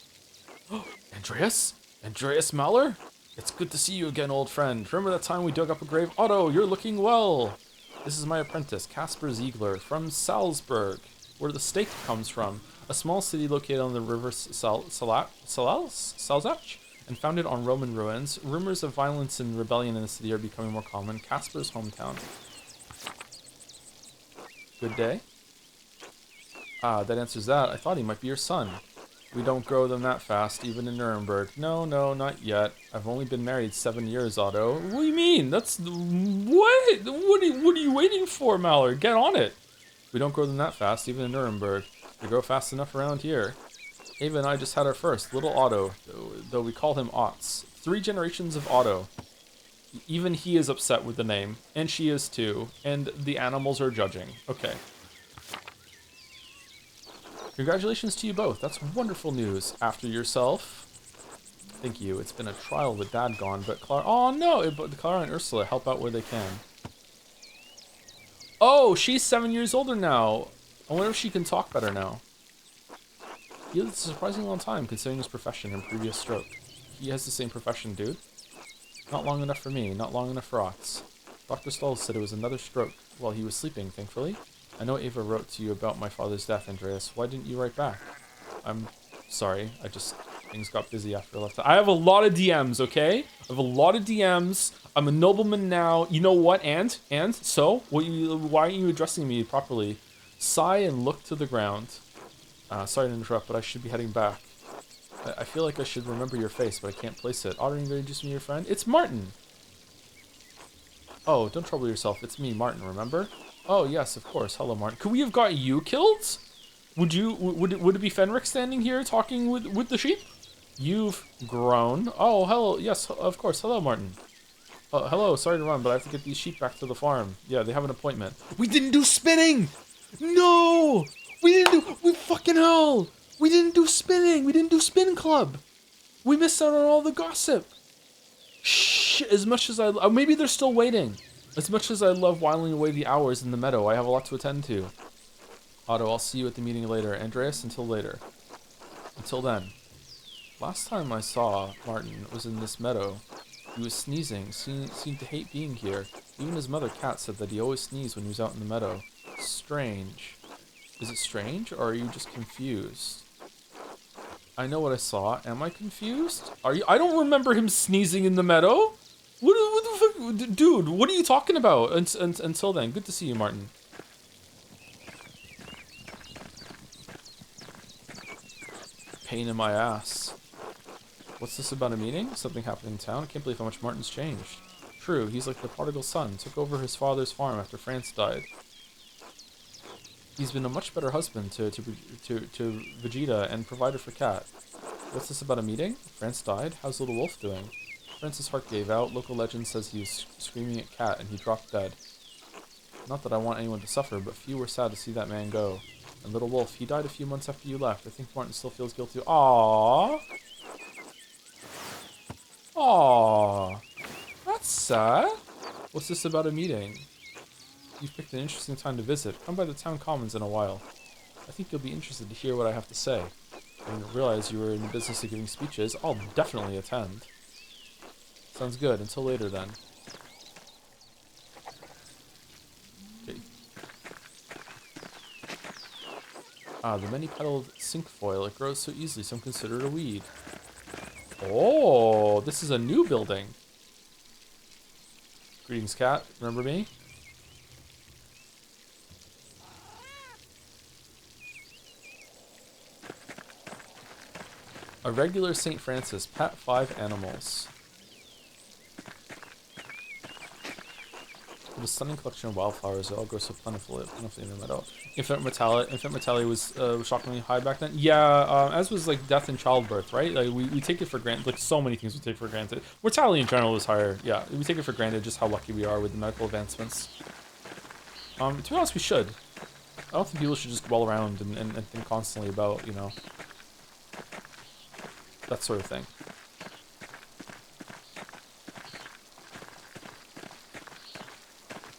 Andreas? Andreas Maller? It's good to see you again, old friend. Remember that time we dug up a grave? Otto, you're looking well. This is my apprentice, Casper Ziegler, from Salzburg, where the steak comes from. A small city located on the river Salzach, and founded on Roman ruins. Rumors of violence and rebellion in the city are becoming more common. Casper's hometown. Good day. Ah, that answers that. I thought he might be your son. We don't grow them that fast, even in Nuremberg. No, not yet. I've only been married 7 years, Otto. What do you mean? That's... What? What are you waiting for, Mallard? Get on it. We don't grow them that fast, even in Nuremberg. They grow fast enough around here. Ava and I just had our first, little Otto, though we call him Otts. 3 generations of Otto. Even he is upset with the name, and she is too, and the animals are judging. Okay. Congratulations to you both. That's wonderful news. After yourself. Thank you. It's been a trial with Dad gone, but Clara... Oh, no! But Clara and Ursula help out where they can. Oh, she's 7 years older now. I wonder if she can talk better now. He lived a surprisingly long time, considering his profession and previous stroke. He has the same profession, dude. Not long enough for me. Not long enough for Otts. Dr. Stoll said it was another stroke while he was sleeping, thankfully. I know Ava wrote to you about my father's death, Andreas. Why didn't you write back? I'm sorry. Things got busy after I left. I have a lot of DMs, okay? I have a lot of DMs. I'm a nobleman now. You know what? And? So? Why aren't you addressing me properly? Sigh and look to the ground. Sorry to interrupt, but I should be heading back. I feel like I should remember your face, but I can't place it. Otter, you going to introduce me to your friend? It's Martin! Oh, don't trouble yourself. It's me, Martin, remember? Oh, yes, of course. Hello, Martin. Could we have got you killed? Would it be Fenric standing here talking with the sheep? You've grown. Oh, hello. Yes, of course. Hello, Martin. Hello. Sorry to run, but I have to get these sheep back to the farm. Yeah, they have an appointment. We didn't do spinning! No! We fucking hell! We didn't do spinning! We didn't do spin club! We missed out on all the gossip! Shh! As much as maybe they're still waiting. As much as I love whiling away the hours in the meadow, I have a lot to attend to. Otto, I'll see you at the meeting later. Andreas, until later. Until then. Last time I saw Martin was in this meadow. He was sneezing, seemed to hate being here. Even his mother, Kat, said that he always sneezed when he was out in the meadow. Strange. Is it strange, or are you just confused? I know what I saw. Am I confused? I don't remember him sneezing in the meadow. What the fuck? Dude, what are you talking about? Until then, good to see you, Martin. Pain in my ass. What's this about a meeting? Something happening in town? I can't believe how much Martin's changed. True, he's like the prodigal son. Took over his father's farm after France died. He's been a much better husband to Vegeta and provided for Kat. What's this about a meeting? France died? How's little Wolf doing? France's heart gave out. Local legend says he was screaming at Kat and he dropped dead. Not that I want anyone to suffer, but few were sad to see that man go. And little Wolf, he died a few months after you left. I think Martin still feels guilty. Aww. Aww. That's sad. What's this about a meeting? You've picked an interesting time to visit. Come by the town commons in a while. I think you'll be interested to hear what I have to say. I didn't realize you were in the business of giving speeches. I'll definitely attend. Sounds good. Until later, then. Okay. Ah, the many-petaled cinquefoil. It grows so easily, some consider it a weed. Oh, this is a new building. Greetings, Cat. Remember me? A regular St. Francis. Pat 5 animals. With a stunning collection of wildflowers, they all grow so plentifully in the meadow. Infant mortality was shockingly high back then. Yeah, as was like death and childbirth, right? Like we take it for granted. Like so many things we take for granted. Mortality in general is higher. Yeah, we take it for granted just how lucky we are with the medical advancements. To be honest, we should. I don't think people should just dwell around and think constantly about, you know, that sort of thing.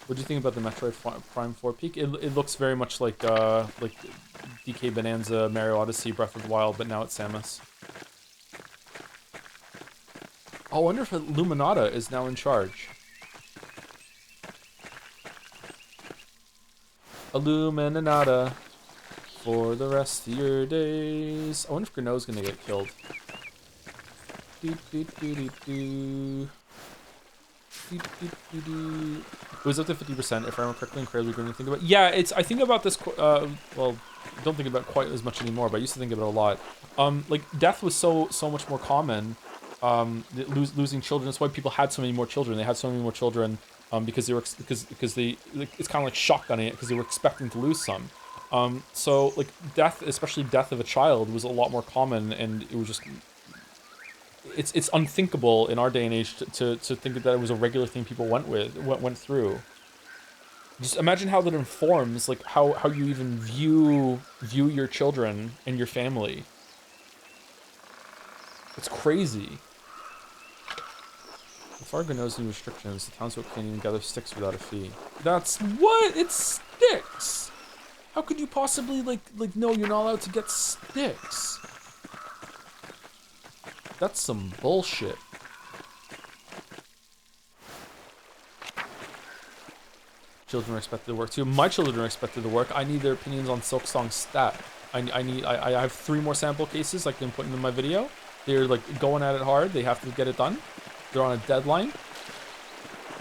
What do you think about the Metroid Prime 4 peak? It looks very much like DK Bonanza, Mario Odyssey, Breath of the Wild, but now it's Samus. Oh, I wonder if Luminata is now in charge. Illuminata for the rest of your days. I wonder if Grenouille's gonna get killed. It was up to 50% if I remember correctly, incredibly going to think about. Yeah, it's. I think about this. Well, don't think about it quite as much anymore, but I used to think about it a lot. Like death was so much more common. Losing children. That's why people had so many more children. They had so many more children because they were because they. Like, it's kind of like shotgunning it because they were expecting to lose some. So like death, especially death of a child, was a lot more common, and it was just. It's unthinkable in our day and age to think that it was a regular thing people went through. Just imagine how that informs like how you even view your children and your family. It's crazy. If Fargo knows new restrictions, the townsfolk can't even gather sticks without a fee. That's what? It's sticks. How could you possibly like no, you're not allowed to get sticks. That's some bullshit. Children are expected to work too. My children are expected to work. I need their opinions on Silksong's stat. I have 3 more sample cases I can put into my video. They're like going at it hard. They have to get it done. They're on a deadline.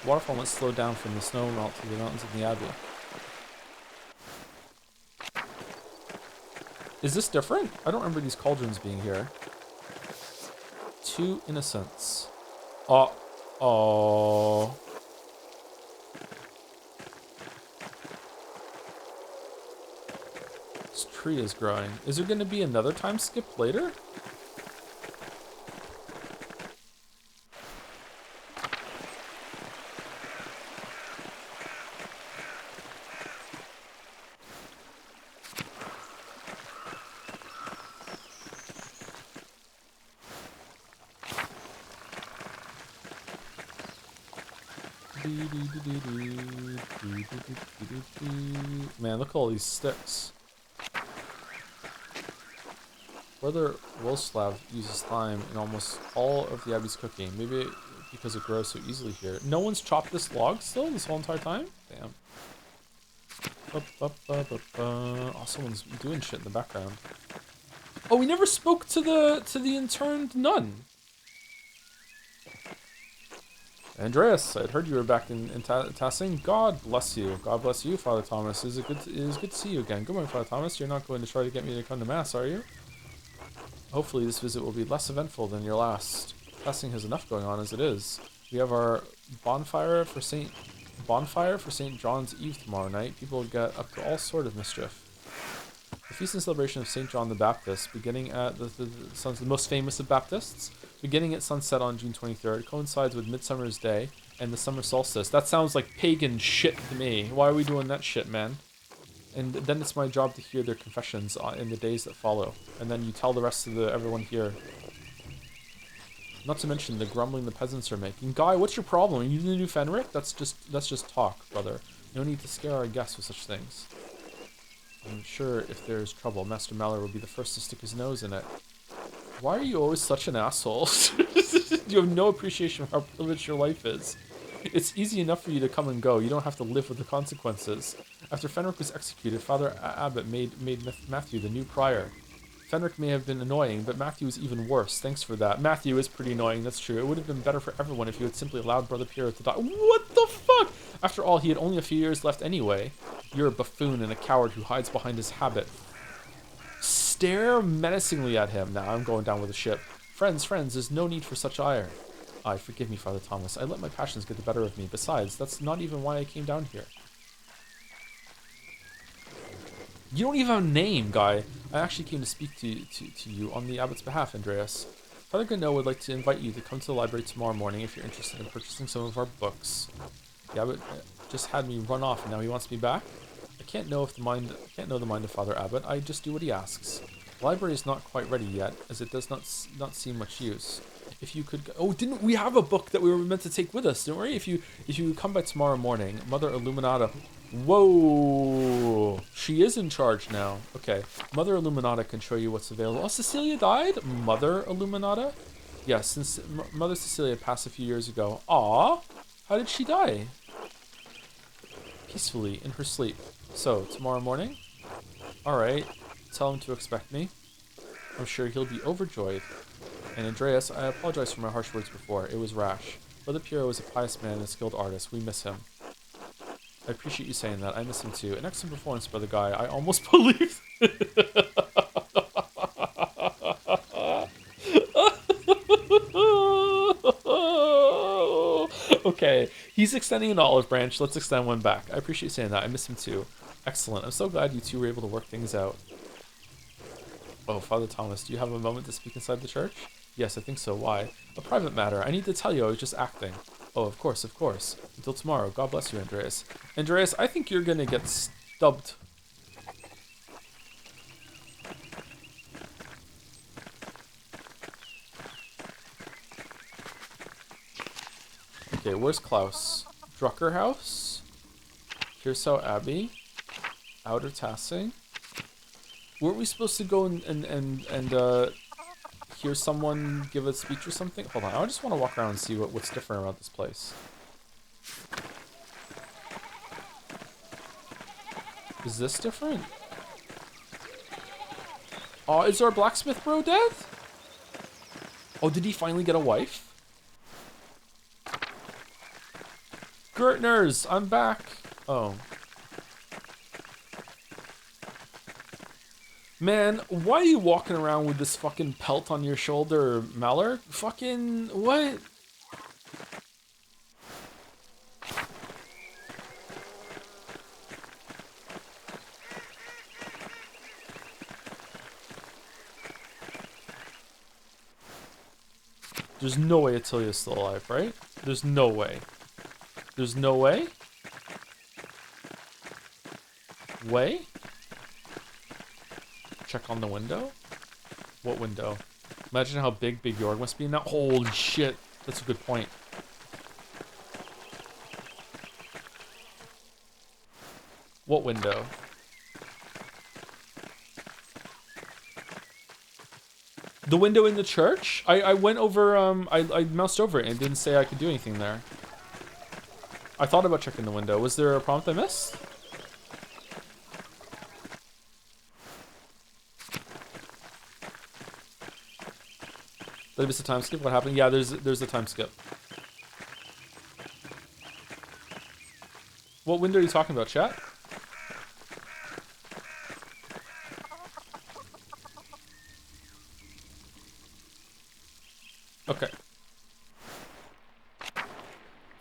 The waterfall went slow down from the snow melt to the mountains of the Abbey. Is this different? I don't remember these cauldrons being here. 2 innocents. Oh. This tree is growing. Is there going to be another time skip later? Man, look at all these sticks. Brother Wolslav uses thyme in almost all of the Abbey's cooking. Maybe because it grows so easily here. No one's chopped this log still this whole entire time? Damn. Oh, someone's doing shit in the background. Oh, we never spoke to the interned nun. Andreas, I'd heard you were back in Tassing. God bless you. God bless you, Father Thomas. It is good to see you again. Good morning, Father Thomas. You're not going to try to get me to come to Mass, are you? Hopefully this visit will be less eventful than your last. Passing has enough going on as it is. We have our bonfire for St. John's Eve tomorrow night. People will get up to all sort of mischief. The feast and celebration of St. John the Baptist, beginning at the most famous of Baptists, beginning at sunset on June 23rd, coincides with Midsummer's Day and the summer solstice. That sounds like pagan shit to me. Why are we doing that shit, man? And then it's my job to hear their confessions in the days that follow. And then you tell the rest of everyone here. Not to mention the grumbling the peasants are making. Guy, what's your problem? Are you the new Fenric? That's just talk, brother. No need to scare our guests with such things. I'm sure if there's trouble, Master Mallory will be the first to stick his nose in it. Why are you always such an asshole? You have no appreciation for how privileged your life is. It's easy enough for you to come and go. You don't have to live with the consequences. After Fenric was executed, Father Abbot made Matthew the new prior. Fenric may have been annoying, but Matthew is even worse. Thanks for that. Matthew is pretty annoying, that's true. It would have been better for everyone if you had simply allowed Brother Piero to die. What the fuck? After all, he had only a few years left anyway. You're a buffoon and a coward who hides behind his habit. Stare menacingly at him. Now I'm going down with the ship. Friends, there's no need for such ire. Aye, forgive me, Father Thomas. I let my passions get the better of me. Besides, that's not even why I came down here. You don't even have a name, guy. I actually came to speak to you on the abbot's behalf, Andreas. Father Gano would like to invite you to come to the library tomorrow morning if you're interested in purchasing some of our books. The abbot just had me run off and now he wants me back? I can't know the mind of Father Abbot. I just do what he asks. The library is not quite ready yet, as it does not seem much use. If you could didn't we have a book that we were meant to take with us, didn't we? If you come by tomorrow morning, Mother Illuminata. Whoa, she is in charge now. Okay, Mother Illuminata can show you what's available. Oh, Cecilia died? Mother Illuminata? Yes, since Mother Cecilia passed a few years ago. Aw, how did she die? Peacefully, in her sleep. So, tomorrow morning? Alright, tell him to expect me. I'm sure he'll be overjoyed. And Andreas, I apologize for my harsh words before. It was rash. Brother Piero is a pious man and a skilled artist. We miss him. I appreciate you saying that. I miss him too. An excellent performance, Brother Guy. I almost believed. Okay, he's extending an olive branch. Let's extend one back. I appreciate you saying that. I miss him too. Excellent. I'm so glad you two were able to work things out. Oh, Father Thomas, do you have a moment to speak inside the church? Yes, I think so. Why? A private matter. I need to tell you I was just acting. Oh, of course, of course. Until tomorrow. God bless you, Andreas. Andreas, I think you're gonna get stubbed. Okay, where's Klaus? Drucker House? Hirsau Abbey? Outer Tassing? Weren't we supposed to go and hear someone give a speech or something? Hold on, I just want to walk around and see what's different about this place. Is this different? Oh, is our blacksmith bro dead? Oh, did he finally get a wife? Gertners, I'm back. Oh. Man, why are you walking around with this fucking pelt on your shoulder, Mallard? Fucking, what? There's no way Attilia's still alive, right? There's no way. There's no way? Way? Check on the window? What window? Imagine how big Big York must be now. Holy shit. That's a good point. What window? The window in the church? I went over, I moused over it and it didn't say I could do anything there. I thought about checking the window. Was there a prompt I missed? Did I miss a time skip? What happened? Yeah, there's a time skip. What window are you talking about, chat?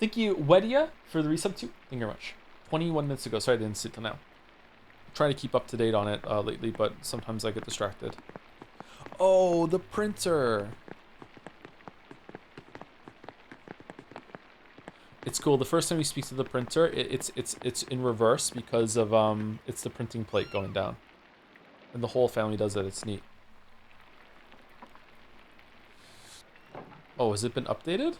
Thank you, Wedia, for the resub too. Thank you very much. 21 minutes ago. Sorry I didn't sit till now. I'm trying to keep up to date on it lately, but sometimes I get distracted. Oh, the printer. It's cool. The first time you speak to the printer, it's in reverse because of it's the printing plate going down, and the whole family does it. It's neat. Oh, has it been updated?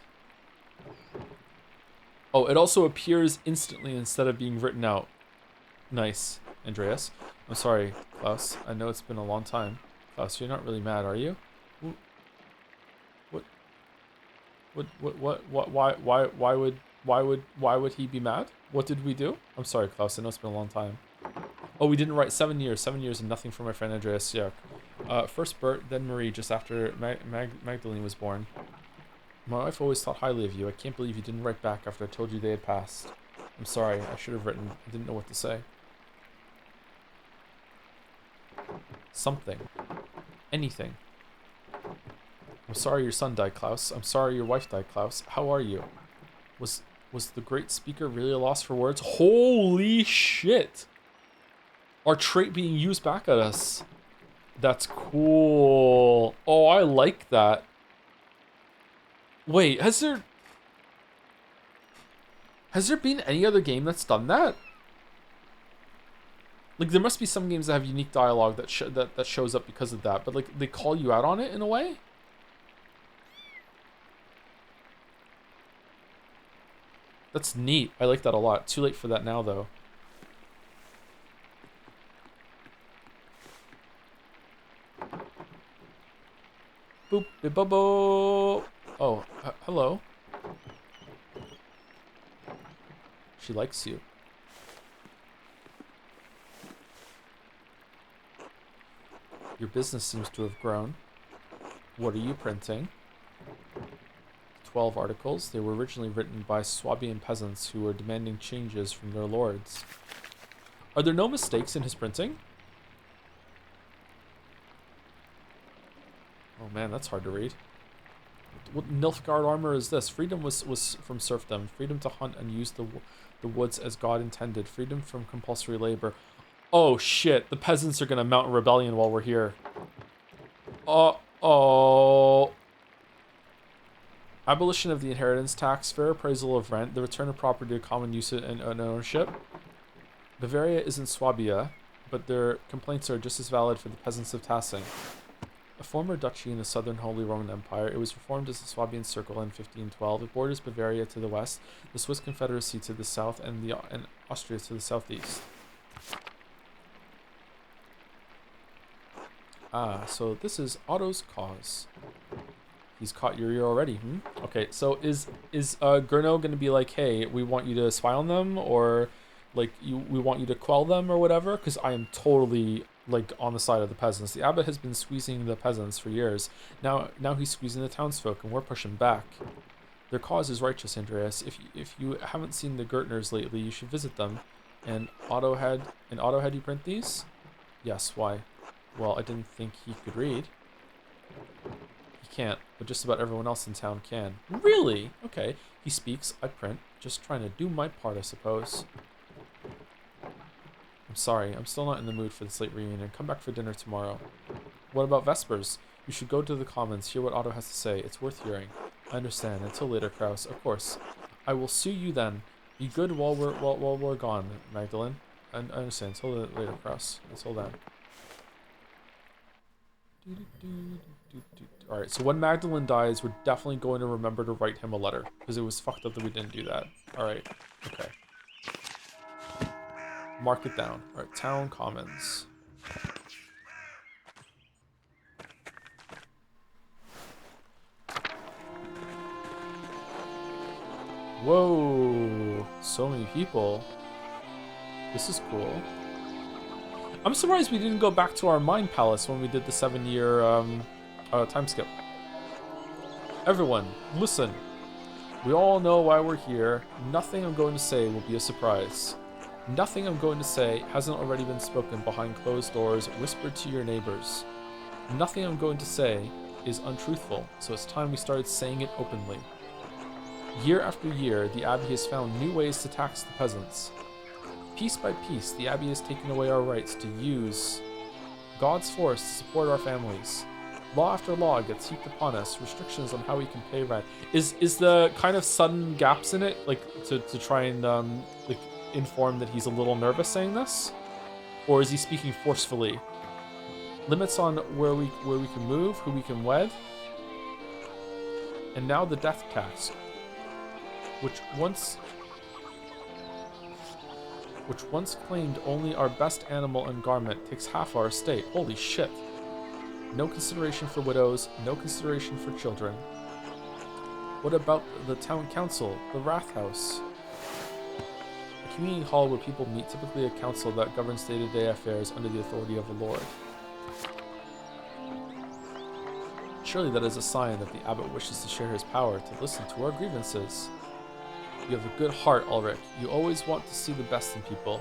Oh, it also appears instantly instead of being written out. Nice, Andreas. I'm sorry, Klaus. I know it's been a long time. Klaus, you're not really mad, are you? Why would he be mad? What did we do? I'm sorry, Klaus. I know it's been a long time. Oh, we didn't write 7 years. 7 years and nothing for my friend Andreas. Yeah. First Bert, then Marie, just after Magdalene was born. My wife always thought highly of you. I can't believe you didn't write back after I told you they had passed. I'm sorry. I should have written. I didn't know what to say. Something. Anything. I'm sorry your son died, Klaus. I'm sorry your wife died, Klaus. How are you? Was the great speaker really a loss for words? Holy shit! Our trait being used back at us. That's cool. Oh, I like that. Wait, has there been any other game that's done that? Like, there must be some games that have unique dialogue that shows up because of that, but like they call you out on it in a way. That's neat. I like that a lot. Too late for that now, though. Boop, bibbo. Oh, hello. She likes you. Your business seems to have grown. What are you printing? 12 articles. They were originally written by Swabian peasants who were demanding changes from their lords. Are there no mistakes in his printing? Oh man, that's hard to read. What Nilfgaard armor is this? Freedom was from serfdom. Freedom to hunt and use the woods as God intended. Freedom from compulsory labor. Oh shit, the peasants are gonna mount a rebellion while we're here. Uh-oh. Abolition of the inheritance tax, fair appraisal of rent, the return of property to common use and ownership. Bavaria isn't Swabia, but their complaints are just as valid for the peasants of Tassing. A former duchy in the southern Holy Roman Empire, it was reformed as the Swabian Circle in 1512. It borders Bavaria to the west, the Swiss Confederacy to the south, and Austria to the southeast. Ah, so this is Otto's cause. He's caught your ear already, Okay, so is Gurno gonna be like, hey, we want you to spy on them, or like we want you to quell them or whatever? Because I am totally like on the side of the peasants. The abbot has been squeezing the peasants for years. Now he's squeezing the townsfolk, and we're pushing back. Their cause is righteous, Andreas. If you haven't seen the Gertners lately, you should visit them. And Otto had you print these? Yes. Why? Well, I didn't think he could read. He can't, but just about everyone else in town can. Really? Okay. He speaks, I print. Just trying to do my part, I suppose. I'm sorry, I'm still not in the mood for this late reunion. Come back for dinner tomorrow. What about Vespers? You should go to the Commons, hear what Otto has to say. It's worth hearing. I understand. Until later, Kraus. Of course. I will sue you then. Be good while we're gone, Magdalene. I understand. Until later, Kraus. Until then. Alright, so when Magdalene dies, we're definitely going to remember to write him a letter. Because it was fucked up that we didn't do that. Alright. Okay. Mark it down. Alright, Town Commons. Whoa. So many people. This is cool. I'm surprised we didn't go back to our Mind Palace when we did the 7-year time skip. Everyone, listen. We all know why we're here. Nothing I'm going to say will be a surprise. Nothing I'm going to say hasn't already been spoken behind closed doors, whispered to your neighbors. Nothing I'm going to say is untruthful, so it's time we started saying it openly. Year after year, the Abbey has found new ways to tax the peasants. Piece by piece, the Abbey has taken away our rights to use God's force to support our families. Law after law gets heaped upon us, restrictions on how we can pay rent. Is the kind of sudden gaps in it, like, to try and, like, inform that he's a little nervous saying this? Or is he speaking forcefully? Limits on where we can move, who we can wed. And now the death tax, which once claimed only our best animal and garment, takes half our estate. Holy shit. No consideration for widows, no consideration for children. What about the town council, the Wrath House? A community hall where people meet, typically a council that governs day-to-day affairs under the authority of a lord. Surely that is a sign that the abbot wishes to share his power, to listen to our grievances. You have a good heart, Ulrich. You always want to see the best in people.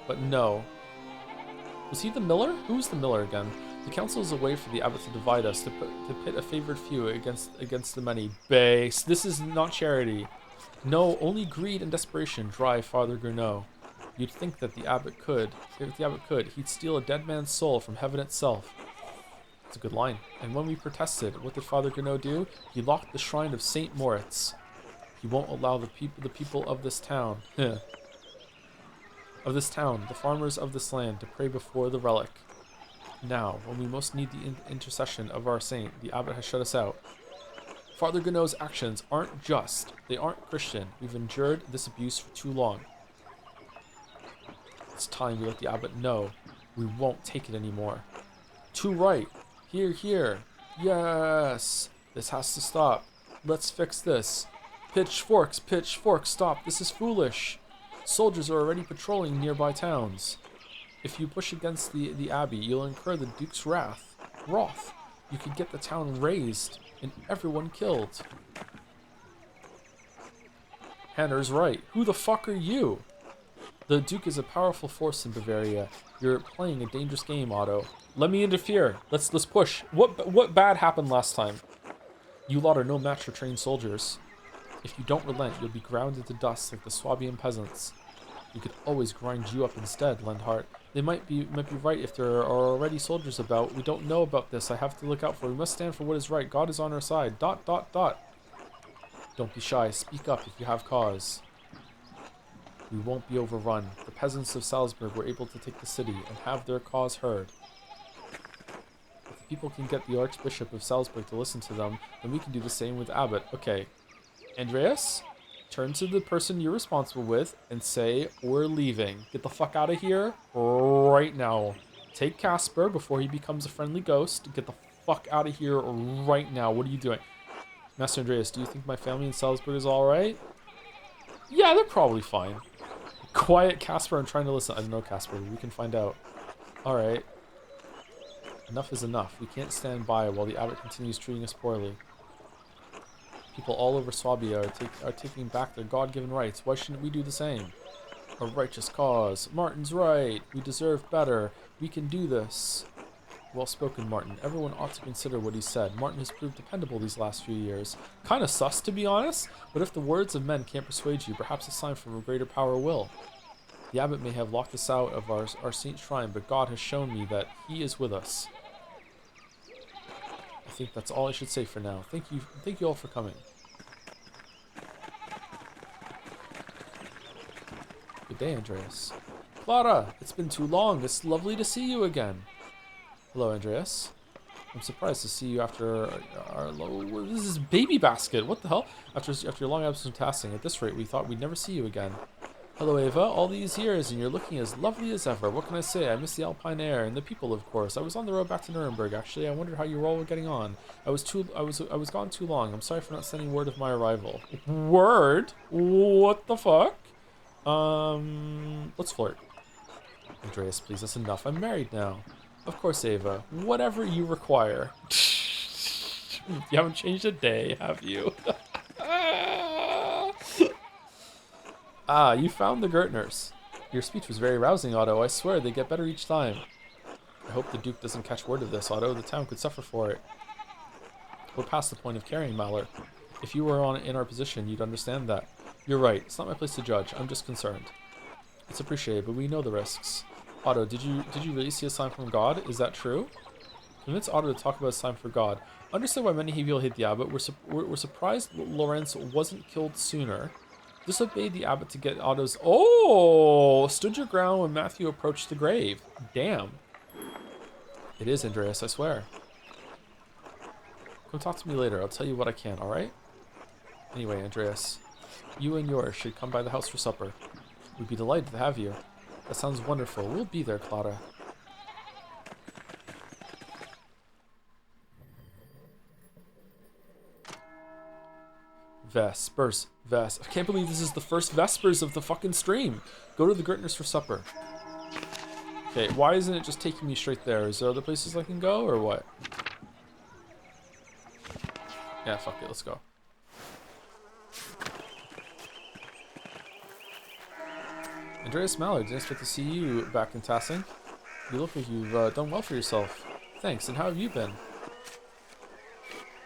But no. Was he the miller? Who was the miller again? The council is a way for the abbot to divide us, to pit a favored few against the many. Base. This is not charity. No, only greed and desperation drive Father Gurneau. You'd think that the abbot could. If the abbot could, he'd steal a dead man's soul from heaven itself. It's a good line. And when we protested, what did Father Gurneau do? He locked the shrine of Saint Moritz. He won't allow the people of this town, the farmers of this land, to pray before the relic. Now, when we most need the intercession of our saint, the abbot has shut us out. Father Gurneau's actions aren't just. They aren't Christian. We've endured this abuse for too long. It's time we let the abbot know. We won't take it anymore. Too right. Here, here. Yes. This has to stop. Let's fix this. Pitchforks, pitchforks, stop. This is foolish. Soldiers are already patrolling nearby towns. If you push against the abbey, you'll incur the Duke's wrath. You could get the town razed and everyone killed. Hanner's right. Who the fuck are you? The Duke is a powerful force in Bavaria. You're playing a dangerous game, Otto. Let me interfere. Let's push. What bad happened last time? You lot are no match for trained soldiers. If you don't relent, you'll be ground into dust like the Swabian peasants. We could always grind you up instead, Lenhart. They might be right if there are already soldiers about. We don't know about this. I have to look out for it. We must stand for what is right. God is on our side. ... Don't be shy. Speak up if you have cause. We won't be overrun. The peasants of Salzburg were able to take the city and have their cause heard. If the people can get the Archbishop of Salzburg to listen to them, then we can do the same with Abbot. Okay. Andreas, turn to the person you're responsible with and say, we're leaving. Get the fuck out of here right now. Take Casper before he becomes a friendly ghost. Get the fuck out of here right now. What are you doing? Master Andreas, do you think my family in Salzburg is alright? Yeah, they're probably fine. Quiet, Casper, I'm trying to listen. I don't know, Casper. We can find out. Alright. Enough is enough. We can't stand by while the abbot continues treating us poorly. People all over Swabia are taking back their God-given rights. Why shouldn't we do the same? A righteous cause. Martin's right. We deserve better. We can do this. Well spoken, Martin. Everyone ought to consider what he said. Martin has proved dependable these last few years. Kind of sus, to be honest, but if the words of men can't persuade you, perhaps a sign from a greater power will. The abbot may have locked us out of our saint shrine, but God has shown me that he is with us. I think that's all I should say for now. Thank you all for coming. Good day, Andreas. Clara, it's been too long. It's lovely to see you again. Hello, Andreas. I'm surprised to see you after our this is Baby Basket. What the hell? After your long absence from tasking. At this rate, we thought we'd never see you again. Hello, Ava. All these years, and you're looking as lovely as ever. What can I say? I miss the alpine air and the people, of course. I was on the road back to Nuremberg. Actually, I wondered how you all were getting on. I was gone too long. I'm sorry for not sending word of my arrival. Word? What the fuck? Let's flirt. Andreas, please, that's enough. I'm married now. Of course, Ava. Whatever you require. You haven't changed a day, have you? Ah, you found the Gertners. Your speech was very rousing, Otto. I swear they get better each time. I hope the Duke doesn't catch word of this, Otto. The town could suffer for it. We're past the point of carrying Malor. If you were in our position, you'd understand that. You're right. It's not my place to judge. I'm just concerned. It's appreciated, but we know the risks. Otto, did you really see a sign from God? Is that true? Convince Otto to talk about a sign for God. Understood why many people hate the abbot. We're surprised Lorenz wasn't killed sooner. Disobeyed the abbot to get Otto's... Oh! Stood your ground when Matthew approached the grave. Damn. It is, Andreas, I swear. Come talk to me later. I'll tell you what I can, alright? Anyway, Andreas, you and yours should come by the house for supper. We'd be delighted to have you. That sounds wonderful. We'll be there, Clara. Vespers. I can't believe this is the first Vespers of the fucking stream. Go to the Gertners for supper. Okay, why isn't it just taking me straight there? Is there other places I can go, or what? Yeah, fuck it, let's go. Andreas Mallard, didn't expect to see you back in Tassing. You look like you've done well for yourself. Thanks, and how have you been?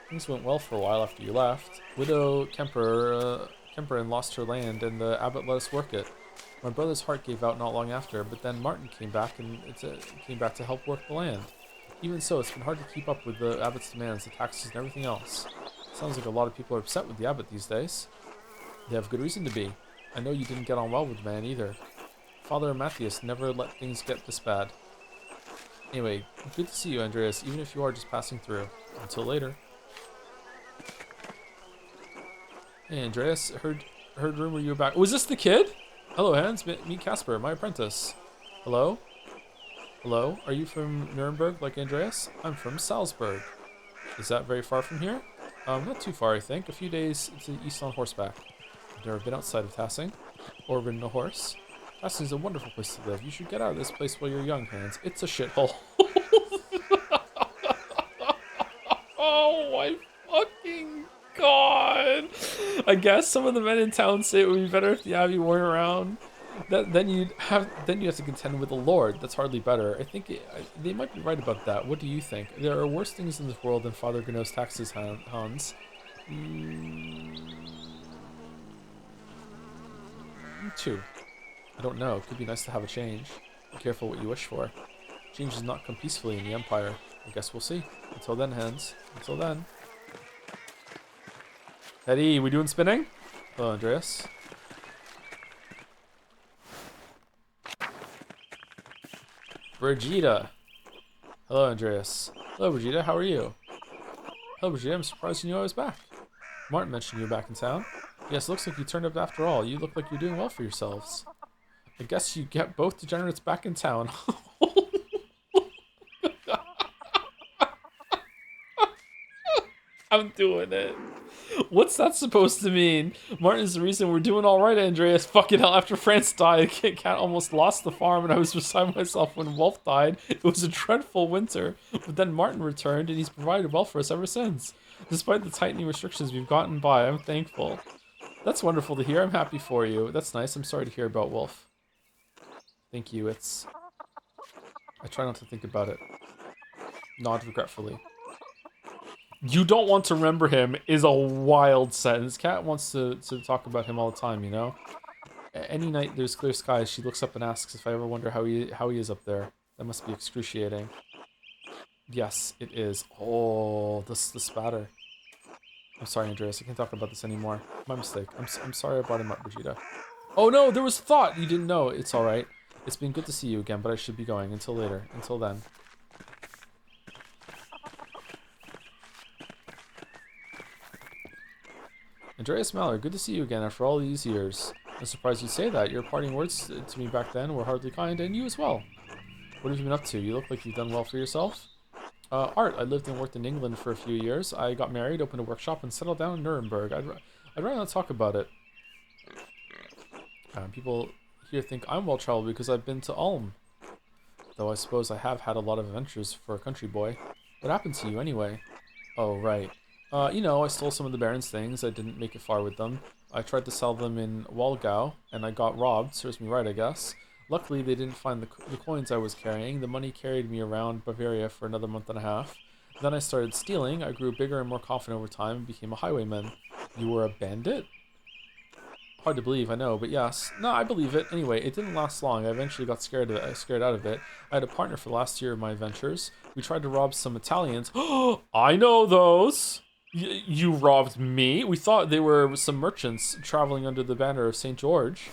Things went well for a while after you left. Widow Kemperin lost her land, and the abbot let us work it. My brother's heart gave out not long after, but then Martin came back to help work the land. Even so, it's been hard to keep up with the abbot's demands, the taxes, and everything else. Sounds like a lot of people are upset with the abbot these days. They have good reason to be. I know you didn't get on well with the man either. Father Matthias never let things get this bad. Anyway, good to see you, Andreas, even if you are just passing through. Until later. Hey, Andreas, heard rumor you were back. Was this the kid? Hello, Hans. Meet Casper, my apprentice. Hello? Hello? Are you from Nuremberg, like Andreas? I'm from Salzburg. Is that very far from here? Not too far, I think. A few days to the east on horseback. I've never been outside of Tassing, or ridden a horse. Tassing's a wonderful place to live. You should get out of this place while you're young, Hans. It's a shithole. Oh my fucking god! I guess some of the men in town say it would be better if the abbey weren't around. Then you have to contend with the Lord. That's hardly better. I think they might be right about that. What do you think? There are worse things in this world than Father Gnaud's taxes, Hans. Two. I don't know. It could be nice to have a change. Be careful what you wish for. Change does not come peacefully in the Empire. I guess we'll see. Until then, Hans. Until then. Eddie, we doing spinning? Hello, Andreas. Brigida. Hello, Andreas. Hello, Brigida. How are you? Hello, Brigida. I'm surprised you knew I was back. Martin mentioned you were back in town. Yes, looks like you turned up after all. You look like you're doing well for yourselves. I guess you get both degenerates back in town. I'm doing it. What's that supposed to mean? Martin's the reason we're doing all right, Andreas. Fucking hell, after France died, Cat almost lost the farm and I was beside myself when Wolf died. It was a dreadful winter. But then Martin returned and he's provided well for us ever since. Despite the tightening restrictions we've gotten by, I'm thankful. That's wonderful to hear. I'm happy for you. That's nice. I'm sorry to hear about Wolf. Thank you. I try not to think about it. Nod regretfully. You don't want to remember him is a wild sentence. Kat wants to talk about him all the time, you know? Any night there's clear skies, she looks up and asks if I ever wonder how he is up there. That must be excruciating. Yes, it is. Oh, the spatter. I'm sorry, Andreas. I can't talk about this anymore. My mistake. I'm sorry I brought him up, Brigida. Oh no, there was thought! You didn't know. It's alright. It's been good to see you again, but I should be going. Until later. Until then. Andreas Mallard, good to see you again after all these years. I'm surprised you'd say that. Your parting words to me back then were hardly kind, and you as well. What have you been up to? You look like you've done well for yourself. Art. I lived and worked in England for a few years. I got married, opened a workshop, and settled down in Nuremberg. I'd rather not talk about it. People here think I'm well traveled because I've been to Ulm. Though I suppose I have had a lot of adventures for a country boy. What happened to you anyway? Oh, right. You know, I stole some of the Baron's things. I didn't make it far with them. I tried to sell them in Walgau, and I got robbed. Serves me right, I guess. Luckily, they didn't find the coins I was carrying. The money carried me around Bavaria for another month and a half. Then I started stealing. I grew bigger and more confident over time and became a highwayman. You were a bandit? Hard to believe, I know, but yes. No, I believe it. Anyway, it didn't last long. I eventually got scared out of it. I had a partner for the last year of my adventures. We tried to rob some Italians. Oh, I know those! You robbed me? We thought they were some merchants traveling under the banner of St. George,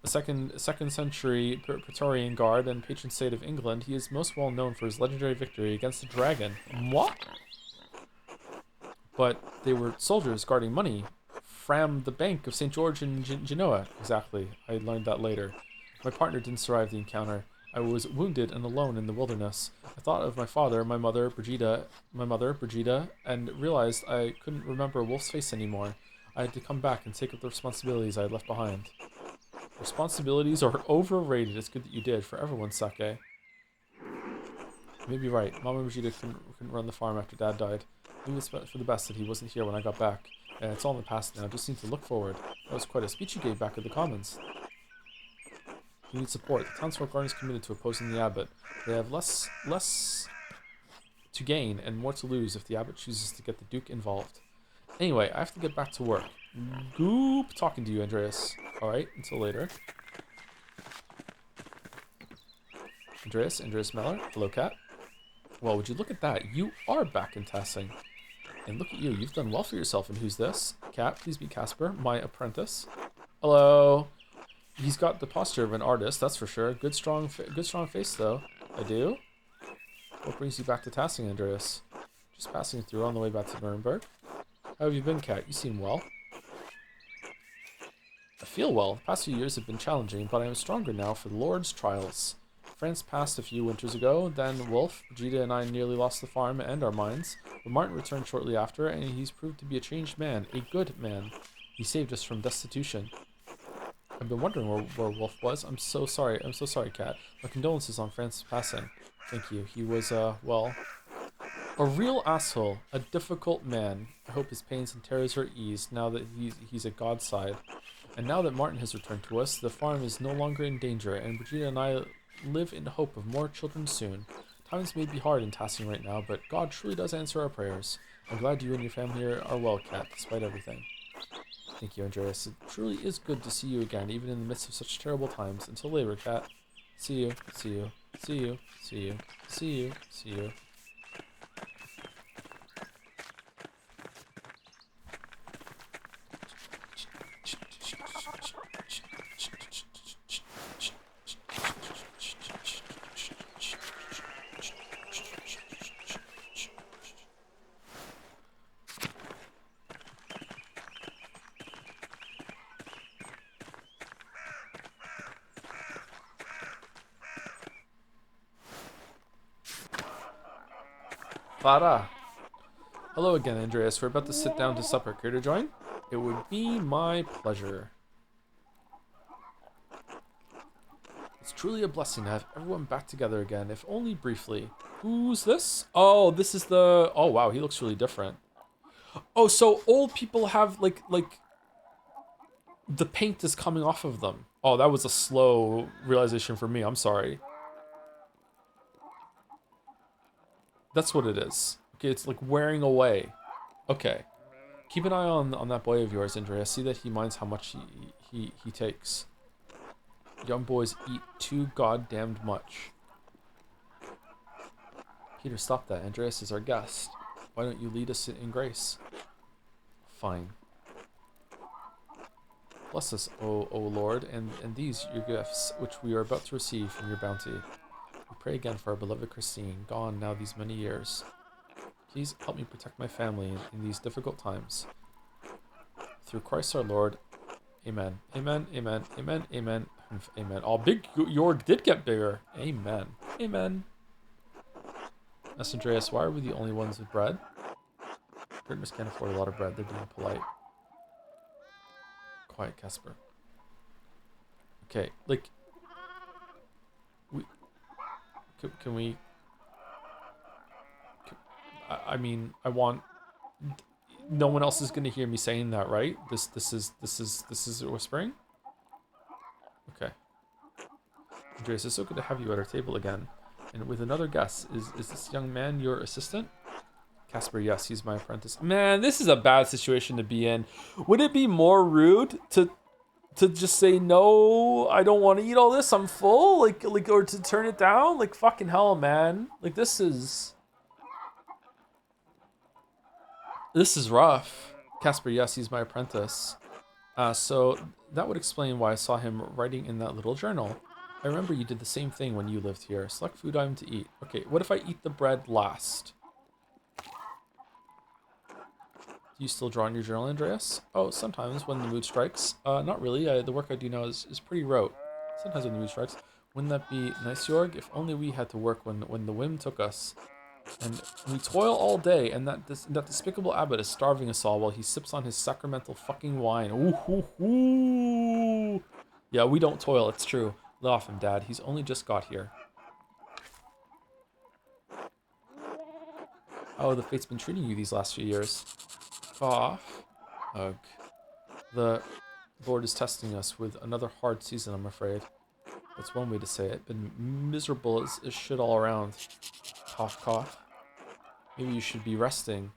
a second century Praetorian guard and patron saint of England. He is most well known for his legendary victory against the dragon. What? But they were soldiers guarding money from the Bank of St. George in Genoa. Exactly. I learned that later. My partner didn't survive the encounter. I was wounded and alone in the wilderness. I thought of my father, my mother, Brigida, and realized I couldn't remember Wolf's face anymore. I had to come back and take up the responsibilities I had left behind. Responsibilities are overrated. It's good that you did, for everyone's sake. You may be right. Mama and Brigida couldn't run the farm after Dad died. Maybe it's for the best that he wasn't here when I got back. And it's all in the past now. Just need to look forward. That was quite a speech you gave back at the Commons. You need support. The townsfolk aren't as committed to opposing the abbot. They have less to gain and more to lose if the abbot chooses to get the Duke involved. Anyway, I have to get back to work. Goop talking to you, Andreas. Alright, until later. Andreas Meller. Hello, Cat. Well, would you look at that? You are back in Tassing. And look at you. You've done well for yourself. And who's this? Cat, please be Casper, my apprentice. Hello. He's got the posture of an artist, that's for sure. Good strong face, though. I do. What brings you back to Tassing, Andreas? Just passing through on the way back to Nuremberg. How have you been, Cat? You seem well. I feel well. The past few years have been challenging, but I am stronger now for the Lord's trials. France passed a few winters ago, then Wolf, Vegeta, and I nearly lost the farm and our mines, but Martin returned shortly after, and he's proved to be a changed man, a good man. He saved us from destitution. I've been wondering where Wolf was. I'm so sorry, Cat. My condolences on France's passing. Thank you. He was, well, a real asshole, a difficult man. I hope his pains and terrors are eased now that he's at God's side. And now that Martin has returned to us, the farm is no longer in danger, and Brigida and I live in hope of more children soon. Times may be hard in Tassing right now, but God truly does answer our prayers. I'm glad you and your family are well, Cat, despite everything. Thank you, Andreas. It truly is good to see you again, even in the midst of such terrible times. Until later, Cat. See you, see you, see you, see you, see you, see you. Clara. Hello again, Andreas. We're about to sit down to supper. Care to join? It would be my pleasure. It's truly a blessing to have everyone back together again, if only briefly. Who's this? Oh, this is the... Oh, wow, he looks really different. Oh, so old people have, like... The paint is coming off of them. Oh, that was a slow realization for me. I'm sorry. That's what it is. Okay, it's like wearing away. Okay. Keep an eye on that boy of yours, Andreas. See that he minds how much he takes. Young boys eat too goddamned much. Peter, stop that. Andreas is our guest. Why don't you lead us in grace? Fine. Bless us, O Lord, and these your gifts, which we are about to receive from your bounty. We pray again for our beloved Christine, gone now these many years. Please help me protect my family in these difficult times. Through Christ our Lord. Amen. Amen. Amen. Amen. Amen. Amen. Oh, Big Jorg did get bigger. Amen. Amen. Yes, Andreas, why are we the only ones with bread? Brittmers can't afford a lot of bread. They're being polite. Quiet, Casper. Okay, like... Can we... I mean, I want... No one else is going to hear me saying that, right? This is whispering? Okay. Andreas, it's so good to have you at our table again. And with another guest, is this young man your assistant? Casper, yes, he's my apprentice. Man, this is a bad situation to be in. Would it be more rude to just say no, I don't want to eat all this, I'm full, like or to turn it down? Like fucking hell, man. Like this is rough. Casper, yes, he's my apprentice. So that would explain why I saw him writing in that little journal. I remember you did the same thing when you lived here. Select food item to eat. Okay, what if I eat the bread last? Do you still draw in your journal, Andreas? Oh, sometimes when the mood strikes. Not really. The work I do now is pretty rote. Sometimes when the mood strikes. Wouldn't that be nice, Jorg? If only we had to work when the whim took us. And we toil all day, and that despicable abbot is starving us all while he sips on his sacramental fucking wine. Ooh, hoo, hoo. Yeah, we don't toil, it's true. Lay off him, Dad. He's only just got here. How the fate's been treating you these last few years? Off. Ugh. The Lord is testing us with another hard season, I'm afraid. That's one way to say it. Been miserable as shit all around. Cough, cough. Maybe you should be resting,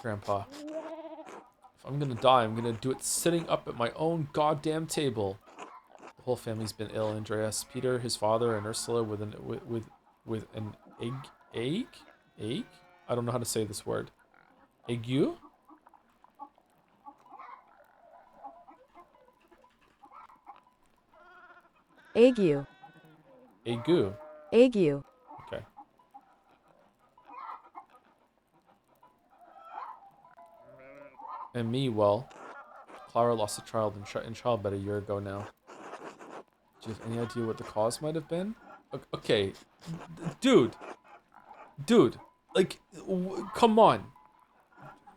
Grandpa. If I'm gonna die, I'm gonna do it sitting up at my own goddamn table. The whole family's been ill. Andreas, Peter, his father, and Ursula with an ache? I don't know how to say this word. Ague? Ague. Ague. Ague. Okay. And me, well, Clara lost a child in childbed a year ago now. Do you have any idea what the cause might have been? Okay, dude, like, come on.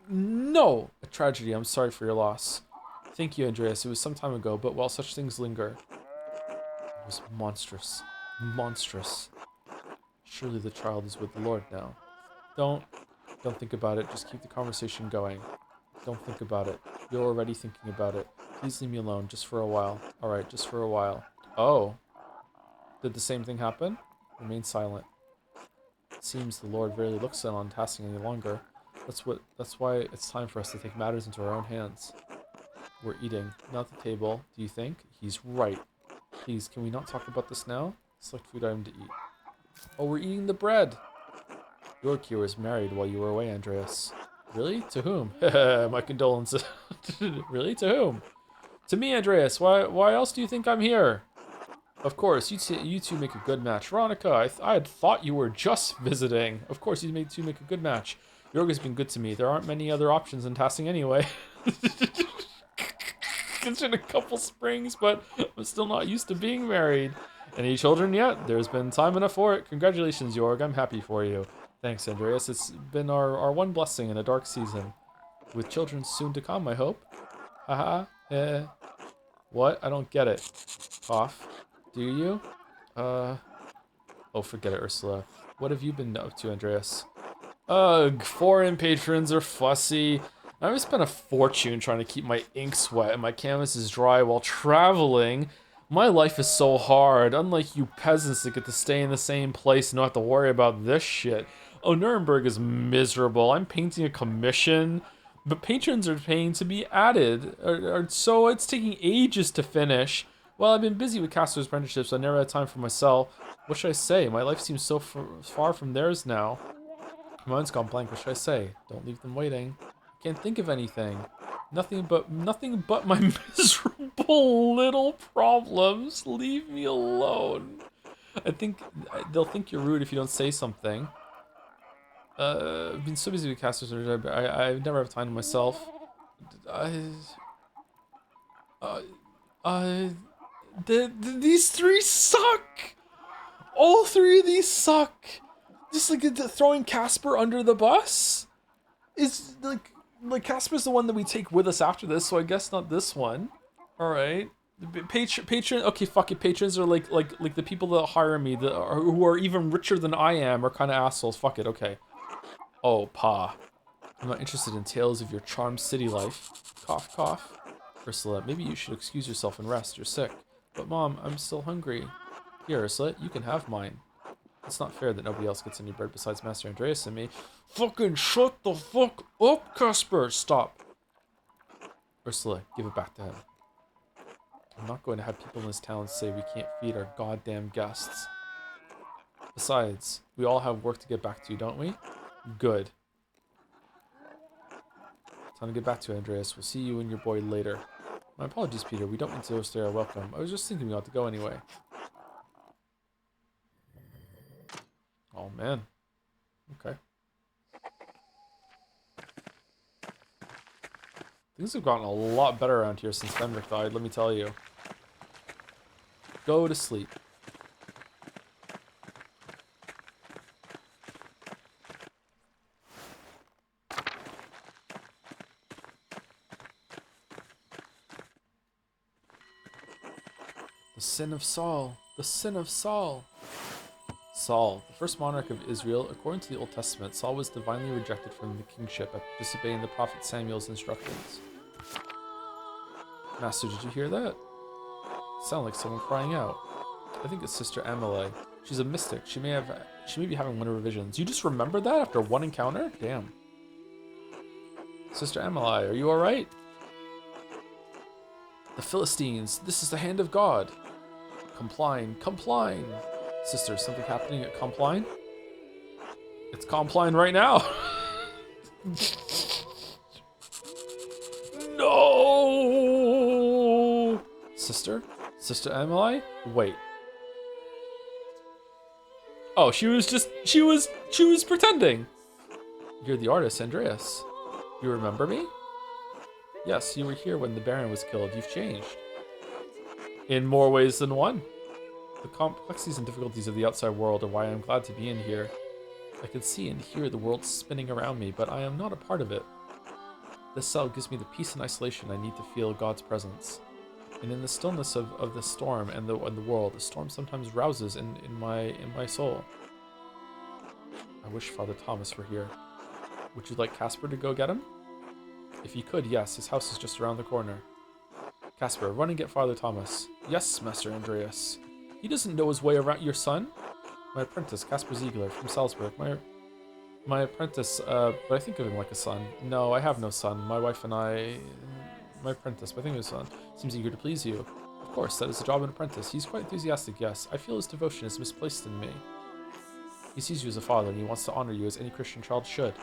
No, a tragedy. I'm sorry for your loss. Thank you, Andreas. It was some time ago, but while such things linger, it was monstrous, monstrous. Surely the child is with the Lord now. Don't think about it. Just keep the conversation going. Don't think about it. You're already thinking about it. Please leave me alone, just for a while. Alright, just for a while. Oh. Did the same thing happen? Remain silent. It seems the Lord rarely looks on tasking any longer. That's why it's time for us to take matters into our own hands. We're eating, not the table. Do you think? He's right. Please, can we not talk about this now? Select food item to eat. Oh, we're eating the bread! York was married while you were away, Andreas. Really? To whom? My condolences. Really? To whom? To me, Andreas. Why else do you think I'm here? Of course, you two make a good match. Veronica, I had thought you were just visiting. Of course, you two make a good match. York has been good to me. There aren't many other options in tasking anyway. It's been a couple springs, but I'm still not used to being married. Any children yet? There's been time enough for it. Congratulations, Jorg. I'm happy for you. Thanks, Andreas. It's been our one blessing in a dark season. With children soon to come, I hope. Haha. What? I don't get it. Cough. Do you? Oh, forget it, Ursula. What have you been up to, Andreas? Ugh, foreign patrons are fussy. I've spent a fortune trying to keep my inks wet and my canvases dry while traveling. My life is so hard, unlike you peasants that get to stay in the same place and not have to worry about this shit. Oh, Nuremberg is miserable. I'm painting a commission, but patrons are paying to be added, so it's taking ages to finish. Well, I've been busy with Casper's apprenticeships, so I never had time for myself. What should I say? My life seems so far from theirs now. My mind's gone blank. What should I say? Don't leave them waiting. I can't think of anything. Nothing but my miserable little problems. Leave me alone. I think they'll think you're rude if you don't say something. I've been so busy with Casper's apprenticeship, I never have time to myself. These three suck. All three of these suck. Just like throwing Casper under the bus is like Casper's the one that we take with us after this, so I guess not this one. All right, patron. Okay, fuck it. Patrons are like the people that hire me, who are even richer than I am, are kind of assholes. Fuck it. Okay. Oh, Pa. I'm not interested in tales of your charmed city life. Cough, cough. Ursula, maybe you should excuse yourself and rest. You're sick. But Mom, I'm still hungry. Here, Ursula, you can have mine. It's not fair that nobody else gets any bread besides Master Andreas and me. Fucking shut the fuck up, Casper! Stop. Ursula, give it back to him. I'm not going to have people in this town say we can't feed our goddamn guests. Besides, we all have work to get back to, don't we? Good. Time to get back to it, Andreas. We'll see you and your boy later. My apologies, Peter. We don't mean to overstay our welcome. I was just thinking we ought to go anyway. Oh, man. Okay. Things have gotten a lot better around here since Fenric died, let me tell you. Go to sleep. The sin of Saul. The sin of Saul. Saul, the first monarch of Israel, according to the Old Testament, Saul was divinely rejected from the kingship after disobeying the prophet Samuel's instructions. Master, did you hear that? Sound like someone crying out. I think it's Sister Amelie. She's a mystic. She may be having one of her visions. You just remembered that after one encounter? Damn. Sister Amelie, are you alright? The Philistines, this is the hand of God. Compline, compline. Sister, something happening at Compline? It's Compline right now. No! Sister? Sister Amelie? Wait. Oh, she was pretending. You're the artist, Andreas. You remember me? Yes, you were here when the Baron was killed. You've changed. In more ways than one. The complexities and difficulties of the outside world are why I'm glad to be in here. I can see and hear the world spinning around me, but I am not a part of it. This cell gives me the peace and isolation I need to feel God's presence. And in the stillness of the storm and the world, the storm sometimes rouses in my soul. I wish Father Thomas were here. Would you like Casper to go get him? If you could, yes, his house is just around the corner. Casper, run and get Father Thomas. Yes, Master Andreas. He doesn't know his way around your son? My apprentice, Casper Ziegler, from Salzburg. My apprentice, but I think of him like a son. No, I have no son. My wife and I... My apprentice, but I think of his son, seems eager to please you. Of course, that is the job of an apprentice. He's quite enthusiastic, yes. I feel his devotion is misplaced in me. He sees you as a father, and he wants to honor you as any Christian child should.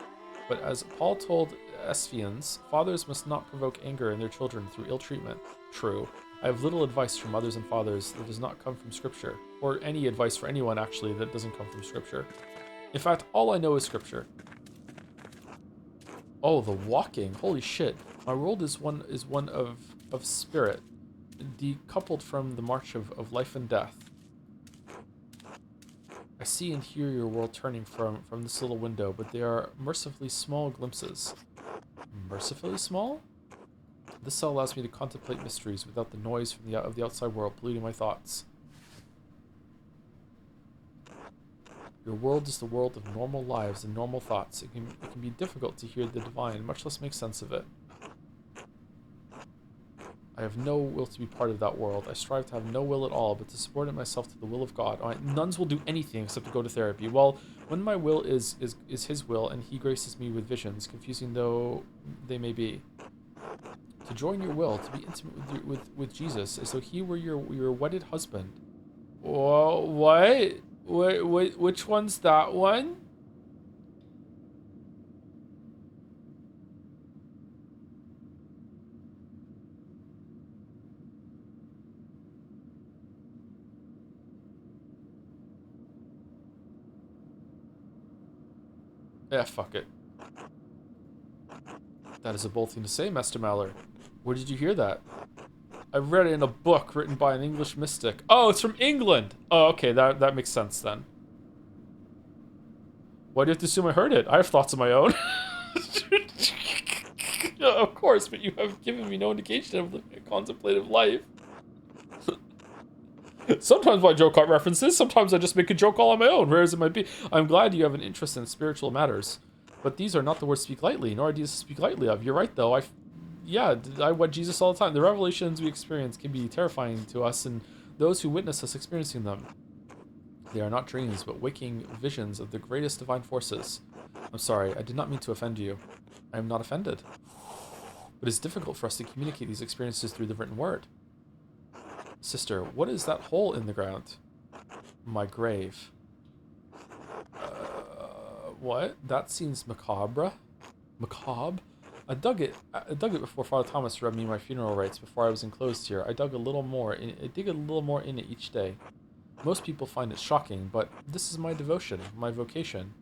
But as Paul told Ephesians, fathers must not provoke anger in their children through ill treatment. True. I have little advice for mothers and fathers that does not come from Scripture, or any advice for anyone, actually, that doesn't come from Scripture. In fact, all I know is Scripture. Oh, the walking. Holy shit. My world is one of spirit, decoupled from the march of life and death. I see and hear your world turning from this little window, but they are mercifully small glimpses. Mercifully small? This cell allows me to contemplate mysteries without the noise of the outside world polluting my thoughts. Your world is the world of normal lives and normal thoughts. It can be difficult to hear the divine, much less make sense of it. I have no will to be part of that world. I strive to have no will at all, but to subordinate myself to the will of God. Alright, nuns will do anything except to go to therapy. Well, when my will is his will, and he graces me with visions, confusing though they may be. To join your will, to be intimate with Jesus, as though he were your wedded husband. Whoa, what? Wait, which one's that one? Yeah, fuck it. That is a bold thing to say, Master Mallard. Where did you hear that? I read it in a book written by an English mystic. Oh, it's from England! Oh, okay, that makes sense then. Why do you have to assume I heard it? I have thoughts of my own. Yeah, of course, but you have given me no indication of living a contemplative life. Sometimes I joke out references, sometimes I just make a joke all on my own, rare as it might be. I'm glad you have an interest in spiritual matters. But these are not the words to speak lightly, nor ideas to speak lightly of. You're right, though. I wed Jesus all the time. The revelations we experience can be terrifying to us and those who witness us experiencing them. They are not dreams, but waking visions of the greatest divine forces. I'm sorry, I did not mean to offend you. I am not offended. But it's difficult for us to communicate these experiences through the written word. Sister, what is that hole in the ground? My grave. What? That seems macabre. Macabre? I dug it before Father Thomas read me my funeral rites before I was enclosed here. I dig a little more in it each day. Most people find it shocking, but this is my devotion, my vocation.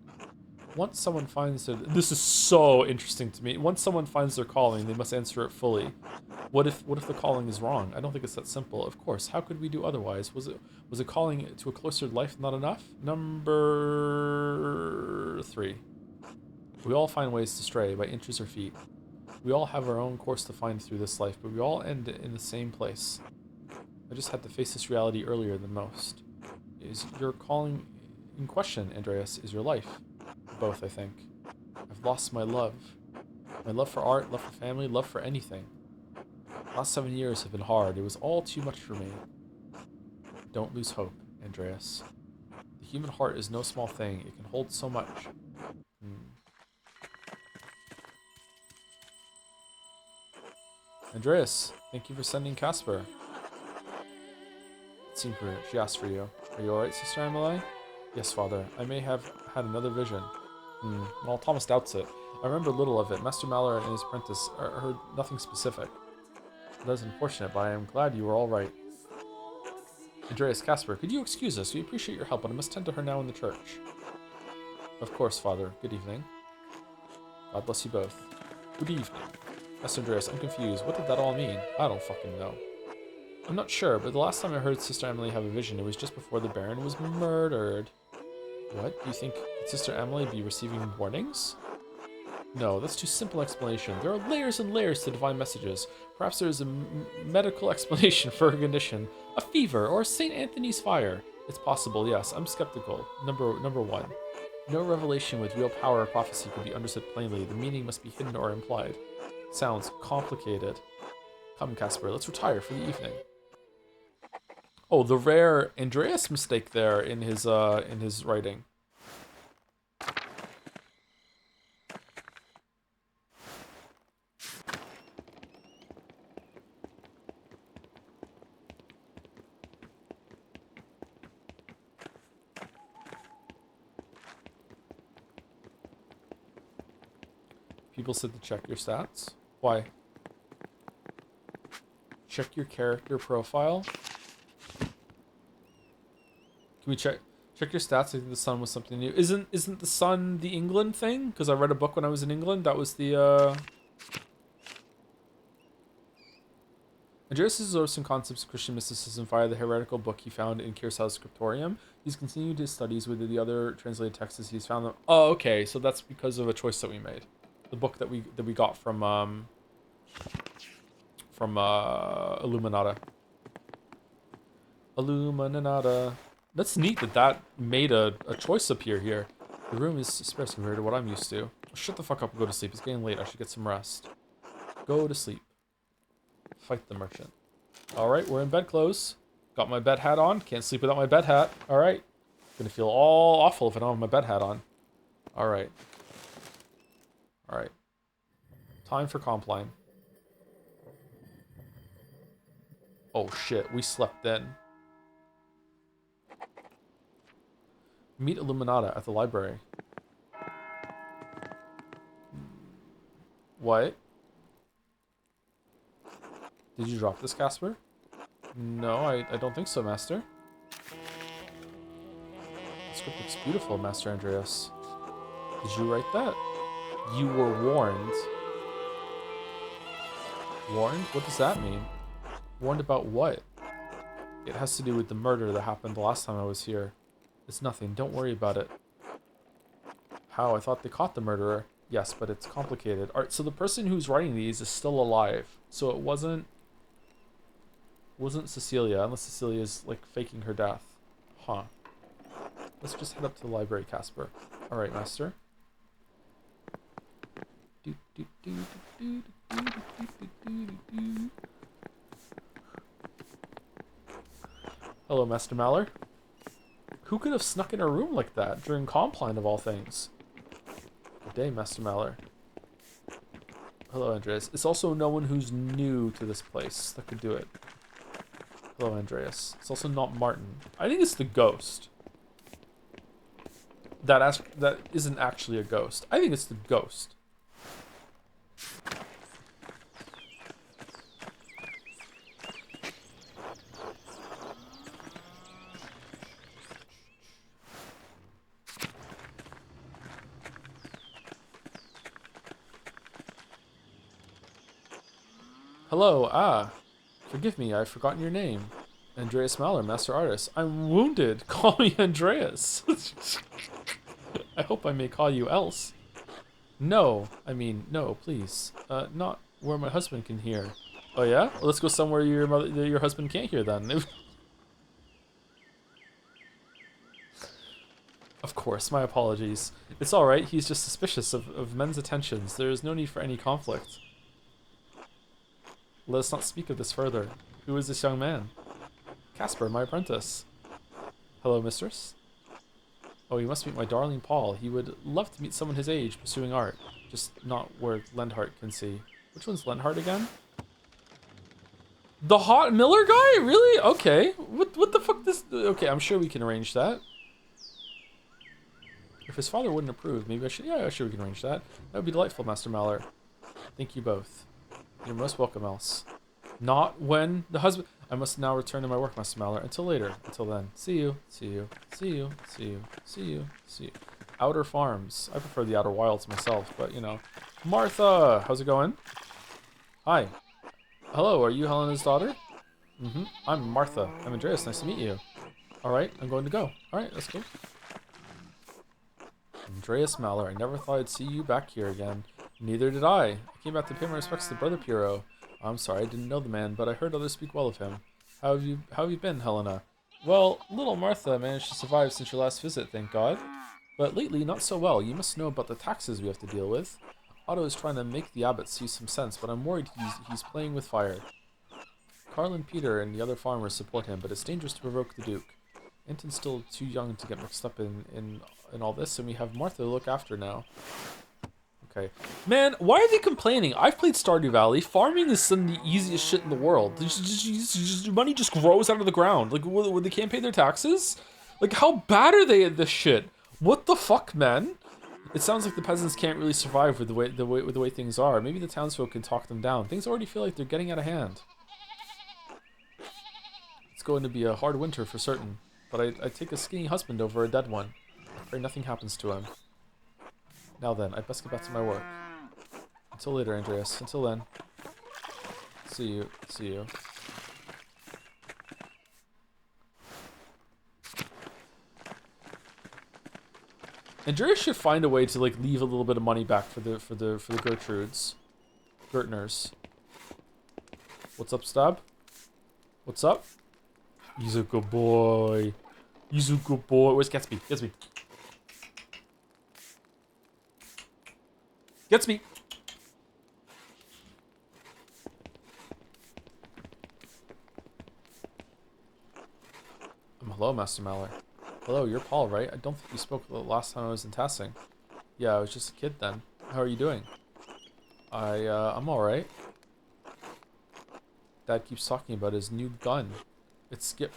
Once someone finds their... This is so interesting to me. Once someone finds their calling, they must answer it fully. What if the calling is wrong? I don't think it's that simple. Of course, how could we do otherwise? Was a calling to a closer life not enough? Number 3. We all find ways to stray by inches or feet. We all have our own course to find through this life, but we all end in the same place. I just had to face this reality earlier than most. Is your calling in question, Andreas? Is your life? Both, I think. I've lost my love. My love for art, love for family, love for anything. The last 7 years have been hard. It was all too much for me. Don't lose hope, Andreas. The human heart is no small thing. It can hold so much. Andreas, thank you for sending Casper. Secret, she asked for you. Are you alright, Sister Emily? Yes, Father. I may have had another vision. Well, Thomas doubts it. I remember little of it. Master Mallory and his apprentice heard nothing specific. That is unfortunate, but I am glad you were all right. Andreas, Casper, could you excuse us? We appreciate your help, but I must tend to her now in the church. Of course, Father. Good evening. God bless you both. Good evening. Master Andreas, I'm confused. What did that all mean? I don't fucking know. I'm not sure, but the last time I heard Sister Emily have a vision, it was just before the Baron was murdered. What? Do you think could Sister Emily be receiving warnings? No, that's too simple explanation. There are layers and layers to divine messages. Perhaps there is a medical explanation for her condition. A fever, or St. Anthony's fire. It's possible, yes. I'm skeptical. Number 1. No revelation with real power or prophecy can be understood plainly. The meaning must be hidden or implied. Sounds complicated. Come, Casper, let's retire for the evening. Oh, the rare Andreas mistake there in his writing. People said to check your stats. Why? Check your character profile. Can we check your stats? I think the sun was something new. Isn't the sun the England thing? Because I read a book when I was in England. That was the Andreas absorbed some concepts of Christian mysticism via the heretical book he found in Kiersau's scriptorium. He's continued his studies with the other translated texts as he's found them. Oh, okay. So that's because of a choice that we made. The book that we got from Illuminata. Illuminata. That's neat that made a choice appear here. The room is sparse compared to what I'm used to. Shut the fuck up and go to sleep. It's getting late. I should get some rest. Go to sleep. Fight the merchant. Alright, we're in bed clothes. Got my bed hat on. Can't sleep without my bed hat. Alright. Gonna feel all awful if I don't have my bed hat on. Alright. Alright. Time for Compline. Oh shit, we slept in. Meet Illuminata at the library. What? Did you drop this, Casper? No, I don't think so, Master. The script looks beautiful, Master Andreas. Did you write that? You were warned. Warned? What does that mean? Warned about what? It has to do with the murder that happened the last time I was here. It's nothing. Don't worry about it. How? I thought they caught the murderer. Yes, but it's complicated. Alright, so the person who's writing these is still alive. So it wasn't Cecilia, unless Cecilia is like faking her death. Huh. Let's just head up to the library, Casper. Alright, Master. Hello, Master Maller. Who could have snuck in a room like that during Compline of all things? Good day, Master Maller. Hello, Andreas. It's also no one who's new to this place that could do it. Hello, Andreas. It's also not Martin. I think it's the ghost. That isn't actually a ghost. I think it's the ghost. Hello, forgive me, I've forgotten your name. Andreas Maller, Master Artist. I'm wounded. Call me Andreas. I hope I may call you else. No, no, please. Not where my husband can hear. Oh yeah? Well, let's go somewhere your husband can't hear then. Of course, my apologies. It's alright, he's just suspicious of men's attentions. There is no need for any conflict. Let us not speak of this further. Who is this young man? Casper, my apprentice. Hello, mistress. Oh, you must meet my darling Paul. He would love to meet someone his age pursuing art. Just not where Lenhart can see. Which one's Lenhart again? The hot Miller guy? Really? Okay. What the fuck this... Okay, I'm sure we can arrange that. If his father wouldn't approve, maybe I should... Yeah, I'm sure we can arrange that. That would be delightful, Master Maller. Thank you both. You're most welcome, else. Not when the husband... I must now return to my work, Master Maller. Until later. Until then. See you. See you. See you. See you. See you. See you. Outer Farms. I prefer the Outer Wilds myself, but, you know. Martha! How's it going? Hi. Hello, are you Helena's daughter? Mm-hmm. I'm Martha. I'm Andreas. Nice to meet you. Alright, I'm going to go. Alright, let's go. Andreas Maller. I never thought I'd see you back here again. Neither did I. I came back to pay my respects to Brother Piero. I'm sorry, I didn't know the man, but I heard others speak well of him. How have you been, Helena? Well, little Martha managed to survive since your last visit, thank God. But lately, not so well. You must know about the taxes we have to deal with. Otto is trying to make the abbot see some sense, but I'm worried he's playing with fire. Carl and Peter and the other farmers support him, but it's dangerous to provoke the Duke. Anton's still too young to get mixed up in all this, and we have Martha to look after now. Okay. Man, why are they complaining? I've played Stardew Valley. Farming is some of the easiest shit in the world. Money just grows out of the ground. Like, when they can't pay their taxes? Like, how bad are they at this shit? What the fuck, man? It sounds like the peasants can't really survive with the way things are. Maybe the townsfolk can talk them down. Things already feel like they're getting out of hand. It's going to be a hard winter for certain. But I take a skinny husband over a dead one. I pray nothing happens to him. Now then, I best get back to my work. Until later, Andreas. Until then. See you. See you. Andreas should find a way to like leave a little bit of money back for the Gertrudes. Gertners. What's up, Stab? What's up? He's a good boy. He's a good boy. Where's Gatsby? Gatsby. Gatsby. Hello, Master Maller. Hello, you're Paul, right? I don't think you spoke the last time I was in Tassing. Yeah, I was just a kid then. How are you doing? I'm alright. Dad keeps talking about his new gun. It's Did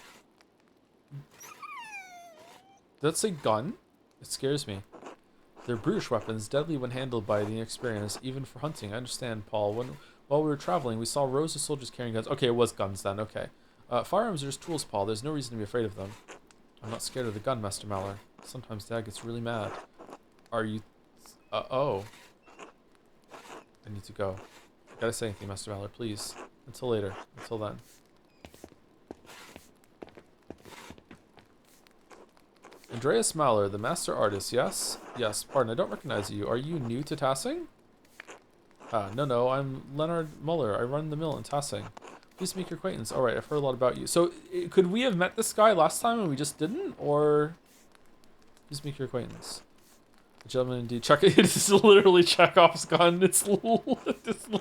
that say gun? It scares me. They're brutish weapons, deadly when handled by the inexperienced, even for hunting. I understand, Paul. While we were traveling, we saw rows of soldiers carrying guns. Okay, it was guns then, okay. Firearms are just tools, Paul. There's no reason to be afraid of them. I'm not scared of the gun, Master Maller. Sometimes Dad gets really mad. Are you... oh. I need to go. I gotta say anything, Master Maller, please. Until later. Until then. Andreas Maller, the master artist, yes? Yes, pardon, I don't recognize you. Are you new to Tassing? No, I'm Leonard Muller. I run the mill in Tassing. Please make your acquaintance. Alright, I've heard a lot about you. So, could we have met this guy last time and we just didn't? Or... Please make your acquaintance. The gentleman indeed. It is literally Chekhov's gun. It's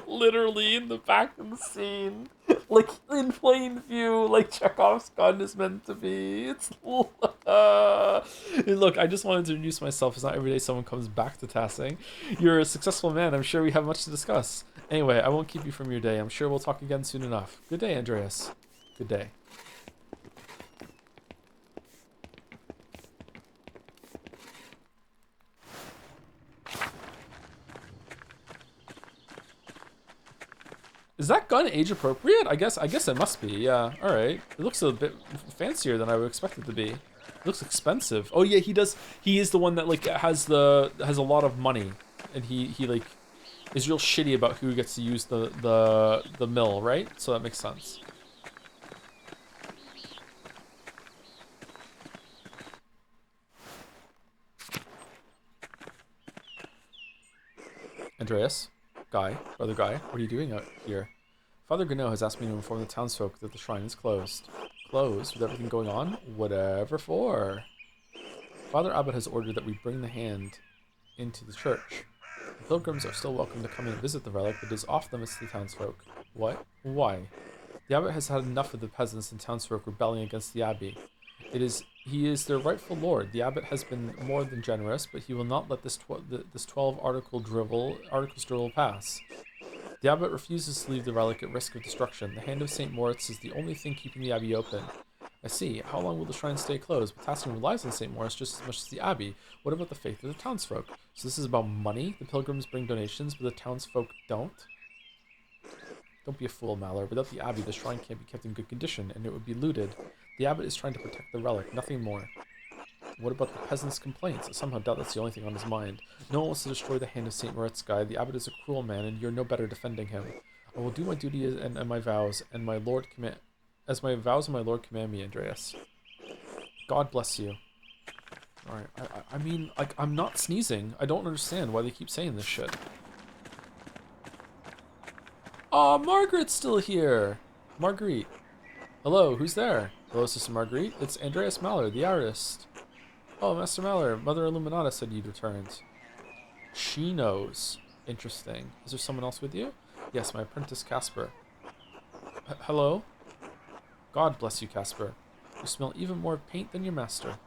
literally in the back of the scene. like in plain view, like Chekhov's gun is meant to be. It's look. I just wanted to introduce myself. It's not every day someone comes back to tassing. You're a successful man. I'm sure we have much to discuss. Anyway, I won't keep you from your day. I'm sure we'll talk again soon enough. Good day, Andreas. Good day. Is that gun age appropriate? I guess it must be. Yeah. All right. It looks a bit fancier than I would expect it to be. It looks expensive. Oh yeah, he does. He is the one that like has a lot of money, and he like is real shitty about who gets to use the mill, right? So that makes sense. Andreas, brother Guy, what are you doing out here? Father Gano has asked me to inform the townsfolk that the shrine is closed. Closed? With everything going on? Whatever for. Father Abbot has ordered that we bring the hand into the church. The pilgrims are still welcome to come and visit the relic, but it is off limits to the townsfolk. What? Why? The abbot has had enough of the peasants and townsfolk rebelling against the abbey. He is their rightful lord. The abbot has been more than generous, but he will not let this 12 articles drivel pass. The abbot refuses to leave the relic at risk of destruction. The hand of St. Moritz is the only thing keeping the abbey open. I see. How long will the shrine stay closed? But Tassin relies on St. Moritz just as much as the abbey. What about the faith of the townsfolk? So this is about money? The pilgrims bring donations, but the townsfolk don't? Don't be a fool, Mallory. Without the abbey, the shrine can't be kept in good condition, and it would be looted. The abbot is trying to protect the relic, nothing more. What about the peasants' complaints? I somehow doubt that's the only thing on his mind. No one wants to destroy the hand of St. Moritz, Guy. The abbot is a cruel man, and you're no better defending him. I will do my duty and my vows, and my lord command, as my vows and my lord command me, Andreas. God bless you. Alright, I mean, like, I'm not sneezing. I don't understand why they keep saying this shit. Aw, Margaret's still here! Marguerite. Hello, who's there? Hello, Sister Marguerite. It's Andreas Maller, the artist. Oh, Master Maller, Mother Illuminata said you'd returned. She knows. Interesting. Is there someone else with you? Yes, my apprentice Casper. Hello? God bless you, Casper. You smell even more of paint than your master.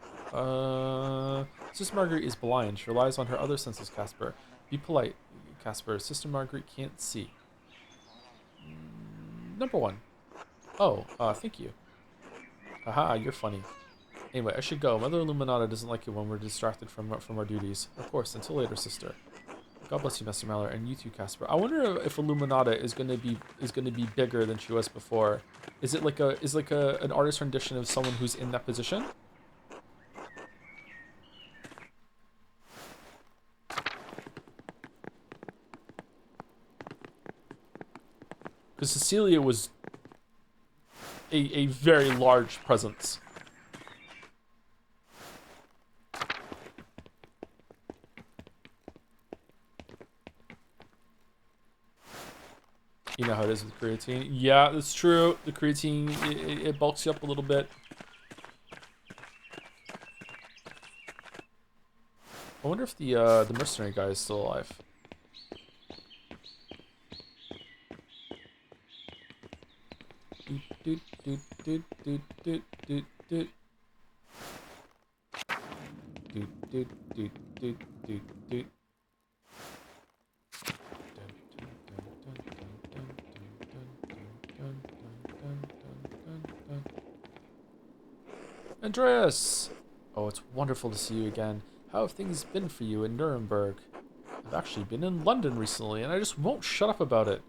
Sister Marguerite is blind. She relies on her other senses, Casper. Be polite, Casper. Sister Marguerite can't see. Number 1. Oh, thank you. Haha, you're funny. Anyway, I should go. Mother Illuminata doesn't like it when we're distracted from our duties. Of course, until later, sister. God bless you, Master Maller, and you too, Casper. I wonder if Illuminata is gonna be bigger than she was before. Is it like an artist rendition of someone who's in that position? Because Cecilia was a very large presence. You know how it is with creatine. Yeah, that's true. The creatine, it bulks you up a little bit. I wonder if the mercenary guy is still alive. Doot, doot, doot, doot, doot, doot, doot. Doot, doot, doot, doot, doot, doot. Andreas! Oh, it's wonderful to see you again. How have things been for you in Nuremberg? I've actually been in London recently, and I just won't shut up about it.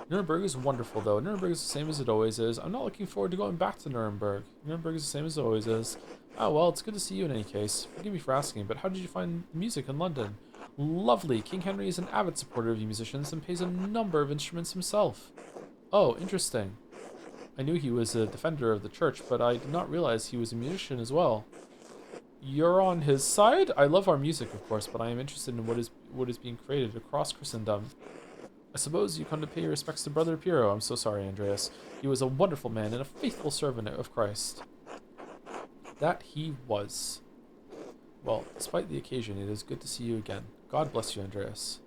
Nuremberg is wonderful, though. Nuremberg is the same as it always is. I'm not looking forward to going back to Nuremberg. Nuremberg is the same as it always is. Oh, well, it's good to see you in any case. Forgive me for asking, but how did you find music in London? Lovely. King Henry is an avid supporter of you musicians and plays a number of instruments himself. Oh, interesting. I knew he was a defender of the church, but I did not realize he was a musician as well. You're on his side? I love our music, of course, but I am interested in what is being created across Christendom. I suppose you come to pay your respects to Brother Piero. I'm so sorry, Andreas. He was a wonderful man and a faithful servant of Christ. That he was. Well, despite the occasion, it is good to see you again. God bless you, Andreas.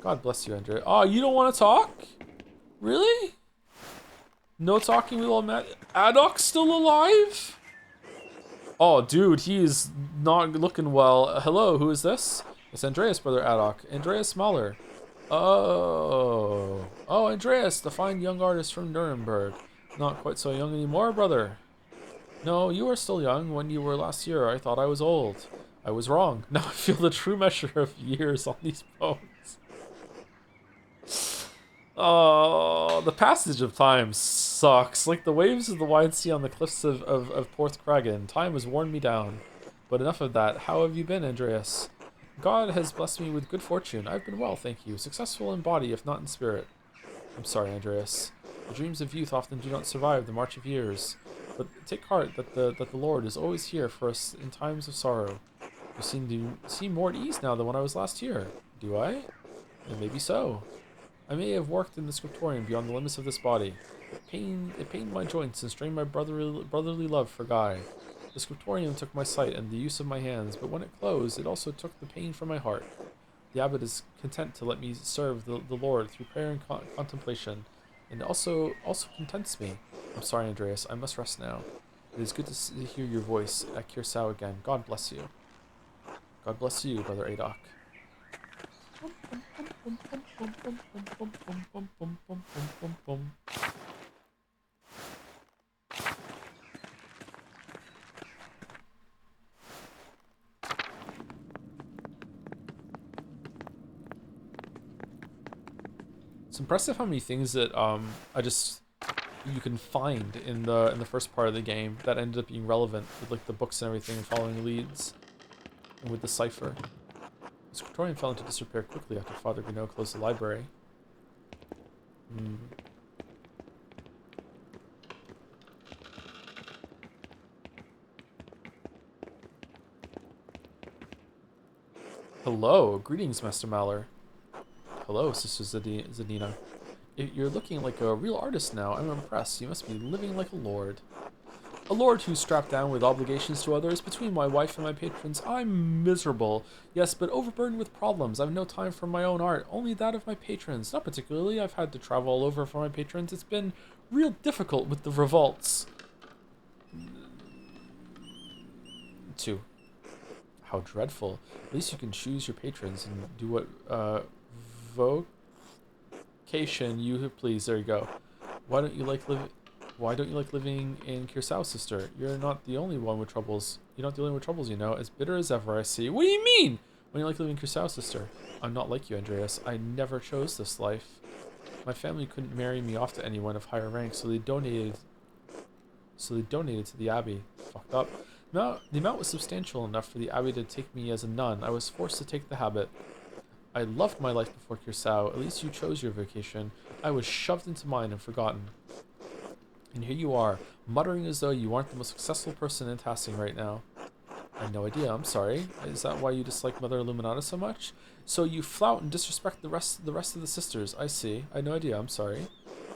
God bless you, Andrea. Oh, you don't want to talk? Really? No talking with old Matt. Adok's still alive? Oh, dude, he is not looking well. Hello, who is this? It's Andreas, brother Adok. Andreas Mahler. Oh. Oh, Andreas, the fine young artist from Nuremberg. Not quite so young anymore, brother. No, you are still young. When you were last year, I thought I was old. I was wrong. Now I feel the true measure of years on these bones. Oh, the passage of time sucks. Like the waves of the wide sea on the cliffs of Porthcragen. Time has worn me down. But enough of that. How have you been, Andreas? God has blessed me with good fortune. I've been well, thank you. Successful in body, if not in spirit. I'm sorry, Andreas. The dreams of youth often do not survive the march of years. But take heart that the Lord is always here for us in times of sorrow. You seem more at ease now than when I was last here. Do I? And maybe so. I may have worked in the scriptorium beyond the limits of this body. It pained my joints and strained my brotherly love for Guy. The scriptorium took my sight and the use of my hands, but when it closed, it also took the pain from my heart. The abbot is content to let me serve the Lord through prayer and contemplation, and also contents me. I'm sorry, Andreas. I must rest now. It is good to hear your voice at Kirsau again. God bless you. God bless you, brother Adok. It's impressive how many things that you can find in the first part of the game that ended up being relevant with like the books and everything and following leads, and with the cipher. The scriptorium fell into disrepair quickly after Father Gano closed the library. Hello, greetings, Master Maller. Hello, Sister Zadina. You're looking like a real artist now. I'm impressed. You must be living like a lord. A lord who's strapped down with obligations to others. Between my wife and my patrons, I'm miserable. Yes, but overburdened with problems. I've no time for my own art, only that of my patrons. Not particularly. I've had to travel all over for my patrons. It's been real difficult with the revolts. 2. How dreadful. At least you can choose your patrons and do what vocation you please. There you go. Why don't you like living in Kirsau, sister? You're not the only one with troubles. You're not the only one with troubles, you know. As bitter as ever, I see. What do you mean? When you like living in Kirsau, sister? I'm not like you, Andreas. I never chose this life. My family couldn't marry me off to anyone of higher rank, so they donated to the abbey. Fucked up. The amount was substantial enough for the abbey to take me as a nun. I was forced to take the habit. I loved my life before Kirsau. At least you chose your vocation. I was shoved into mine and forgotten. And here you are, muttering as though you aren't the most successful person in Tassing right now. I had no idea, I'm sorry. Is that why you dislike Mother Illuminata so much? So you flout and disrespect the rest of the sisters. I see. I had no idea, I'm sorry.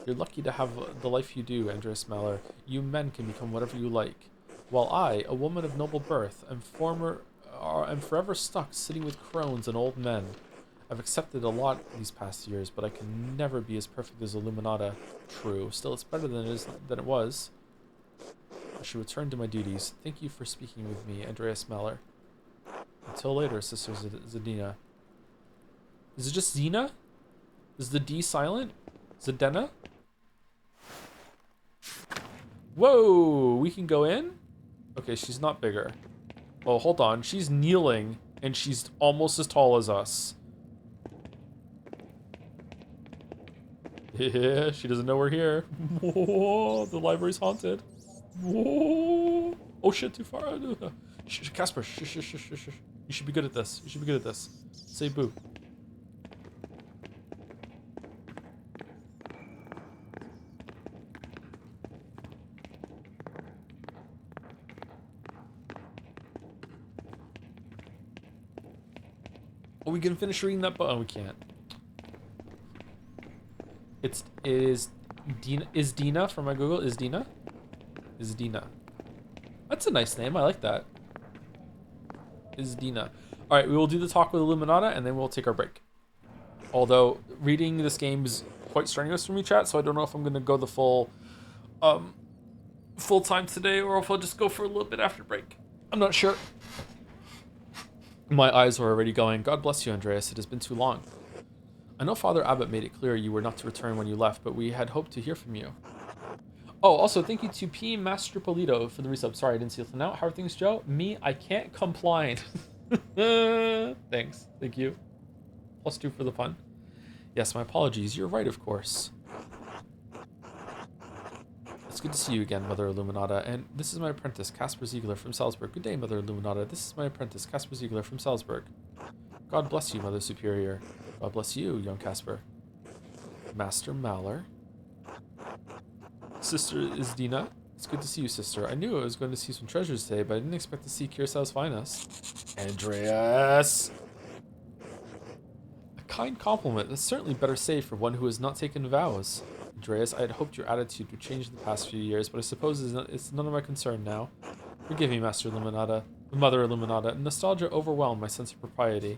You're lucky to have the life you do, Andreas Maller. You men can become whatever you like. While I, a woman of noble birth, am forever stuck sitting with crones and old men. I've accepted a lot these past years, but I can never be as perfect as Illuminata. True. Still, it's better than it was. I should return to my duties. Thank you for speaking with me, Andreas Maller. Until later, Sister Zadina. Is it just Zena? Is the D silent? Zadena? Whoa! We can go in? Okay, she's not bigger. Oh, hold on. She's kneeling, and she's almost as tall as us. Yeah, she doesn't know we're here. Whoa, the library's haunted. Whoa. Oh shit, too far. Casper, shh. You should be good at this. Say boo. Are we gonna finish reading that book? Oh, we can't. Is Dina from my Google? Is Dina? That's a nice name. I like that. Is Dina. All right, we will do the talk with Illuminata, and then we'll take our break. Although reading this game is quite strenuous for me, chat, so I don't know if I'm gonna go the full time today or if I'll just go for a little bit after break. I'm not sure. My eyes were already going. God bless you, Andreas. It has been too long. I know Father Abbot made it clear you were not to return when you left, but we had hoped to hear from you. Oh, also, thank you to P. Master Polito for the resub. Sorry, I didn't see it now. How are things, Joe? Me, I can't complain. Thanks. Thank you. +2 for the fun. Yes, my apologies. You're right, of course. It's good to see you again, Mother Illuminata. And this is my apprentice, Casper Ziegler from Salzburg. Good day, Mother Illuminata. This is my apprentice, Casper Ziegler from Salzburg. God bless you, Mother Superior. God bless you, young Casper. Master Maller. Sister Isdina. It's good to see you, sister. I knew I was going to see some treasures today, but I didn't expect to see Cursao's finest. Andreas! A kind compliment that's certainly better saved for one who has not taken vows. Andreas, I had hoped your attitude would change in the past few years, but I suppose it's none of my concern now. Forgive me, Master Illuminata. Mother Illuminata. Nostalgia overwhelmed my sense of propriety.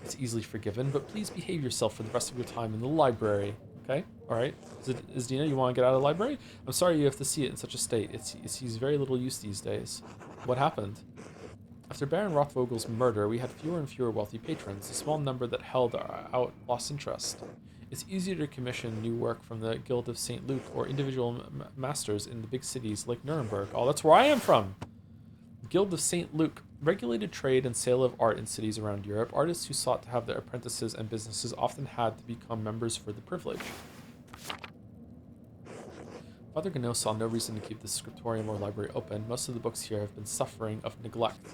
It's easily forgiven, but please behave yourself for the rest of your time in the library. Okay? Alright. Isdina, you want to get out of the library? I'm sorry you have to see it in such a state. It sees very little use these days. What happened? After Baron Rothvogel's murder, we had fewer and fewer wealthy patrons. A small number that held out lost interest. It's easier to commission new work from the Guild of St. Luke or individual masters in the big cities like Nuremberg. Oh, that's where I am from! Guild of St. Luke regulated trade and sale of art in cities around Europe. Artists who sought to have their apprentices and businesses often had to become members for the privilege. Father Gano saw no reason to keep the scriptorium or library open. Most of the books here have been suffering of neglect.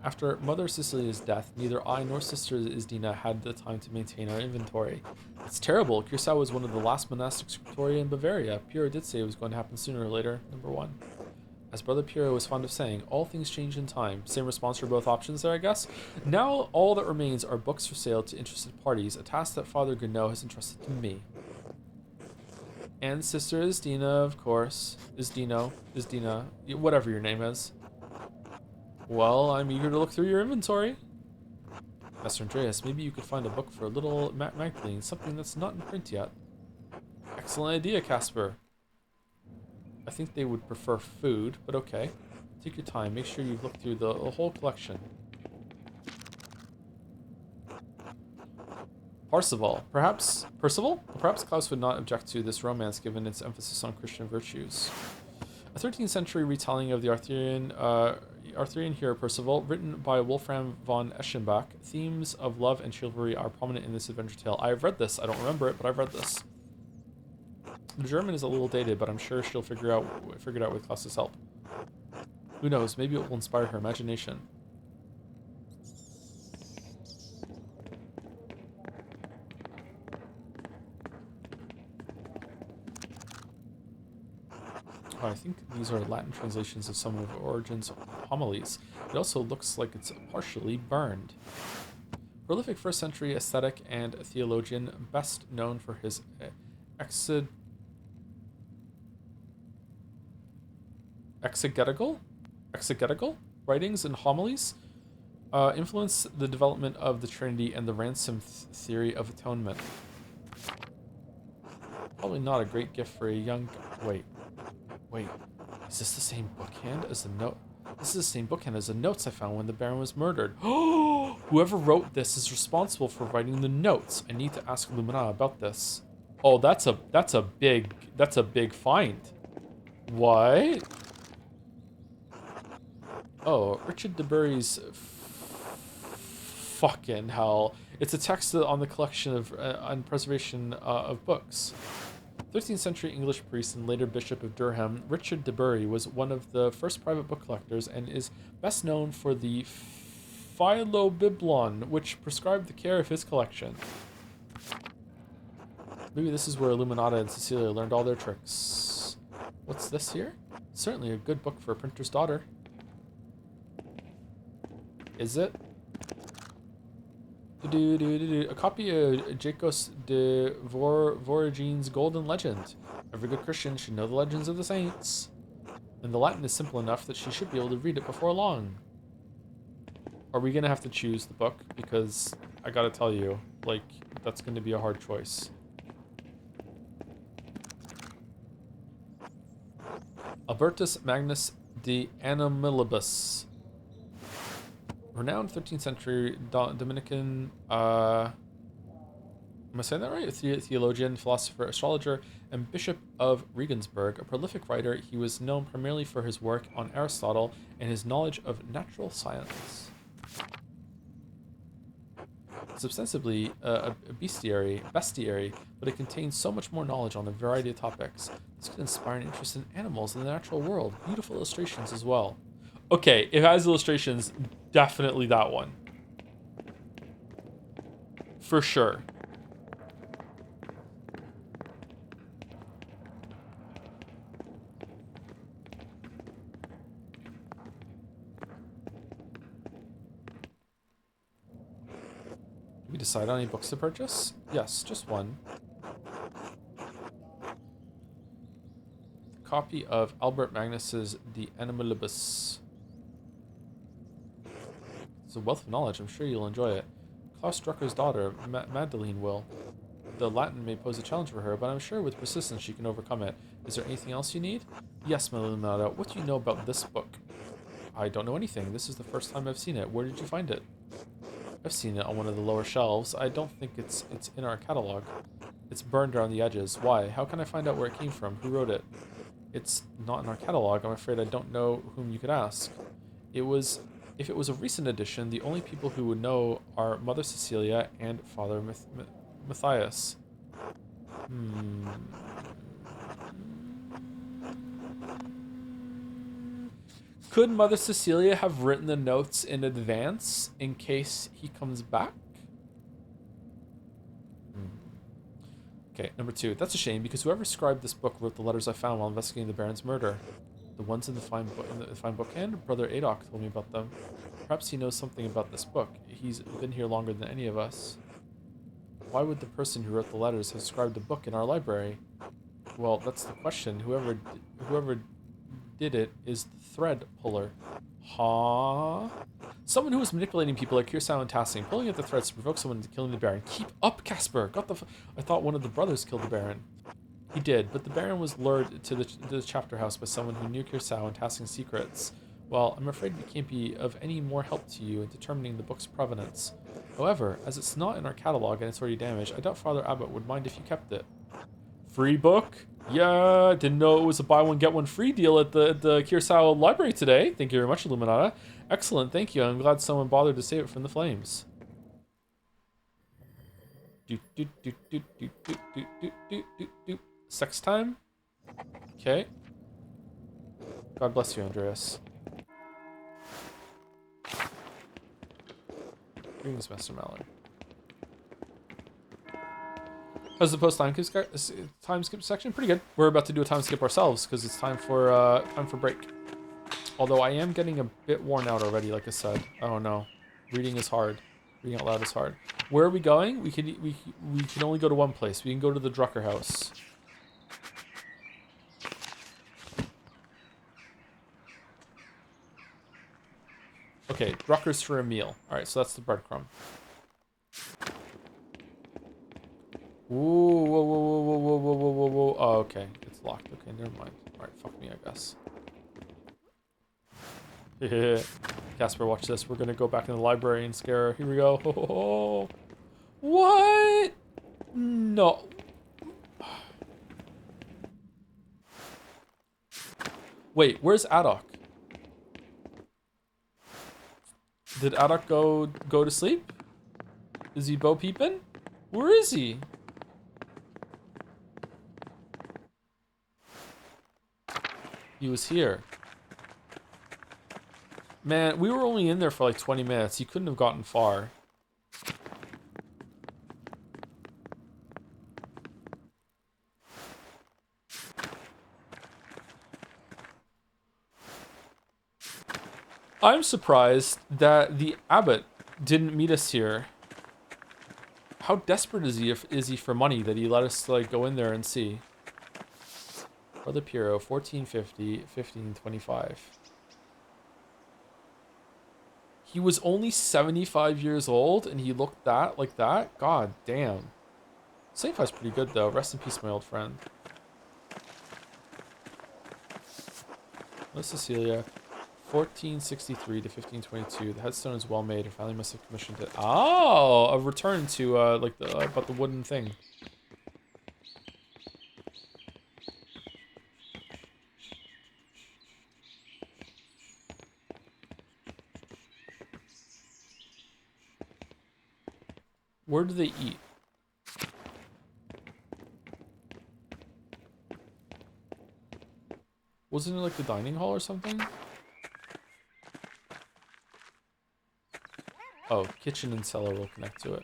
After Mother Cecilia's death, neither I nor Sister Isdina had the time to maintain our inventory. It's terrible. Cursao was one of the last monastic scriptoria in Bavaria. Piero did say it was going to happen sooner or later. Number 1. As Brother Piero was fond of saying, all things change in time. Same response for both options there, I guess. Now all that remains are books for sale to interested parties, a task that Father Gano has entrusted to me. And Sister Isdina, of course. Isdina, whatever your name is. Well, I'm eager to look through your inventory. Master Andreas, maybe you could find a book for a little Magdalene, something that's not in print yet. Excellent idea, Casper. I think they would prefer food, but okay. Take your time. Make sure you've looked through the whole collection. Percival. Perhaps Klaus would not object to this romance given its emphasis on Christian virtues. A 13th century retelling of the Arthurian hero Percival, written by Wolfram von Eschenbach. Themes of love and chivalry are prominent in this adventure tale. I've read this. I don't remember it, but I've read this. The German is a little dated, but I'm sure she'll figure it out with Klaus's help. Who knows? Maybe it will inspire her imagination. Oh, I think these are Latin translations of some of Origen's homilies. It also looks like it's partially burned. Prolific first-century ascetic and theologian, best known for his exegetical writings and homilies, influenced the development of the Trinity and the ransom theory of atonement. Probably not a great gift for a young... Wait, is this the same bookhand as the note? This is the same bookhand as the notes I found when the Baron was murdered. Oh, whoever wrote this is responsible for writing the notes. I need to ask Lumina about this. Oh, that's a big find. What? Oh, Richard de Bury's fucking hell. It's a text on the collection of on preservation of books. 13th century English priest and later Bishop of Durham, Richard de Bury was one of the first private book collectors and is best known for the Philobiblon, which prescribed the care of his collection. Maybe this is where Illuminata and Cecilia learned all their tricks. What's this here? Certainly a good book for a printer's daughter. Is it? A copy of Jacques de Voragine's Golden Legend. Every good Christian should know the legends of the saints. And the Latin is simple enough that she should be able to read it before long. Are we going to have to choose the book? Because I gotta tell you, like, that's going to be a hard choice. Albertus Magnus de Animalibus. Renowned 13th century Dominican, am I saying that right? Theologian, philosopher, astrologer, and Bishop of Regensburg. A prolific writer, he was known primarily for his work on Aristotle and his knowledge of natural science. It's ostensibly a bestiary, but it contains so much more knowledge on a variety of topics. This could inspire an interest in animals and the natural world. Beautiful illustrations as well. Okay, if it has illustrations, definitely that one. For sure. Did we decide on any books to purchase? Yes, just one. Copy of Albert Magnus's De Animalibus. It's a wealth of knowledge. I'm sure you'll enjoy it. Klaus Drucker's daughter, Magdalene, will. The Latin may pose a challenge for her, but I'm sure with persistence she can overcome it. Is there anything else you need? Yes, Melinada. What do you know about this book? I don't know anything. This is the first time I've seen it. Where did you find it? I've seen it on one of the lower shelves. I don't think it's in our catalog. It's burned around the edges. Why? How can I find out where it came from? Who wrote it? It's not in our catalog. I'm afraid I don't know whom you could ask. If it was a recent edition, the only people who would know are Mother Cecilia and Father Matthias. Could Mother Cecilia have written the notes in advance in case he comes back? Okay, number 2. That's a shame because whoever scribed this book wrote the letters I found while investigating the Baron's murder. The ones in the fine bookend? Brother Adolf told me about them. Perhaps he knows something about this book. He's been here longer than any of us. Why would the person who wrote the letters have scribed a book in our library? Well, that's the question. Whoever did it is the thread puller. Huh? Someone who was manipulating people like Kirsau and Tassing, pulling at the threads to provoke someone into killing the Baron. Keep up, Casper! I thought one of the brothers killed the Baron. He did, but the Baron was lured to the chapter house by someone who knew Kirsau and Tassing's secrets. Well, I'm afraid we can't be of any more help to you in determining the book's provenance. However, as it's not in our catalog and it's already damaged, I doubt Father Abbot would mind if you kept it. Free book? Yeah, didn't know it was a buy one get one free deal at the Kirsau library today. Thank you very much, Illuminata. Excellent, thank you. I'm glad someone bothered to save it from the flames. Sex time? Okay. God bless you, Andreas. Greetings, Master Mallard. How's the post time skip section? Pretty good. We're about to do a time skip ourselves because it's time for break. Although I am getting a bit worn out already, like I said. Oh no, reading is hard. Reading out loud is hard. Where are we going? We can only go to one place. We can go to the Drucker house. Okay, Drucker's for a meal. All right, so that's the breadcrumb. Ooh, whoa, whoa, whoa, whoa, whoa, whoa, whoa, whoa, whoa. Oh, okay. It's locked. Okay, never mind. Alright, fuck me, I guess. Casper, watch this. We're gonna go back in the library and scare her. Here we go. Oh, what? No. Wait, where's Adok? Did Adok go to sleep? Is he bo peeping? Where is he? He was here. Man, we were only in there for like 20 minutes. He couldn't have gotten far. I'm surprised that the abbot didn't meet us here. How desperate is he for money that he let us like go in there and see? Brother Piero, 1450, 1525. He was only 75 years old and he looked like that? God damn. 75's pretty good though. Rest in peace, my old friend. Miss Cecilia, 1463 to 1522. The headstone is well made. Her family must have commissioned it. Oh, a return to like the about the wooden thing. Where do they eat? Wasn't it like the dining hall or something? Oh, kitchen and cellar will connect to it.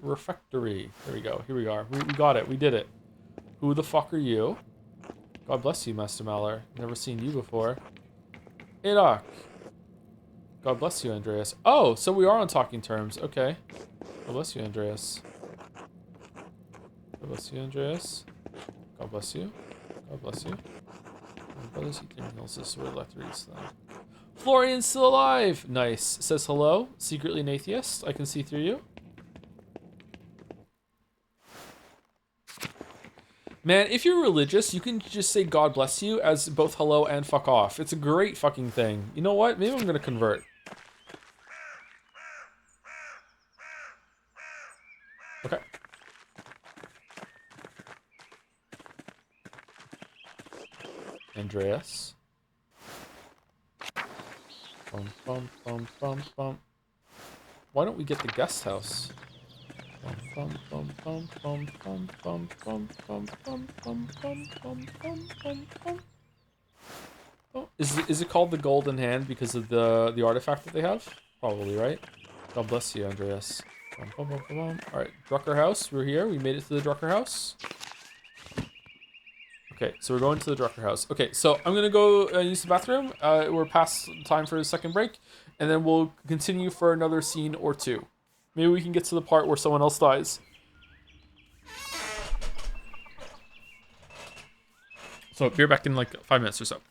Refectory. There we go. Here we are. We got it. We did it. Who the fuck are you? God bless you, Master Maller. Never seen you before. Adok. God bless you, Andreas. Oh, so we are on talking terms. Okay. God bless you, Andreas. God bless you, Andreas. God bless you. God bless you. My brothers eat their meals this way. Lecter eats them. Florian's still alive! Nice. Says hello. Secretly an atheist. I can see through you. Man, if you're religious, you can just say God bless you as both hello and fuck off. It's a great fucking thing. You know what? Maybe I'm gonna convert. Okay. Andreas. Bum, bum, bum, bum, bum. Why don't we get the guest house? Bum, bum, bum, bum, bum, bum, bum, bum, bum, bum, bum, bum, bum, bum, bum. Oh, is it called the Golden Hand because of the artifact that they have? Probably, right? God bless you, Andreas. Bum, bum, bum, bum, bum. All right, Drucker House. We're here. We made it to the Drucker House. Okay, so we're going to the Drucker House. Okay, so I'm gonna go use the bathroom. We're past time for a second break, and then we'll continue for another scene or two. Maybe we can get to the part where someone else dies. So be back in like 5 minutes or so.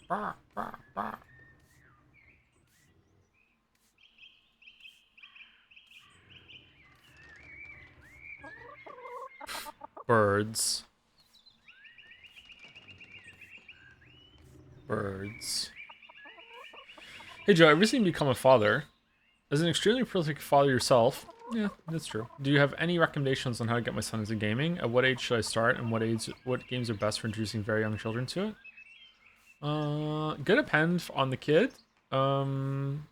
Birds. Birds. Hey Joe, I recently become a father. As an extremely prolific father yourself, yeah, that's true. Do you have any recommendations on how to get my son into gaming? At what age should I start, and what games are best for introducing very young children to it? Gonna depend on the kid. Um,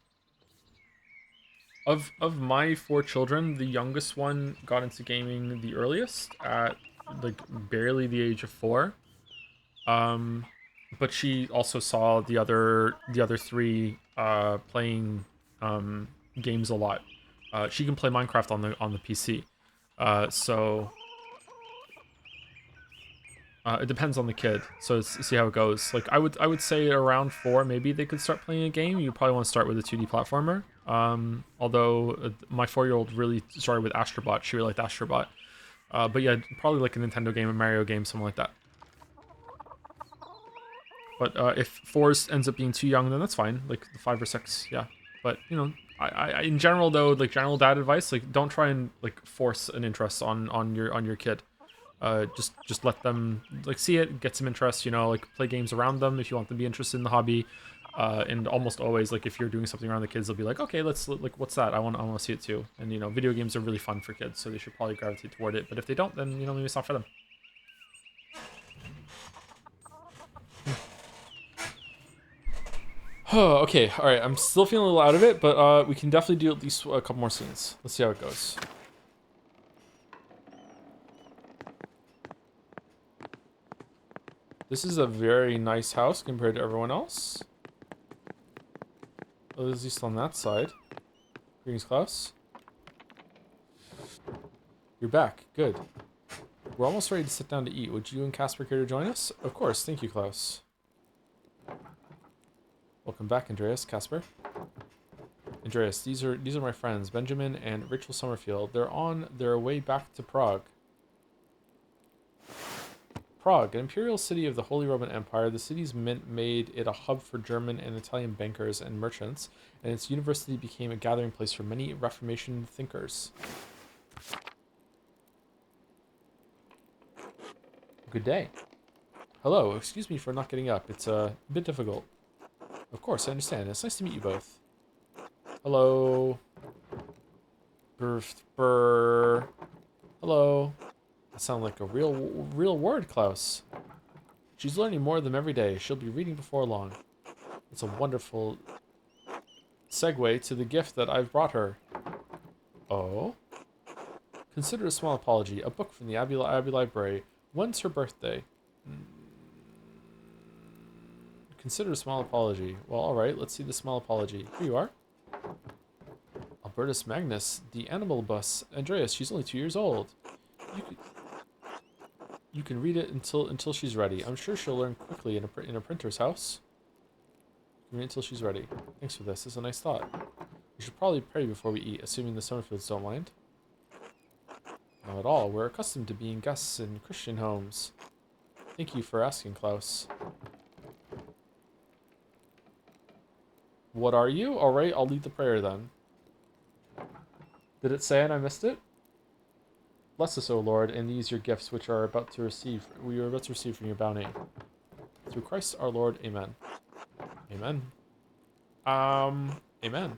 of my 4 children, the youngest one got into gaming the earliest at like barely the age of 4. Um, but she also saw the other three playing games a lot. She can play Minecraft on the PC. So it depends on the kid. So see how it goes. Like I would say around 4, maybe they could start playing a game. You probably want to start with a 2D platformer. Although my 4-year-old really started with Astrobot. She really liked Astrobot. But yeah, probably like a Nintendo game, a Mario game, something like that. But if 4 ends up being too young, then that's fine. Like 5 or 6, yeah. But you know, I in general though, like general dad advice, like don't try and like force an interest on your kid. Just let them like see it, get some interest. You know, like play games around them if you want them to be interested in the hobby. And almost always, like if you're doing something around the kids, they'll be like, okay, let's like, what's that? I want to see it too. And you know, video games are really fun for kids, so they should probably gravitate toward it. But if they don't, then you know, maybe it's not for them. Okay, all right. I'm still feeling a little out of it, but we can definitely do at least a couple more scenes. Let's see how it goes. This is a very nice house compared to everyone else. Oh, there's at least on that side. Greetings, Klaus. You're back. Good. We're almost ready to sit down to eat. Would you and Casper care to join us? Of course. Thank you, Klaus. Welcome back, Andreas. Casper. Andreas, these are my friends, Benjamin and Rachel Summerfield. They're on their way back to Prague. Prague, an imperial city of the Holy Roman Empire, the city's mint made it a hub for German and Italian bankers and merchants, and its university became a gathering place for many Reformation thinkers. Good day. Hello, excuse me for not getting up. It's a bit difficult. Of course, I understand. It's nice to meet you both. Hello. Brr. Hello. That sounds like a real word, Klaus. She's learning more of them every day. She'll be reading before long. It's a wonderful segue to the gift that I've brought her. Oh? Consider a small apology. A book from the Abbey Library. When's her birthday? Consider a small apology. Well, alright, let's see the small apology. Here you are. Albertus Magnus, the animal bus. Andreas, she's only 2 years old. You can read it until she's ready. I'm sure she'll learn quickly in a printer's house. You can read it until she's ready. Thanks for this. It's a nice thought. We should probably pray before we eat, assuming the Summerfields don't mind. Not at all. We're accustomed to being guests in Christian homes. Thank you for asking, Klaus. What are you? Alright, I'll lead the prayer then. Did it say and I missed it? Bless us, O Lord, and these your gifts which we are about to receive from your bounty. Through Christ our Lord, amen. Amen. Amen.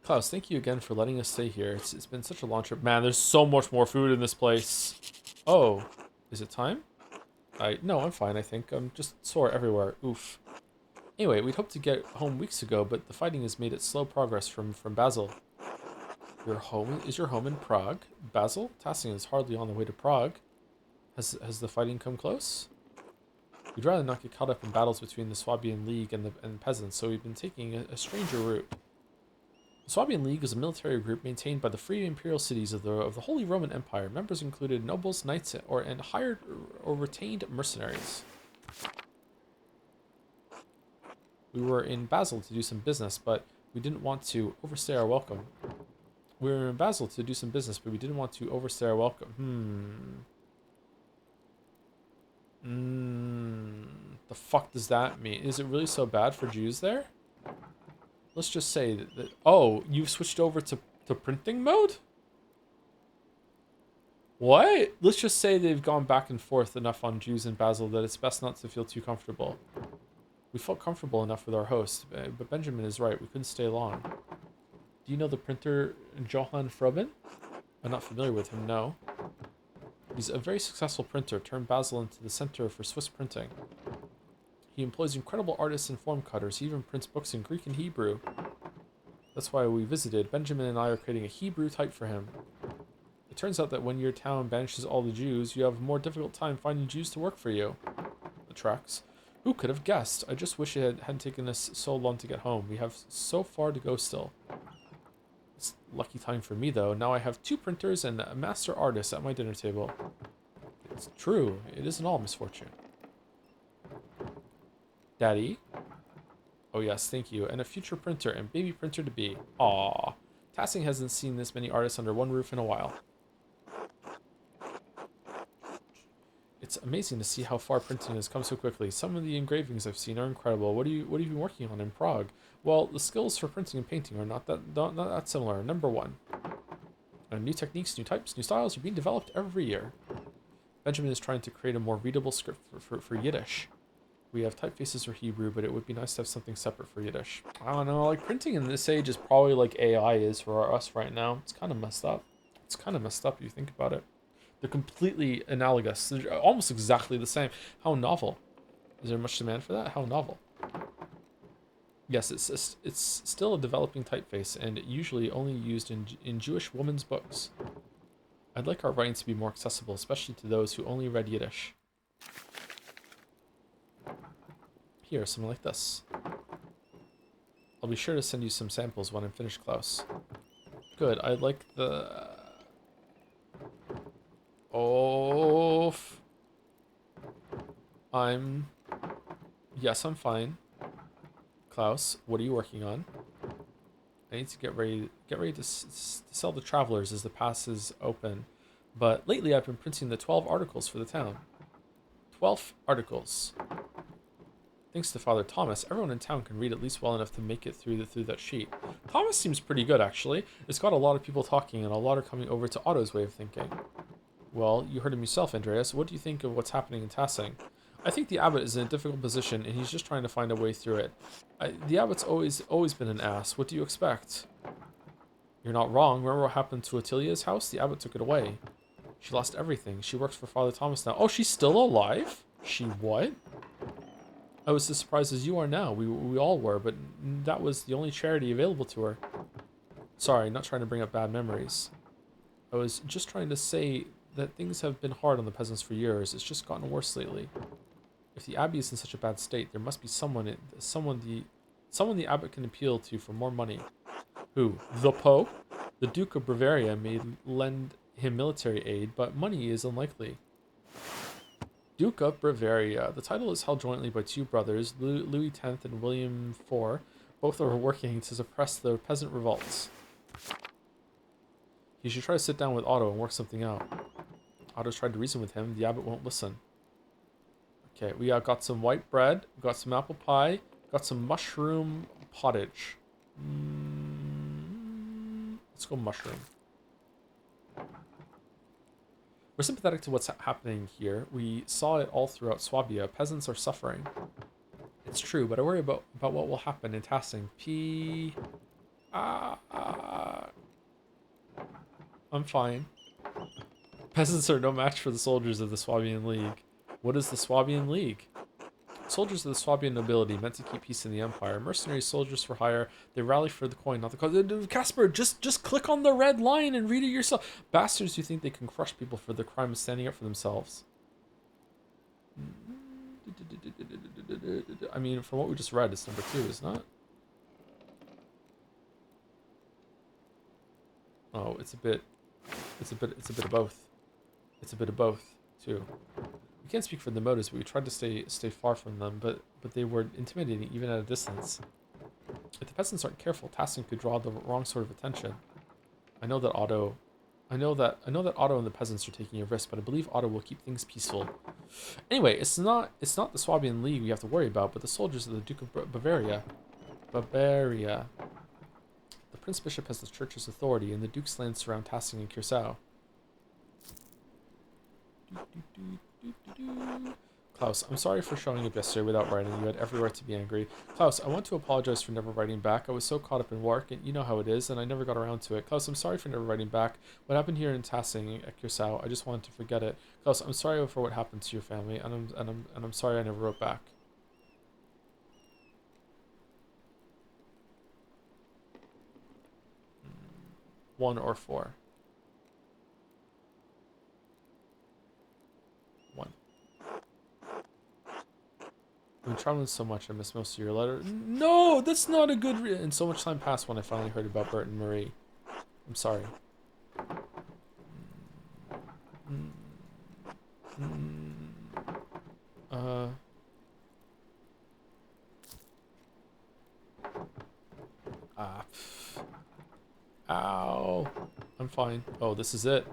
Klaus, thank you again for letting us stay here. It's been such a long trip. Man, there's so much more food in this place. Oh, is it time? No, I'm fine, I think. I'm just sore everywhere. Oof. Anyway, we'd hoped to get home weeks ago, but the fighting has made it slow progress from Basel. Is your home in Prague? Basel? Tassing is hardly on the way to Prague. Has the fighting come close? We'd rather not get caught up in battles between the Swabian League and peasants, so we've been taking a stranger route. The Swabian League is a military group maintained by the free imperial cities of the Holy Roman Empire. Members included nobles, knights, and hired or retained mercenaries. We were in Basel to do some business, but we didn't want to overstay our welcome. We were in Basel to do some business, but we didn't want to overstay our welcome. The fuck does that mean? Is it really so bad for Jews there? Let's just say that oh, you've switched over to printing mode? What? Let's just say they've gone back and forth enough on Jews in Basel that it's best not to feel too comfortable. We felt comfortable enough with our host, but Benjamin is right. We couldn't stay long. Do you know the printer Johann Froben? I'm not familiar with him, no. He's a very successful printer, turned Basel into the center for Swiss printing. He employs incredible artists and form cutters. He even prints books in Greek and Hebrew. That's why we visited. Benjamin and I are creating a Hebrew type for him. It turns out that when your town banishes all the Jews, you have a more difficult time finding Jews to work for you. The tracks. Who could have guessed? I just wish it hadn't taken us so long to get home. We have so far to go still. It's lucky time for me, though. Now I have 2 printers and a master artist at my dinner table. It's true. It isn't all misfortune. Daddy? Oh yes, thank you. And a future printer and baby printer to be. Aww. Tassing hasn't seen this many artists under one roof in a while. It's amazing to see how far printing has come so quickly. Some of the engravings I've seen are incredible. What have you been working on in Prague? Well, the skills for printing and painting are not that similar. Number 1. New techniques, new types, new styles are being developed every year. Benjamin is trying to create a more readable script for Yiddish. We have typefaces for Hebrew, but it would be nice to have something separate for Yiddish. I don't know, like printing in this age is probably like AI is for us right now. It's kind of messed up. It's kind of messed up if you think about it. They're completely analogous. They're almost exactly the same. How novel. Is there much demand for that? How novel. Yes, it's still a developing typeface and usually only used in Jewish women's books. I'd like our writing to be more accessible, especially to those who only read Yiddish. Here, something like this. I'll be sure to send you some samples when I'm finished, Klaus. Good, I like the... Oh... Yes, I'm fine. Klaus, what are you working on? I need to get ready to sell the travelers as the passes open. But lately I've been printing the 12 articles for the town. 12 articles. Thanks to Father Thomas, everyone in town can read at least well enough to make it through that sheet. Thomas seems pretty good, actually. It's got a lot of people talking, and a lot are coming over to Otto's way of thinking. Well, you heard him yourself, Andreas. What do you think of what's happening in Tassing? I think the abbot is in a difficult position, and he's just trying to find a way through it. The abbot's always been an ass. What do you expect? You're not wrong. Remember what happened to Attilia's house? The abbot took it away. She lost everything. She works for Father Thomas now. Oh, she's still alive? She what? I was as surprised as you are now. We all were, but that was the only charity available to her. Sorry, not trying to bring up bad memories. I was just trying to say that things have been hard on the peasants for years. It's just gotten worse lately. If the abbey is in such a bad state, there must be someone the abbot can appeal to for more money. Who? The Pope? The Duke of Bavaria may lend him military aid, but money is unlikely. Duke of Bavaria. The title is held jointly by 2 brothers, Louis X and William IV. Both are working to suppress the peasant revolts. He should try to sit down with Otto and work something out. Otto's tried to reason with him. The abbot won't listen. Okay, we got some white bread, got some apple pie, got some mushroom pottage. Let's go mushroom. We're sympathetic to what's happening here. We saw it all throughout Swabia. Peasants are suffering. It's true, but I worry about what will happen in Tassing. I'm fine. Peasants are no match for the soldiers of the Swabian League. What is the Swabian League? Soldiers of the Swabian nobility meant to keep peace in the empire. Mercenary soldiers for hire. They rally for the coin, not the cause. Casper, just click on the red line and read it yourself. Bastards who think they can crush people for the crime of standing up for themselves. I mean, from what we just read, it's number 2, isn't it? Oh, it's a bit of both. It's a bit of both, too. We can't speak for the motives, but we tried to stay far from them, but they were intimidating even at a distance. If the peasants aren't careful, Tassing could draw the wrong sort of attention. I know that Otto I know that Otto and the peasants are taking a risk, but I believe Otto will keep things peaceful. Anyway, it's not the Swabian League we have to worry about, but the soldiers of the Duke of Bavaria. Bavaria. The Prince Bishop has the church's authority, and the Duke's lands surround Tassing and Curacao. Klaus, I'm sorry for showing up yesterday without writing. You had every right to be angry. Klaus, I want to apologize for never writing back. I was so caught up in work, and you know how it is, and I never got around to it. Klaus, I'm sorry for never writing back. What happened here in Tassing at Curacao, I just wanted to forget it. Klaus, I'm sorry for what happened to your family, and I'm sorry I never wrote back. One or four. One. I've been traveling so much I missed most of your letter. No, that's not a good and so much time passed when I finally heard about Bert and Marie. I'm sorry. Ow. I'm fine. Oh, this is it.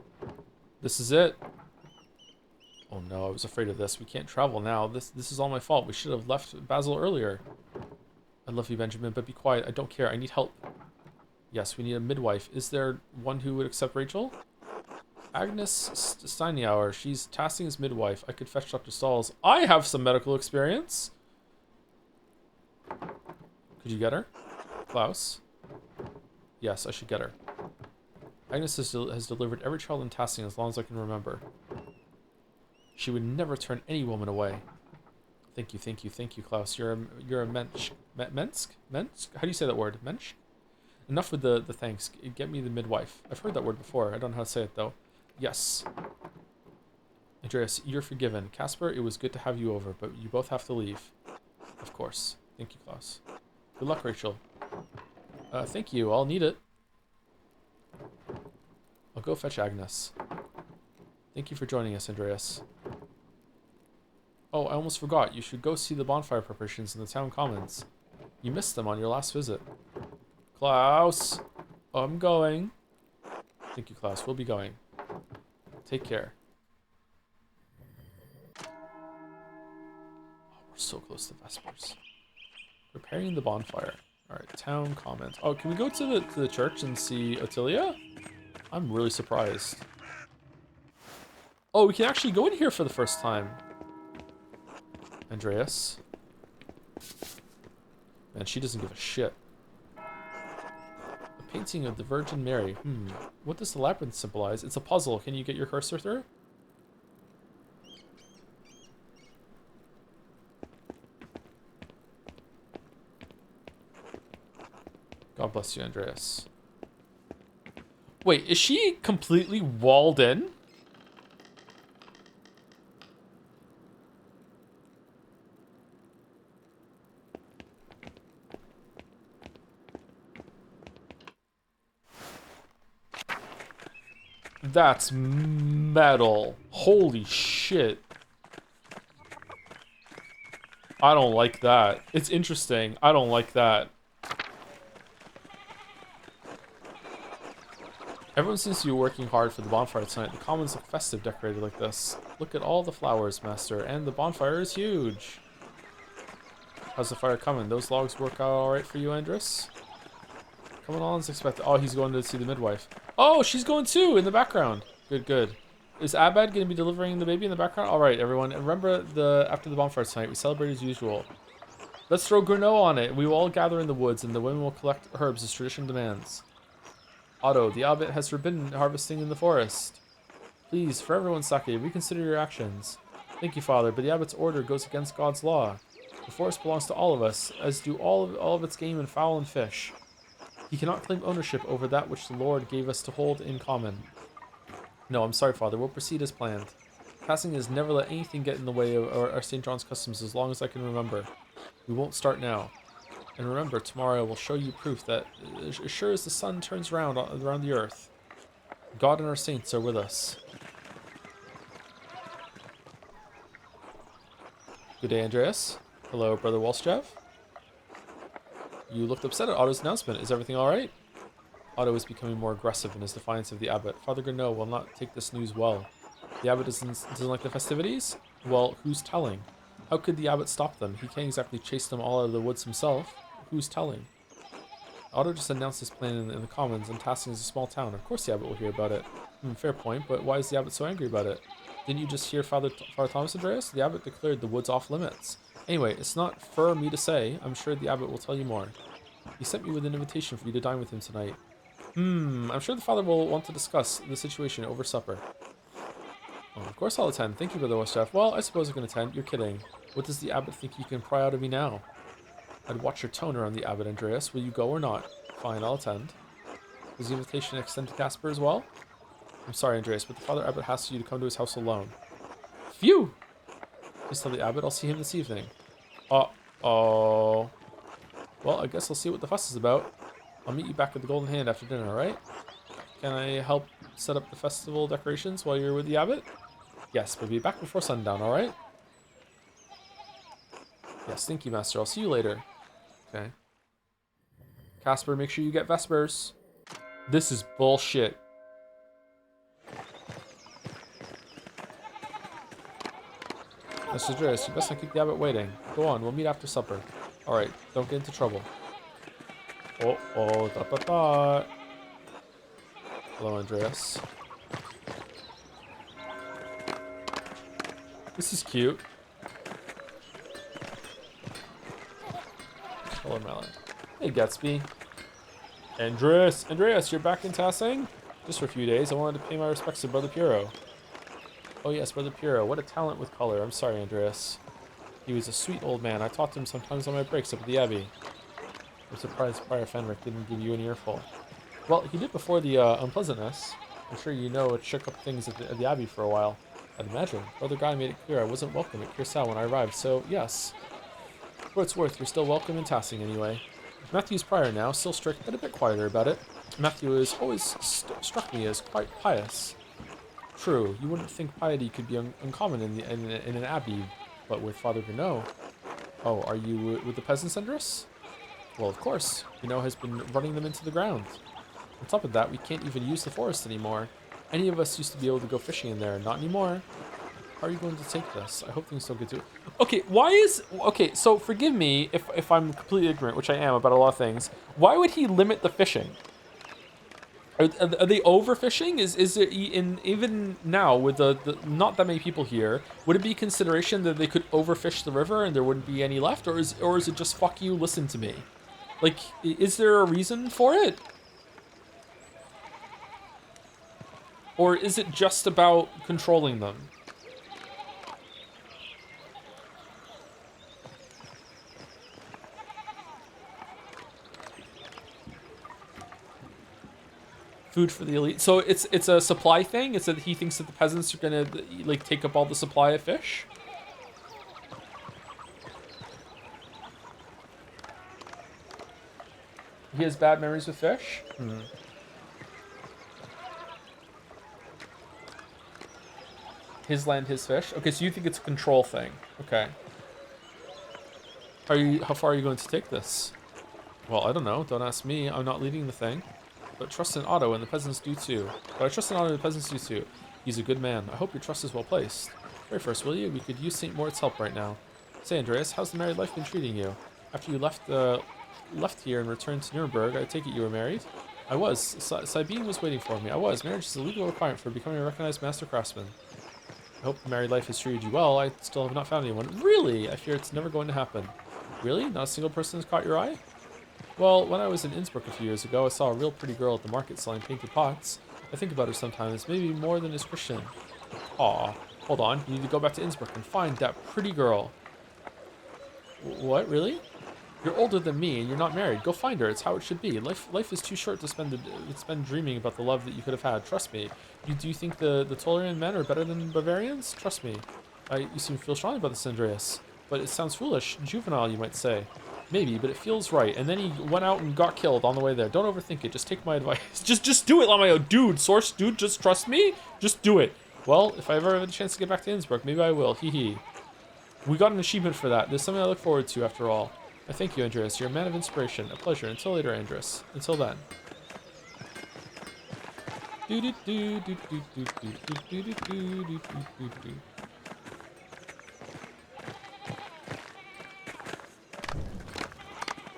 This is it. Oh no, I was afraid of this. We can't travel now. This is all my fault. We should have left Basil earlier. I love you, Benjamin, but be quiet. I don't care. I need help. Yes, we need a midwife. Is there one who would accept Rachel? Agnes Steinauer. She's Tassing's midwife. I could fetch Dr. Stalls. I have some medical experience. Could you get her? Klaus? Yes, I should get her. Agnes has delivered every child in Tassing as long as I can remember. She would never turn any woman away. Thank you, Klaus. You're a mensch. Mensk? Mensk? How do you say that word? Mensch? Enough with the thanks. Get me the midwife. I've heard that word before. I don't know how to say it, though. Yes. Andreas, you're forgiven. Casper, it was good to have you over, but you both have to leave. Of course. Thank you, Klaus. Good luck, Rachel. Thank you. I'll need it. I'll go fetch Agnes. Thank you for joining us, Andreas. Oh, I almost forgot. You should go see the bonfire preparations in the town commons. You missed them on your last visit. Klaus! I'm going. Thank you, Klaus. We'll be going. Take care. Oh, we're so close to Vespers. Preparing the bonfire. Alright, town commons. Oh, can we go to the church and see Ottilia? I'm really surprised. Oh, we can actually go in here for the first time. Andreas. Man, she doesn't give a shit. A painting of the Virgin Mary. What does the labyrinth symbolize? It's a puzzle. Can you get your cursor through? God bless you, Andreas. Wait, is she completely walled in? That's metal. Holy shit. I don't like that. It's interesting. I don't like that. Everyone seems to be working hard for the bonfire tonight. The commons look festive decorated like this. Look at all the flowers, Master, and the bonfire is huge. How's the fire coming? Those logs work out alright for you, Andres? Coming on as expected. Oh, he's going to see the midwife. Oh, she's going too, in the background. Good, good. Is Abad going to be delivering the baby in the background? Alright, everyone. And remember, after the bonfire tonight, we celebrate as usual. Let's throw Grenot on it. We will all gather in the woods, and the women will collect herbs as tradition demands. Otto, the abbot has forbidden harvesting in the forest. Please, for everyone's sake, reconsider your actions. Thank you, Father, but the abbot's order goes against God's law. The forest belongs to all of us, as do all of its game and fowl and fish. He cannot claim ownership over that which the Lord gave us to hold in common. No, I'm sorry, Father. We'll proceed as planned. Passing has never let anything get in the way of our St. John's customs as long as I can remember. We won't start now. And remember, tomorrow I will show you proof that, as sure as the sun turns around the earth, God and our saints are with us. Good day, Andreas. Hello, Brother Walstjev. You looked upset at Otto's announcement. Is everything alright? Otto is becoming more aggressive in his defiance of the abbot. Father Gurneau will not take this news well. The abbot doesn't like the festivities? Well, who's telling? How could the abbot stop them? He can't exactly chase them all out of the woods himself. Who's telling? Otto just announced his plan in the commons, and Tassing is a small town. Of course the abbot will hear about it. Fair point, but why is the abbot so angry about it? Didn't you just hear Father Thomas, Andreas? The abbot declared the woods off limits. Anyway, it's not for me to say. I'm sure the abbot will tell you more. He sent me with an invitation for you to dine with him tonight. I'm sure the father will want to discuss the situation over supper. Oh, of course I'll attend. Thank you, Brother Westchef. Well, I suppose I can attend. You're kidding. What does the abbot think you can pry out of me now? I'd watch your tone around the abbot, Andreas. Will you go or not? Fine, I'll attend. Does the invitation extend to Casper as well? I'm sorry, Andreas, but the Father Abbot asks you to come to his house alone. Phew! Please tell the abbot I'll see him this evening. Uh-oh. Well, I guess I'll see what the fuss is about. I'll meet you back at the Golden Hand after dinner, alright? Can I help set up the festival decorations while you're with the abbot? Yes, but be back before sundown, alright? Yes, thank you, Master. I'll see you later. Okay. Casper, make sure you get Vespers. This is bullshit. Mr. Andreas, you best not keep the abbot waiting. Go on, we'll meet after supper. Alright, don't get into trouble. Oh, da. Hello, Andreas. This is cute. Hello, Melon. Hey, Gatsby. Andreas, you're back in Tassing? Just for a few days. I wanted to pay my respects to Brother Piero. Oh yes, Brother Piero. What a talent with color. I'm sorry, Andreas. He was a sweet old man. I talked to him sometimes on my breaks up at the Abbey. I'm surprised Prior Fenric didn't give you an earful. Well, he did before the unpleasantness. I'm sure you know it shook up things at the Abbey for a while. I'd imagine. Brother Guy made it clear I wasn't welcome at Kirsau when I arrived, so yes. For what it's worth, you're still welcome in Tassing anyway. Matthew's Prior now, still strict, but a bit quieter about it. Matthew has always struck me as quite pious. True, you wouldn't think piety could be uncommon in an abbey, but with Father Gurneau. Oh, are you with the peasants, Andrus? Well, of course. Gurneau has been running them into the ground. On top of that, we can't even use the forest anymore. Any of us used to be able to go fishing in there, not anymore. How are you going to take this? I hope things don't get too... Okay, so forgive me if I'm completely ignorant, which I am about a lot of things. Why would he limit the fishing? Are they overfishing? Is it even now with the not that many people here? Would it be consideration that they could overfish the river and there wouldn't be any left, or is it just fuck you? Listen to me. Like, is there a reason for it, or is it just about controlling them? Food for the elite. So it's a supply thing. It's that he thinks that the peasants are gonna like take up all the supply of fish. He has bad memories with fish. His land, his fish. Okay, so you think it's a control thing. Okay. How far are you going to take this? Well, I don't know. Don't ask me. I'm not leading the thing. But trust in Otto and the peasants do too. He's a good man. I hope your trust is well placed. Pray first, will you? We could use St. Moritz' help right now. Say, Andreas, how's the married life been treating you? After you left here and returned to Nuremberg, I take it you were married? I was. Sabine was waiting for me. I was. Marriage is a legal requirement for becoming a recognized master craftsman. I hope the married life has treated you well. I still have not found anyone. Really? I fear it's never going to happen. Really? Not a single person has caught your eye? Well, when I was in Innsbruck a few years ago, I saw a real pretty girl at the market selling painted pots. I think about her sometimes, maybe more than is Christian. Aw, hold on, you need to go back to Innsbruck and find that pretty girl. What, really? You're older than me and you're not married. Go find her, it's how it should be. Life is too short to spend dreaming about the love that you could have had, trust me. Do you think the Tolerian men are better than Bavarians? Trust me. You seem to feel strongly about this, Andreas. But it sounds foolish, juvenile you might say. Maybe, but it feels right. And then he went out and got killed on the way there. Don't overthink it. Just take my advice. just do it, Lamayo. Dude, Source, dude, just trust me. Just do it. Well, if I ever have a chance to get back to Innsbruck, maybe I will. Hee hee. We got an achievement for that. There's something I look forward to, after all. I thank you, Andreas. You're a man of inspiration. A pleasure. Until later, Andreas. Until then.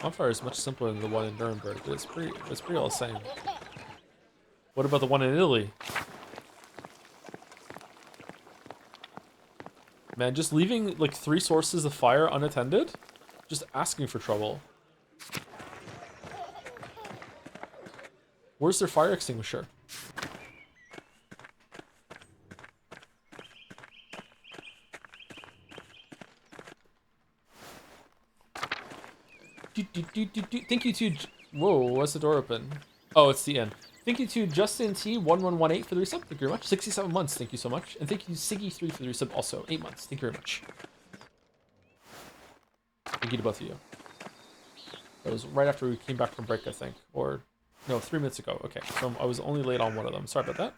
Bonfire is much simpler than the one in Nuremberg, but it's pretty all the same. What about the one in Italy? Man, just leaving like 3 sources of fire unattended? Just asking for trouble. Where's their fire extinguisher? Thank you to... Whoa, what's the door open? Oh, it's the end. Thank you to Justin T1118 for the resub. Thank you very much. 67 months. Thank you so much. And thank you to Siggy3 for the resub also. 8 months. Thank you very much. Thank you to both of you. That was right after we came back from break, I think. Or, no, 3 minutes ago. Okay, so I was only late on one of them. Sorry about that.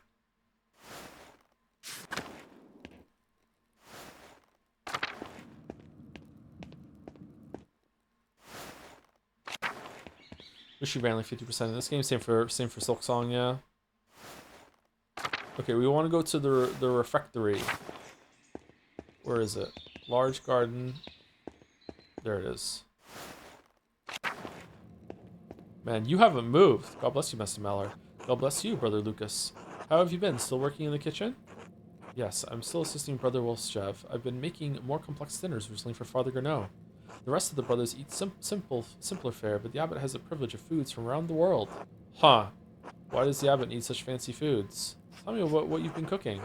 Wish you ran like 50% in this game. Same for Silk Song, yeah. Okay, we want to go to the refectory. Where is it? Large garden. There it is. Man, you haven't moved. God bless you, Master Mallard. God bless you, Brother Lucas. How have you been? Still working in the kitchen? Yes, I'm still assisting Brother Wolfschev. I've been making more complex dinners recently for Father Garneau. The rest of the brothers eat simpler fare, but the abbot has the privilege of foods from around the world. Huh. Why does the abbot need such fancy foods? Tell me what you've been cooking.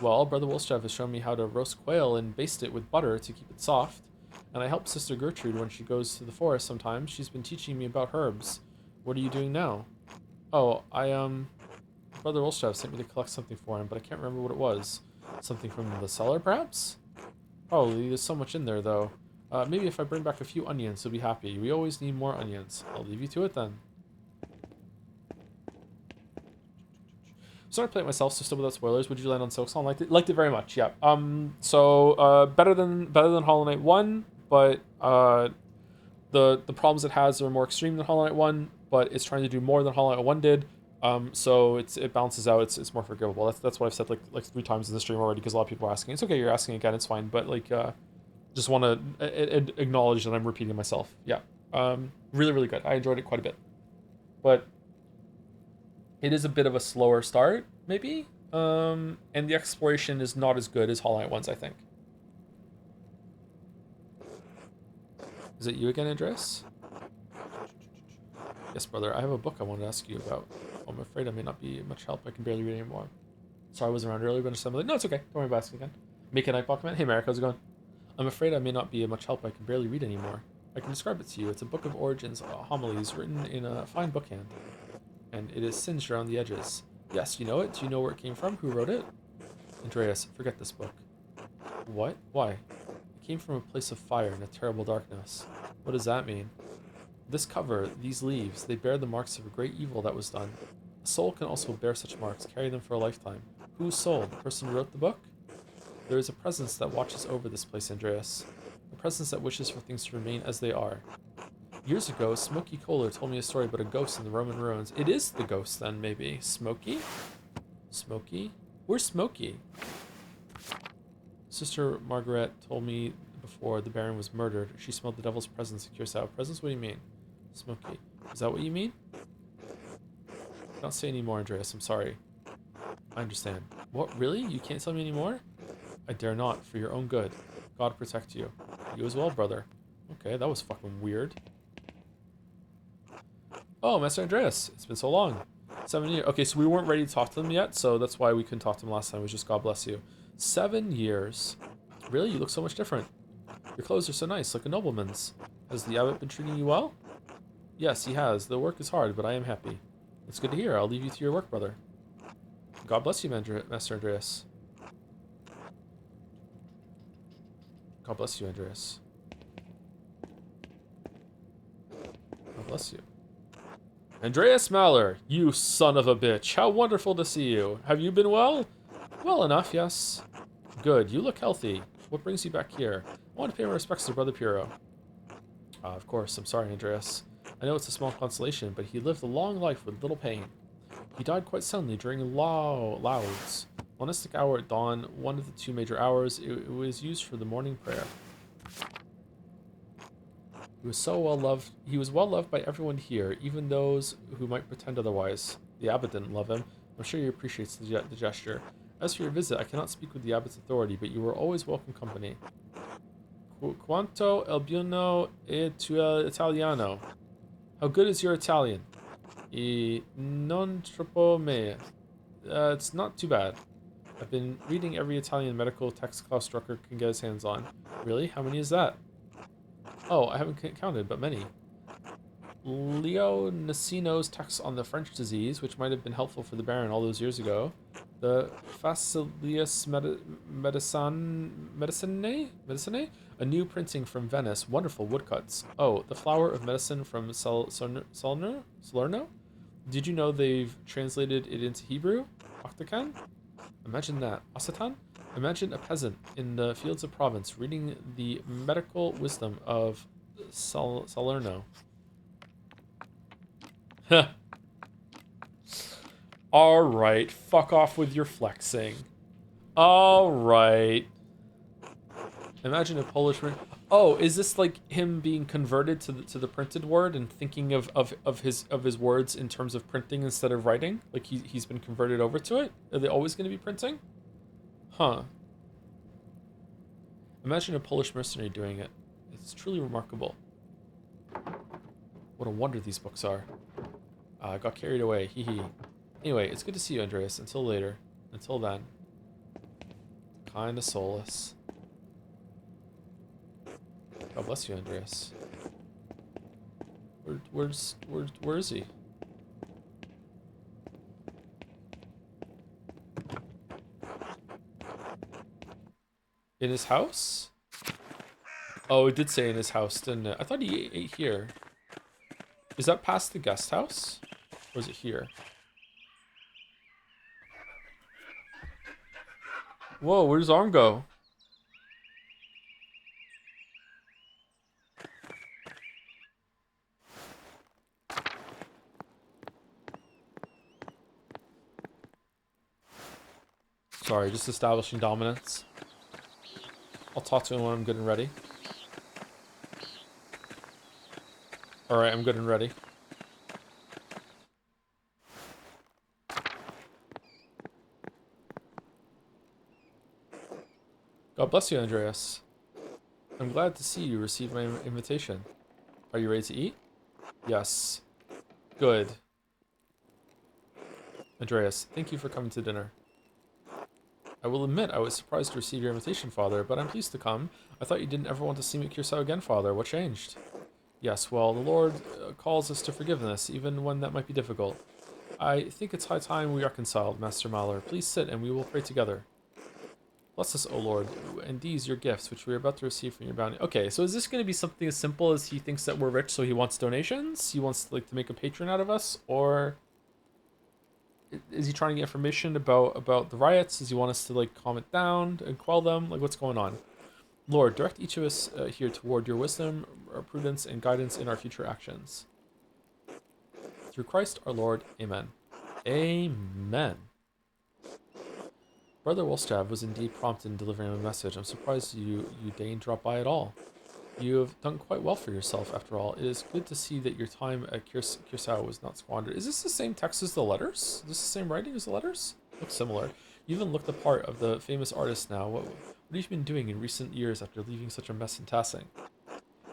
Well, Brother Wolfschev has shown me how to roast quail and baste it with butter to keep it soft. And I help Sister Gertrude when she goes to the forest sometimes. She's been teaching me about herbs. What are you doing now? Oh, Brother Wolfschev sent me to collect something for him, but I can't remember what it was. Something from the cellar, perhaps? Probably. There's so much in there, though. Maybe if I bring back a few onions, he'll be happy. We always need more onions. I'll leave you to it then. Started playing it myself, so still without spoilers. Would you land on Silksong? Liked it very much. Yeah. Better than Hollow Knight 1, but the problems it has are more extreme than Hollow Knight 1, but it's trying to do more than Hollow Knight 1 did. So it balances out. It's more forgivable. That's what I've said like 3 times in the stream already, because a lot of people are asking. It's okay, you're asking again. It's fine, but like just want to acknowledge that I'm repeating myself. Yeah. Really, really good. I enjoyed it quite a bit. But it is a bit of a slower start, maybe. And the exploration is not as good as Hollow Knight 1's, I think. Is it you again, Andreas? Yes, brother. I have a book I wanted to ask you about. I'm afraid I may not be much help. I can barely read anymore. Sorry I wasn't around earlier, but assembly. No, it's okay. Don't worry about asking again. Make a Nightbot man. Hey, Marek, how's it going? I'm afraid I may not be much help. I can barely read anymore. I can describe it to you. It's a book of origins, homilies, written in a fine bookhand. And it is singed around the edges. Yes, you know it. Do you know where it came from? Who wrote it? Andreas, forget this book. What? Why? It came from a place of fire and a terrible darkness. What does that mean? This cover, these leaves, they bear the marks of a great evil that was done. A soul can also bear such marks, carry them for a lifetime. Whose soul? The person who wrote the book? There is a presence that watches over this place, Andreas. A presence that wishes for things to remain as they are. Years ago, Smokey Kohler told me a story about a ghost in the Roman ruins. It is the ghost, then, maybe. Smokey? Smokey? Where's Smokey? Sister Margaret told me before the Baron was murdered. She smelled the devil's presence at Curacao. Presence? What do you mean? Smokey. Is that what you mean? Don't say any more, Andreas. I'm sorry. I understand. What? Really? You can't tell me anymore? I dare not, for your own good. God protect you. You as well, brother. Okay, that was fucking weird. Oh, Master Andreas. It's been so long. 7 years. Okay, so we weren't ready to talk to them yet, so that's why we couldn't talk to them last time. It was just God bless you. 7 years. Really? You look so much different. Your clothes are so nice, like a nobleman's. Has the abbot been treating you well? Yes, he has. The work is hard, but I am happy. It's good to hear. I'll leave you to your work, brother. God bless you, Master Andreas. God bless you, Andreas. God bless you. Andreas Maller, you son of a bitch. How wonderful to see you. Have you been well? Well enough, yes. Good. You look healthy. What brings you back here? I want to pay my respects to Brother Piero. Of course. I'm sorry, Andreas. I know it's a small consolation, but he lived a long life with little pain. He died quite suddenly during Louds. Monastic hour at dawn, one of the two major hours. It was used for the morning prayer. He was so well loved. He was well loved by everyone here, even those who might pretend otherwise. The abbot didn't love him. I'm sure he appreciates the gesture. As for your visit, I cannot speak with the abbot's authority, but you were always welcome company. Quanto el buono è tuo italiano? How good is your Italian? E non troppo me. It's not too bad. I've been reading every Italian medical text Klaus Drucker can get his hands on. Really? How many is that? Oh, I haven't counted, but many. Leo Nassino's text on the French disease, which might have been helpful for the Baron all those years ago. The Facilius Medicinae? A new printing from Venice. Wonderful woodcuts. Oh, the Flower of Medicine from Salerno? Did you know they've translated it into Hebrew? Octacan? Imagine that. Asatan? Imagine a peasant in the fields of Provence reading the medical wisdom of Salerno. Alright, fuck off with your flexing. Alright. Imagine a Polish word. Oh, is this like him being converted to the printed word and thinking of his words in terms of printing instead of writing? Like he's been converted over to it? Are they always going to be printing? Huh. Imagine a Polish mercenary doing it. It's truly remarkable. What a wonder these books are. I got carried away. Hee hee. Anyway, it's good to see you, Andreas. Until later. Until then. Kinda soulless. God bless you, Andreas. Where is he? In his house? Oh, it did say in his house, didn't it? I thought he ate here. Is that past the guest house? Or is it here? Whoa, where's arm go? Sorry, just establishing dominance. I'll talk to him when I'm good and ready. Alright, I'm good and ready. God bless you, Andreas. I'm glad to see you receive my invitation. Are you ready to eat? Yes. Good. Andreas, thank you for coming to dinner. I will admit I was surprised to receive your invitation, Father, but I'm pleased to come. I thought you didn't ever want to see me at Curacao again, Father. What changed? Yes, well, the Lord calls us to forgiveness, even when that might be difficult. I think it's high time we reconciled, Master Mahler. Please sit and we will pray together. Bless us, O Lord, and these your gifts, which we are about to receive from your bounty. Okay, so is this going to be something as simple as he thinks that we're rich, so he wants donations? He wants to make a patron out of us? Or is he trying to get information about the riots? Does he want us to calm it down and quell them? What's going on? Lord, direct each of us here toward your wisdom, our prudence, and guidance in our future actions. Through Christ our Lord, amen. Amen. Brother Wolstav was indeed prompt in delivering a message. I'm surprised you deigned drop by at all. You have done quite well for yourself, after all. It is good to see that your time at Curacao was not squandered. Is this the same text as the letters? Is this the same writing as the letters? Looks similar. You even look the part of the famous artist now. What have you been doing in recent years after leaving such a mess in Tassing?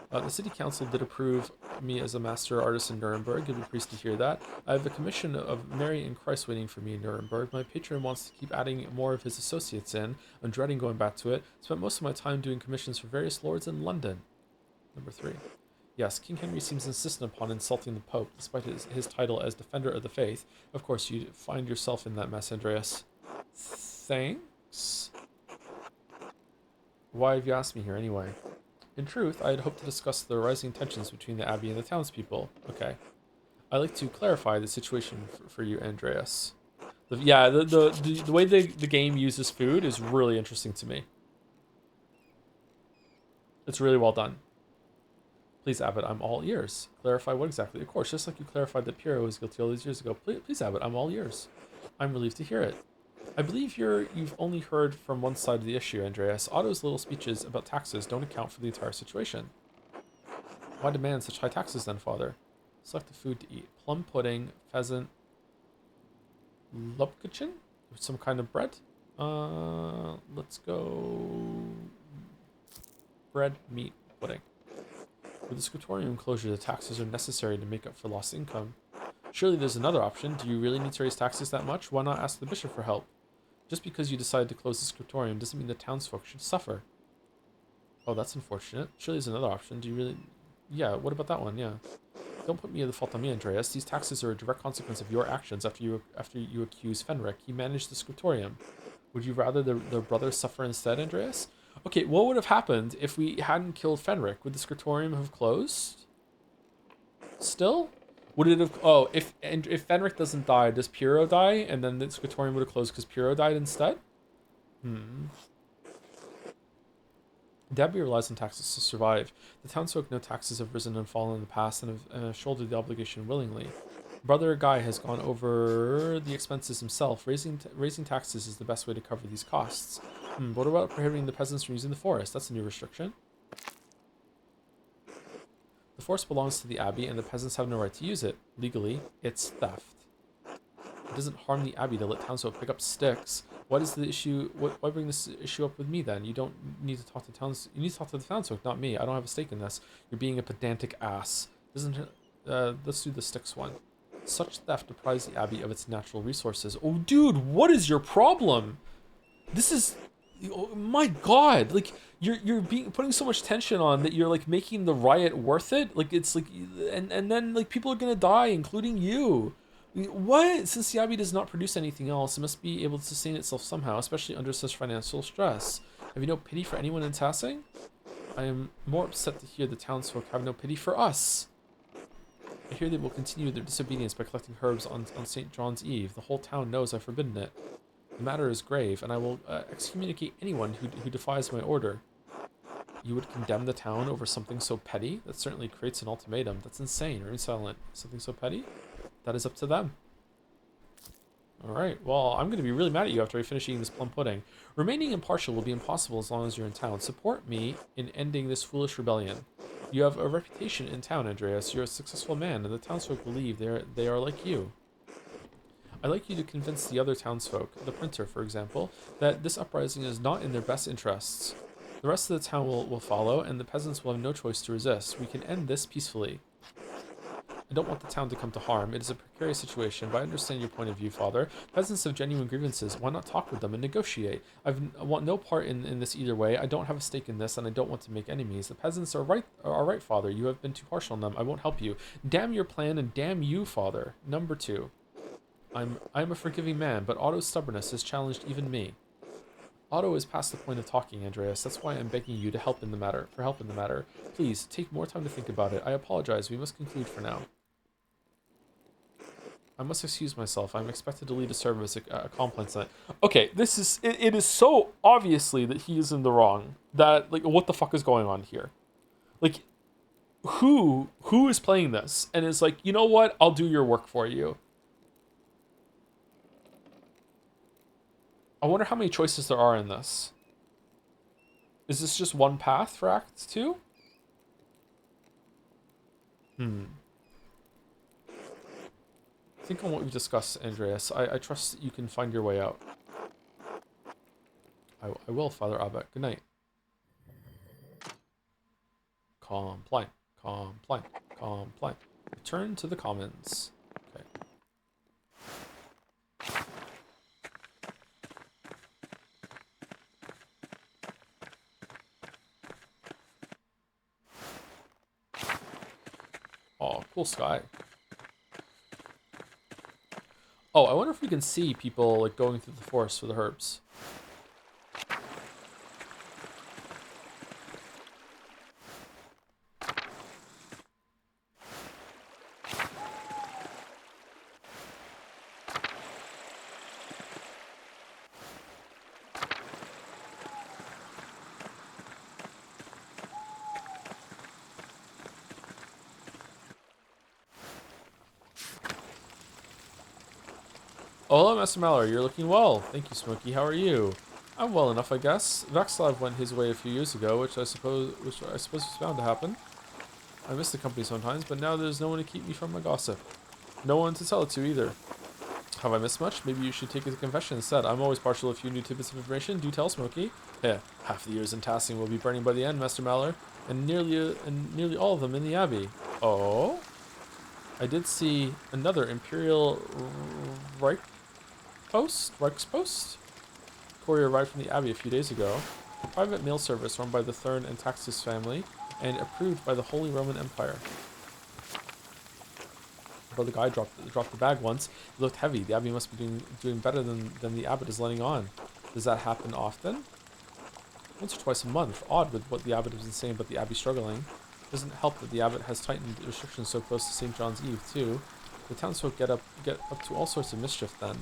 The city council did approve me as a master artist in Nuremberg. You'll be pleased to hear that. I have a commission of Mary and Christ waiting for me in Nuremberg. My patron wants to keep adding more of his associates in. I'm dreading going back to it. Spent most of my time doing commissions for various lords in London. Number 3. Yes, King Henry seems insistent upon insulting the Pope, despite his title as Defender of the Faith. Of course, you find yourself in that mess, Andreas. Thanks? Why have you asked me here anyway? In truth, I had hoped to discuss the rising tensions between the Abbey and the townspeople. Okay. I'd like to clarify the situation for you, Andreas. The way the game uses food is really interesting to me. It's really well done. Please, Abbot, I'm all ears. Clarify what exactly? Of course, just like you clarified that Piero was guilty all these years ago. Please, Abbot, I'm all ears. I'm relieved to hear it. I believe you've only heard from one side of the issue, Andreas. Otto's little speeches about taxes don't account for the entire situation. Why demand such high taxes then, Father? Select the food to eat. Plum pudding, pheasant, lupkachin? Some kind of bread? Let's go... bread, meat, pudding. With the scriptorium closure, the taxes are necessary to make up for lost income. Surely there's another option. Do you really need to raise taxes that much? Why not ask the bishop for help? Just because you decided to close the scriptorium doesn't mean the townsfolk should suffer. Oh, that's unfortunate. Surely there's another option. Do you really... Yeah, what about that one? Yeah. Don't put the fault on me, Andreas. These taxes are a direct consequence of your actions after you accuse Fenric. He managed the scriptorium. Would you rather their brothers suffer instead, Andreas? Okay, what would have happened if we hadn't killed Fenric? Would the scriptorium have closed? Still? Would it have... Oh, if Fenric doesn't die, does Piero die? And then the scriptorium would have closed because Piero died instead? Dabby relies on taxes to survive. The townsfolk know taxes have risen and fallen in the past and have shouldered the obligation willingly. Brother Guy has gone over the expenses himself. Raising taxes is the best way to cover these costs. What about prohibiting the peasants from using the forest? That's a new restriction. The forest belongs to the abbey, and the peasants have no right to use it. Legally, it's theft. It doesn't harm the abbey to let townsfolk pick up sticks. What is the issue? Why bring this issue up with me then? You don't need to talk to You need to talk to the townsfolk, not me. I don't have a stake in this. You're being a pedantic ass. Let's do the sticks one. Such theft deprives the abbey of its natural resources. Oh, dude, what is your problem? This is... Oh, my God, like you're putting so much tension on that you're like making the riot worth it. Like it's like, and then like people are gonna die, including you. What? Since the abbey does not produce anything else, it must be able to sustain itself somehow, especially under such financial stress. Have you no pity for anyone in Tassing? I am more upset to hear the townsfolk have no pity for us. I hear they will continue their disobedience by collecting herbs on St. John's Eve. The whole town knows I've forbidden it. The matter is grave, and I will excommunicate anyone who defies my order. You would condemn the town over something so petty? That certainly creates an ultimatum. That's insane. Remain silent. Something so petty? That is up to them. Alright, well, I'm going to be really mad at you after I finish eating this plum pudding. Remaining impartial will be impossible as long as you're in town. Support me in ending this foolish rebellion. You have a reputation in town, Andreas. You're a successful man, and the townsfolk believe they are like you. I'd like you to convince the other townsfolk, the printer, for example, that this uprising is not in their best interests. The rest of the town will follow, and the peasants will have no choice to resist. We can end this peacefully. I don't want the town to come to harm. It is a precarious situation, but I understand your point of view, Father. Peasants have genuine grievances. Why not talk with them and negotiate? I want no part in this either way. I don't have a stake in this, and I don't want to make enemies. The peasants are right, Father. You have been too harsh on them. I won't help you. Damn your plan, and damn you, Father. Number 2. I'm a forgiving man, but Otto's stubbornness has challenged even me. Otto is past the point of talking, Andreas. That's why I'm begging you to help in the matter. Please, take more time to think about it. I apologize. We must conclude for now. I must excuse myself. I'm expected to lead a service at Compline tonight. Okay, this is... It is so obviously that he is in the wrong. That, like, what the fuck is going on here? Like, who is playing this and is like, you know what? I'll do your work for you. I wonder how many choices there are in this. Is this just one path for Act 2? Think on what we've discussed, Andreas. I trust that you can find your way out. I will, Father Abbot. Good night. Compline. Return to the commons. Okay. Oh, cool sky. Oh, I wonder if we can see people like going through the forest for the herbs. Oh, hello, Master Mallory. You're looking well. Thank you, Smokey. How are you? I'm well enough, I guess. Vaxlav went his way a few years ago, which I suppose was bound to happen. I miss the company sometimes, but now there's no one to keep me from my gossip. No one to tell it to either. Have I missed much? Maybe you should take it to confession instead. I'm always partial to a few new tidbits of information. Do tell, Smokey. Yeah, half the years in tasking will be burning by the end, Master Mallory, and nearly all of them in the Abbey. Oh, I did see another Imperial Reichspost courier arrived from the Abbey a few days ago. A private mail service run by the Thurn and Taxus family and approved by the Holy Roman Empire. But the guy dropped the bag once. It looked heavy. The Abbey must be doing better than the abbot is letting on. Does that happen often? Once or twice a month. Odd with what the abbot has been saying about the Abbey struggling. Doesn't help that the abbot has tightened restrictions so close to St. John's Eve too. The townsfolk get up to all sorts of mischief then.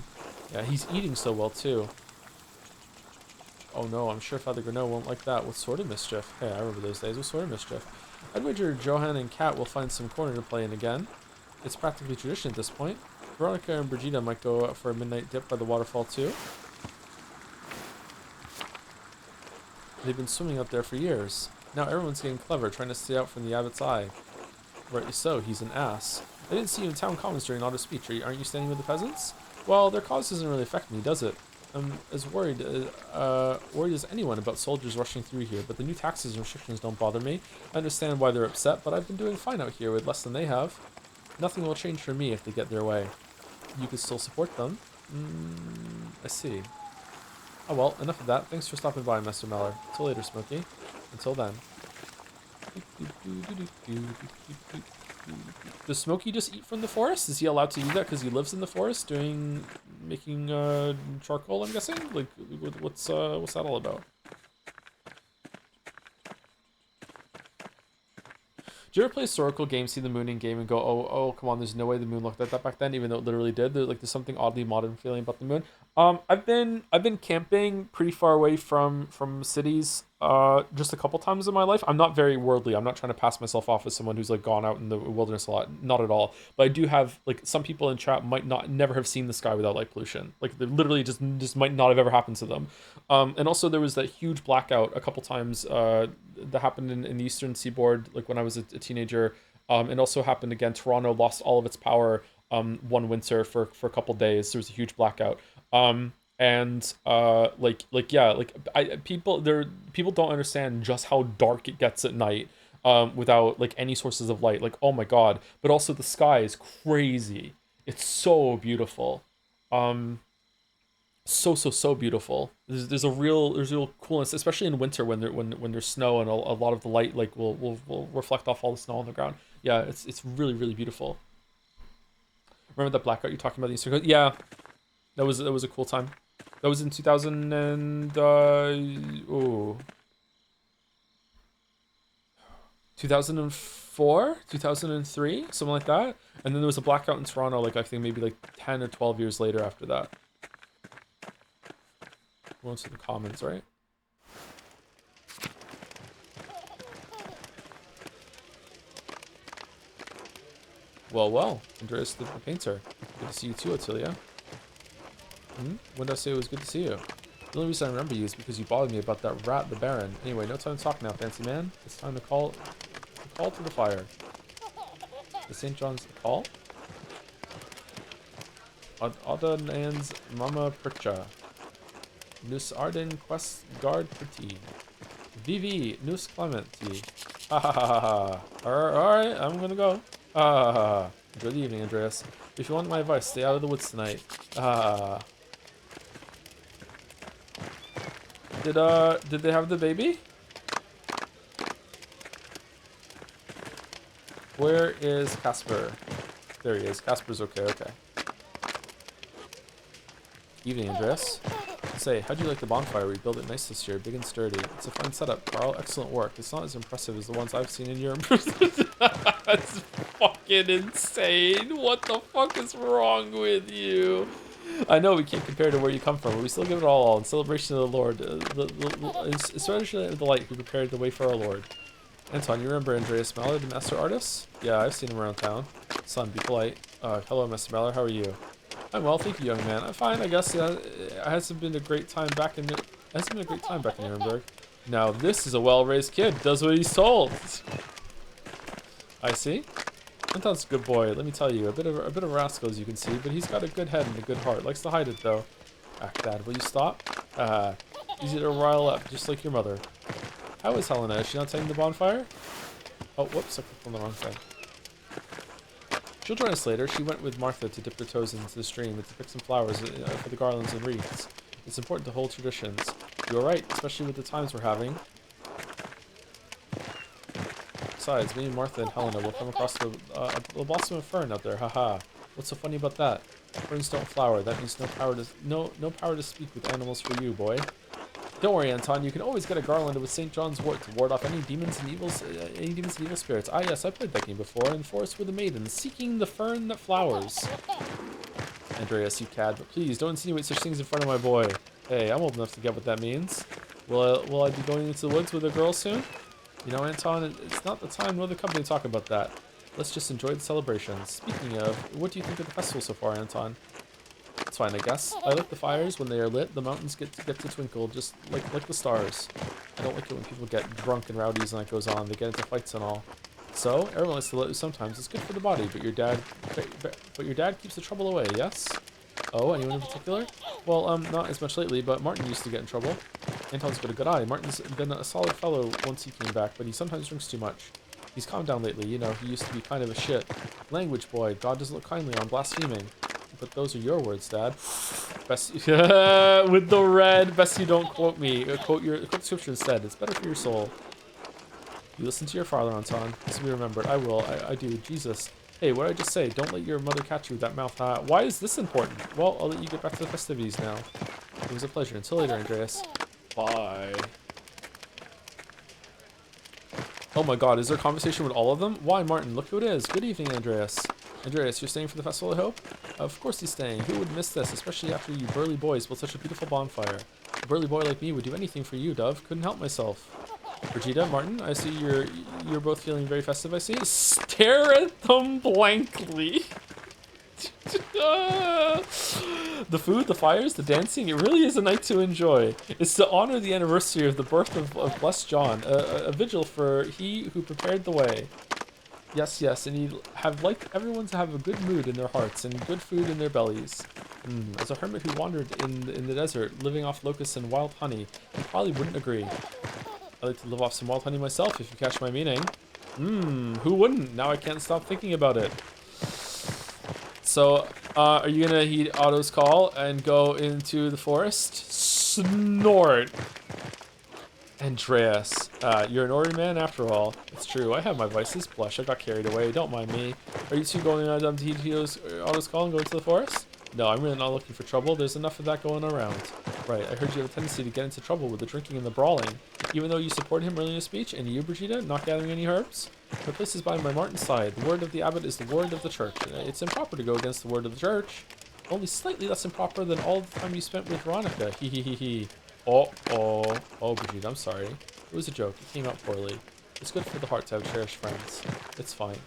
Yeah, he's eating so well too. Oh no, I'm sure Father Granot won't like that. What sort of mischief? Hey, I remember those days. What sort of mischief? I'd wager Johan and Kat will find some corner to play in again. It's practically tradition at this point. Veronica and Brigida might go out for a midnight dip by the waterfall too. They've been swimming up there for years. Now everyone's getting clever, trying to stay out from the abbot's eye. Rightly so, he's an ass. I didn't see you in town commons during Otto's speech. Aren't you standing with the peasants? Well, their cause doesn't really affect me, does it? I'm as worried as anyone about soldiers rushing through here, but the new taxes and restrictions don't bother me. I understand why they're upset, but I've been doing fine out here with less than they have. Nothing will change for me if they get their way. You could still support them. I see. Oh well, enough of that. Thanks for stopping by, Master Meller. Until later, Smokey. Until then. Does Smokey just eat from the forest? Is he allowed to do that because he lives in the forest making charcoal, I'm guessing? Like, what's that all about? Do you ever play historical games, see the moon in game, and go, oh, come on, there's no way the moon looked like that back then, even though it literally did? There's something oddly modern feeling about the moon. I've been camping pretty far away from cities, just a couple times in my life. I'm not very worldly. I'm not trying to pass myself off as someone who's like gone out in the wilderness a lot. Not at all. But I do have, like, some people in chat might never have seen the sky without light pollution. Like, they literally just might not have ever happened to them. And also there was that huge blackout a couple times that happened in the Eastern Seaboard, like when I was a teenager. It also happened again. Toronto lost all of its power one winter for a couple days. There was a huge blackout. People don't understand just how dark it gets at night without like any sources of light. Like, oh my god. But also the sky is crazy. It's so beautiful. So beautiful. There's real coolness, especially in winter when there's snow and a lot of the light like will reflect off all the snow on the ground. Yeah, it's really beautiful. Remember that blackout you're talking about the Eastern Coast? Yeah, that was a cool time. That was in 2000 and 2004, 2003, something like that. And then there was a blackout in Toronto, like I think maybe like 10 or 12 years later after that. Going to the comments, right? Well, Andreas the painter. Good to see you too, Attilia. When did I say it was good to see you? The only reason I remember you is because you bothered me about that rat, the Baron. Anyway, no time to talk now, fancy man. It's time to call to the fire. The St. John's call? Odanans Mama Percha. Nus Arden Quest Guard Petit. Vivi Nus Clementi. Ha ha ha ha. Alright, I'm gonna go. Enjoy the evening, Andreas. If you want my advice, stay out of the woods tonight. Did they have the baby? Where is Casper? There he is. Casper's okay. Evening, Andreas. Say, how'd you like the bonfire? We built it nice this year, big and sturdy. It's a fine setup, Carl. Excellent work. It's not as impressive as the ones I've seen in Europe. That's fucking insane. What the fuck is wrong with you? I know we can't compare to where you come from, but we still give it all in celebration of the Lord. Especially the light who prepared the way for our Lord. Anton, you remember Andreas Meller, the master artist? Yeah, I've seen him around town. Son, be polite. Hello, Mr. Meller. How are you? I'm well, thank you, young man. I'm fine, I guess. It hasn't been a great time back in Nuremberg. Now this is a well-raised kid. Does what he's told. I see. Anton's a good boy. Let me tell you, a bit of a rascal, as you can see, but he's got a good head and a good heart. Likes to hide it though. Dad, will you stop? Easy to rile up, just like your mother. How is Helena? Is she not tending the bonfire? Oh, whoops! I clicked on the wrong thing. She'll join us later. She went with Martha to dip their toes into the stream and to pick some flowers for the garlands and wreaths. It's important to hold traditions. You're right, especially with the times we're having. Besides, me and Martha and Helena will come across the blossom of fern out there. Haha. What's so funny about that? Ferns don't flower. That means no power to speak with animals for you, boy. Don't worry, Anton. You can always get a garland with St. John's wort to ward off any demons and evil spirits. Ah, yes, I played that game before. In the forest with a maiden, seeking the fern that flowers. Andreas, you cad, but please don't insinuate such things in front of my boy. Hey, I'm old enough to get what that means. Will I be going into the woods with a girl soon? You know, Anton, it's not the time nor the company to talk about that. Let's just enjoy the celebrations. Speaking of, what do you think of the festival so far, Anton? It's fine, I guess. I like the fires. When they are lit, the mountains get to twinkle, just like the stars. I don't like it when people get drunk and rowdy as the night goes on. They get into fights and all. So, everyone likes to let loose sometimes. It's good for the body, but your dad keeps the trouble away, yes? Oh, anyone in particular? Well, not as much lately, but Martin used to get in trouble. Anton's got a good eye. Martin's been a solid fellow once he came back, but he sometimes drinks too much. He's calmed down lately, you know, he used to be kind of a shit. Language boy, God doesn't look kindly on blaspheming. But those are your words, Dad. Best with the red, best you don't quote me. Quote the scripture instead. It's better for your soul. You listen to your father, Anton. This will be remembered. I will. I do. Jesus. Hey, what did I just say? Don't let your mother catch you with that mouth. Why is this important? Well, I'll let you get back to the festivities now. It was a pleasure. Until later, Andreas. Bye. Oh my god, is there a conversation with all of them? Why, Martin? Look who it is. Good evening, Andreas. Andreas, you're staying for the festival, I hope? Of course he's staying. Who would miss this, especially after you burly boys built such a beautiful bonfire? A burly boy like me would do anything for you, Dove. Couldn't help myself. Brigida, Martin, I see you're both feeling very festive, I see. Stare at them blankly. The food, the fires, the dancing, it really is a night to enjoy. It's to honor the anniversary of the birth of blessed John, a vigil for he who prepared the way. Yes, yes, and he'd have liked everyone to have a good mood in their hearts and good food in their bellies. As a hermit who wandered in the desert, living off locusts and wild honey, you probably wouldn't agree. I like to live off some wild honey myself, if you catch my meaning. Who wouldn't? Now I can't stop thinking about it. So, are you gonna heed Otto's call and go into the forest? Snort! Andreas, you're an ordinary man after all. It's true, I have my vices. Blush, I got carried away. Don't mind me. Are you two going to heed Otto's call and go into the forest? No, I'm really not looking for trouble. There's enough of that going around. Right, I heard you have a tendency to get into trouble with the drinking and the brawling. Even though you support him early in his speech, and you, Brigida, not gathering any herbs? The place is by Martin's side. The word of the abbot is the word of the church. It's improper to go against the word of the church. Only slightly less improper than all the time you spent with Veronica. Hee hee hee hee. Oh, Brigida, I'm sorry. It was a joke. It came out poorly. It's good for the heart to have cherished friends. It's fine.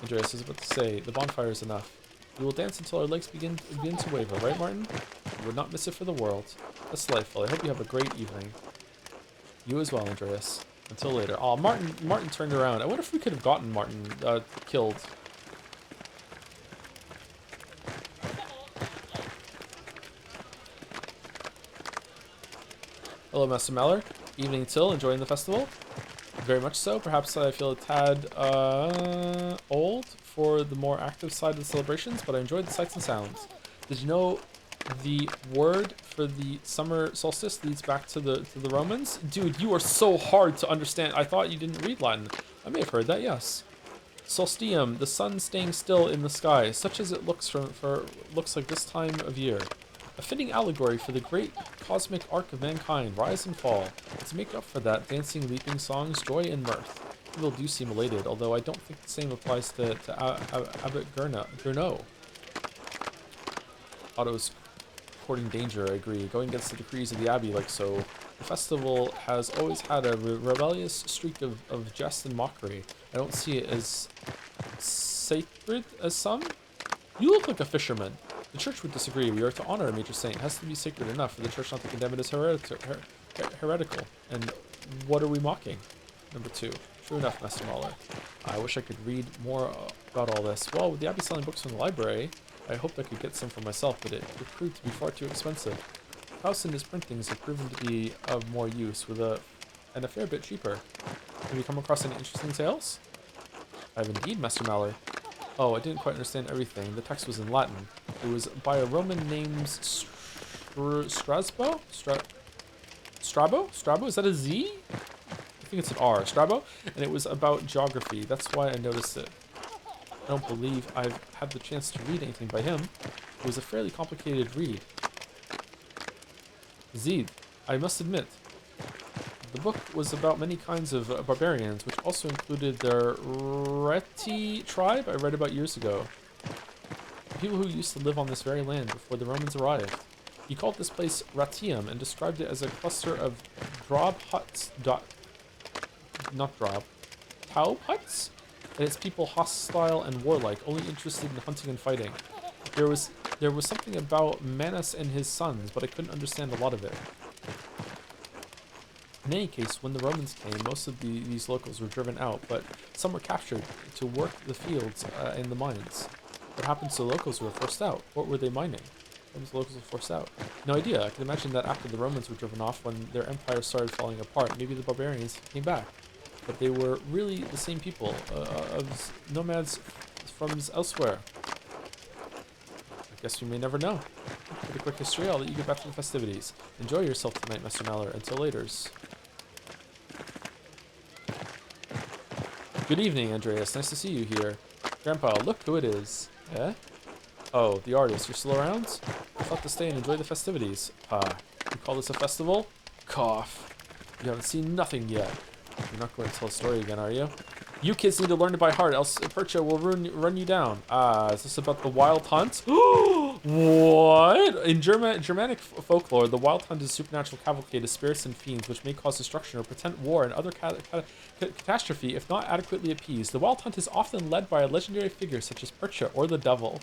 Andreas was about to say, the bonfire is enough. We will dance until our legs begin to waver, right, Martin? You would not miss it for the world. That's delightful. I hope you have a great evening. You as well, Andreas. Until later. Oh, Martin turned around. I wonder if we could have gotten Martin killed. Hello, Master Mallory. Evening till, enjoying the festival? Very much so. Perhaps I feel a tad old for the more active side of the celebrations, but I enjoyed the sights and sounds. Did you know the word for the summer solstice leads back to the Romans? Dude, you are so hard to understand. I thought you didn't read Latin. I may have heard that, yes. Solstium, the sun staying still in the sky, such as it looks looks like this time of year. A fitting allegory for the great cosmic arc of mankind, rise and fall. And to make up for that, dancing, leaping songs, joy and mirth. People do seem elated, although I don't think the same applies to Abbot Gurno. Otto's courting danger, I agree. Going against the decrees of the Abbey like so. The festival has always had a rebellious streak of jest and mockery. I don't see it as sacred as some. You look like a fisherman. The church would disagree. We are to honor a major saint. It has to be sacred enough for the church not to condemn it as heretical. And what are we mocking? Number 2. True enough, Master Mahler. I wish I could read more about all this. Well, with the Abbey selling books from the library, I hoped I could get some for myself, but it proved to be far too expensive. Faust and his printings have proven to be of more use, and a fair bit cheaper. Have you come across any interesting tales? I have indeed, Master Mahler. Oh, I didn't quite understand everything. The text was in Latin. It was by a Roman named Strabo? Strabo? Is that a Z? I think it's an R. Strabo? And it was about geography. That's why I noticed it. I don't believe I've had the chance to read anything by him. It was a fairly complicated read. Zed, I must admit, the book was about many kinds of barbarians, which also included the Reti tribe I read about years ago. People who used to live on this very land before the Romans arrived. He called this place Ratium and described it as a cluster of Taub huts? And its people hostile and warlike, only interested in hunting and fighting. There was something about Manus and his sons, but I couldn't understand a lot of it. In any case, when the Romans came, most of these locals were driven out, but some were captured to work the fields and the mines. What happened to the locals who were forced out? What were they mining? What was the locals were forced out? No idea. I can imagine that after the Romans were driven off, when their empire started falling apart, maybe the barbarians came back. But they were really the same people, of nomads from elsewhere. I guess we may never know. With a quick history, I'll let you get back to the festivities. Enjoy yourself tonight, Master Mahler. Until laters. Good evening, Andreas. Nice to see you here. Grandpa, look who it is. Eh? Oh, the artist. You're still around? I thought to stay and enjoy the festivities. You call this a festival? Cough. You haven't seen nothing yet. You're not going to tell a story again, are you? You kids need to learn it by heart, else Percha will run you down. Is this about the wild hunt? What? In Germanic folklore, the wild hunt is a supernatural cavalcade of spirits and fiends which may cause destruction or portend war and other catastrophe if not adequately appeased. The wild hunt is often led by a legendary figure such as Percha or the devil.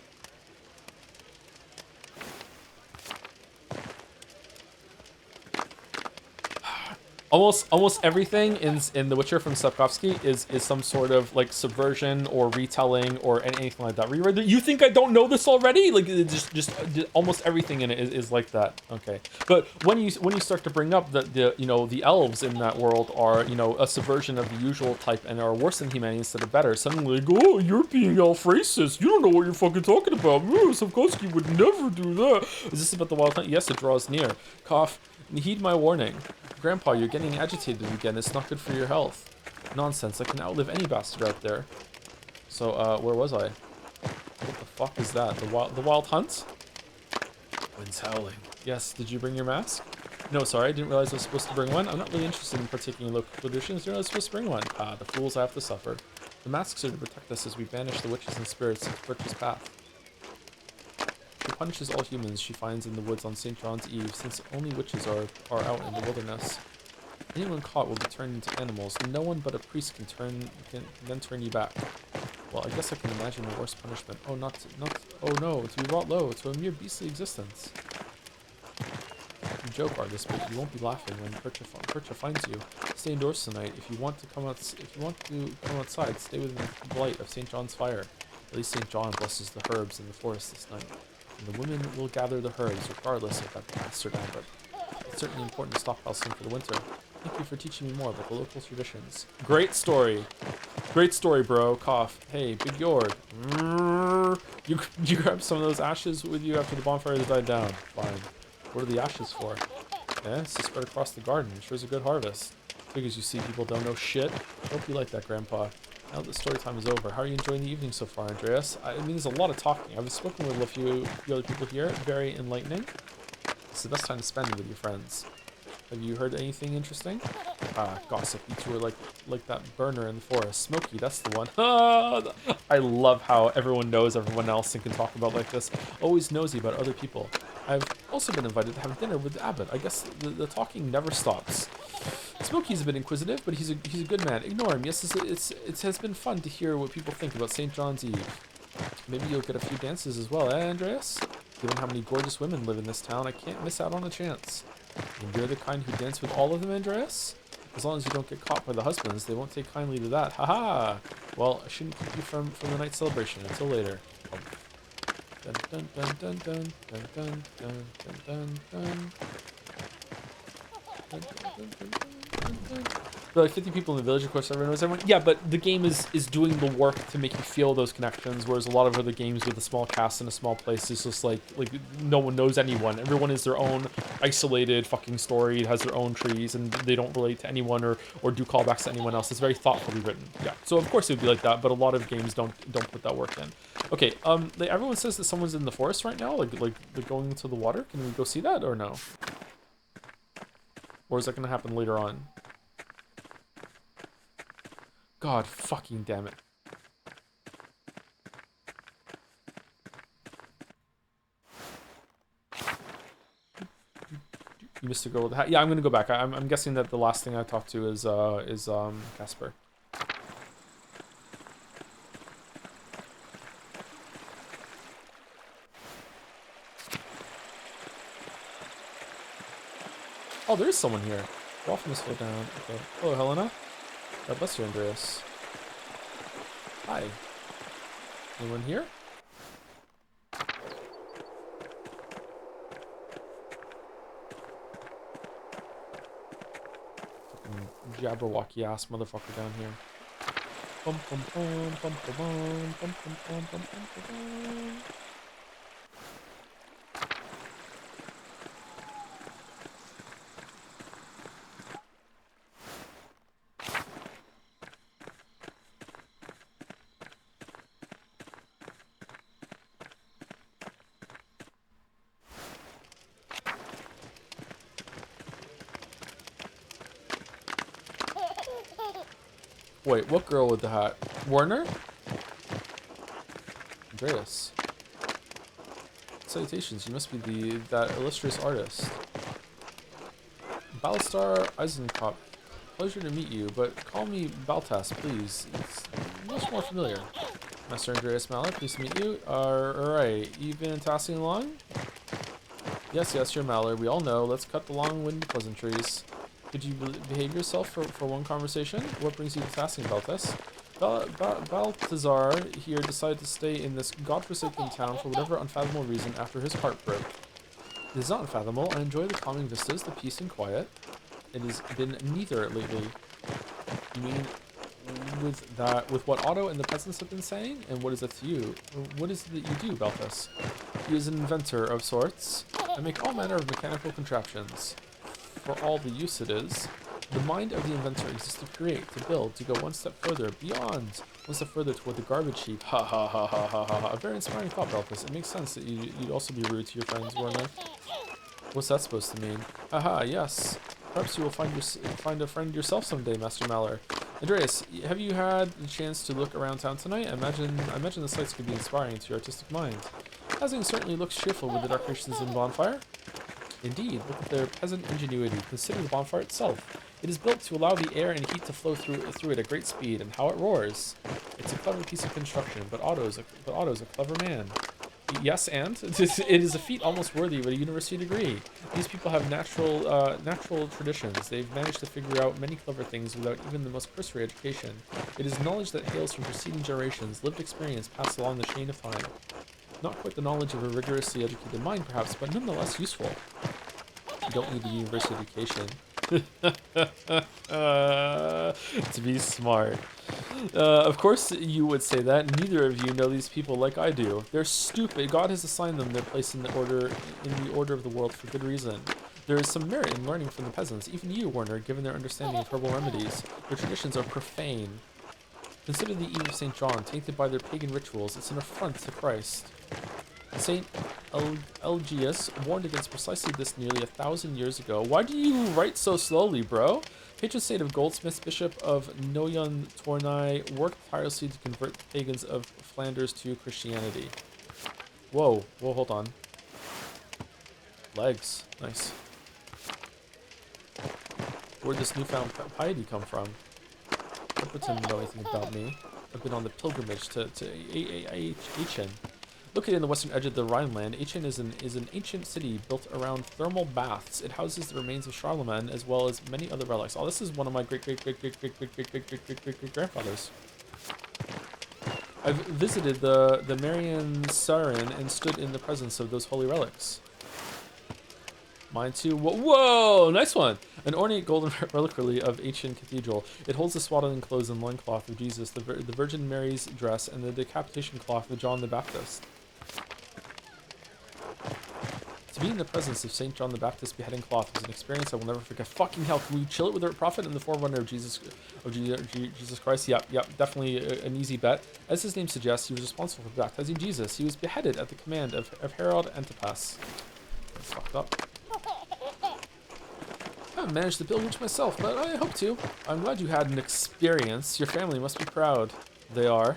Almost everything in The Witcher from Sapkowski is some sort of like subversion or retelling or anything like that. Reread that. You think I don't know this already? Like just almost everything in it is like that. Okay, but when you start to bring up the elves in that world are a subversion of the usual type and are worse than humanity instead of better. Suddenly like, oh, you're being elf racist. You don't know what you're fucking talking about. Sapkowski would never do that. Is this about the wild hunt? Yes, it draws near. Cough. Heed my warning. Grandpa, you're getting agitated again. It's not good for your health. Nonsense. I can outlive any bastard out there. So, where was I? What the fuck is that? The wild hunt? Wind's howling. Yes, did you bring your mask? No, sorry, I didn't realize I was supposed to bring one. I'm not really interested in partaking in local traditions. You're not supposed to bring one. The fools have to suffer. The masks are to protect us as we banish the witches and spirits into Perch's path. She punishes all humans she finds in the woods on St. John's Eve, since only witches are out in the wilderness. Anyone caught will be turned into animals. No one but a priest can then turn you back. Well, I guess I can imagine a worse punishment. Oh, oh no, to be brought low, to a mere beastly existence. You joke, artist, but you won't be laughing when Percha finds you. Stay indoors tonight. If you want to come outside, stay within the light of St. John's fire. At least St. John blesses the herbs in the forest this night. And the women will gather the herbs, regardless of that bastard Albert. It's certainly important to stockpile some for the winter. Thank you for teaching me more about the local traditions. Great story. Great story, bro. Cough. Hey, Big Yord. You grab some of those ashes with you after the bonfire has died down. Fine. What are the ashes for? It's to spread across the garden. Sure is a good harvest. Figures you see people don't know shit. Hope you like that, Grandpa. Now that the story time is over, how are you enjoying the evening so far, Andreas? I mean, there's a lot of talking. I've spoken with a few other people here. Very enlightening. It's the best time to spend with your friends. Have you heard anything interesting? Gossip. You two are like that burner in the forest. Smokey, that's the one. I love how everyone knows everyone else and can talk about like this. Always nosy about other people. I've also been invited to have dinner with Abbott. I guess the talking never stops. Smokey's a bit inquisitive, but he's a good man. Ignore him. Yes, it has been fun to hear what people think about St. John's Eve. Maybe you'll get a few dances as well, eh, Andreas? Given how many gorgeous women live in this town, I can't miss out on a chance. And you're the kind who dance with all of them, Andreas? As long as you don't get caught by the husbands, they won't take kindly to that. Haha! Well, I shouldn't keep you from the night celebration until later. Dun dun dun dun dun dun dun dun dun dun dun. There are like 50 people in the village, of course everyone knows everyone. Yeah, but the game is doing the work to make you feel those connections, whereas a lot of other games with a small cast in a small place is just like no one knows anyone. Everyone is their own isolated fucking story. It has their own trees, and they don't relate to anyone or do callbacks to anyone else. It's very thoughtfully written. Yeah, so of course it would be like that, but a lot of games don't put that work in. Okay, everyone says that someone's in the forest right now, like they're going into the water. Can we go see that or no? Or is that gonna happen later on? God fucking damn it. You missed a girl with the hat. Yeah, I'm gonna go back. I'm guessing that the last thing I talked to is Casper. Oh, there is someone here. Go off and slow down. Okay. Hello, Helena. God bless you, Andreas. Hi. Anyone here? Fucking Jabberwocky ass motherfucker down here. Bum bum bum bum bum bum bum bum bum bum bum. Wait, what girl with the hat? Warner? Andreas. Salutations, you must be that illustrious artist. Balstar Eisenkopf. Pleasure to meet you, but call me Baltas, please. It's much more familiar. Master Andreas Maller, pleased to meet you. Alright, you've been tasking along? Yes, you're Maller. We all know. Let's cut the long-winded pleasantries. Could you behave yourself for one conversation? What brings you to tasking, Baltas? Balthazar here decided to stay in this godforsaken town for whatever unfathomable reason after his heart broke. It is not unfathomable. I enjoy the calming vistas, the peace and quiet. It has been neither lately. You mean with what Otto and the peasants have been saying? And what is that to you? What is it that you do, Balthas? He is an inventor of sorts. I make all manner of mechanical contraptions. For all the use it is. The mind of the inventor exists to create, to build, to go one step further, beyond, one step further toward the garbage heap. Ha ha ha ha ha ha ha. A very inspiring thought, Balthas. It makes sense that you'd also be rude to your friends, Werner. What's that supposed to mean? Haha, yes. Perhaps you will find a friend yourself someday, Master Maller. Andreas, have you had the chance to look around town tonight? I imagine the sights could be inspiring to your artistic mind. Housing certainly looks cheerful with the decorations and bonfire. Indeed, look at their peasant ingenuity. Consider the bonfire itself. It is built to allow the air and heat to flow through it at great speed, and how it roars. It's a clever piece of construction, but Otto's a clever man. Yes, and it is a feat almost worthy of a university degree. These people have natural traditions. They've managed to figure out many clever things without even the most cursory education. It is knowledge that hails from preceding generations, lived experience passed along the chain of time. Not quite the knowledge of a rigorously educated mind, perhaps, but nonetheless useful. You don't need a university education to be smart. Of course you would say that. Neither of you know these people like I do. They're stupid. God has assigned them their place in the order of the world for good reason. There is some merit in learning from the peasants, even you, Werner, given their understanding of herbal remedies. Their traditions are profane. Consider the Eve of St. John, tainted by their pagan rituals. It's an affront to Christ. Saint Elgius warned against precisely this nearly 1,000 years ago. Why do you write so slowly, bro? Patron saint of goldsmiths, Bishop of Noyon Tournai, worked tirelessly to convert the pagans of Flanders to Christianity. Whoa, hold on. Legs, nice. Where'd this newfound piety come from? Don't pretend to know anything about me. I've been on the pilgrimage to Aachen. Located in the western edge of the Rhineland, Aachen is an ancient city built around thermal baths. It houses the remains of Charlemagne as well as many other relics. Oh, this is one of my great grandfathers. I've visited the Marian Sarin and stood in the presence of those holy relics. Mine too. Whoa, nice one. An ornate golden reliquary of Aachen Cathedral. It holds the swaddling clothes and loincloth of Jesus, the Virgin Mary's dress, and the decapitation cloth of John the Baptist. To be in the presence of St. John the Baptist's beheading cloth was an experience I will never forget. Fucking hell, can we chill it with our prophet and the forerunner of Jesus Christ? Yep, definitely an easy bet. As his name suggests, he was responsible for baptizing Jesus. He was beheaded at the command of Herod Antipas. That's fucked up. I haven't managed to build much myself, but I hope to. I'm glad you had an experience. Your family must be proud. They are.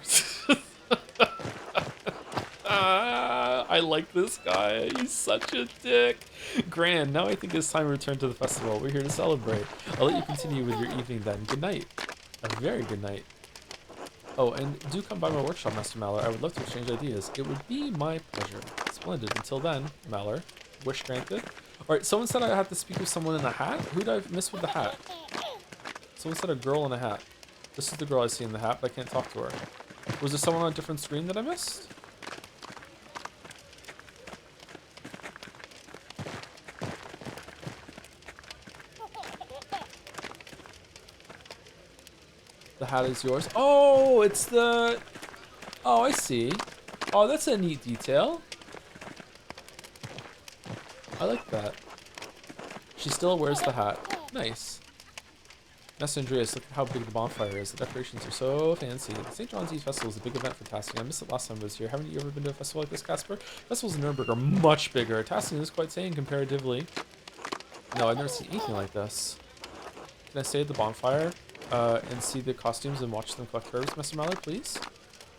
I like this guy. He's such a dick. Grand, now I think it's time to return to the festival. We're here to celebrate. I'll let you continue with your evening then. Good night. A very good night. Oh, and do come by my workshop, Master Malor. I would love to exchange ideas. It would be my pleasure. Splendid. Until then, Malor. Wish granted. Alright, someone said I had to speak with someone in a hat? Who did I miss with the hat? Someone said a girl in a hat. This is the girl I see in the hat, but I can't talk to her. Was there someone on a different screen that I missed? The hat is yours. Oh, it's the... Oh, I see. Oh, that's a neat detail. I like that. She still wears the hat. Nice. Master Andreas, look at how big the bonfire is. The decorations are so fancy. The St. John's Eve Festival is a big event for Tassing. I missed it last time I was here. Haven't you ever been to a festival like this, Casper? Festivals in Nuremberg are much bigger. Tassing is quite tame comparatively. No, I've never seen anything like this. Can I stay at the bonfire and see the costumes and watch them collect herbs, Master Mallory, please?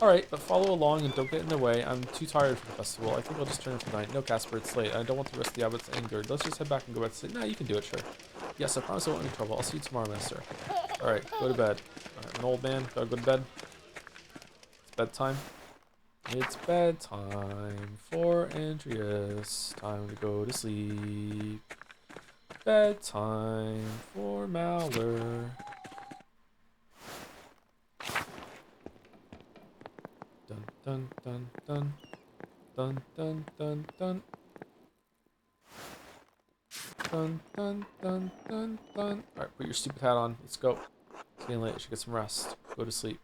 Alright, but follow along and don't get in the way. I'm too tired for the festival. I think I'll just turn in for the night. No, Casper, it's late. I don't want the rest of the abbot's angered. Let's just head back and go back to sleep. Nah, you can do it, sure. Yes, I promise I won't make trouble. I'll see you tomorrow, Master. Alright, go to bed. Alright, an old man, gotta go to bed. It's bedtime. It's bedtime for Andreas. Time to go to sleep. Bedtime for Malor. Dun dun dun dun dun dun dun dun dun dun dun dun. Alright, put your stupid hat on. Let's go. It's getting late. I should get some rest. Go to sleep.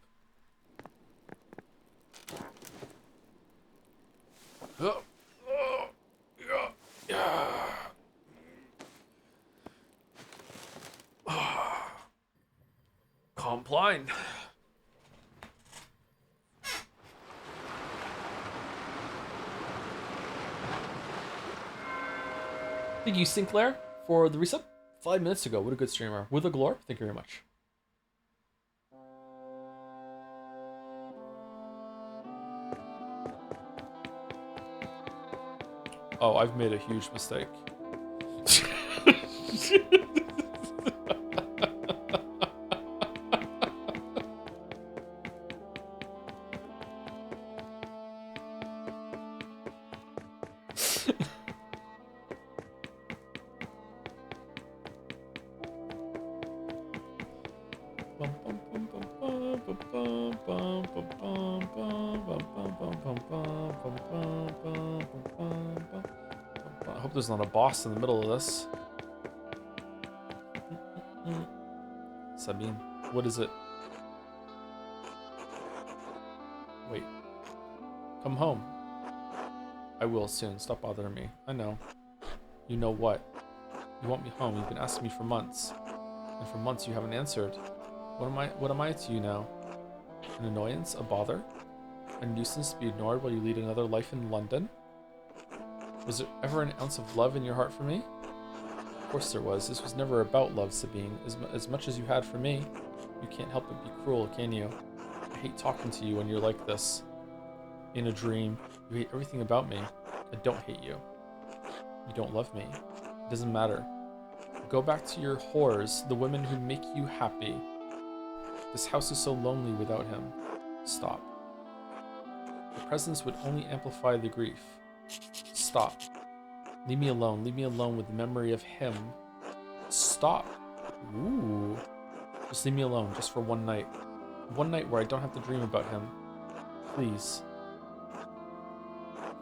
Compline. Thank you, Sinclair, for the resub 5 minutes ago. What a good streamer. With a glorp, thank you very much. Oh, I've made a huge mistake. I hope there's not a boss in the middle of this. Sabine, what is it? Wait. Come home. I will soon. Stop bothering me. I know. You know what? You want me home. You've been asking me for months. And for months you haven't answered. What am I to you now? An annoyance? A bother? A nuisance to be ignored while you lead another life in London? Was there ever an ounce of love in your heart for me? Of course there was. This was never about love, Sabine. As much as you had for me, you can't help but be cruel, can you? I hate talking to you when you're like this. In a dream. You hate everything about me. I don't hate you. You don't love me. It doesn't matter. Go back to your whores, the women who make you happy. This house is so lonely without him. Stop. Your presence would only amplify the grief. Stop. Leave me alone. Leave me alone with the memory of him. Stop. Ooh. Just leave me alone, just for one night. One night where I don't have to dream about him. Please.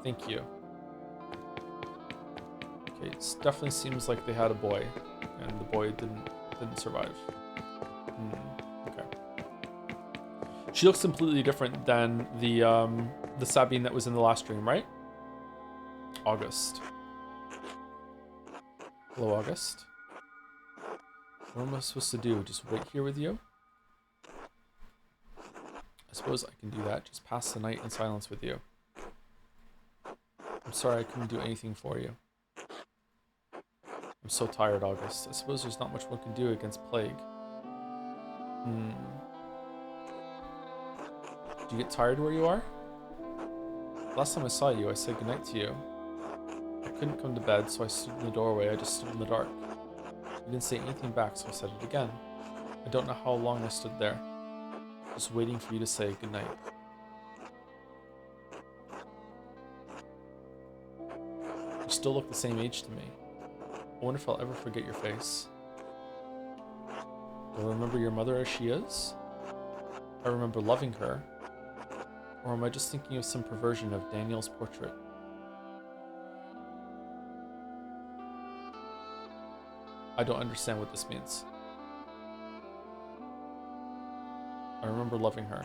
Thank you. Okay, it definitely seems like they had a boy, and the boy didn't survive. Okay. She looks completely different than the Sabine that was in the last stream, right? August. Hello, August. What am I supposed to do? Just wait here with you? I suppose I can do that. Just pass the night in silence with you. I'm sorry I couldn't do anything for you. I'm so tired, August. I suppose there's not much one can do against plague. Do you get tired where you are? Last time I saw you, I said goodnight to you. I couldn't come to bed, so I stood in the doorway. I just stood in the dark. You didn't say anything back, so I said it again. I don't know how long I stood there, just waiting for you to say goodnight. You still look the same age to me. I wonder if I'll ever forget your face. Do I remember your mother as she is? I remember loving her. Or am I just thinking of some perversion of Daniel's portrait? I don't understand what this means. I remember loving her.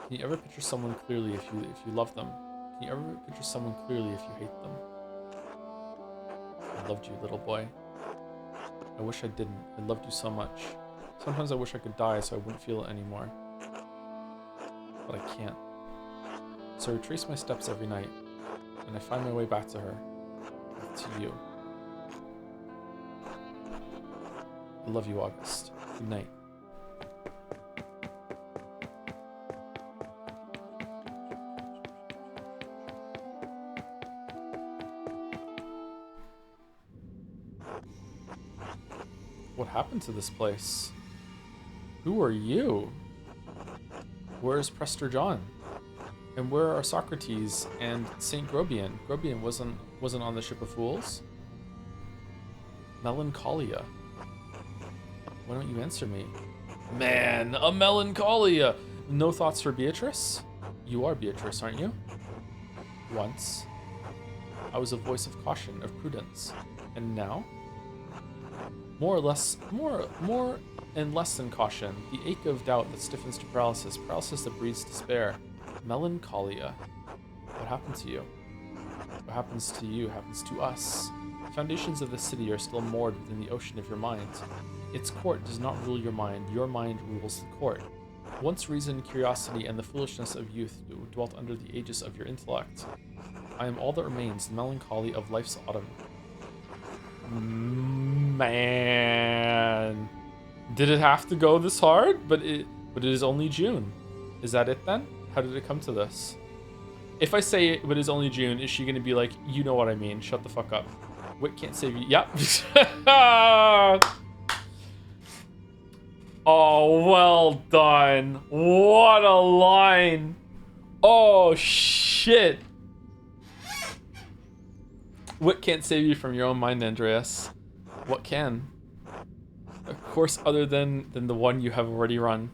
Can you ever picture someone clearly if you love them? Can you ever picture someone clearly if you hate them? I loved you, little boy. I wish I didn't. I loved you so much. Sometimes I wish I could die so I wouldn't feel it anymore. But I can't. So I retrace my steps every night, and I find my way back to her. Back to you. I love you, August. Good night. What happened to this place? Who are you? Where's Prester John? And where are Socrates and Saint Grobian? Grobian wasn't on the Ship of Fools. Melancholia. Why don't you answer me? Man, a melancholia! No thoughts for Beatrice? You are Beatrice, aren't you? Once. I was a voice of caution, of prudence. And now? More and less than caution. The ache of doubt that stiffens to paralysis. Paralysis that breeds despair. Melancholia. What happened to you? What happens to you happens to us. The foundations of the city are still moored within the ocean of your mind. Its court does not rule your mind rules the court. Once reason, curiosity, and the foolishness of youth dwelt under the aegis of your intellect. I am all that remains, the melancholy of life's autumn. Man. Did it have to go this hard? But it is only June. Is that it then? How did it come to this? If I say it is only June, is she gonna be like, you know what I mean, shut the fuck up. Wit can't save you. Yep. Oh, well done. What a line. Oh, shit. What can't save you from your own mind, Andreas? What can? Of course, other than the one you have already run.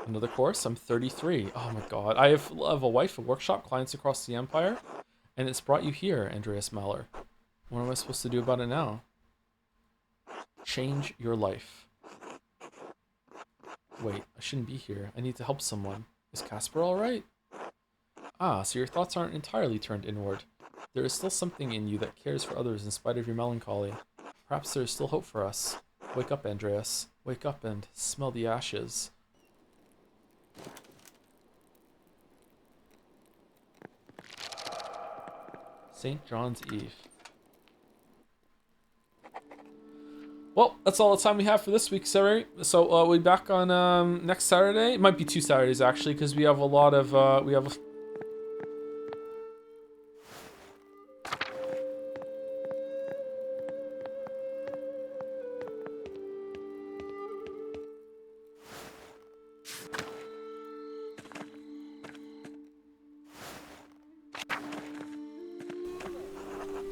Another course? I'm 33. Oh my god. I have a wife, a workshop, clients across the empire, and it's brought you here, Andreas Maller. What am I supposed to do about it now? Change your life. Wait, I shouldn't be here. I need to help someone. Is Casper alright? Ah, so your thoughts aren't entirely turned inward. There is still something in you that cares for others in spite of your melancholy. Perhaps there is still hope for us. Wake up, Andreas. Wake up and smell the ashes. St. John's Eve. Well, that's all the time we have for this week, Saturday. So we'll be back on next Saturday. It might be 2 Saturdays actually, because we have a lot of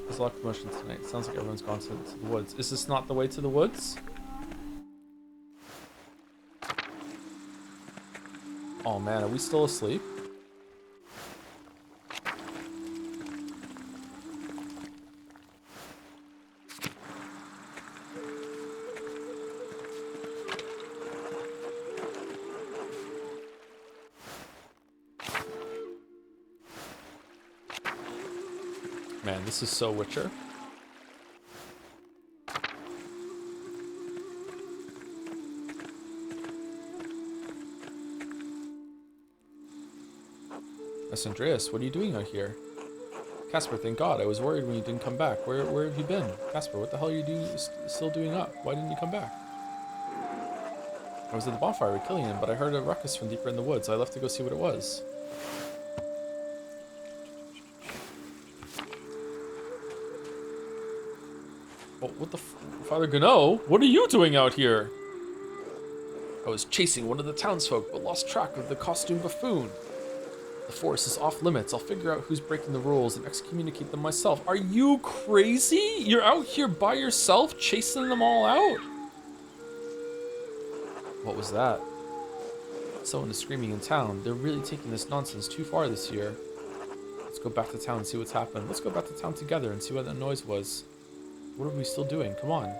There's a lot of commotion tonight. Sounds like everyone's gone to the woods. Is this not the way to the woods? Oh man, are we still asleep? Man, this is so Witcher. Miss Andreas, what are you doing out here? Casper, thank God. I was worried when you didn't come back. Where have you been? Casper, what the hell are you still doing up? Why didn't you come back? I was at the bonfire with Killian, but I heard a ruckus from deeper in the woods. I left to go see what it was. Oh, what the Father Gano? What are you doing out here? I was chasing one of the townsfolk, but lost track of the costume buffoon. The forest is off limits. I'll figure out who's breaking the rules and excommunicate them myself. Are you crazy? You're out here by yourself, chasing them all out? What was that? Someone is screaming in town. They're really taking this nonsense too far this year. Let's go back to town and see what's happened. Let's go back to town together and see what that noise was. What are we still doing? Come on.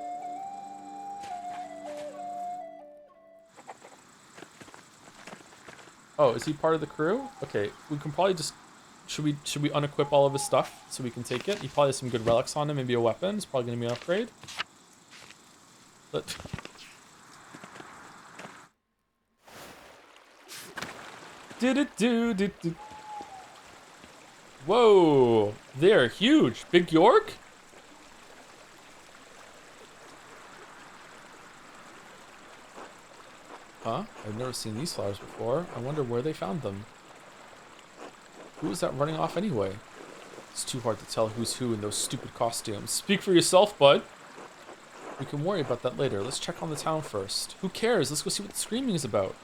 Oh, is he part of the crew? Okay, we can probably just... Should we unequip all of his stuff so we can take it? He probably has some good relics on him, maybe a weapon. It's probably going to be an upgrade. But... Whoa! They're huge! Big York? Huh? I've never seen these flowers before. I wonder where they found them. Who is that running off anyway? It's too hard to tell who's who in those stupid costumes. Speak for yourself, bud. We can worry about that later. Let's check on the town first. Who cares? Let's go see what the screaming is about.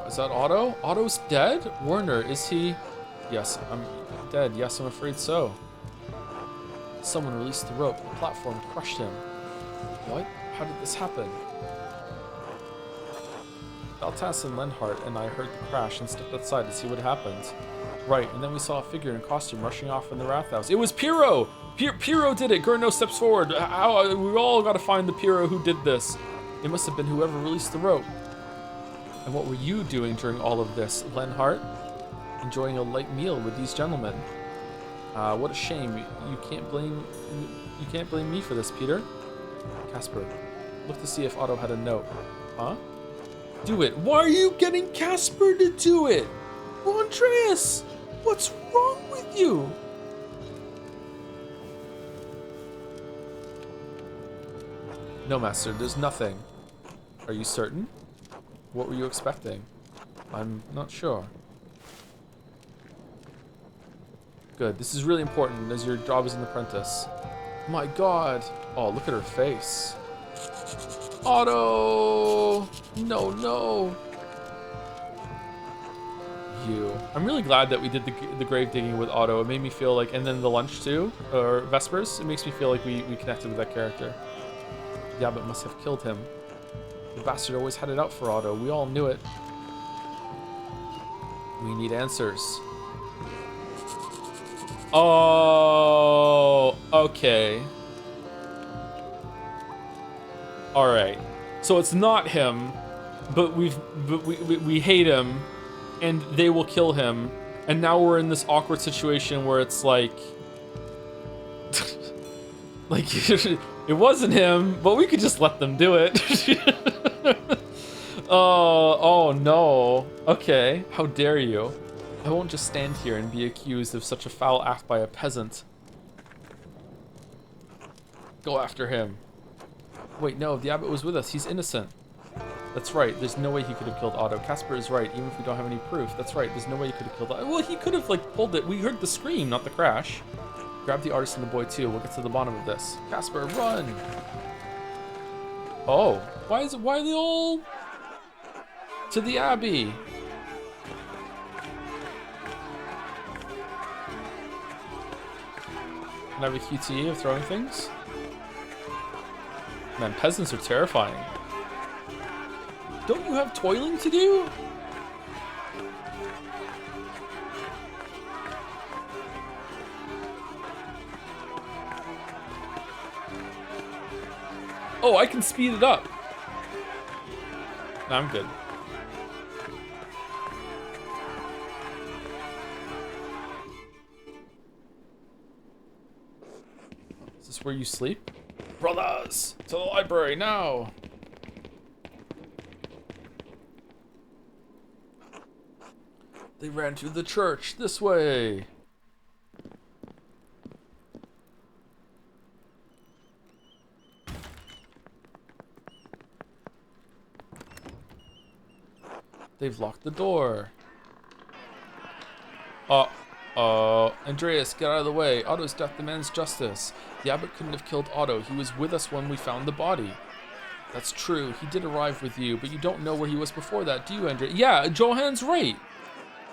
Is that Otto? Otto's dead? Werner, is he... Yes, I'm dead. Yes, I'm afraid so. Someone released the rope. The platform crushed him. What? How did this happen? Baltas and Lenhart and I heard the crash and stepped outside to see what happened. Right, and then we saw a figure in costume rushing off in the Rathouse. It was Pyro! Pyro did it! Gurno steps forward. We all gotta find the Pyro who did this. It must have been whoever released the rope. And what were you doing during all of this, Lenhart? Enjoying a light meal with these gentlemen. What a shame. You can't blame me for this, Peter. Casper, look to see if Otto had a note. Huh? Do it. Why are you getting Casper to do it? Oh, Andreas, what's wrong with you? No, Master, there's nothing. Are you certain? What were you expecting? I'm not sure. Good. This is really important as your job as an apprentice. My God. Oh, look at her face. Otto! No, no. You. I'm really glad that we did the grave digging with Otto. It made me feel like, and then the lunch too, or Vespers. It makes me feel like we connected with that character. The abbot must have killed him. The bastard always had it out for Otto. We all knew it. We need answers. Oh, okay. All right. So it's not him, but we hate him, and they will kill him, and now we're in this awkward situation where it's like, it wasn't him, but we could just let them do it. Oh no. Okay. How dare you? I won't just stand here and be accused of such a foul act by a peasant. Go after him. Wait, no, the abbot was with us. He's innocent. That's right. There's no way he could have killed Otto. Casper is right, even if we don't have any proof. That's right. There's no way he could have killed Otto. Well, he could have, like, pulled it. We heard the scream, not the crash. Grab the artist and the boy, too. We'll get to the bottom of this. Casper, run! Oh. Why are they all... to the abbey? Can I have a QTE of throwing things? Man, peasants are terrifying. Don't you have toiling to do? Oh, I can speed it up. No, I'm good. Is this where you sleep? Brothers, to the library now. They ran to the church this way. They've locked the door. Andreas, get out of the way. Otto's death demands justice. The abbot couldn't have killed Otto. He was with us when we found the body. That's true. He did arrive with you, but you don't know where he was before that, do you, Andreas? Yeah, Johan's right.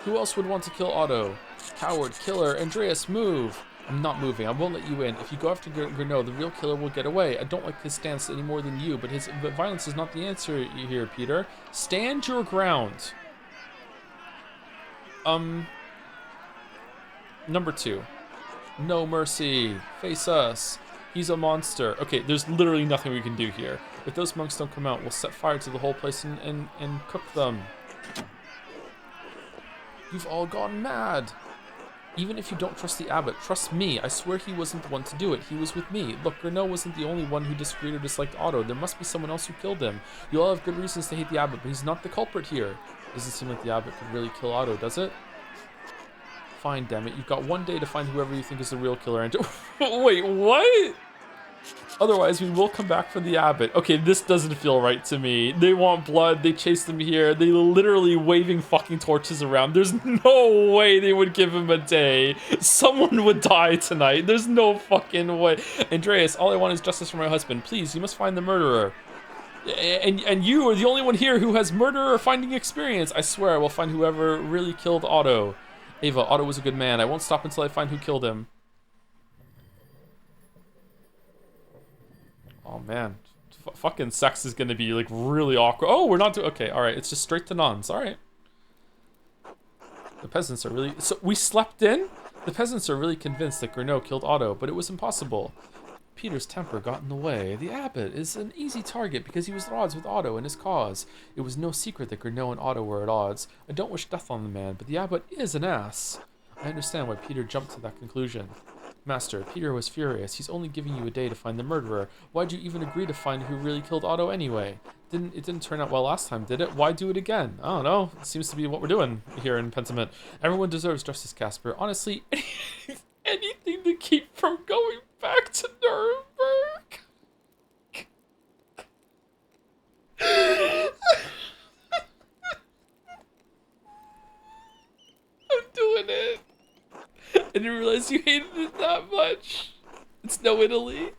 Who else would want to kill Otto? Coward, killer, Andreas, move. I'm not moving. I won't let you in. If you go after Gernot, the real killer will get away. I don't like his stance any more than you, but violence is not the answer here, Peter. Stand your ground. Number 2. No mercy. Face us. He's a monster. Okay, there's literally nothing we can do here. If those monks don't come out, we'll set fire to the whole place and cook them. You've all gone mad. Even if you don't trust the abbot, trust me. I swear he wasn't the one to do it. He was with me. Look, Gernot wasn't the only one who disagreed or disliked Otto. There must be someone else who killed him. You all have good reasons to hate the abbot, but he's not the culprit here. Doesn't seem like the abbot could really kill Otto, does it? Fine, damn it. You've got one day to find whoever you think is the real killer. And wait, what? Otherwise, we will come back for the abbot. Okay, this doesn't feel right to me. They want blood. They chase them here. They literally waving fucking torches around. There's no way they would give him a day. Someone would die tonight. There's no fucking way. Andreas, all I want is justice for my husband. Please, you must find the murderer. And you are the only one here who has murderer finding experience. I swear I will find whoever really killed Otto. Ava, Otto was a good man. I won't stop until I find who killed him. Oh man, fucking sex is gonna be like really awkward. Oh, we're not doing, okay, all right, it's just straight to nuns, all right. The peasants are really, so we slept in? The peasants are really convinced that Gernot killed Otto, but it was impossible. Peter's temper got in the way. The abbot is an easy target because he was at odds with Otto and his cause. It was no secret that Gernot and Otto were at odds. I don't wish death on the man, but the abbot is an ass. I understand why Peter jumped to that conclusion. Master, Peter was furious. He's only giving you a day to find the murderer. Why'd you even agree to find who really killed Otto anyway? It didn't turn out well last time, did it? Why do it again? I don't know. It seems to be what we're doing here in Pentiment. Everyone deserves justice, Casper. Honestly, anything to keep from going back to Nuremberg. I'm doing it. I didn't realize you hated it that much. It's no Italy.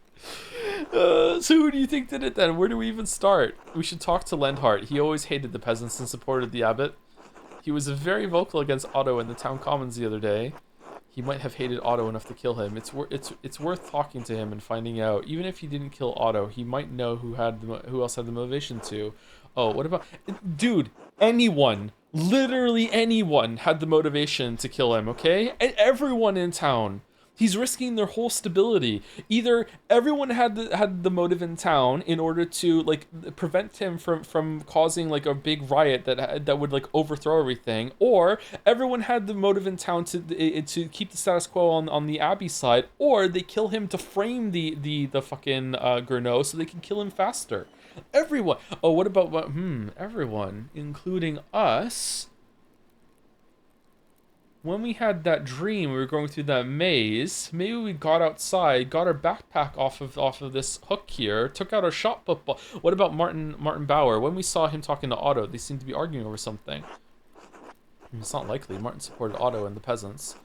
So who do you think did it then? Where do we even start? We should talk to Lenhart. He always hated the peasants and supported the abbot. He was very vocal against Otto in the town commons the other day. He might have hated Otto enough to kill him. It's worth talking to him and finding out. Even if he didn't kill Otto, he might know who else had the motivation to. Oh, what about... Dude, anyone, literally anyone had the motivation to kill him, okay? And everyone in town. He's risking their whole stability. Either everyone had the motive in town in order to like prevent him from causing like a big riot that would like overthrow everything, or everyone had the motive in town to keep the status quo on the Abbey side, or they kill him to frame the fucking Gernot so they can kill him faster. Everyone. Oh, what about everyone, including us. When we had that dream, we were going through that maze. Maybe we got outside, got our backpack off of this hook here, took out our shot put ball. What about Martin Bauer? When we saw him talking to Otto, they seemed to be arguing over something. It's not likely. Martin supported Otto and the peasants.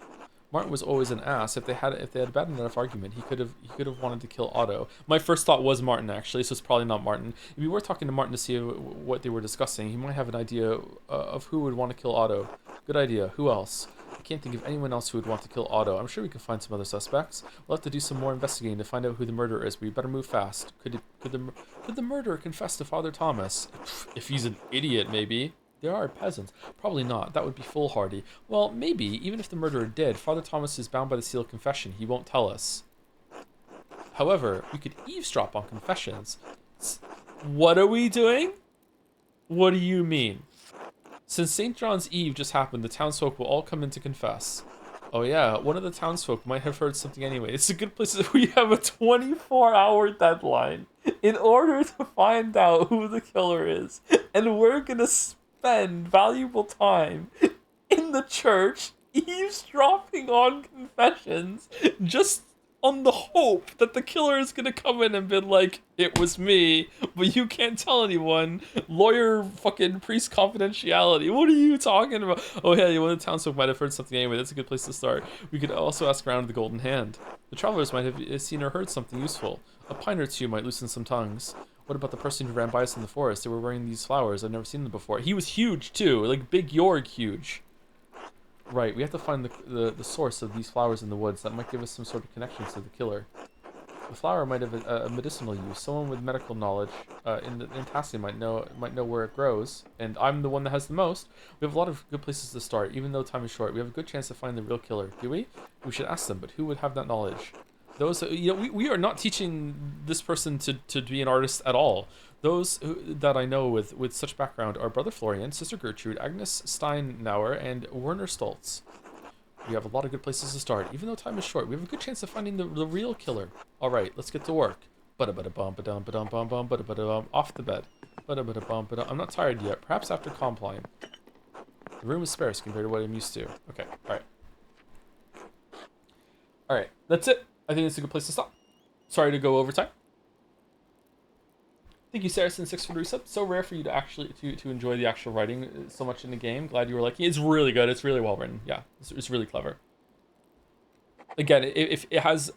Martin was always an ass. If they had a bad enough argument, he could have wanted to kill Otto. My first thought was Martin, actually, so it's probably not Martin. If you were talking to Martin to see what they were discussing, he might have an idea of who would want to kill Otto. Good idea. Who else? I can't think of anyone else who would want to kill Otto. I'm sure we can find some other suspects. We'll have to do some more investigating to find out who the murderer is, but we better move fast. Could the murderer confess to Father Thomas? If he's an idiot, maybe. There are peasants. Probably not. That would be foolhardy. Well, maybe. Even if the murderer did, Father Thomas is bound by the seal of confession. He won't tell us. However, we could eavesdrop on confessions. What are we doing? What do you mean? Since St. John's Eve just happened, the townsfolk will all come in to confess. Oh yeah, one of the townsfolk might have heard something anyway. It's a good place that we have a 24-hour deadline in order to find out who the killer is. And we're gonna spend valuable time in the church eavesdropping on confessions just on the hope that the killer is gonna come in and be like, it was me, but you can't tell anyone. Lawyer fucking priest confidentiality. What are you talking about? Oh yeah, one of the townsfolk might have heard something anyway. That's a good place to start. We could also ask around the Golden Hand. The travelers might have seen or heard something useful. A pine or two might loosen some tongues. What about the person who ran by us in the forest? They were wearing these flowers. I've never seen them before. He was huge too, like Big Jorg huge. Right, we have to find the source of these flowers in the woods. That might give us some sort of connections to the killer. The flower might have a medicinal use. Someone with medical knowledge in Tassie might know where it grows. And I'm the one that has the most. We have a lot of good places to start. Even though time is short, we have a good chance to find the real killer. Do we? We should ask them, but who would have that knowledge? Those, we are not teaching this person to be an artist at all. Those that I know with such background are Brother Florian, Sister Gertrude, Agnes Steinauer, and Werner Stoltz. We have a lot of good places to start. Even though time is short, we have a good chance of finding the real killer. All right, let's get to work. Off the bed. I'm not tired yet. Perhaps after compline. The room is sparse compared to what I'm used to. Okay, all right. All right, that's it. I think it's a good place to stop. Sorry to go over time. Thank you, Saracen6 for the resub. So rare for you to actually to enjoy the actual writing so much in the game. Glad you were liking it. It's really good. It's really well written. Yeah, it's really clever. Again, if it has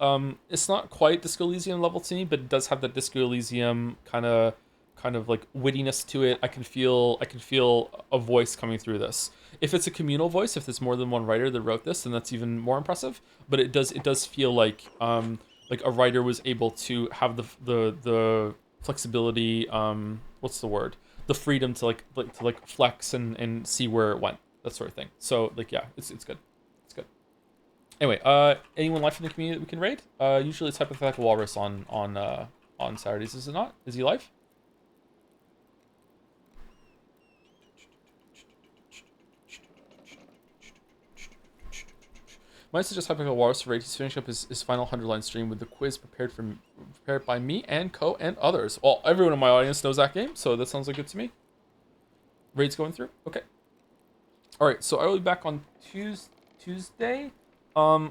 it's not quite Disco Elysium level to me, but it does have that Disco Elysium kind of like wittiness to it. I can feel a voice coming through this. If it's a communal voice, if there's more than one writer that wrote this, then that's even more impressive. But it does feel like a writer was able to have the flexibility, what's the word? The freedom to like flex and see where it went, that sort of thing. So like yeah, it's good. It's good. Anyway, anyone live from the community that we can raid? Usually it's Hypothetical Walrus on Saturdays, is it not? Is he live? Might suggest Hypothetical Walrus for raid. He's finishing up his final 100-line stream with the quiz prepared by me and Co and others. Well, everyone in my audience knows that game, so that sounds like good to me. Raid's going through. Okay. All right, so I will be back on Tuesday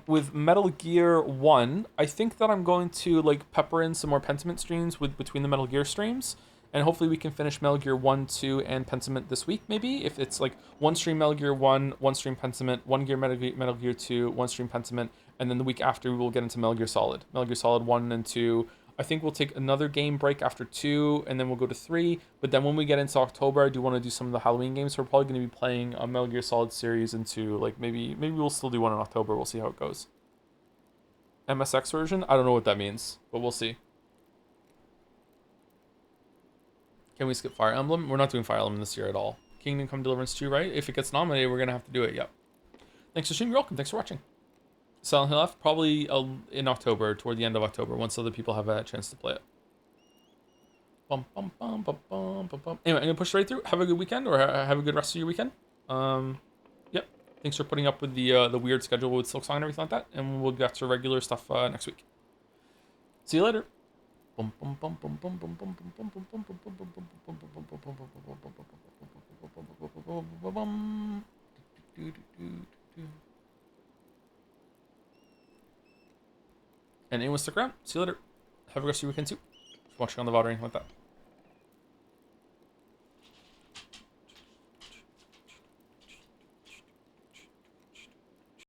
with Metal Gear 1. I think that I'm going to like pepper in some more Pentiment streams between the Metal Gear streams. And hopefully we can finish Metal Gear 1, 2, and Pentiment this week, maybe? If it's like one stream Metal Gear 1, one stream Pentiment, one Metal Gear 2, one stream Pentiment, and then the week after we will get into Metal Gear Solid. Metal Gear Solid 1 and 2. I think we'll take another game break after 2, and then we'll go to 3. But then when we get into October, I do want to do some of the Halloween games. So we're probably going to be playing a Metal Gear Solid series into, like, maybe we'll still do one in October. We'll see how it goes. MSX version? I don't know what that means, but we'll see. Can we skip Fire Emblem? We're not doing Fire Emblem this year at all. Kingdom Come Deliverance 2, right? If it gets nominated, we're going to have to do it, yep. Thanks for streaming. You're welcome. Thanks for watching. Silent Hill F, probably in October, toward the end of October, once other people have a chance to play it. Anyway, I'm going to push right through. Have a good weekend, or have a good rest of your weekend. Yep. Thanks for putting up with the weird schedule with Silksong and everything like that, and we'll get to regular stuff next week. See you later. And anyone stick around. See you later. Have a good rest of your weekend too. Watching on the VOD or anything like that.